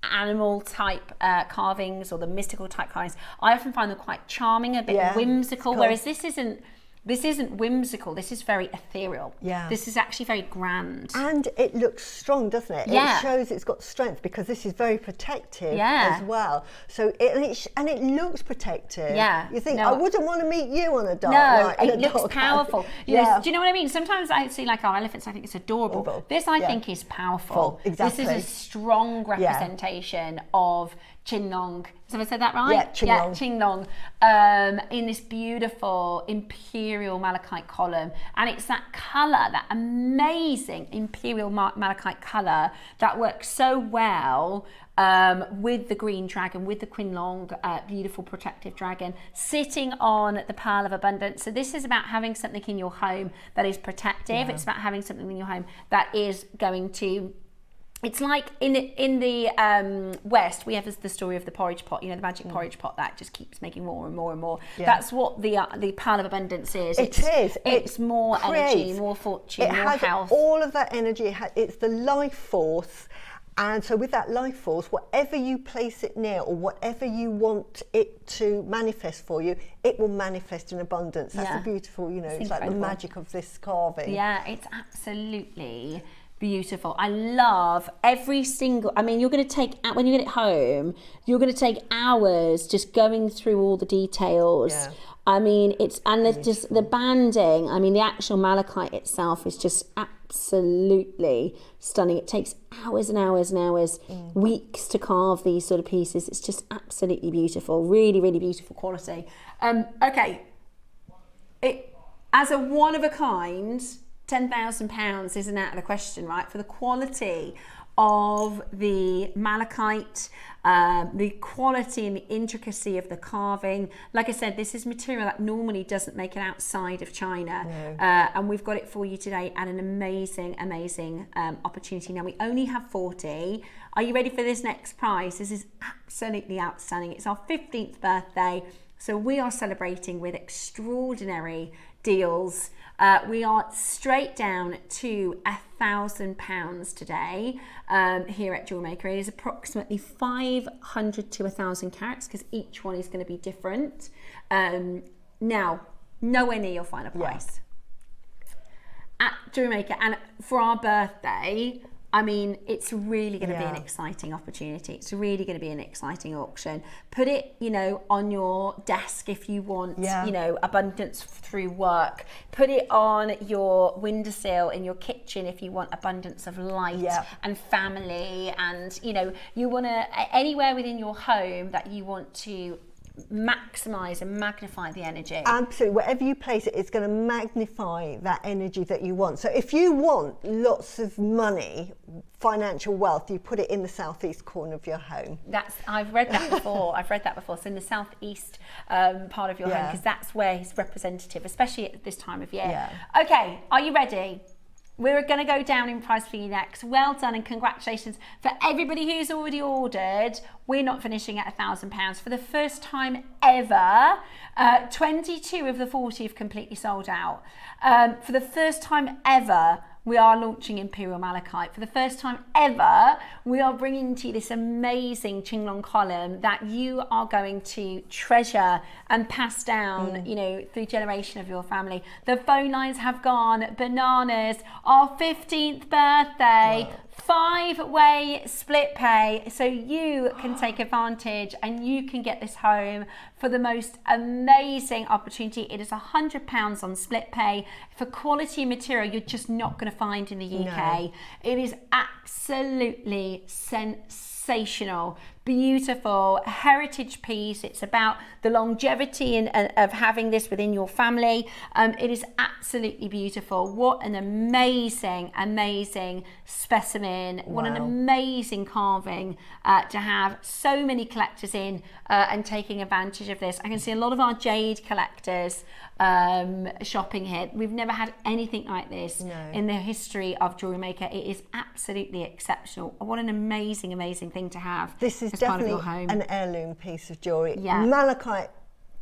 animal type carvings or the mystical type carvings, I often find them quite charming, a bit whimsical, whereas this isn't whimsical, this is very ethereal. Yeah. This is actually very grand. And it looks strong, doesn't it? Yeah. It shows it's got strength, because this is very protective as well. So it looks protective. Yeah. You think, I wouldn't want to meet you on a dark night. No, it looks powerful. Do you know what I mean? Sometimes I see like our elephants, I think it's adorable. This I think is powerful. Exactly. This is a strong representation of Qinglong. Have I said that right? Yeah, Qinglong. In this beautiful Imperial Malachite column. And it's that colour, that amazing Imperial Malachite colour that works so well with the green dragon, with the Qinglong, beautiful protective dragon, sitting on the Pearl of Abundance. So this is about having something in your home that is protective. It's about having something in your home that is going to, it's like in the West, we have the story of the porridge pot, the magic porridge pot that just keeps making more and more and more. Yeah. That's what the Pearl of Abundance is. It's more energy, more fortune, more health. It has all of that energy. It's the life force. And so with that life force, whatever you place it near or whatever you want it to manifest for you, it will manifest in abundance. That's the beautiful, it's like the magic of this carving. Yeah, it's absolutely beautiful. I love every single, you're going to take, when you get it home, you're going to take hours just going through all the details. Yeah. There's just the banding, the actual malachite itself is just absolutely stunning. It takes hours and hours and hours, weeks to carve these sort of pieces. It's just absolutely beautiful, really, really beautiful quality. Okay, as a one of a kind, £10,000 isn't out of the question, right? For the quality of the malachite, the quality and the intricacy of the carving. Like I said, this is material that normally doesn't make it outside of China. No. And we've got it for you today at an amazing, amazing opportunity. Now, we only have 40. Are you ready for this next prize? This is absolutely outstanding. It's our 15th birthday. So we are celebrating with extraordinary deals. We are straight down to £1,000 today here at JewelleryMaker. It is approximately 500 to 1,000 carats because each one is going to be different. Now, nowhere near your final price. At Jewellery Maker, and for our birthday, I mean, it's really going to be an exciting opportunity. It's really going to be an exciting auction. Put it, you know, on your desk if you want, you know, abundance through work. Put it on your windowsill in your kitchen if you want abundance of light and family, and, you know, you want to, anywhere within your home that you want to maximize and magnify the energy. Absolutely, wherever you place it, it's going to magnify that energy that you want. So if you want lots of money, financial wealth, you put it in the southeast corner of your home. I've read that before. So in the southeast part of your home, because that's where it's representative, especially at this time of year. Okay, are you ready? We're going to go down in price for you next. Well done, and congratulations for everybody who's already ordered. We're not finishing at £1,000 for the first time ever. 22 of the 40 have completely sold out. For the first time ever, we are launching Imperial Malachite. For the first time ever, we are bringing to you this amazing Qinglong column that you are going to treasure and pass down, you know, through generation of your family. The phone lines have gone bananas. Our 15th birthday. Wow. 5-way split pay, so you can take advantage and you can get this home for the most amazing opportunity. It is £100 on split pay for quality material you're just not going to find in the UK. No. It is absolutely sensational, beautiful heritage piece. It's about the longevity of having this within your family. It is absolutely beautiful. What an amazing specimen. Wow. What an amazing carving to have so many collectors in and taking advantage of this. I can see a lot of our jade collectors shopping here. We've never had anything like this in the history of Jewellery Maker. It is absolutely exceptional. What an amazing thing to have. This is definitely an heirloom piece of jewellery. Yeah. Malachite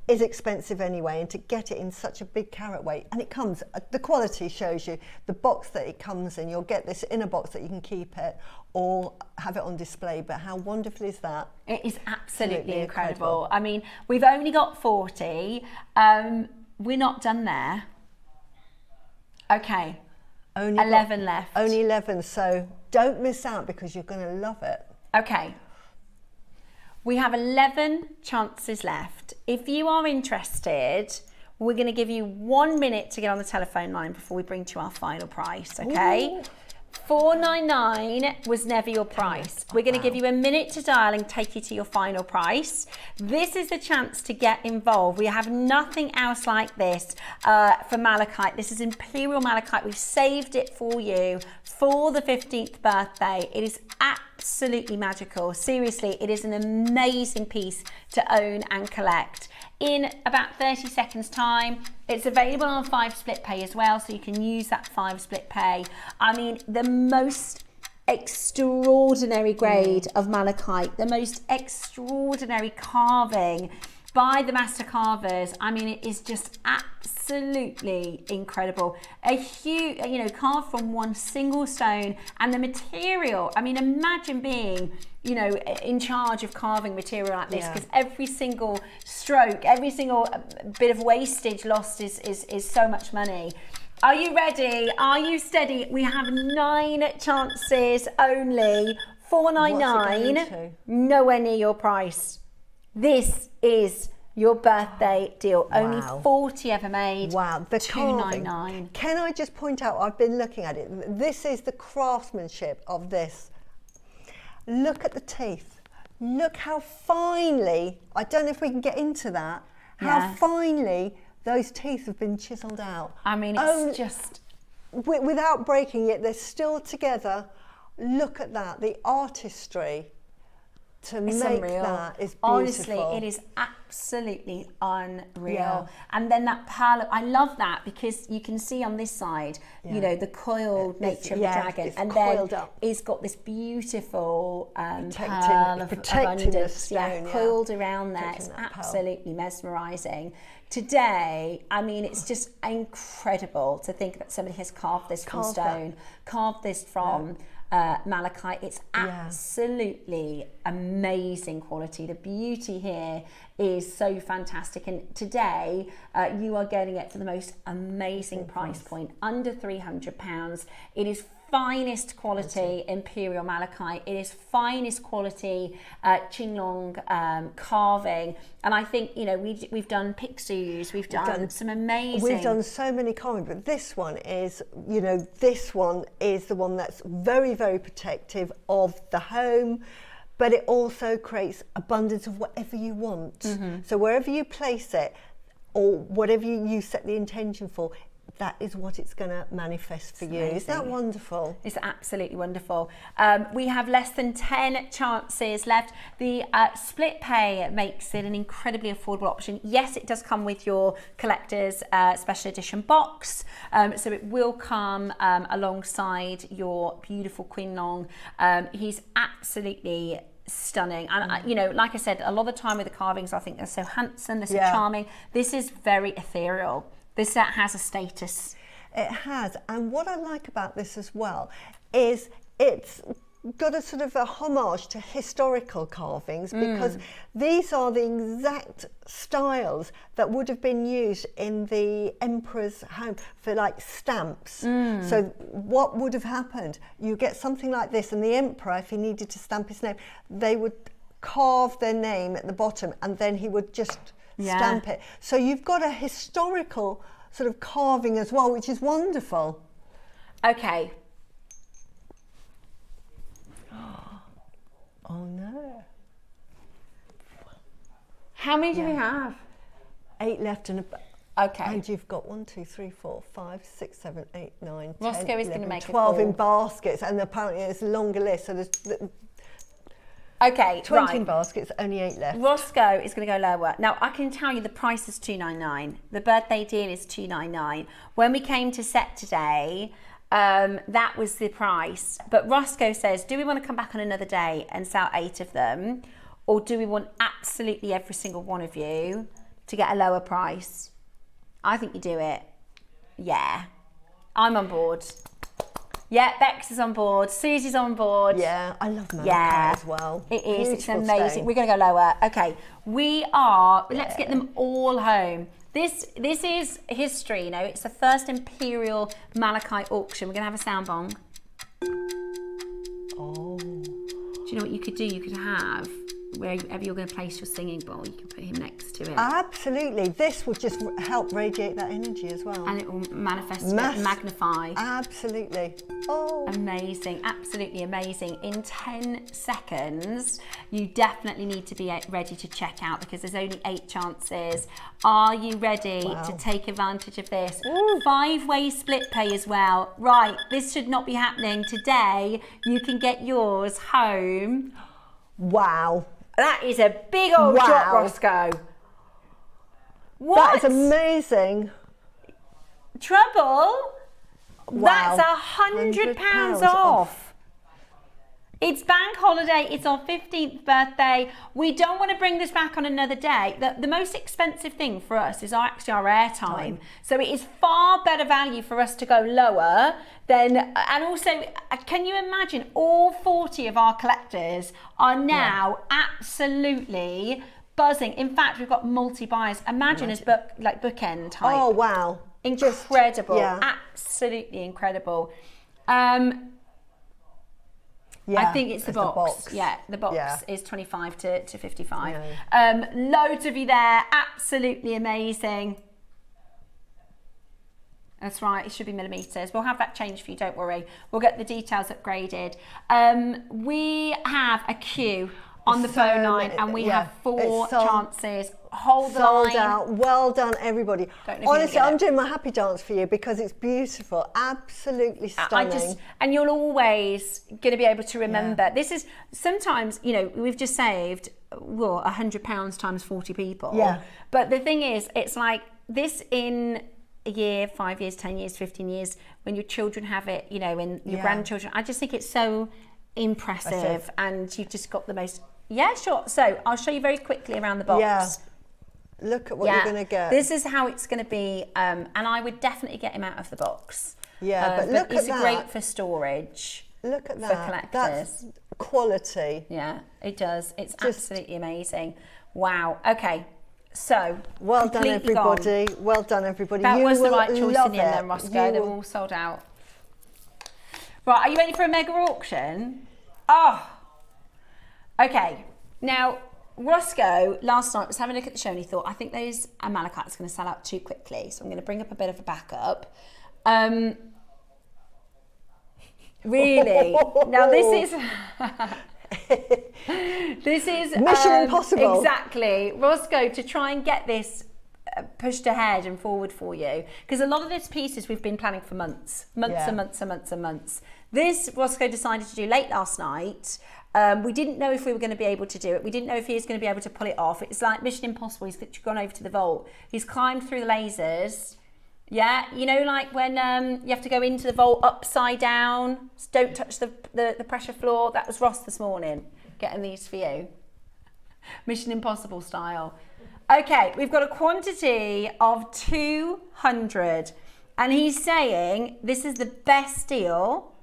is expensive anyway, and to get it in such a big carat weight, and it comes, the quality shows you, the box that it comes in, you'll get this in a box that you can keep it or have it on display, but how wonderful is that? It is absolutely incredible. I mean, we've only got 40, we're not done there. Okay, only 11 left. Only 11, so don't miss out because you're going to love it. Okay. We have 11 chances left. If you are interested, we're going to give you 1 minute to get on the telephone line before we bring to our final price, okay? Ooh. $499 was never your price. We're going to give you a minute to dial and take you to your final price. This is the chance to get involved. We have nothing else like this for Malachite. This is Imperial Malachite. We've saved it for you for the 15th birthday. It is absolutely magical. Seriously, it is an amazing piece to own and collect. In about 30 seconds time, it's available on 5 split pay as well, so you can use that 5 split pay. I mean, the most extraordinary grade of malachite, the most extraordinary carving by the master carvers. I mean, it is just absolutely incredible. A huge, you know, carved from one single stone, and the material, I mean, imagine being, you know, in charge of carving material like this, because every single stroke, every single bit of wastage lost is so much money. Are you ready? Are you steady? We have 9 chances only. $499, nowhere near your price. This is your birthday deal. Wow. Only 40 ever made. Wow, the $299. Carving. Can I just point out, I've been looking at it. This is the craftsmanship of this. Look at the teeth. Look how finely, I don't know if we can get into that, how finely those teeth have been chiselled out. I mean, it's just... Without breaking it, they're still together. Look at that, the artistry to make unreal. That is beautiful. Honestly, it is absolutely unreal. And then that pearl, I love that because you can see on this side, you know, the coiled nature of the dragon, and then it's got this beautiful pearl of abundance, coiled around there. It's absolutely mesmerising. Today, I mean, it's just incredible to think that somebody has carved this from stone, carved this from malachite. It's absolutely amazing quality. The beauty here is so fantastic, and today you are getting it for the most amazing price point, under £300. It is finest quality Imperial Malachite. It is finest quality Qinglong carving, and I think, you know, we've done pixus, we've done some amazing. We've done so many carving, but this one is, you know, this one is the one that's very, very protective of the home, but it also creates abundance of whatever you want. So wherever you place it, or whatever you set the intention for, that is what it's going to manifest for you. Isn't that wonderful? It's absolutely wonderful. We have less than 10 chances left. The split pay makes it an incredibly affordable option. Yes, it does come with your collector's special edition box. So it will come alongside your beautiful Qinglong. He's absolutely stunning, and you know, like I said, a lot of the time with the carvings, I think they're so handsome, they're so charming. This is very ethereal. This has a status. It has, and what I like about this as well is it's got a sort of a homage to historical carvings, because these are the exact styles that would have been used in the emperor's home for like stamps. So what would have happened? You get something like this, and the emperor, if he needed to stamp his name, they would carve their name at the bottom, and then he would just stamp it. So you've got a historical sort of carving as well, which is wonderful. Okay. Oh no. How many do we have? 8 left and okay. And you've got 1, 2, 3, 4, 5, 6, 7, 8, 9, 10, Roscoe is 11, going to make 12 a in baskets, and apparently it's a longer list, so there's okay, 20 in baskets, only 8 left. Roscoe is going to go lower. Now I can tell you the price is $299. The birthday deal is $299. When we came to set today, that was the price. But Roscoe says, do we want to come back on another day and sell 8 of them, or do we want absolutely every single one of you to get a lower price? I think you do it. Yeah, I'm on board. Yeah, Bex is on board. Susie's on board. Yeah, I love malachite as well. It is. Beautiful, it's amazing. stone. We're going to go lower. Okay, we are. Let's get them all home. This is history. You know, it's the first Imperial Malachite auction. We're going to have a sound bong. Oh. Do you know what you could do? You could have, wherever you're going to place your singing bowl, you can put him next to it. Absolutely. This will just help radiate that energy as well. And it will manifest, magnify. Absolutely. Oh. Amazing. Absolutely amazing. In 10 seconds, you definitely need to be ready to check out, because there's only 8 chances. Are you ready to take advantage of this? 5-way split pay as well. Right, this should not be happening. Today, you can get yours home. Wow. That is a big old drop, Roscoe. What? That is amazing. Trouble? Wow. That's £100 off. It's bank holiday, it's our 15th birthday. We don't want to bring this back on another day. The most expensive thing for us is actually our airtime. So it is far better value for us to go lower than, and also, can you imagine, all 40 of our collectors are now absolutely buzzing. In fact, we've got multi-buyers. Imagine as bookend type. Oh, wow. Incredible. Absolutely incredible. I think it's the box. Yeah, the box is 25 to 55. Loads of you there. Absolutely amazing. That's right, it should be millimetres. We'll have that changed for you, don't worry. We'll get the details upgraded. We have a queue on the phone line, and we have 4 chances. Hold the line. Sold out. Well done, everybody. Honestly, I'm doing my happy dance for you because it's beautiful. Absolutely stunning. And you're always going to be able to remember. This is sometimes, you know, we've just saved, well, £100 times 40 people. Yeah. But the thing is, it's like this in a year, 5 years, 10 years, 15 years, when your children have it, you know, and your grandchildren. I just think it's so impressive, and you've just got the most. Yeah, sure. So I'll show you very quickly around the box. Yeah. Look at what you're going to get. This is how it's going to be, and I would definitely get him out of the box. Yeah, but look at that. It's great for storage. Look at for that. collectors. That's quality. Yeah, it does. It's absolutely amazing. Wow. Okay. So, well done, everybody. Gone. Well done, everybody. That you was the will right choice in love the end, then, it. Roscoe. They're all sold out. Right, are you ready for a mega auction? Oh, okay. Now, Roscoe last night was having a look at the show and he thought, I think those malachite's going to sell out too quickly, so I'm going to bring up a bit of a backup. Really? Now this is this is Mission Impossible. Exactly, Roscoe, to try and get this pushed ahead and forward for you, because a lot of these pieces we've been planning for months and months and months and months. This Roscoe decided to do late last night. We didn't know if we were going to be able to do it. We didn't know if he was going to be able to pull it off. It's like Mission Impossible. He's gone over to the vault. He's climbed through the lasers. Yeah, you know, like when you have to go into the vault upside down. Just don't touch the pressure floor. That was Ross this morning, getting these for you. Mission Impossible style. Okay, we've got a quantity of 200. And he's saying this is the best deal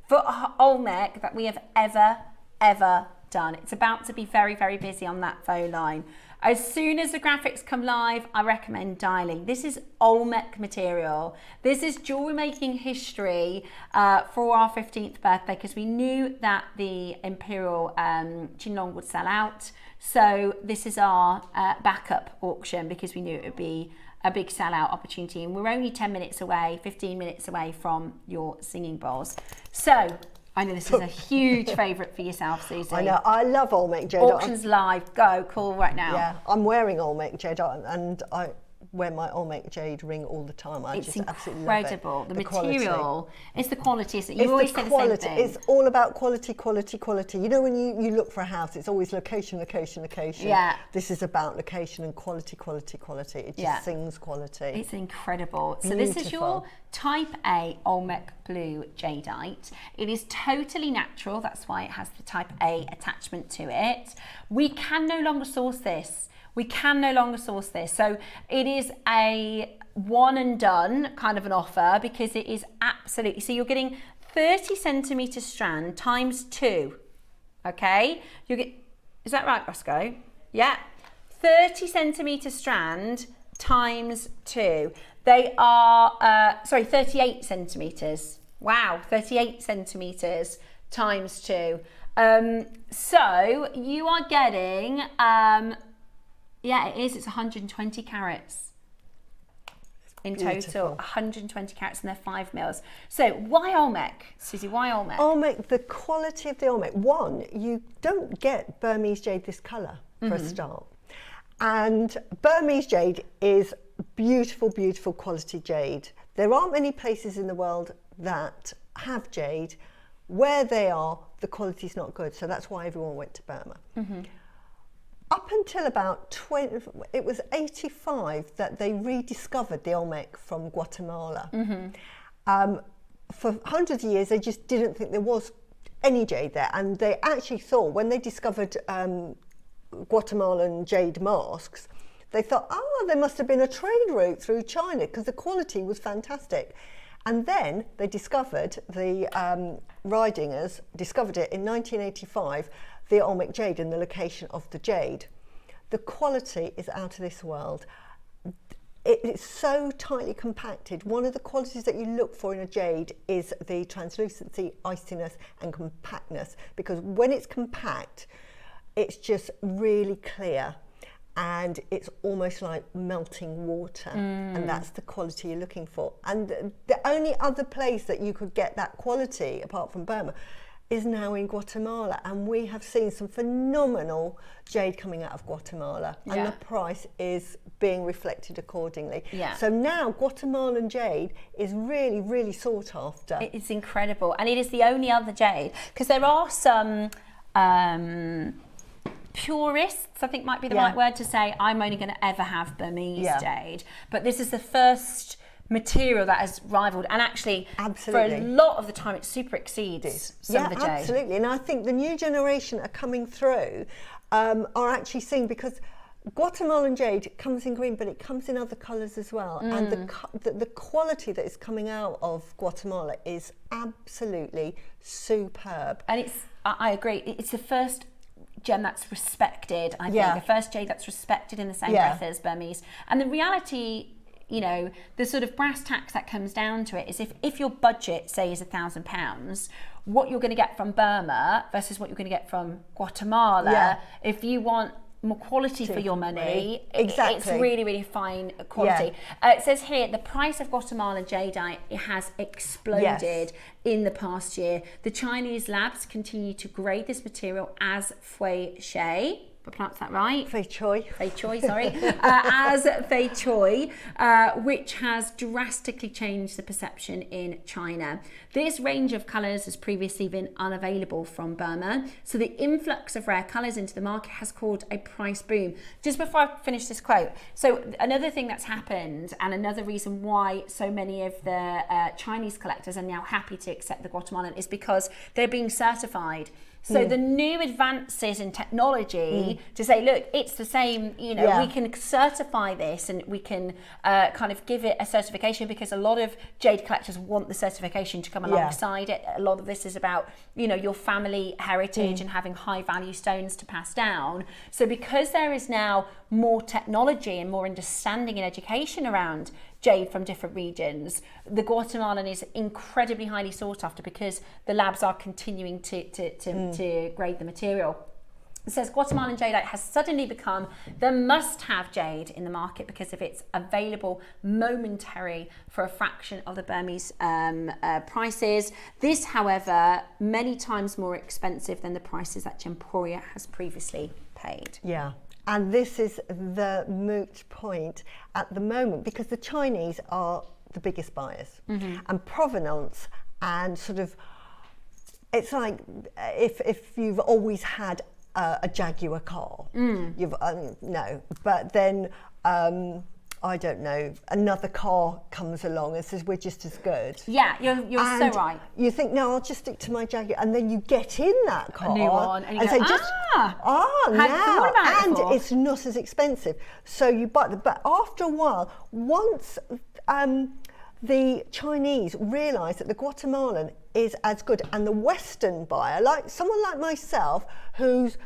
for Olmec that we have ever done. It's about to be very, very busy on that phone line. As soon as the graphics come live, I recommend dialing. This is Olmec material. This is jewelry making history for our 15th birthday, because we knew that the Imperial Qinglong would sell out. So this is our backup auction, because we knew it would be a big sellout opportunity, and we're only 10 minutes away, 15 minutes away from your singing bowls. So I know this is a huge favourite for yourself, Suzie. I know, I love Olmec jade. Auctions live, go, call right now. Yeah, I'm wearing Olmec jade, and I wear my Olmec jade ring all the time. I It's just absolutely love it. incredible. The quality. material, it's the quality, isn't it? You It's always the say quality. the same thing. It's all about quality, quality, quality. You know, when you look for a house, it's always location, location, location. Yeah. This is about location and quality, quality, quality. It just sings quality. It's incredible. So Beautiful. this is your Type A Olmec Blue Jadeite. It is totally natural. That's why it has the Type A attachment to it. We can no longer source this. We can no longer source this. So it is a one and done kind of an offer, because it is absolutely, so you're getting 30 centimetre strand times 2. Okay? Is that right, Roscoe? Yeah. 30 centimetre strand times 2. They are, 38 centimetres. Wow, 38 centimetres times 2. So you are getting, yeah, it is. It's 120 carats in total. 120 carats, and they're 5 mils. So why Olmec, Suzie? Why Olmec? Olmec, the quality of the Olmec. One, you don't get Burmese jade this colour for a start. And Burmese jade is beautiful, beautiful quality jade. There aren't many places in the world that have jade. Where they are, the quality's not good. So that's why everyone went to Burma. Up until about it was 85 that they rediscovered the Olmec from Guatemala. For hundreds of years, they just didn't think there was any jade there. And they actually thought, when they discovered Guatemalan jade masks, they thought, there must have been a trade route through China, because the quality was fantastic. And then they discovered, the Ridingers discovered it in 1985, the Olmec jade and the location of the jade. The quality is out of this world. It's so tightly compacted. One of the qualities that you look for in a jade is the translucency, iciness and compactness, because when it's compact, it's just really clear and it's almost like melting water, and that's the quality you're looking for. And the only other place that you could get that quality, apart from Burma, is now in Guatemala, and we have seen some phenomenal jade coming out of Guatemala, and the price is being reflected accordingly. So now Guatemalan jade is really, really sought after. It's incredible, and it is the only other jade, because there are some purists, I think might be the right word to say, I'm only going to ever have Burmese jade, but this is the first material that has rivaled, and actually for a lot of the time it super exceeds some of the jade. Absolutely, and I think the new generation are coming through, are actually seeing, because Guatemalan jade comes in green, but it comes in other colours as well. And the quality that is coming out of Guatemala is absolutely superb. And I agree, it's the first gem that's respected, I think, the first jade that's respected in the same breath as Burmese. And the reality, you know, the sort of brass tacks that comes down to it is if your budget, say, is £1,000, what you're going to get from Burma versus what you're going to get from Guatemala, if you want more quality for your money, it's really, really fine quality. It says here, the price of Guatemalan jadeite has exploded in the past year. The Chinese labs continue to grade this material as fei shui. I pronounced that right? Fei Choi. Fei Choi, sorry. As Fei Choi, which has drastically changed the perception in China. This range of colours has previously been unavailable from Burma, so the influx of rare colours into the market has caused a price boom. Just before I finish this quote, so another thing that's happened, and another reason why so many of the Chinese collectors are now happy to accept the Guatemalan is because they're being certified. So the new advances in technology to say, look, it's the same, you know, we can certify this and we can kind of give it a certification, because a lot of jade collectors want the certification to come alongside it. A lot of this is about, you know, your family heritage and having high value stones to pass down. So because there is now more technology and more understanding and education around jade from different regions, the Guatemalan is incredibly highly sought after because the labs are continuing to grade the material. It says Guatemalan jadeite has suddenly become the must-have jade in the market because of its available momentary for a fraction of the Burmese prices. This, however, many times more expensive than the prices that Emporia has previously paid. Yeah. And this is the moot point at the moment, because the Chinese are the biggest buyers. And provenance and sort of, it's like if you've always had a Jaguar car, you've, no, but then, I don't know, another car comes along and says we're just as good. Yeah, you're so right. You think, no, I'll just stick to my Jaguar, and then you get in that car, a new one, and you say, go, now, and it's not as expensive. So you buy the, but after a while, once the Chinese realise that the Guatemalan is as good, and the Western buyer, like someone like myself, who's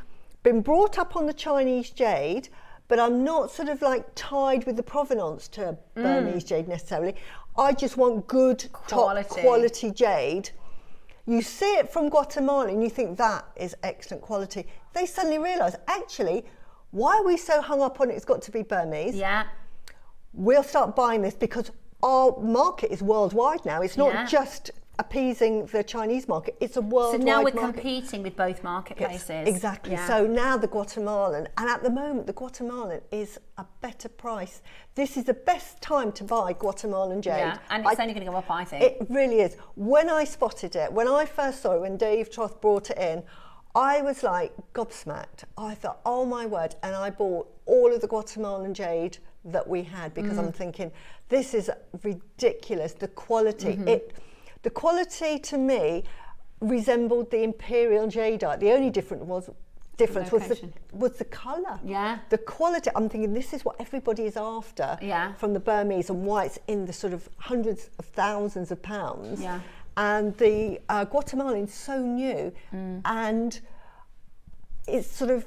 been brought up on the Chinese jade, but I'm not sort of like tied with the provenance to Burmese jade necessarily. I just want good, top quality jade. You see it from Guatemala and you think that is excellent quality. They suddenly realise, actually, why are we so hung up on it? It's got to be Burmese. Yeah. We'll start buying this because our market is worldwide now. It's not just appeasing the Chinese market, it's a worldwide market. So now we're competing with both marketplaces. Yes, exactly. Yeah. So now the Guatemalan, and at the moment the Guatemalan is a better price. This is the best time to buy Guatemalan jade. Yeah, and it's only going to go up, I think. It really is. When I spotted it, when I first saw it, when Dave Troth brought it in, I was like gobsmacked. I thought, oh my word, and I bought all of the Guatemalan jade that we had because I'm thinking, this is ridiculous, the quality. The quality to me resembled the Imperial jadeite. The only difference was the colour. Yeah. The quality. I'm thinking this is what everybody is after from the Burmese, and why it's in the sort of hundreds of thousands of pounds. Yeah. And the Guatemalan is so new, and it's sort of,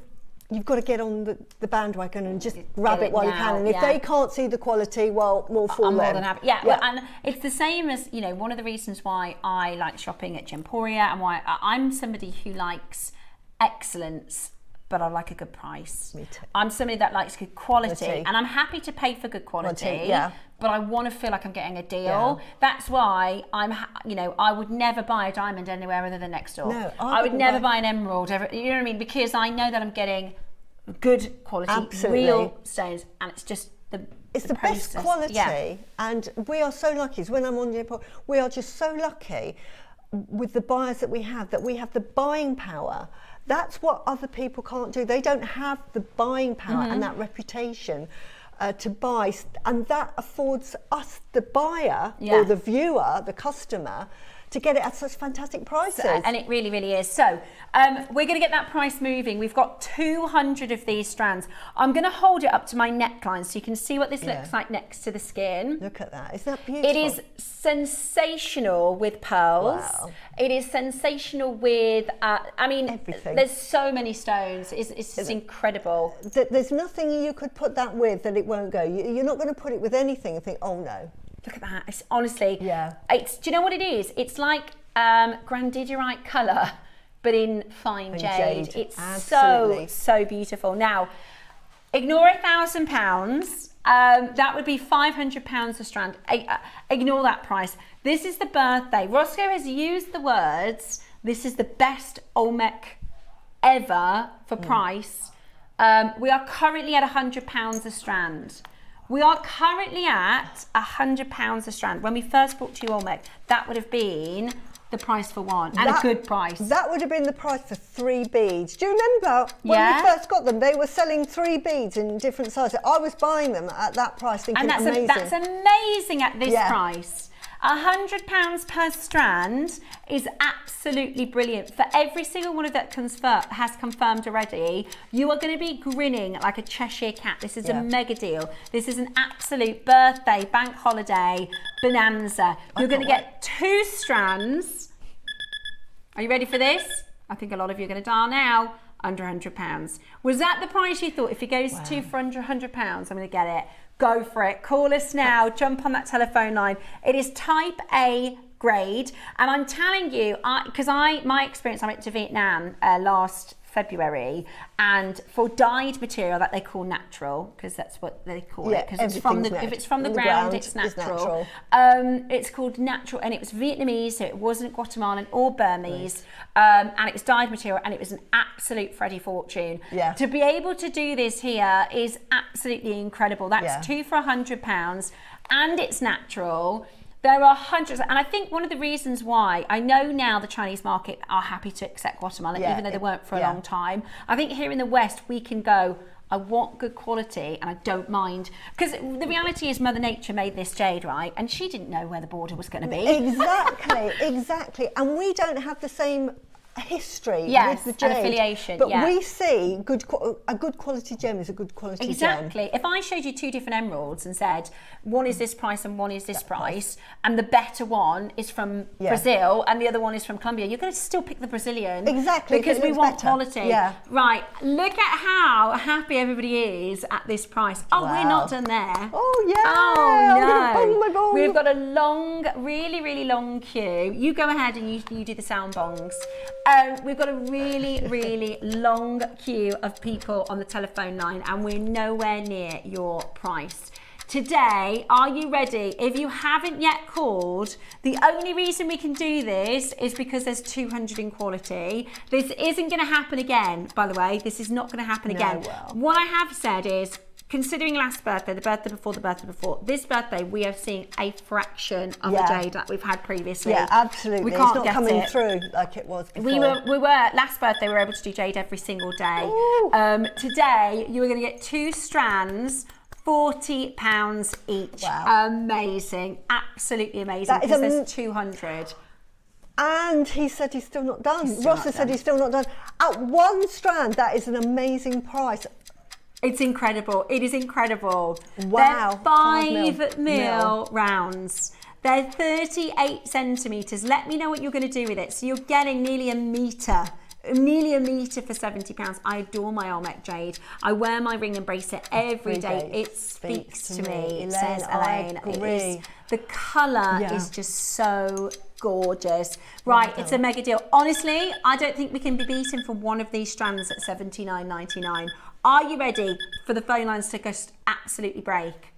you've got to get on the bandwagon and just grab it while you can. And if they can't see the quality, well, we'll fall I'm there. more than happy. Yeah, well, and it's the same as, you know, one of the reasons why I like shopping at Emporia, and why I'm somebody who likes excellence, but I like a good price. Me too. I'm somebody that likes good quality, and I'm happy to pay for good quality. But I want to feel like I'm getting a deal. That's why I would never buy a diamond anywhere other than next door. No, I would never buy an emerald. You know what I mean? Because I know that I'm getting good quality, real stones, and it's just it's the best quality. And we are so lucky. When I'm on the airport, we are just so lucky with the buyers that we have the buying power. That's what other people can't do. They don't have the buying power and that reputation to buy, and that affords us, the buyer or the viewer, the customer, to get it at such fantastic prices. And it really, really is. So we're going to get that price moving. We've got 200 of these strands. I'm going to hold it up to my neckline so you can see what this looks like next to the skin. Look at that. Isn't that beautiful? It is sensational with pearls. Wow. It is sensational with, I mean, everything. There's so many stones. It's just incredible. There's nothing you could put that with that it won't go. You're not going to put it with anything and think, oh no. Look at that. It's honestly, do you know what it is? It's like grandidiorite colour, but in fine jade. It's so beautiful. Now, ignore £1,000. That would be £500 a strand. Ignore that price. This is the birthday. Roscoe has used the words, this is the best Olmec ever for price. We are currently at £100 a strand. We are currently at £100 a strand. When we first brought to you Olmec, that would have been the price for one, and a good price. That would have been the price for 3 beads. Do you remember when we first got them? They were selling 3 beads in different sizes. I was buying them at that price, thinking, and amazing. That's amazing at this price. £100 per strand is absolutely brilliant. For every single one of that has confirmed already, you are going to be grinning like a Cheshire cat. This is a mega deal. This is an absolute birthday, bank holiday, bonanza. You're going to get 2 strands. Are you ready for this? I think a lot of you are going to dial now. Under £100. Was that the price you thought? If it goes to for under £100, I'm going to get it. Go for it. Call us now. Jump on that telephone line. It is type A grade, and I'm telling you, because my experience, I went to Vietnam last February, and for dyed material that they call natural, because that's what they call it, because if it's from the ground, it's natural. It's called natural, and it was Vietnamese, so it wasn't Guatemalan or Burmese, and it was dyed material, and it was an absolute Freddie fortune. To be able to do this here is absolutely incredible. That's 2 for £100, and it's natural. There are hundreds, and I think one of the reasons why, I know now the Chinese market are happy to accept Guatemala, even though they weren't for a long time. I think here in the West, we can go, I want good quality, and I don't mind. Because the reality is Mother Nature made this jade, right? And she didn't know where the border was going to be. Exactly. And we don't have the same history with the jade, and affiliation, but we see a good quality gem is a good quality gem. If I showed you 2 different emeralds and said one is this price and one is this price, and the better one is from Brazil and the other one is from Colombia, you're going to still pick the Brazilian, because we want quality. Right, look at how happy everybody is at this price. We're not done there. Oh no, we've got a long, really long queue. You go ahead and you do the sound bongs. We've got a really long queue of people on the telephone line, and we're nowhere near your price. Today, are you ready? If you haven't yet called, the only reason we can do this is because there's 200 in quality. This isn't going to happen again, by the way. This is not going to happen again. What I have said is, considering last birthday, the birthday before, this birthday, we are seeing a fraction of the jade that we've had previously. Absolutely. We can't it's not coming through like it was before. We were last birthday, we were able to do jade every single day. Today, you are going to get 2 strands, £40 each. Amazing. Absolutely amazing. Because there's 200. And he said he's still not done. Ross has said he's still not done. At 1 strand, that is an amazing price. It's incredible. It is incredible. Wow. They're 5 mil rounds. They're 38 centimetres. Let me know what you're going to do with it. So you're getting nearly a metre for £70. I adore my Olmec jade. I wear my ring and bracelet every day. It speaks to me, says Elaine. The colour is just so gorgeous. Right, it's a mega deal. Honestly, I don't think we can be beaten for one of these strands at $79.99. Are you ready for the phone lines to just absolutely break?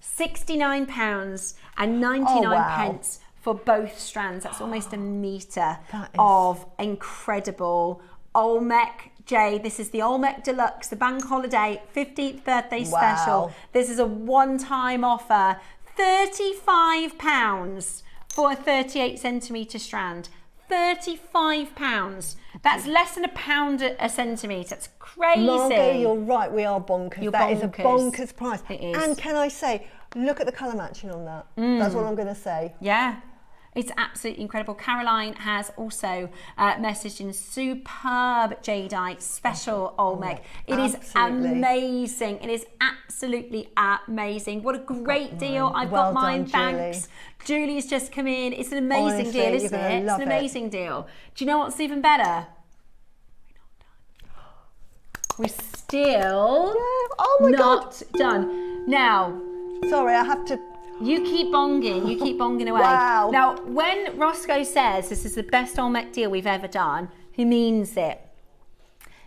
£69.99 for both strands. That's almost a metre of incredible Olmec jade. This is the Olmec Deluxe, the bank holiday 15th birthday special. This is a one-time offer. £35 for a 38 centimetre strand. £35. That's less than £1 a centimetre. That's crazy. Margot, you're right. We are bonkers. That is a bonkers price. It is. And can I say, look at the colour matching on that. That's what I'm going to say. Yeah. It's absolutely incredible. Caroline has also messaged in superb jadeite, special Olmec. It is amazing. It is absolutely amazing. What a great deal. I've got mine, thanks. Julie's just come in. It's an amazing deal, isn't it? It's an amazing deal. Do you know what's even better? We're still not done. Now, sorry, I have to. You keep bonging. You keep bonging away. Wow. Now, when Roscoe says this is the best Olmec deal we've ever done, he means it.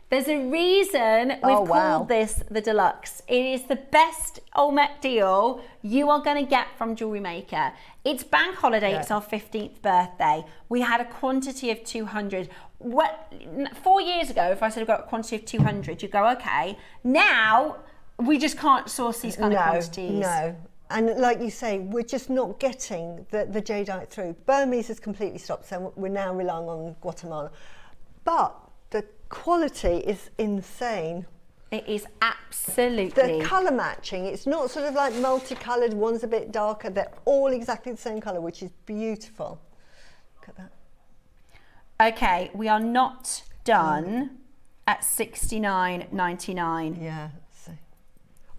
There's a reason we've called this the deluxe. It is the best Olmec deal you are going to get from Jewellery Maker. It's bank holiday. It's our 15th birthday. We had a quantity of 200. 4 years ago, if I said I've got a quantity of 200, you'd go, okay. Now, we just can't source these kind of quantities. No. And like you say, we're just not getting the jadeite through. Burmese has completely stopped, so we're now relying on Guatemala. But the quality is insane. It is absolutely. The colour matching, it's not sort of like multicoloured, one's a bit darker, they're all exactly the same colour, which is beautiful. Look at that. Okay, we are not done at $69.99. Yeah, let's see.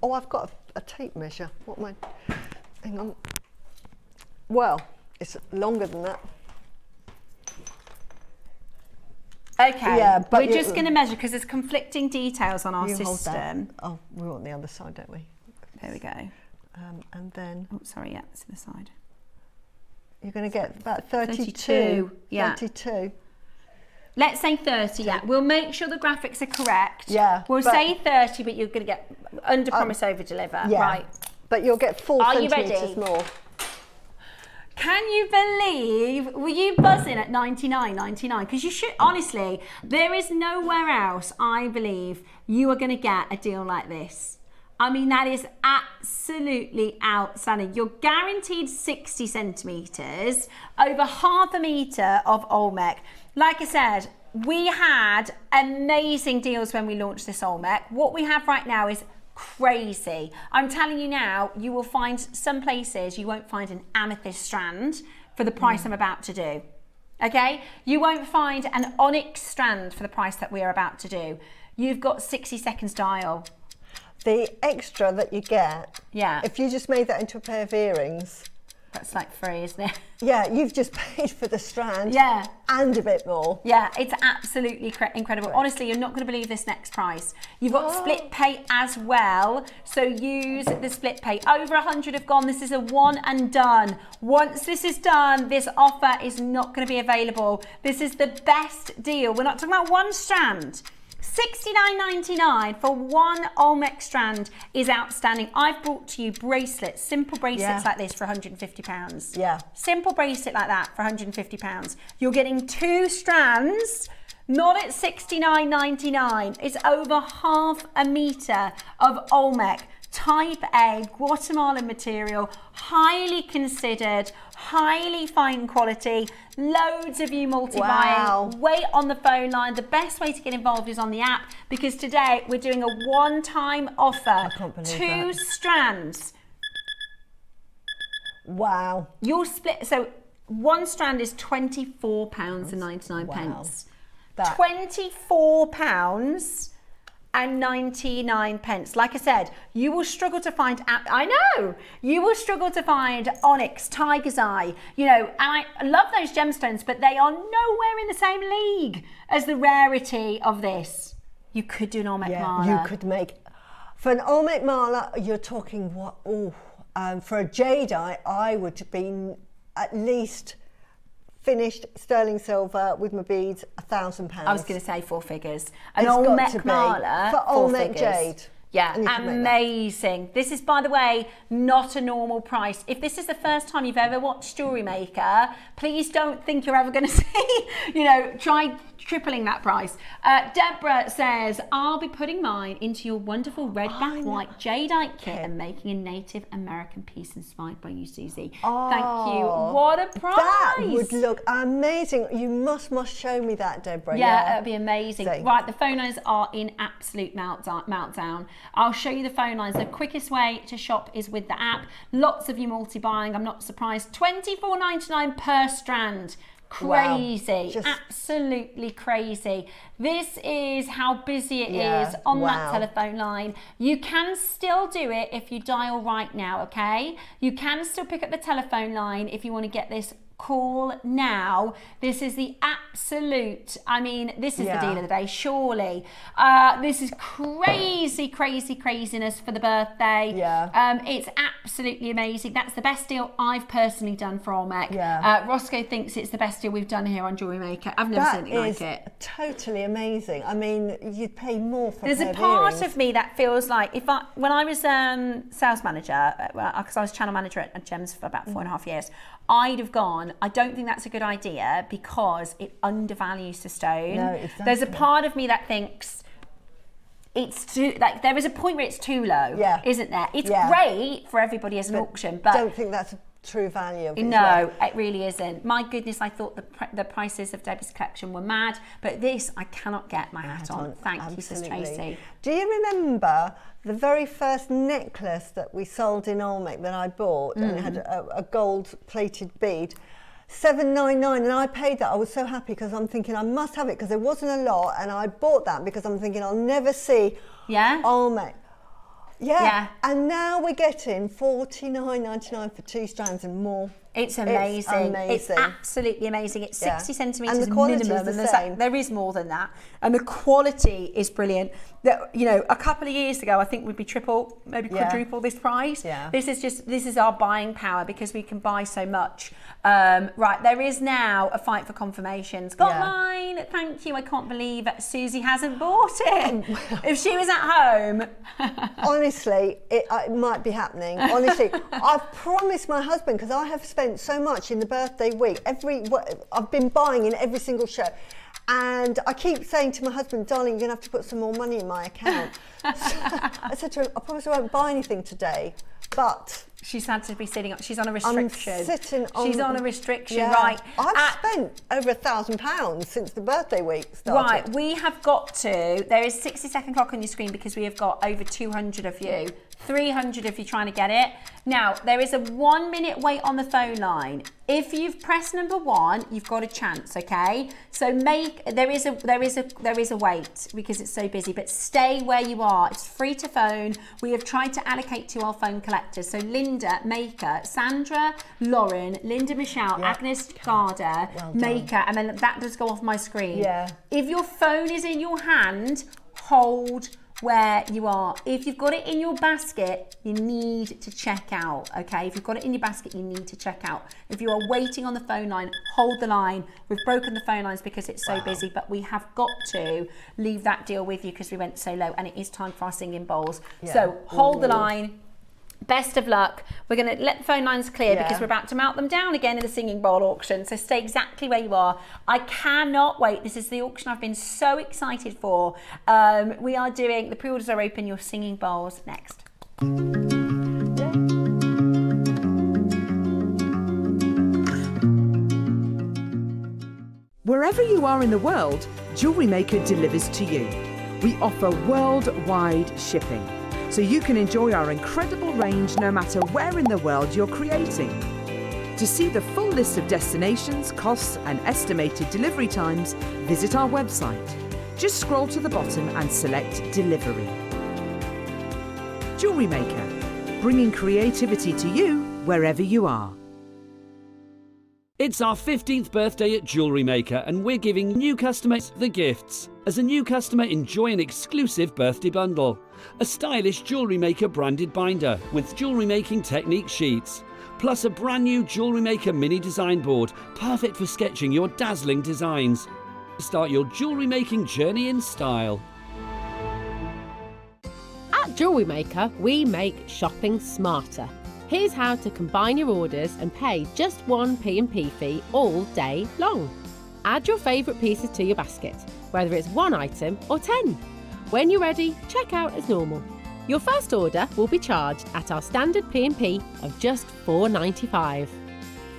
Oh, I've got a tape measure. What am I? Hang on. Well, it's longer than that. Okay, yeah, but we're just going to measure because there's conflicting details on our system. Oh, we want the other side, don't we? There we go. And then... Oh, sorry, yeah, it's the side. You're going to get about 32. Yeah. 32. Let's say 30, yeah. We'll make sure the graphics are correct. Yeah. We'll say 30, but you're going to get under promise, over deliver. Yeah. Right. But you'll get 4 Are you centimetres ready? more. Can you believe, were you buzzing at $99.99? Because you should, honestly, there is nowhere else, I believe, you are going to get a deal like this. I mean, that is absolutely outstanding. You're guaranteed 60 centimetres, over half a metre of Olmec. Like I said, we had amazing deals when we launched this Olmec. What we have right now is crazy. I'm telling you now, you will find some places you won't find an amethyst strand for the price I'm about to do. Okay? You won't find an onyx strand for the price that we are about to do. You've got 60 seconds dial. The extra that you get, if you just made that into a pair of earrings, that's like free, isn't it? Yeah, you've just paid for the strand. Yeah. And a bit more. Yeah, it's absolutely incredible. Right. Honestly, you're not going to believe this next price. You've got split pay as well. So use the split pay. Over 100 have gone. This is a one and done. Once this is done, this offer is not going to be available. This is the best deal. We're not talking about one strand. $69.99 for one Olmec strand is outstanding. I've brought to you bracelets, simple bracelets like this for £150. Yeah. Simple bracelet like that for £150. You're getting 2 strands, not at $69.99. It's over half a metre of Olmec. Type A, Guatemalan material, highly considered, highly fine quality, loads of you multi-buying. Wow. Wait on the phone line. The best way to get involved is on the app because today we're doing a one-time offer. I can't believe 2 strands. Wow. You'll split, so one strand is £24.99. Wow. £24 and 99 pence. Like I said, you will struggle to find, you will struggle to find onyx, tiger's eye, you know, and I love those gemstones, but they are nowhere in the same league as the rarity of this. You could do an Olmec Mala. You could make, for an Olmec Mala, you're talking what, for a jadeite, I would be at least finished sterling silver with my beads, £1,000. I was going to say 4 figures. An It's Olmec got to be. Mala, For 4 Olmec figures. jade. Yeah, amazing. This is, by the way, not a normal price. If this is the first time you've ever watched Jewellery Maker, please don't think you're ever going to see, you know, try tripling that price. Deborah says, I'll be putting mine into your wonderful red back white jadeite kit and making a Native American piece inspired by you, Suzie. Thank you. What a price. That would look amazing. You must show me that, Deborah. Yeah, that'd be amazing. Right, the phone lines are in absolute meltdown. I'll show you the phone lines. The quickest way to shop is with the app. Lots of you multi-buying, I'm not surprised. $24.99 per strand. Crazy, wow. Absolutely crazy. This is how busy it is on that telephone line. You can still do it if you dial right now, okay? You can still pick up the telephone line if you want to get this. Call now. This is the absolute, I mean, this is the deal of the day, surely. This is craziness for the birthday. It's absolutely amazing. That's the best deal I've personally done for Olmec. Roscoe thinks it's the best deal we've done here on Jewellery Maker. I've never seen anything like it. Totally amazing. I mean, you'd pay more for There's a part of me that feels like when I was sales manager, because I was channel manager at Gems for about 4.5 years, I'd have gone, I don't think that's a good idea because it undervalues the stone. No, exactly. There's a part of me that thinks it's too, like, there is a point where it's too low, isn't there? It's great for everybody as an auction, but I don't think that's a true value of it. No, it really isn't. My goodness, I thought the prices of Debbie's collection were mad, but this I cannot get my hat on. Thank you, Sis Tracy. Do you remember the very first necklace that we sold in Olmec that I bought, and it had a gold-plated bead? $7.99, and I paid that. I was so happy because I'm thinking I must have it because there wasn't a lot, and I bought that because I'm thinking I'll never see Olmec. And now we're getting $49.99 for 2 strands and more. It's amazing. It's absolutely amazing. It's 60 centimetres and the quality minimum, is the and same. there is more than that. And the quality is brilliant. That, you know, a couple of years ago, I think we'd be triple, maybe quadruple this price. This is our buying power because we can buy so much. Right, there is now a fight for confirmations. Got mine. Thank you. I can't believe Suzie hasn't bought it. If she was at home. Honestly, it might be happening. Honestly, I've promised my husband, because I have spent so much in the birthday week. I've been buying in every single show. And I keep saying to my husband, darling, you're going to have to put some more money in my account. So I said to him, I promise I won't buy anything today. But she's had to be sitting on, she's on a restriction. She's on a restriction, right. I've spent over £1,000 since the birthday week started. Right, we have got to, there is 60-second clock on your screen because we have got over 200 of you. 300 if you're trying to get it. Now, there is a 1 minute wait on the phone line. If you've pressed number 1, you've got a chance, okay? So there is a wait because it's so busy, but stay where you are. It's free to phone. We have tried to allocate to our phone collectors. So Linda, Maker, Sandra, Lauren, Linda Michelle, Agnes Garda, Maker, and then that does go off my screen. If your phone is in your hand, hold where you are. If you've got it in your basket, you need to check out, okay? If you've got it in your basket, you need to check out. If you are waiting on the phone line, hold the line. We've broken the phone lines because it's so busy, but we have got to leave that deal with you because we went so low, and it is time for our singing bowls. So hold the line. Best of luck. We're going to let the phone lines clear because we're about to melt them down again in the singing bowl auction. So stay exactly where you are. I cannot wait. This is the auction I've been so excited for. We are doing, the pre-orders are open, your singing bowls next. Wherever you are in the world, Jewellery Maker delivers to you. We offer worldwide shipping, so you can enjoy our incredible range no matter where in the world you're creating. To see the full list of destinations, costs and estimated delivery times, visit our website. Just scroll to the bottom and select Delivery. Jewellery Maker, bringing creativity to you wherever you are. It's our 15th birthday at Jewellery Maker, and we're giving new customers the gifts. As a new customer, enjoy an exclusive birthday bundle. A stylish Jewellery Maker branded binder with jewellery making technique sheets. Plus a brand new Jewellery Maker mini design board, perfect for sketching your dazzling designs. Start your jewellery making journey in style. At Jewellery Maker, we make shopping smarter. Here's how to combine your orders and pay just one P&P fee all day long. Add your favourite pieces to your basket, whether it's 1 item or 10. When you're ready, check out as normal. Your first order will be charged at our standard P&P of just $4.95.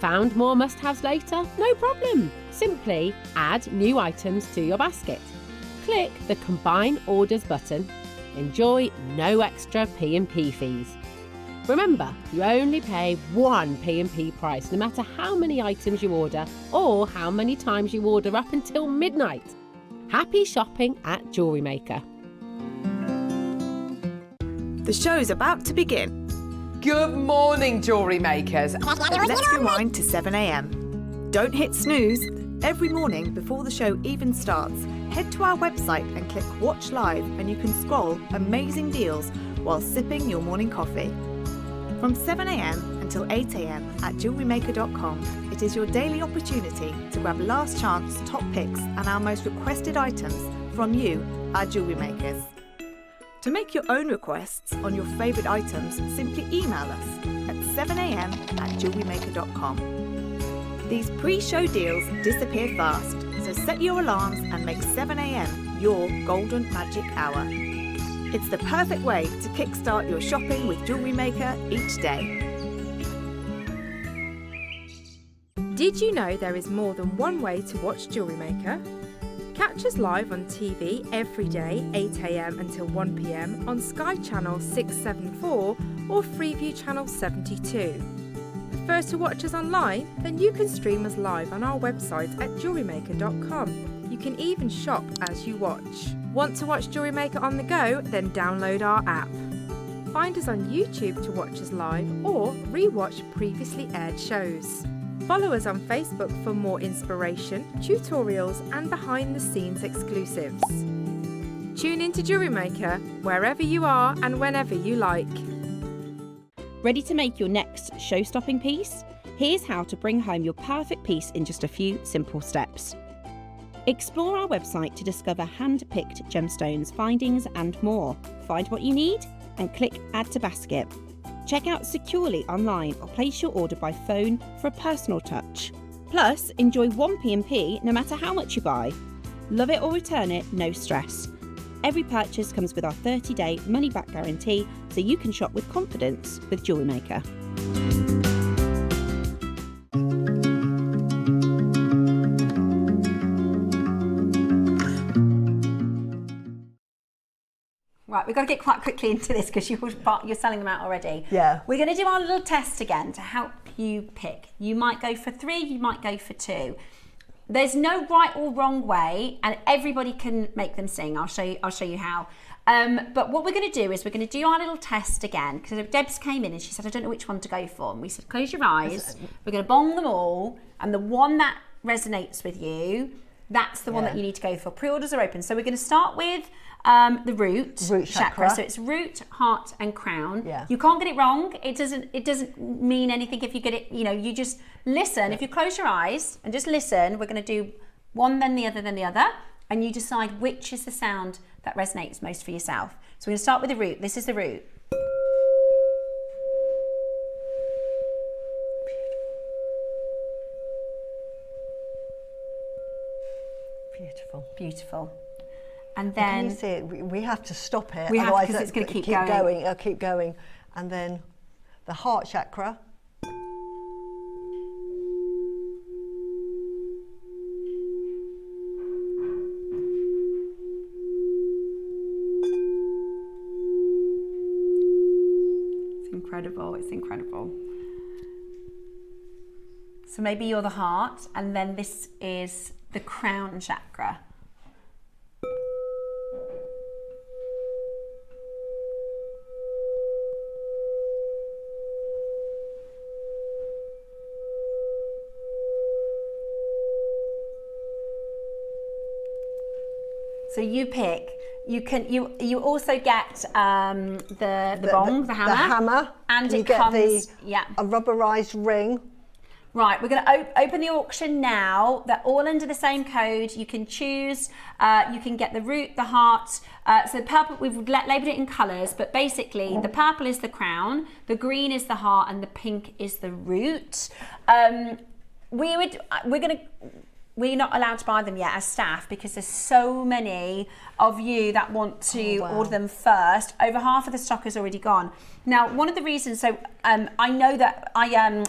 Found more must-haves later? No problem. Simply add new items to your basket. Click the Combine Orders button, Enjoy no extra P&P fees. Remember, you only pay one P&P price no matter how many items you order or how many times you order up until midnight. Happy shopping at JewelleryMaker. The show's about to begin. Good morning, jewellery makers. Let's rewind to 7 a.m. Don't hit snooze. Every morning before the show even starts, head to our website and click Watch Live and you can scroll amazing deals while sipping your morning coffee. From 7 a.m. until 8 a.m. at jewellerymaker.com, it is your daily opportunity to grab last chance top picks and our most requested items from you, our jewellery makers. To make your own requests on your favourite items, simply email us at 7 a.m. at jewellerymaker.com. These pre-show deals disappear fast, so set your alarms and make 7 a.m. your golden magic hour. It's the perfect way to kickstart your shopping with Jewellery Maker each day. Did you know there is more than one way to watch Jewellery Maker? Catch us live on TV every day, 8 a.m. until 1 p.m. on Sky Channel 674 or Freeview Channel 72. Prefer to watch us online? Then you can stream us live on our website at jewellerymaker.com. You can even shop as you watch. Want to watch Jewellery Maker on the go? Then download our app. Find us on YouTube to watch us live or re-watch previously aired shows. Follow us on Facebook for more inspiration, tutorials and behind-the-scenes exclusives. Tune in to Jewellery Maker wherever you are and whenever you like. Ready to make your next show-stopping piece? Here's how to bring home your perfect piece in just a few simple steps. Explore our website to discover hand-picked gemstones, findings and more. Find what you need and click Add to Basket. Check out securely online or place your order by phone for a personal touch. Plus, enjoy one P&P no matter how much you buy. Love it or return it, no stress. Every purchase comes with our 30-day money-back guarantee, so you can shop with confidence with Jewellery Maker. Right, we've got to get quite quickly into this because you're selling them out already. Yeah. We're going to do our little test again to help you pick. You might go for 3, you might go for 2. There's no right or wrong way, and everybody can make them sing. I'll show you how. But what we're going to do is we're going to do our little test again because Debs came in and she said, I don't know which one to go for. And we said, close your eyes. We're going to bong them all, and the one that resonates with you, that's the one that you need to go for. Pre-orders are open. So we're going to start with the root chakra. So it's root, heart, and crown. Yeah. You can't get it wrong. It doesn't mean anything if you get it. You just listen. Yeah. If you close your eyes and just listen, we're going to do one, then the other, and you decide which is the sound that resonates most for yourself. So we're going to start with the root. This is the root. Beautiful. Beautiful. And then... Can you see it? We have to stop it. We have, otherwise because it's going to keep going. It'll keep going. And then the heart chakra. It's incredible. It's incredible. So maybe you're the heart, and then this is the crown chakra. So you pick. You also get the bong, the hammer, and it get comes a rubberized ring. Right, we're going to open the auction now. They're all under the same code. You can choose. You can get the root, the heart. So the purple, we've labelled it in colours, but basically the purple is the crown, the green is the heart, and the pink is the root. we're not allowed to buy them yet as staff because there's so many of you that want to order them first. Over half of the stock is already gone. Now, one of the reasons, so I know that I I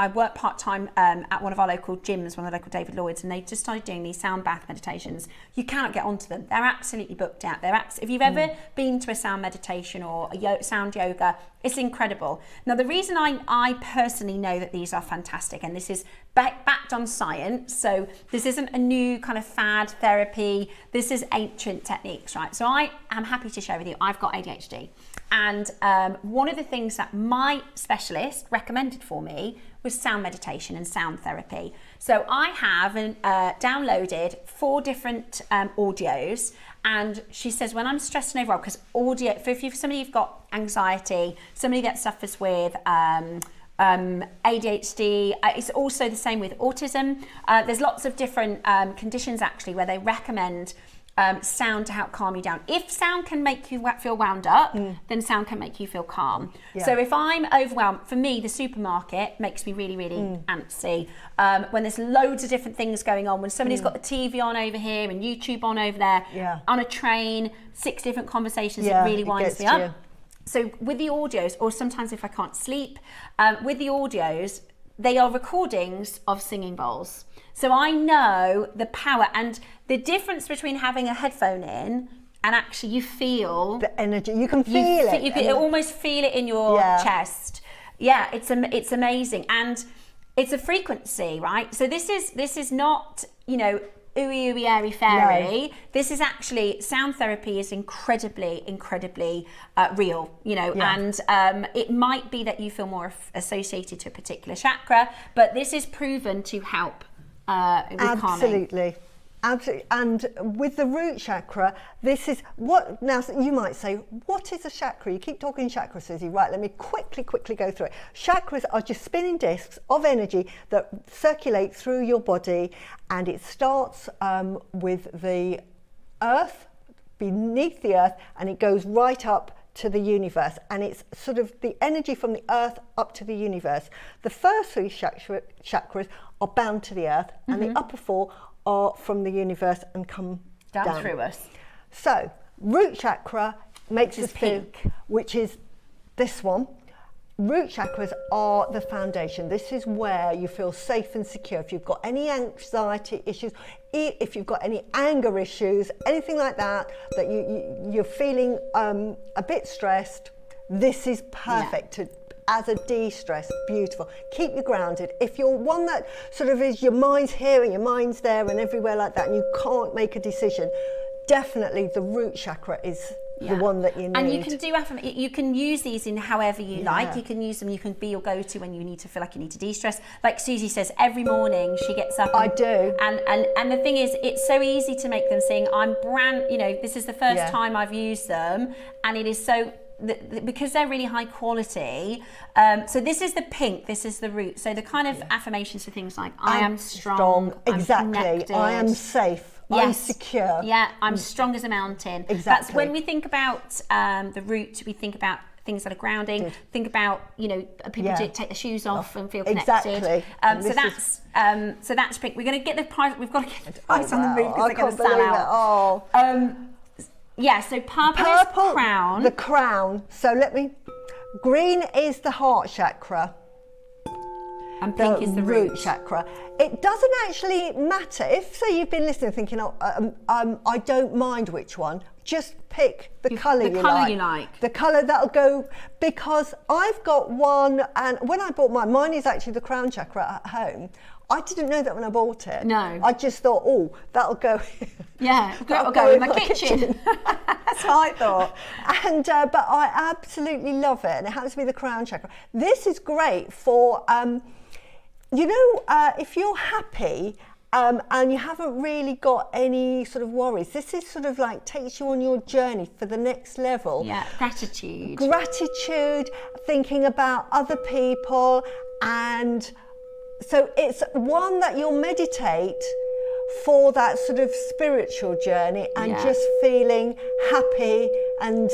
work part-time at one of our local gyms, one of the local David Lloyd's, and they just started doing these sound bath meditations. You cannot get onto them. They're absolutely booked out. If you've ever been to a sound meditation or a sound yoga, it's incredible. Now, the reason I personally know that these are fantastic, and this is backed on science, so this isn't a new kind of fad therapy, this is ancient techniques, right? So I am happy to share with you, I've got ADHD. And one of the things that my specialist recommended for me was sound meditation and sound therapy. So I have downloaded 4 different audios, and she says when I'm stressed and overwhelmed, because audio, for somebody who's got anxiety, somebody that suffers with ADHD, it's also the same with autism. There's lots of different conditions actually where they recommend sound to help calm you down. If sound can make you feel wound up, then sound can make you feel calm. Yeah. So if I'm overwhelmed, for me, the supermarket makes me really, really antsy. When there's loads of different things going on, when somebody's got the TV on over here and YouTube on over there, on a train, 6 different conversations, it really winds me up. So with the audios, or sometimes if I can't sleep, with the audios, they are recordings of singing bowls. So I know the power and the difference between having a headphone in and actually you feel the energy. You can feel it. You can almost feel it in your chest. Yeah, it's amazing, and it's a frequency, right? So this is not, you know, ooey ooey airy fairy. No. This is actually, sound therapy is incredibly real, you know, and it might be that you feel more associated to a particular chakra, but this is proven to help with calming. Absolutely. And with the root chakra, this is what, now you might say, what is a chakra? You keep talking chakra, Suzie. Right, let me quickly go through it. Chakras are just spinning discs of energy that circulate through your body, and it starts with the earth, beneath the earth, and it goes right up to the universe, and it's sort of the energy from the earth up to the universe. The first 3 chakras are bound to the earth, and the upper 4 are from the universe and come down through us. So root chakra makes us feel, which is this one. Root chakras are the foundation. This is where you feel safe and secure. If you've got any anxiety issues, if you've got any anger issues, anything like that, that you're feeling a bit stressed, this is perfect as a de-stress. Beautiful. Keep you grounded. If you're one that sort of is, your mind's here and your mind's there and everywhere like that, and you can't make a decision, definitely the root chakra is the one that you need. And you can do you can use these in however you like. You can use them, you can be your go-to when you need to feel like you need to de-stress. Like Suzie says, every morning she gets up I do. And the thing is, it's so easy to make them sing. This is the first time I've used them, and it is so, because they're really high quality. So this is the pink, this is the root. So the kind of affirmations for things like, I am strong. Exactly. I'm connected. I am safe. Yes. I'm secure. Yeah, I'm strong as a mountain. Exactly. That's when we think about the root, we think about things that are grounding. Good. Think about, you know, people take their shoes off and feel Exactly. connected. So that's pink. We're going to get the price. We've got to get the price on the root because they're going to sell out. So purple is crown. The crown. So green is the heart chakra. And pink is the root chakra. It doesn't actually matter. If, say, you've been listening thinking, I don't mind which one, just pick the colour you like. The colour that'll go, because I've got one, and when I bought mine is actually the crown chakra at home. I didn't know that when I bought it. No. I just thought, that'll go. That'll go in my kitchen. That's what I thought. And but I absolutely love it, and it happens to be the crown chakra. This is great for, if you're happy and you haven't really got any sort of worries, this is sort of like takes you on your journey for the next level. Yeah, gratitude. Gratitude, thinking about other people, and so it's one that you'll meditate for that sort of spiritual journey and just feeling happy and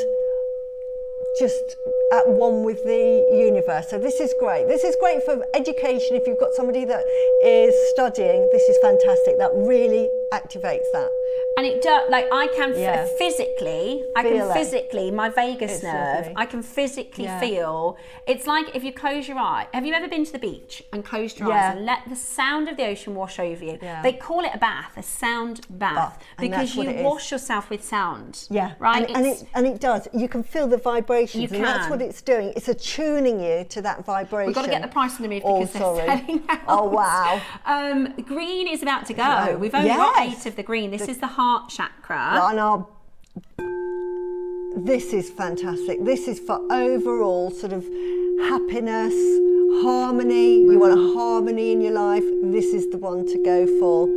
just at one with the universe. So this is great. This is great for education. If you've got somebody that is studying, this is fantastic. That really activates that. And it does, like I can Feel physically, my vagus It's nerve, lovely. I can physically feel, it's like if you close your eye. Have you ever been to the beach and closed your eyes and let the sound of the ocean wash over you? Yeah. They call it a bath, a sound bath, and because that's what you it is. wash yourself with sound. Yeah, Right? and it does. You can feel the vibrations, You and that's can. what it's doing. It's attuning you to that vibration. We've got to get the price on the move Oh, because they're sorry. selling out. Oh, wow. Green is about to go. Right. We've only got Yes. 8 of the green. This is the heart chakra. And this is fantastic. This is for overall sort of happiness, harmony. You want a harmony in your life. This is the one to go for.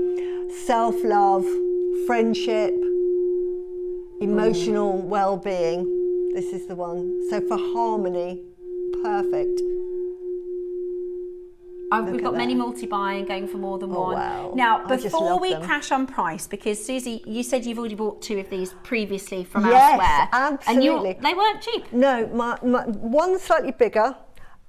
Self-love, friendship, emotional well-being. This is the one. So for harmony, perfect. We've got many multi-buying going for more than one. Wow. Now, I just before love we them. crash on price, because Suzie, you said you've already bought 2 of these previously from Yes, elsewhere. absolutely. And they weren't cheap. No, my one's slightly bigger,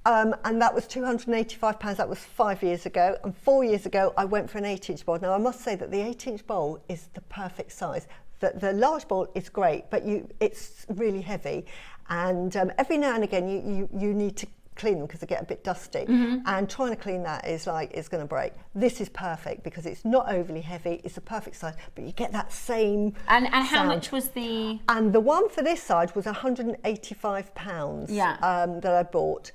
and that was £285. That was 5 years ago. And 4 years ago, I went for an 8-inch bowl. Now, I must say that the 8-inch bowl is the perfect size. The large bowl is great, but it's really heavy. And every now and again, you need to clean them because they get a bit dusty, and trying to clean that is like it's going to break. This is perfect because it's not overly heavy, it's the perfect size, but you get that same And how sound. much was the... And the one for this side was £185 that I bought.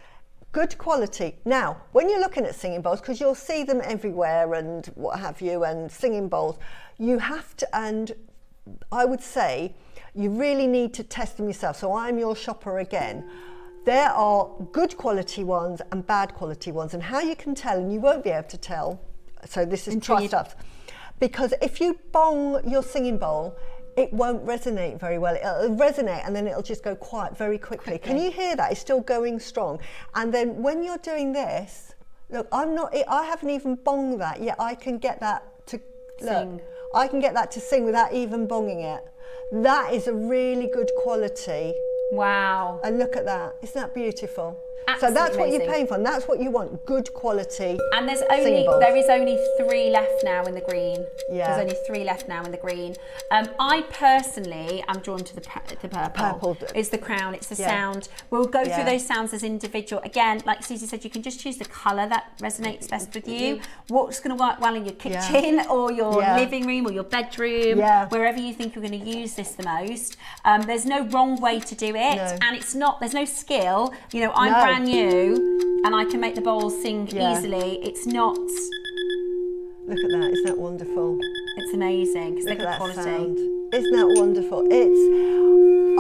Good quality. Now, when you're looking at singing bowls, because you'll see them everywhere and what have you, and singing bowls, you have to, and I would say you really need to test them yourself. So I'm your shopper again. There are good quality ones and bad quality ones, and how you can tell, and you won't be able to tell, so this is trust us, because if you bong your singing bowl, it won't resonate very well. It'll resonate and then it'll just go quiet very quickly. Can you hear that? It's still going strong. And then when you're doing this, look, I haven't even bonged that yet. I can get that to Sing. I can get that to sing without even bonging it. That is a really good quality. Wow. And look at that. Isn't that beautiful? Absolutely so that's what you're amazing. paying for, and that's what you want, good quality. And there is only 3 left now in the green. Yeah. There's only 3 left now in the green. I personally am drawn to the purple. It's the crown, it's the sound. We'll go through those sounds as individual. Again, like Suzie said, you can just choose the colour that resonates best with you. What's going to work well in your kitchen or your living room or your bedroom, wherever you think you're going to use this the most. There's no wrong way to do it, and there's no skill. You know, I'm brand new and I can make the bowls sing easily. It's not... Look at that, isn't that wonderful? It's amazing because they're good quality. Sound. Isn't that wonderful?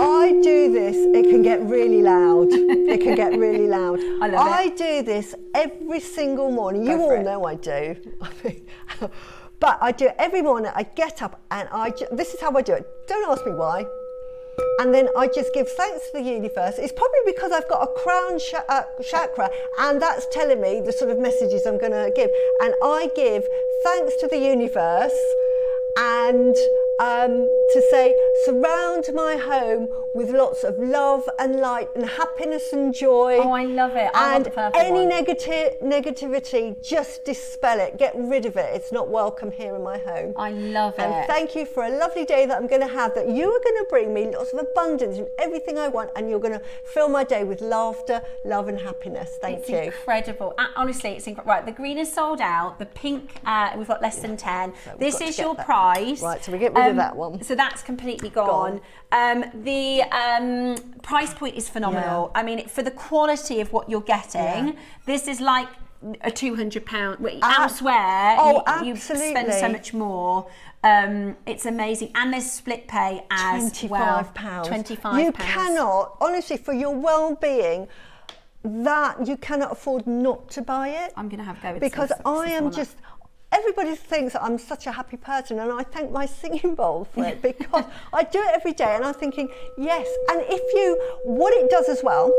I do this, it can get really loud. It can get really loud. I love I do this every single morning. You all know I do. But I do it every morning. I get up and this is how I do it. Don't ask me why. And then I just give thanks to the universe. It's probably because I've got a crown chakra, and that's telling me the sort of messages I'm going to give. And I give thanks to the universe and to say, surround my home with lots of love and light and happiness and joy. Oh, I love it. I want the purple any one. negativity, just dispel it. Get rid of it. It's not welcome here in my home. I love it. And thank you for a lovely day that I'm going to have, that you are going to bring me lots of abundance and everything I want, and you're going to fill my day with laughter, love and happiness. Thank you. It's incredible. Honestly, it's incredible. Right, the green is sold out. The pink, we've got less than 10. This is your price. Right, so we get rid of that one. So that's completely gone. The price point is phenomenal. I mean, for the quality of what you're getting, this is like a £200. Elsewhere, you spend so much more. It's amazing, and there's split pay as £25. well. £25. You cannot, honestly, for your well-being, that you cannot afford not to buy it. I'm going to have a go with because I am just. Everybody thinks that I'm such a happy person, and I thank my singing bowl for it because I do it every day, and I'm thinking, yes. And what it does as well,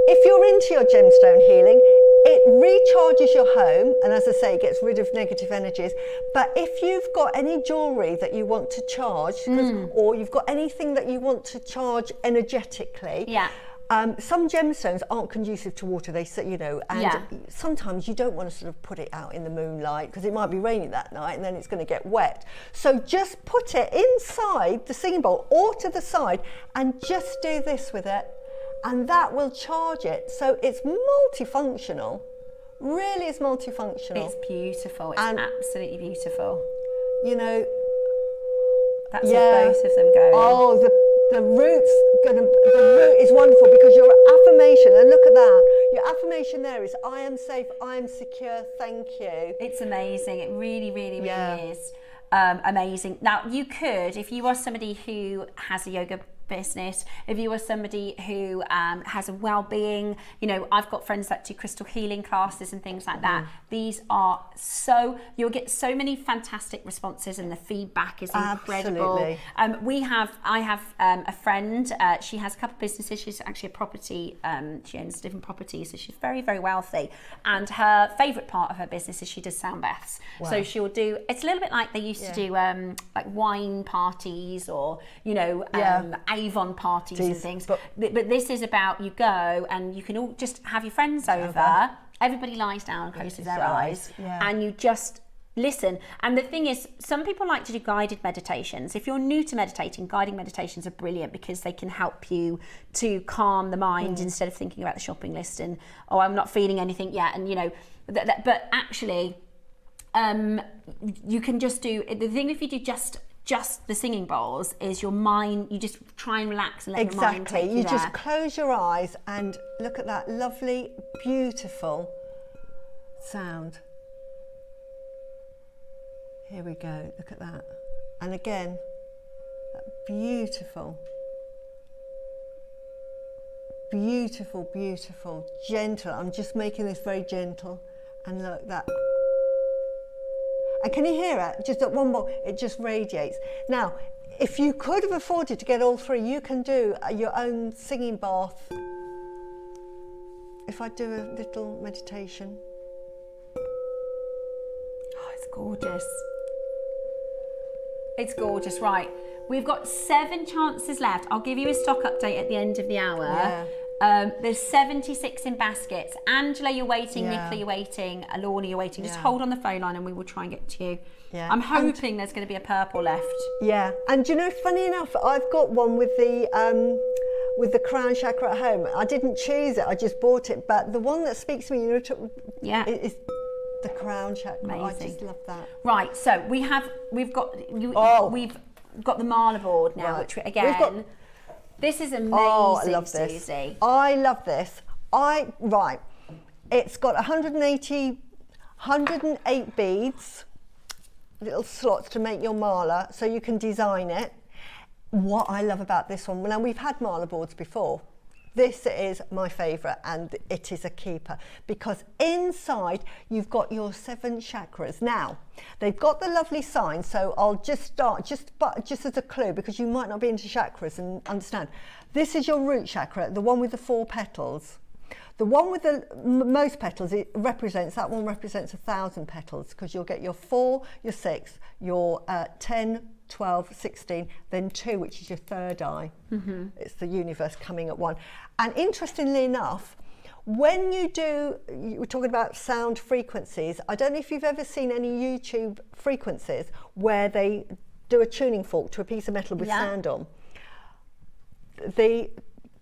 if you're into your gemstone healing, it recharges your home, and as I say, it gets rid of negative energies. But if you've got any jewellery that you want to charge, or you've got anything that you want to charge energetically, Some gemstones aren't conducive to water, and sometimes you don't want to sort of put it out in the moonlight because it might be raining that night and then it's going to get wet. So just put it inside the singing bowl or to the side and just do this with it, and that will charge it. So it's multifunctional, really is multifunctional. It's beautiful, it's absolutely beautiful. That's where both of them go. Oh, the root is wonderful because your affirmation, and look at that, your affirmation there is I am safe, I am secure, thank you. It's amazing. It really, really, really is amazing. Now, you could, if you are somebody who has a yoga business, if you are somebody who has a well-being, I've got friends that do crystal healing classes and things like that. These are you'll get so many fantastic responses and the feedback is incredible. Absolutely. I have a friend, she has a couple of businesses. She's actually a property, she owns different properties, so she's very, very wealthy, and her favourite part of her business is she does sound baths. Wow. So she'll do, it's a little bit like they used to do like wine parties or Avon parties and things, but this is about you go and you can all just have your friends over. Everybody lies down, closes their eyes, and you just listen. And the thing is, some people like to do guided meditations. If you're new to meditating, guided meditations are brilliant because they can help you to calm the mind instead of thinking about the shopping list and I'm not feeling anything yet, and but actually you can just do the thing. If you do just the singing bowls, is your mind, you just try and relax and let your mind take you there. Just close your eyes and look at that lovely, beautiful sound. Here we go, look at that. And again, that beautiful, beautiful, beautiful, gentle. I'm just making this very gentle. And look, that. And can you hear it? Just at one more, it just radiates. Now, if you could have afforded to get all three, you can do your own singing bath. If I do a little meditation. Oh, it's gorgeous. It's gorgeous, right. We've got 7 chances left. I'll give you a stock update at the end of the hour. Yeah. There's 76 in baskets. Angela, you're waiting. Nicola, you're waiting. Alorna, you're waiting. Just hold on the phone line and we will try and get to you. Yeah. I'm hoping there's going to be a purple left. Yeah, and funny enough, I've got one with the crown chakra at home. I didn't choose it, I just bought it, but the one that speaks to me, is the crown chakra. Amazing. I just love that. Right, so we've got the Marla board now, which again, this is amazing. Oh, I love this. Suzie. I love this. It's got 108 beads, little slots to make your mala, so you can design it. What I love about this one, now we've had mala boards before. This is my favourite, and it is a keeper because inside you've got your 7 chakras. Now, they've got the lovely signs, so I'll just start, just as a clue, because you might not be into chakras and understand. This is your root chakra, the one with the 4 petals. The one with the most petals, that one represents 1,000 petals, because you'll get your 4, your 6, your 10, 12, 16, then 2, which is your third eye. Mm-hmm. It's the universe coming at 1. And interestingly enough, when you were talking about sound frequencies, I don't know if you've ever seen any YouTube frequencies where they do a tuning fork to a piece of metal with sand on.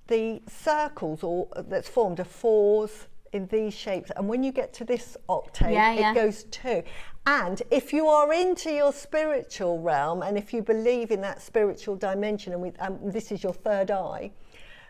The circles that's formed are 4s in these shapes, and when you get to this octave, it goes 2. And if you are into your spiritual realm, and if you believe in that spiritual dimension, and this is your third eye,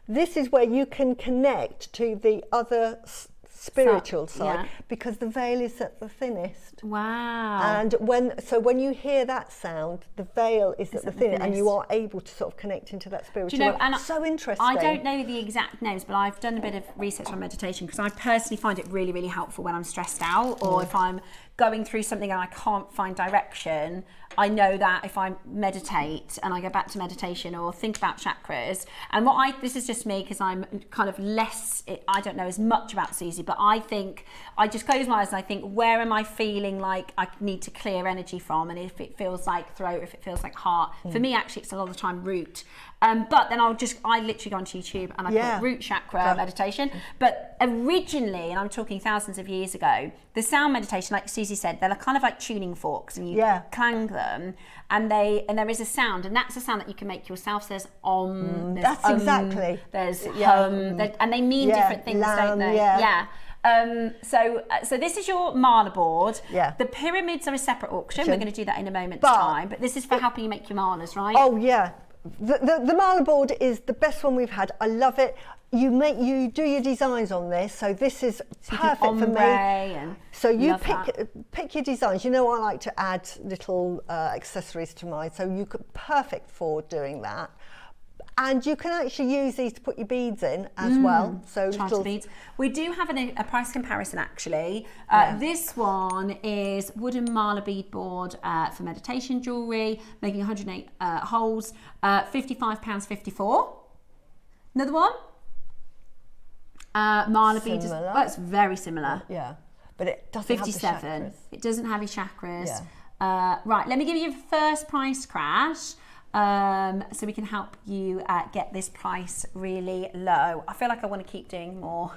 this is where you can connect to the other spiritual side, because the veil is at the thinnest. Wow. And when you hear that sound, the veil is at the thinnest, and you are able to sort of connect into that spiritual world. And so interesting. I don't know the exact names, but I've done a bit of research on meditation because I personally find it really, really helpful when I'm stressed out or if I'm going through something and I can't find direction, I know that if I meditate and I go back to meditation or think about chakras, and this is just me because I'm kind of less, I don't know as much about Suzie, but I think I just close my eyes and I think, where am I feeling like I need to clear energy from? And if it feels like throat, if it feels like heart, for me actually it's a lot of the time root. But then I literally go onto YouTube and I put root chakra meditation. But originally, and I'm talking thousands of years ago, the sound meditation, like Suzie said, they're kind of like tuning forks, and you clang them, and there is a sound, and that's a sound that you can make yourself. There's om, there's that's exactly. There's hum, and they mean different things, don't they? So this is your mala board. The pyramids are a separate auction. We're going to do that in a moment's time, but this is for helping you make your malas, right? Oh yeah. The mala board is the best one we've had. I love it. You do your designs on this, so this is perfect for me. So you pick your designs. You know, I like to add little accessories to mine, so you could perfect for doing that. And you can actually use these to put your beads in as well. So beads. We do have a price comparison actually. This one is wooden mala bead board for meditation jewellery, making 108 holes, £55.54. Another one. Mala bead, that's very similar. Yeah, but it doesn't 57. have the chakras. It doesn't have your chakras. Right, let me give you a first price crash. So we can help you get this price really low. I feel like I want to keep doing more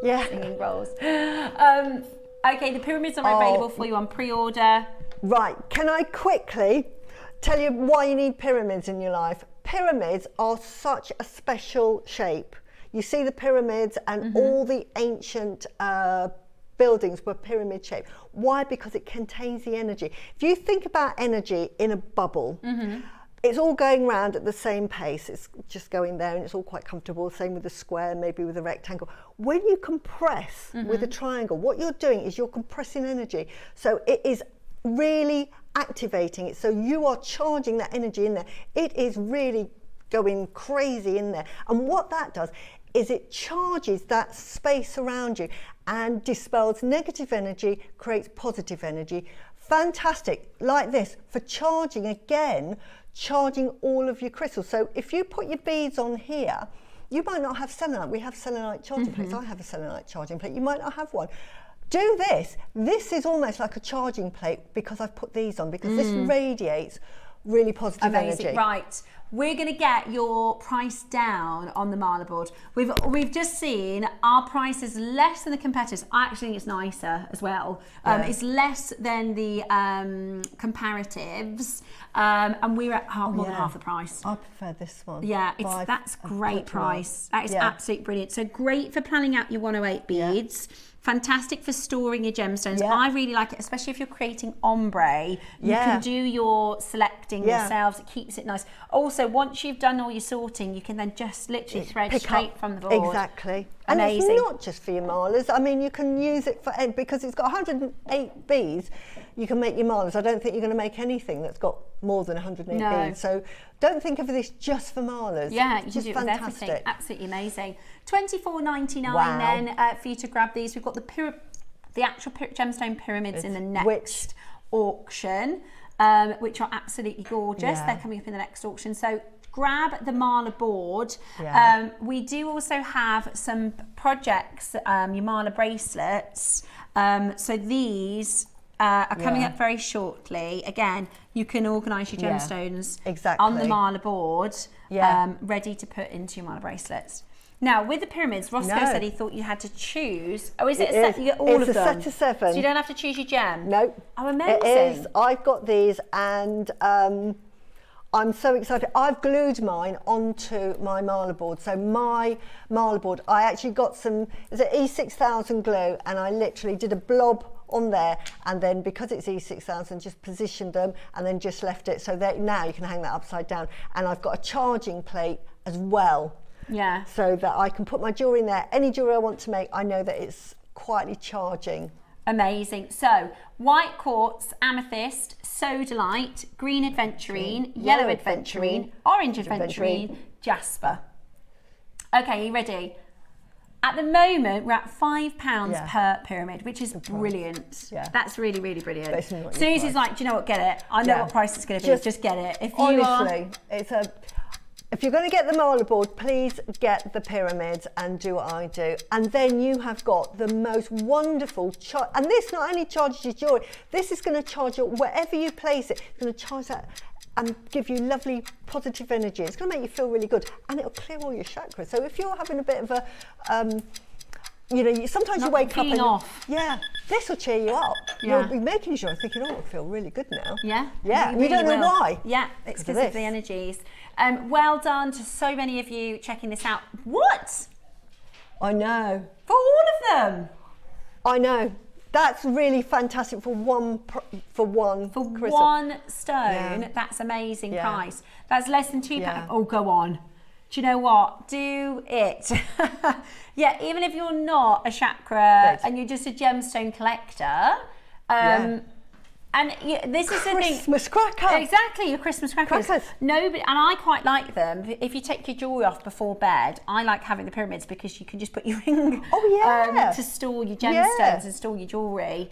singing rolls. Okay, the pyramids are available for you on pre-order. Right, can I quickly tell you why you need pyramids in your life? Pyramids are such a special shape. You see the pyramids and all the ancient buildings were pyramid shaped. Why? Because it contains the energy. If you think about energy in a bubble, it's all going round at the same pace. It's just going there and it's all quite comfortable. Same with the square, maybe with a rectangle. When you compress with a triangle, what you're doing is you're compressing energy. So it is really activating it. So you are charging that energy in there. It is really going crazy in there. And what that does is it charges that space around you and dispels negative energy, creates positive energy. Fantastic, like this, for charging again, charging all of your crystals. So if you put your beads on here, you might not have selenite. We have selenite charging plates. I have a selenite charging plate. You might not have one. Do this. This is almost like a charging plate because I've put these on, because this radiates really positive energy. Right. We're going to get your price down on the mala board. We've just seen our price is less than the competitors. I actually think it's nicer as well. It's less than the comparatives, and we're at more than half the price. I prefer this one. Yeah, that's great price. That is absolutely brilliant. So great for planning out your 108 beads. Fantastic for storing your gemstones. I really like it, especially if you're creating ombre. You can do your selecting yourselves. It keeps it nice. Also, once you've done all your sorting, you can then just literally thread straight from the board. Exactly. Amazing. And it's not just for your malas. I mean, you can use it for, because it's got 108 beads, you can make your malas. I don't think you're going to make anything that's got more than 108 beads. So don't think of this just for malas. Yeah, you it's can just do it fantastic. with everything. Absolutely amazing. $24.99 then for you to grab these. We've got the actual gemstone pyramids in the next auction, which are absolutely gorgeous. They're coming up in the next auction. So grab the mala board. We do also have some projects, your mala bracelets. So these are coming up very shortly. Again, you can organise your gemstones on the mala board, ready to put into your mala bracelets. Now, with the pyramids, Roscoe said he thought you had to choose. Oh, is it a set? You get all of them? It's a set of 7. So you don't have to choose your gem? No. Oh, amazing. It is. I've got these, and I'm so excited. I've glued mine onto my mala board. So my mala board, I actually got some, is it E6000 glue, and I literally did a blob on there, and then because it's E6000, just positioned them and then just left it so that now you can hang that upside down. And I've got a charging plate as well. Yeah. So that I can put my jewellery in there. Any jewellery I want to make, I know that it's quietly charging. Amazing. So, white quartz, amethyst, sodalite, green adventurine, yellow adventurine, orange adventurine, jasper. Okay, you ready? At the moment, we're at £5 per pyramid, which is brilliant. Yeah. That's really, really brilliant. But it's not your Susie's price. like, do you know what, get it. I know what price it's going to be, just get it. If you honestly, if you're going to get the marble board, please get the pyramids and do what I do. And then you have got the most wonderful and this not only charges your jewellery, this is going to charge you wherever you place it. It's going to charge that and give you lovely positive energy. It's going to make you feel really good, and it'll clear all your chakras. So if you're having a bit of a sometimes you wake up and off. This will cheer you up. You'll be making sure, thinking, oh, I feel really good now. Yeah, and you don't know why. Yeah, it's because of the energies. Well done to so many of you checking this out. What? I know. For all of them? I know. That's really fantastic for one crystal. One stone. That's amazing price. That's less than £2. Oh, go on. Do you know what? Do it. Yeah, even if you're not a chakra and you're just a gemstone collector, and this is the thing. Christmas cracker. Exactly, your Christmas crackers. Nobody, and I quite like them. If you take your jewellery off before bed, I like having the pyramids because you can just put your ring to store your gemstones and store your jewellery.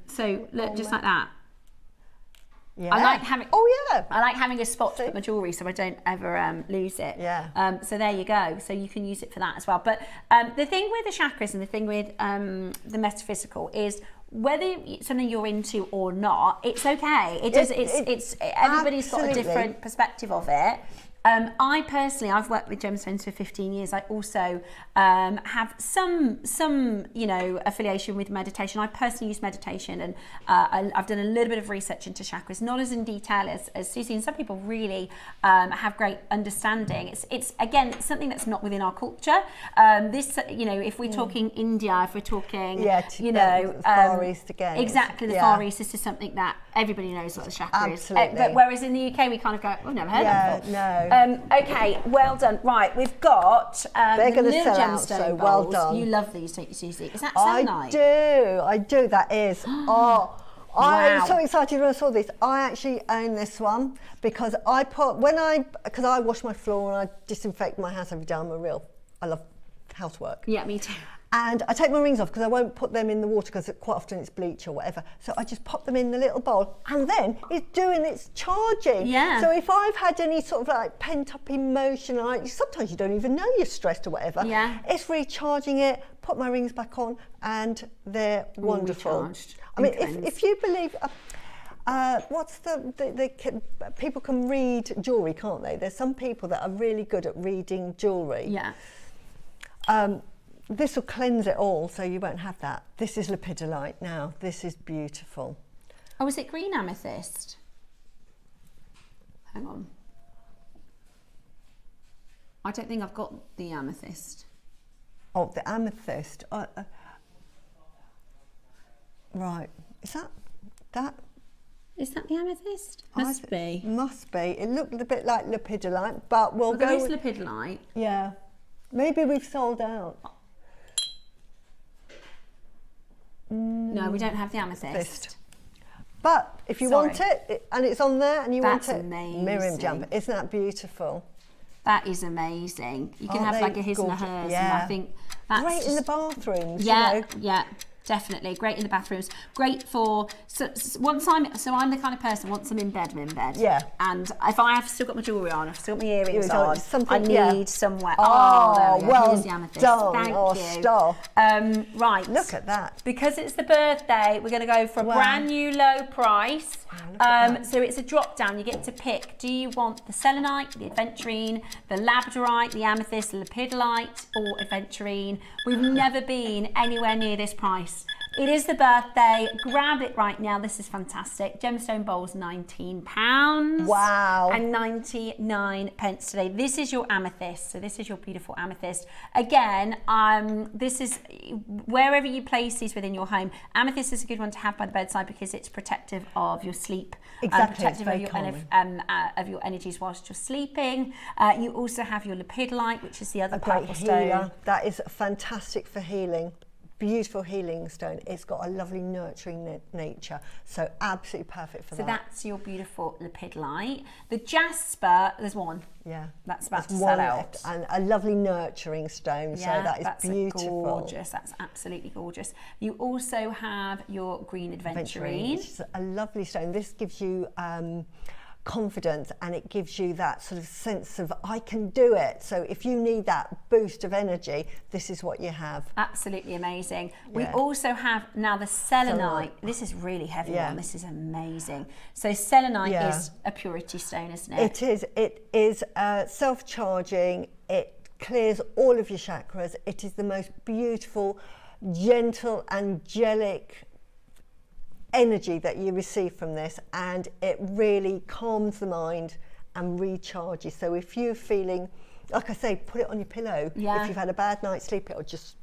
So look, just like that. Yeah. I like having. I like having a spot to put my jewellery so I don't ever lose it. So there you go. So you can use it for that as well. But the thing with the chakras and the thing with the metaphysical is whether it's something you're into or not, it's okay. It's everybody's got a different perspective of it. I personally, I've worked with gemstones for 15 years. I also have some affiliation with meditation. I personally use meditation, and I've done a little bit of research into chakras, not as in detail as Suzie, and some people really have great understanding. It's again something that's not within our culture. If we're talking India, if we're talking, Far East again. Exactly, the Far East. This is something that everybody knows what the chakra is. But whereas in the UK, we kind of go, oh, never heard of it before. No. Okay, well done. Right, we've got they're going to little sell out, gemstone so bowls. well done. You love these, don't you, Suzie? Is that selenite? I do. That is. I was so excited when I saw this. I actually own this one because I wash my floor and I disinfect my house every day. I love housework. Yeah, me too. And I take my rings off because I won't put them in the water because quite often it's bleach or whatever. So I just pop them in the little bowl and then it's charging. Yeah. So if I've had any sort of like pent up emotion, sometimes you don't even know you're stressed or whatever. Yeah. It's recharging it, put my rings back on and they're wonderful. Recharged. I mean, if you believe, people can read jewellery, can't they? There's some people that are really good at reading jewellery. Yeah. This will cleanse it all, so you won't have that. This is lepidolite now. This is beautiful. Oh, is it green amethyst? Hang on. I don't think I've got the amethyst. Oh, the amethyst. Right. Is that? Is that the amethyst? Must be. Must be. It looked a bit like lepidolite, but we'll go. There is lepidolite. Yeah. Maybe we've sold out. No, we don't have the amethyst. But if you want it, and it's on there, and you want it, amazing. Miriam jumper. Isn't that beautiful? That is amazing. You can have like a his and a hers, and I think that's great in the bathrooms. Yeah. Definitely great in the bathrooms. Great for I'm the kind of person once I'm in bed, Yeah. And if I have still got my jewellery on, I've still got my earrings on, I need somewhere. Oh, there we go. well Here's the amethyst. done. Thank you. Star. Right. Look at that. Because it's the birthday, we're going to go for a brand new low price. So it's a drop down. You get to pick. Do you want the selenite, the aventurine, the labradorite, the amethyst, the lepidolite, or aventurine? We've never been anywhere near this price. It is the birthday. Grab it right now. This is fantastic. Gemstone bowls, £19. Wow. And 99 pence today. This is your amethyst. So this is your beautiful amethyst. Again, this is wherever you place these within your home. Amethyst is a good one to have by the bedside because it's protective of your sleep. Exactly. Protective of your energies whilst you're sleeping. You also have your lepidolite, which is the other purple stone. That is fantastic for healing. beautiful healing stone. It's got a lovely nurturing nature, so absolutely perfect for that. So that's your beautiful lepidolite. The jasper, there's one. Yeah, that's about to one sell out. left, and a lovely nurturing stone. Yeah, so that is that's beautiful. Gorgeous. That's absolutely gorgeous. You also have your green aventurine. Which is a lovely stone. This gives you confidence, and it gives you that sort of sense of I can do it. So if you need that boost of energy, this is what you have. Absolutely amazing. Yeah. We also have now the selenite. This is really heavy one. This is amazing. So selenite is a purity stone, isn't it? It is. It is self-charging. It clears all of your chakras. It is the most beautiful, gentle, angelic energy that you receive from this, and it really calms the mind and recharges. So if you're feeling, like I say, put it on your pillow. If you've had a bad night's sleep, it'll just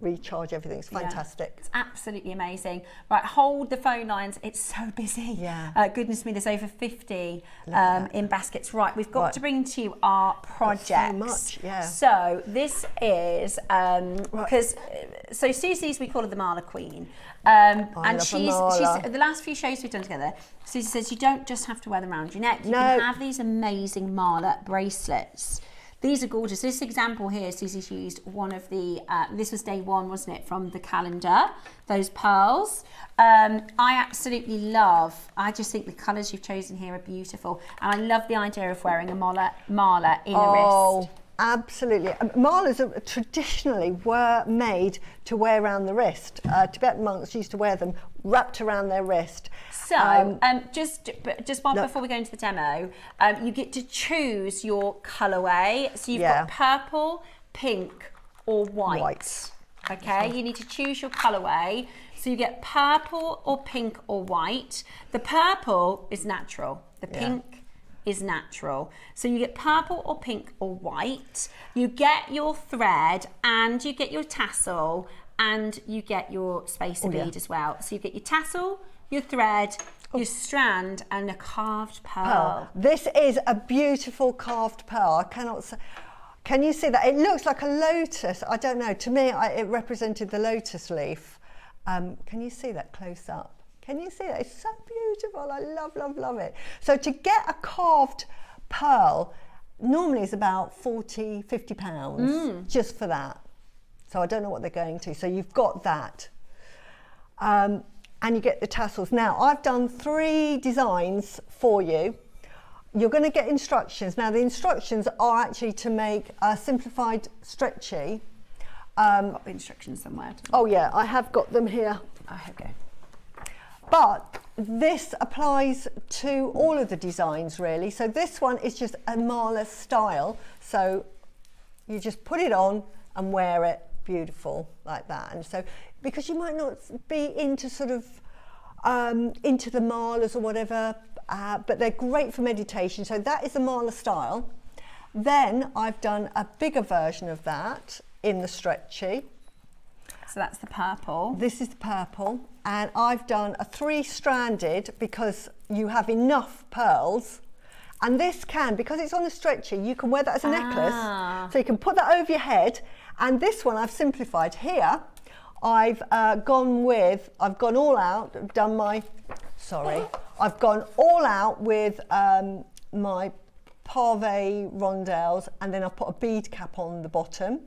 recharge everything. It's fantastic. It's absolutely amazing. Right, hold the phone lines. It's so busy. Goodness me, there's over 50 in baskets. Right, we've got to bring to you our projects. So much, So this is because so Susie's, we call her the Mala Queen, and she's the last few shows we've done together. Suzie says you don't just have to wear them around your neck. You can have these amazing Mala bracelets. These are gorgeous. This example here, Susie's used one of the, this was day one, wasn't it, from the calendar, those pearls. I absolutely love, I just think the colours you've chosen here are beautiful. And I love the idea of wearing a mala in a wrist. Absolutely. Malas traditionally were made to wear around the wrist. Tibetan monks used to wear them wrapped around their wrist. So, just before we go into the demo, you get to choose your colourway. So you've got purple, pink, or white. Okay, you need to choose your colourway. So you get purple or pink or white. The purple is natural. The pink is natural. So you get purple or pink or white. You get your thread and you get your tassel and you get your spacer bead as well. So you get your tassel, your thread, your strand and a carved pearl. This is a beautiful carved pearl. I cannot say. Can you see that? It looks like a lotus. I don't know. To me, it represented the lotus leaf. Can you see that close up? Can you see that? It's so beautiful. I love, love, love it. So to get a carved pearl, normally is about 40, 50 pounds just for that. So I don't know what they're going to. So you've got that. And you get the tassels. Now, I've done 3 designs for you. You're going to get instructions. Now, the instructions are actually to make a simplified stretchy. Got the instructions somewhere. Oh, yeah, I have got them here. Oh, okay. But this applies to all of the designs really. So this one is just a mala style. So you just put it on and wear it beautiful like that. And so because you might not be into sort of into the malas or whatever, but they're great for meditation. So that is the mala style. Then I've done a bigger version of that in the stretchy. So that's the purple. This is the purple. And I've done a 3-stranded because you have enough pearls. And this can, because it's on a stretchy, you can wear that as a necklace. So you can put that over your head. And this one I've simplified here. I've gone all out, I've gone all out with my pave rondelles, and then I've put a bead cap on the bottom.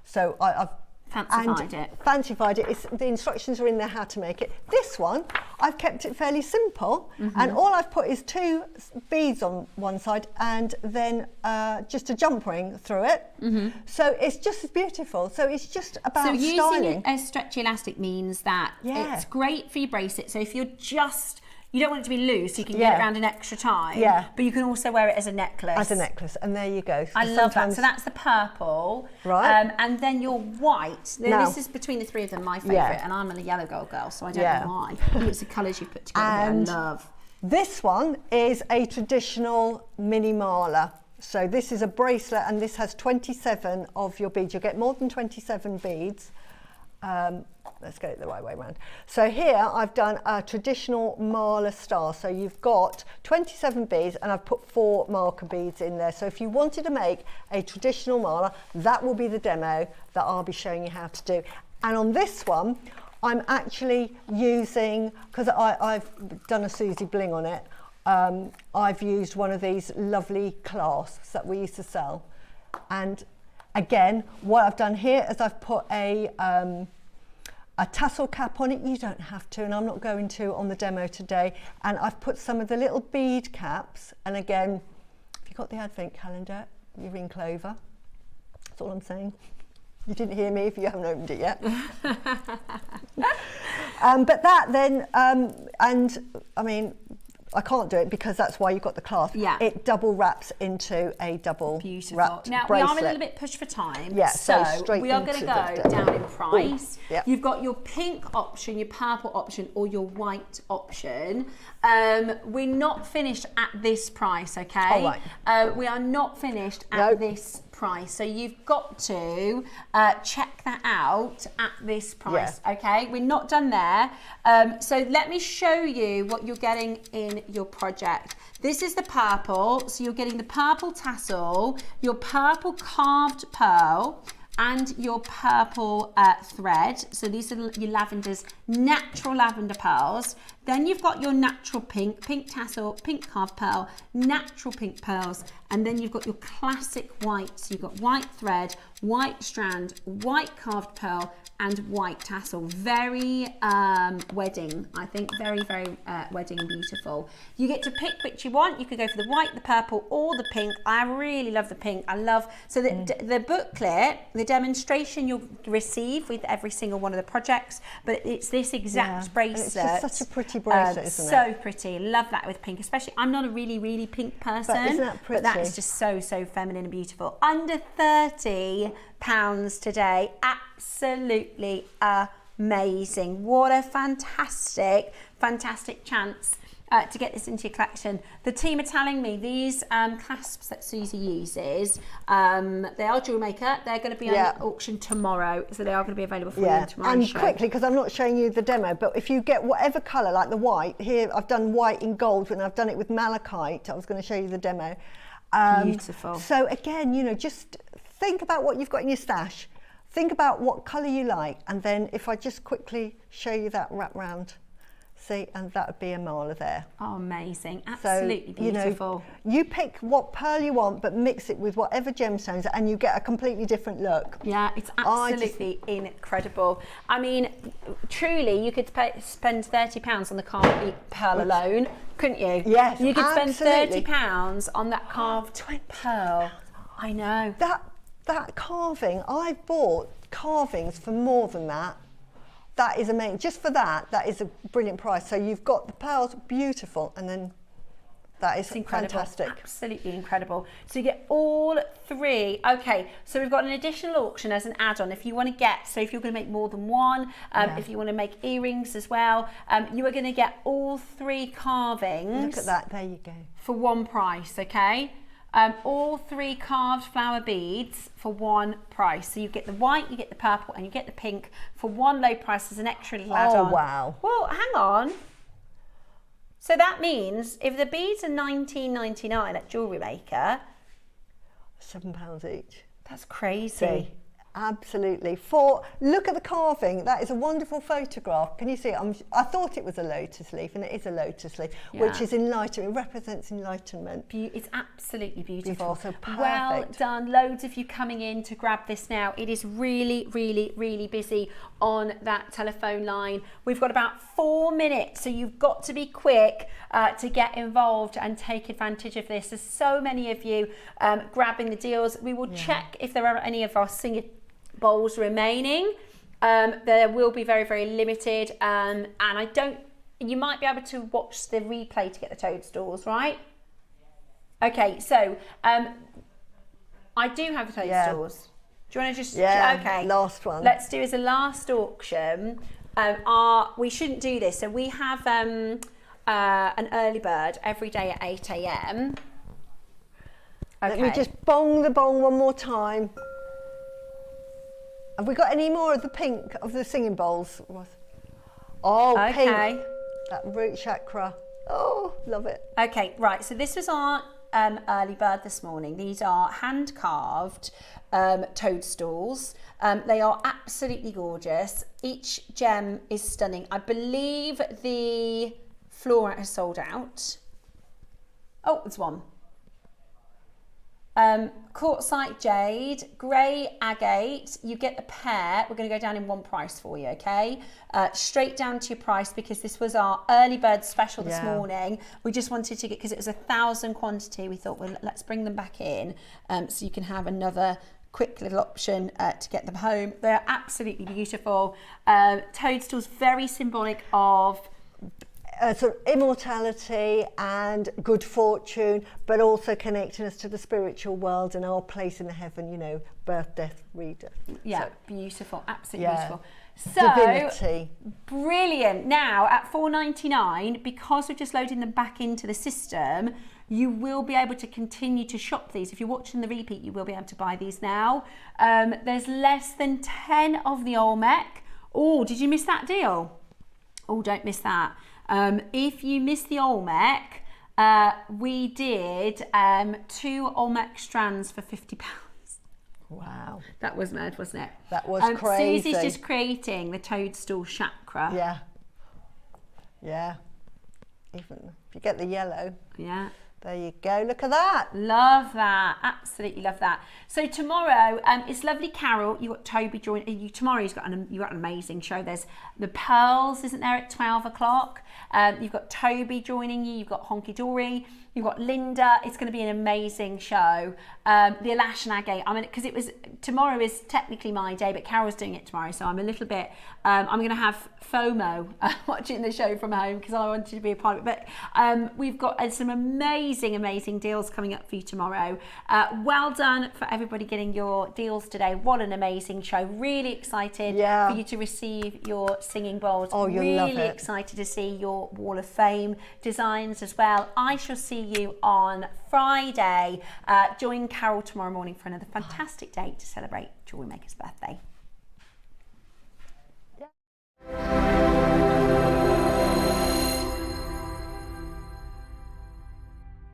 So I've fancified it. The instructions are in there how to make it. This one, I've kept it fairly simple, and all I've put is 2 beads on one side and then just a jump ring through it. So it's just as beautiful. So it's just about styling. So using a stretchy elastic means that it's great for your bracelet. So if you don't want it to be loose, you can get it around an extra time. But you can also wear it as a necklace. As a necklace, and there you go. I love that. So that's the purple. Right. And then your white. Now, this is between the 3 of them my favourite, and I'm a yellow girl, so I don't know why. I think it's the colours you put together and I love. This one is a traditional mini mala. So this is a bracelet, and this has 27 of your beads. You'll get more than 27 beads. Let's get it the right way around. So here I've done a traditional mala star. So you've got 27 beads and I've put 4 marker beads in there. So if you wanted to make a traditional mala, that will be the demo that I'll be showing you how to do. And on this one, I'm actually using, because I've done a Suzie bling on it, I've used one of these lovely clasps that we used to sell. And again, what I've done here is I've put a tassel cap on it. You don't have to, and I'm not going to on the demo today. And I've put some of the little bead caps. And again, if you've got the advent calendar, you're in clover. That's all I'm saying. You didn't hear me if you haven't opened it yet. But that then, and I mean, I can't do it because that's why you've got the clasp. Yeah. It double wraps into a double wrapped Now, bracelet. we are a little bit pushed for time. Yeah, so straight we are going to go down in price. Ooh, yep. You've got your pink option, your purple option, or your white option. We're not finished at this price, okay? All right. We are not finished at this price. So you've got to check that out at this price, okay? We're not done there. So let me show you what you're getting in your project. This is the purple. So you're getting the purple tassel, your purple carved pearl, and your purple thread. So these are your lavenders, natural lavender pearls. Then you've got your natural pink, pink tassel, pink carved pearl, natural pink pearls, and then you've got your classic white. So you've got white thread, white strand, white carved pearl, and white tassel. Very wedding, I think. Very, very wedding and beautiful. You get to pick which you want. You could go for the white, the purple, or the pink. I really love the pink. I love, so the booklet, the demonstration you'll receive with every single one of the projects, but it's this exact bracelet. It's just such a pretty bracelet, isn't it? So pretty. Love that with pink, especially. I'm not a really, really pink person, But isn't that pretty? but that is just so, so feminine and beautiful. Under £30 today. Absolutely amazing. What a fantastic, fantastic chance to get this into your collection. The team are telling me these clasps that Suzie uses, they are JewelleryMaker. They're going to be on auction tomorrow, so they are going to be available for you in tomorrow's and show. quickly, because I'm not showing you the demo, but if you get whatever colour, like the white, here I've done white in gold and I've done it with malachite. I was going to show you the demo. Beautiful. So again, you know, just think about what you've got in your stash. Think about what colour you like, and then if I just quickly show you that wrap round, see, and that would be a mala there. Oh, amazing. Absolutely beautiful. You know, you pick what pearl you want, but mix it with whatever gemstones, and you get a completely different look. Yeah, it's absolutely incredible. I mean, truly, you could spend £30 on the carved pearl alone, couldn't you? Yes, you could spend absolutely. £30 on that carved pearl. I know. That carving, I've bought carvings for more than that. That is amazing. Just for that, that is a brilliant price. So you've got the pearls, beautiful, and then that is fantastic. Absolutely incredible. So you get all three. Okay, so we've got an additional auction as an add-on if you want to get, so if you're going to make more than one, if you want to make earrings as well, you are going to get all three carvings. Look at that, there you go. For one price, okay? All three carved flower beads for one price. So you get the white, you get the purple, and you get the pink for one low price as an extra little add-on. Oh, wow. Well, hang on. So that means if the beads are $19.99 at JewelleryMaker, £7 each. That's crazy. See, absolutely. Look at the carving. That is a wonderful photograph. Can you see it? I thought it was a lotus leaf, and it is a lotus leaf, which is enlightenment. It represents enlightenment. It's absolutely beautiful. So perfect. Well done. Loads of you coming in to grab this now. It is really, really, really busy on that telephone line. We've got about 4 minutes, so you've got to be quick to get involved and take advantage of this. There's so many of you grabbing the deals. We will check if there are any of our singer bowls remaining. There will be very, very limited, and you might be able to watch the replay to get the toadstools, right? Okay, so I do have the toadstools. Do you want to just okay, last one. Let's do as a last auction. We shouldn't do this, so we have an early bird every day at 8 AM. Let me just bong the bong one more time. Have we got any more of the pink of the singing bowls? Oh, pink. That root chakra. Oh, love it. Okay, right. So this was our early bird this morning. These are hand carved toadstools. They are absolutely gorgeous. Each gem is stunning. I believe the fluorite has sold out. Oh, there's one. Quartzite jade, grey agate, you get the pair. We're going to go down in one price for you, okay? Straight down to your price, because this was our early bird special this morning. We just wanted to get, because it was 1,000 quantity, we thought, well, let's bring them back in so you can have another quick little option to get them home. They're absolutely beautiful. Toadstool's very symbolic of sort of immortality and good fortune, but also connecting us to the spiritual world and our place in the heaven, you know, birth, death, rebirth. Yeah, so, beautiful, absolutely beautiful. So divinity. Brilliant. Now at £4.99, because we're just loading them back into the system, you will be able to continue to shop these. If you're watching the repeat, you will be able to buy these now. There's less than 10 of the Olmec. Oh, did you miss that deal? Oh, don't miss that. If you missed the Olmec, we did 2 Olmec strands for £50. Wow. That was mad, wasn't it? That was crazy. Susie's just creating the toadstool chakra. Yeah. Yeah. Even if you get the yellow. Yeah. There you go, look at that. Love that, absolutely love that. So tomorrow, it's lovely Carol, you've got Toby joining you. Tomorrow you've got an amazing show. There's the Pearls, isn't there, at 12 o'clock? You've got Toby joining you, you've got Honky Dory, you've got Linda. It's going to be an amazing show. The Alash and Agate, I mean, because tomorrow is technically my day, but Carol's doing it tomorrow, so I'm a little bit, I'm going to have FOMO watching the show from home because I wanted to be a part of it. But we've got some amazing deals coming up for you tomorrow. Well done for everybody getting your deals today. What an amazing show. Really excited for you to receive your singing bowls. Oh, you'll love it. Really excited to see your Wall of Fame designs as well. I shall see you on Friday. Join Carol tomorrow morning for another fantastic day to celebrate JewelleryMaker's birthday. Yeah.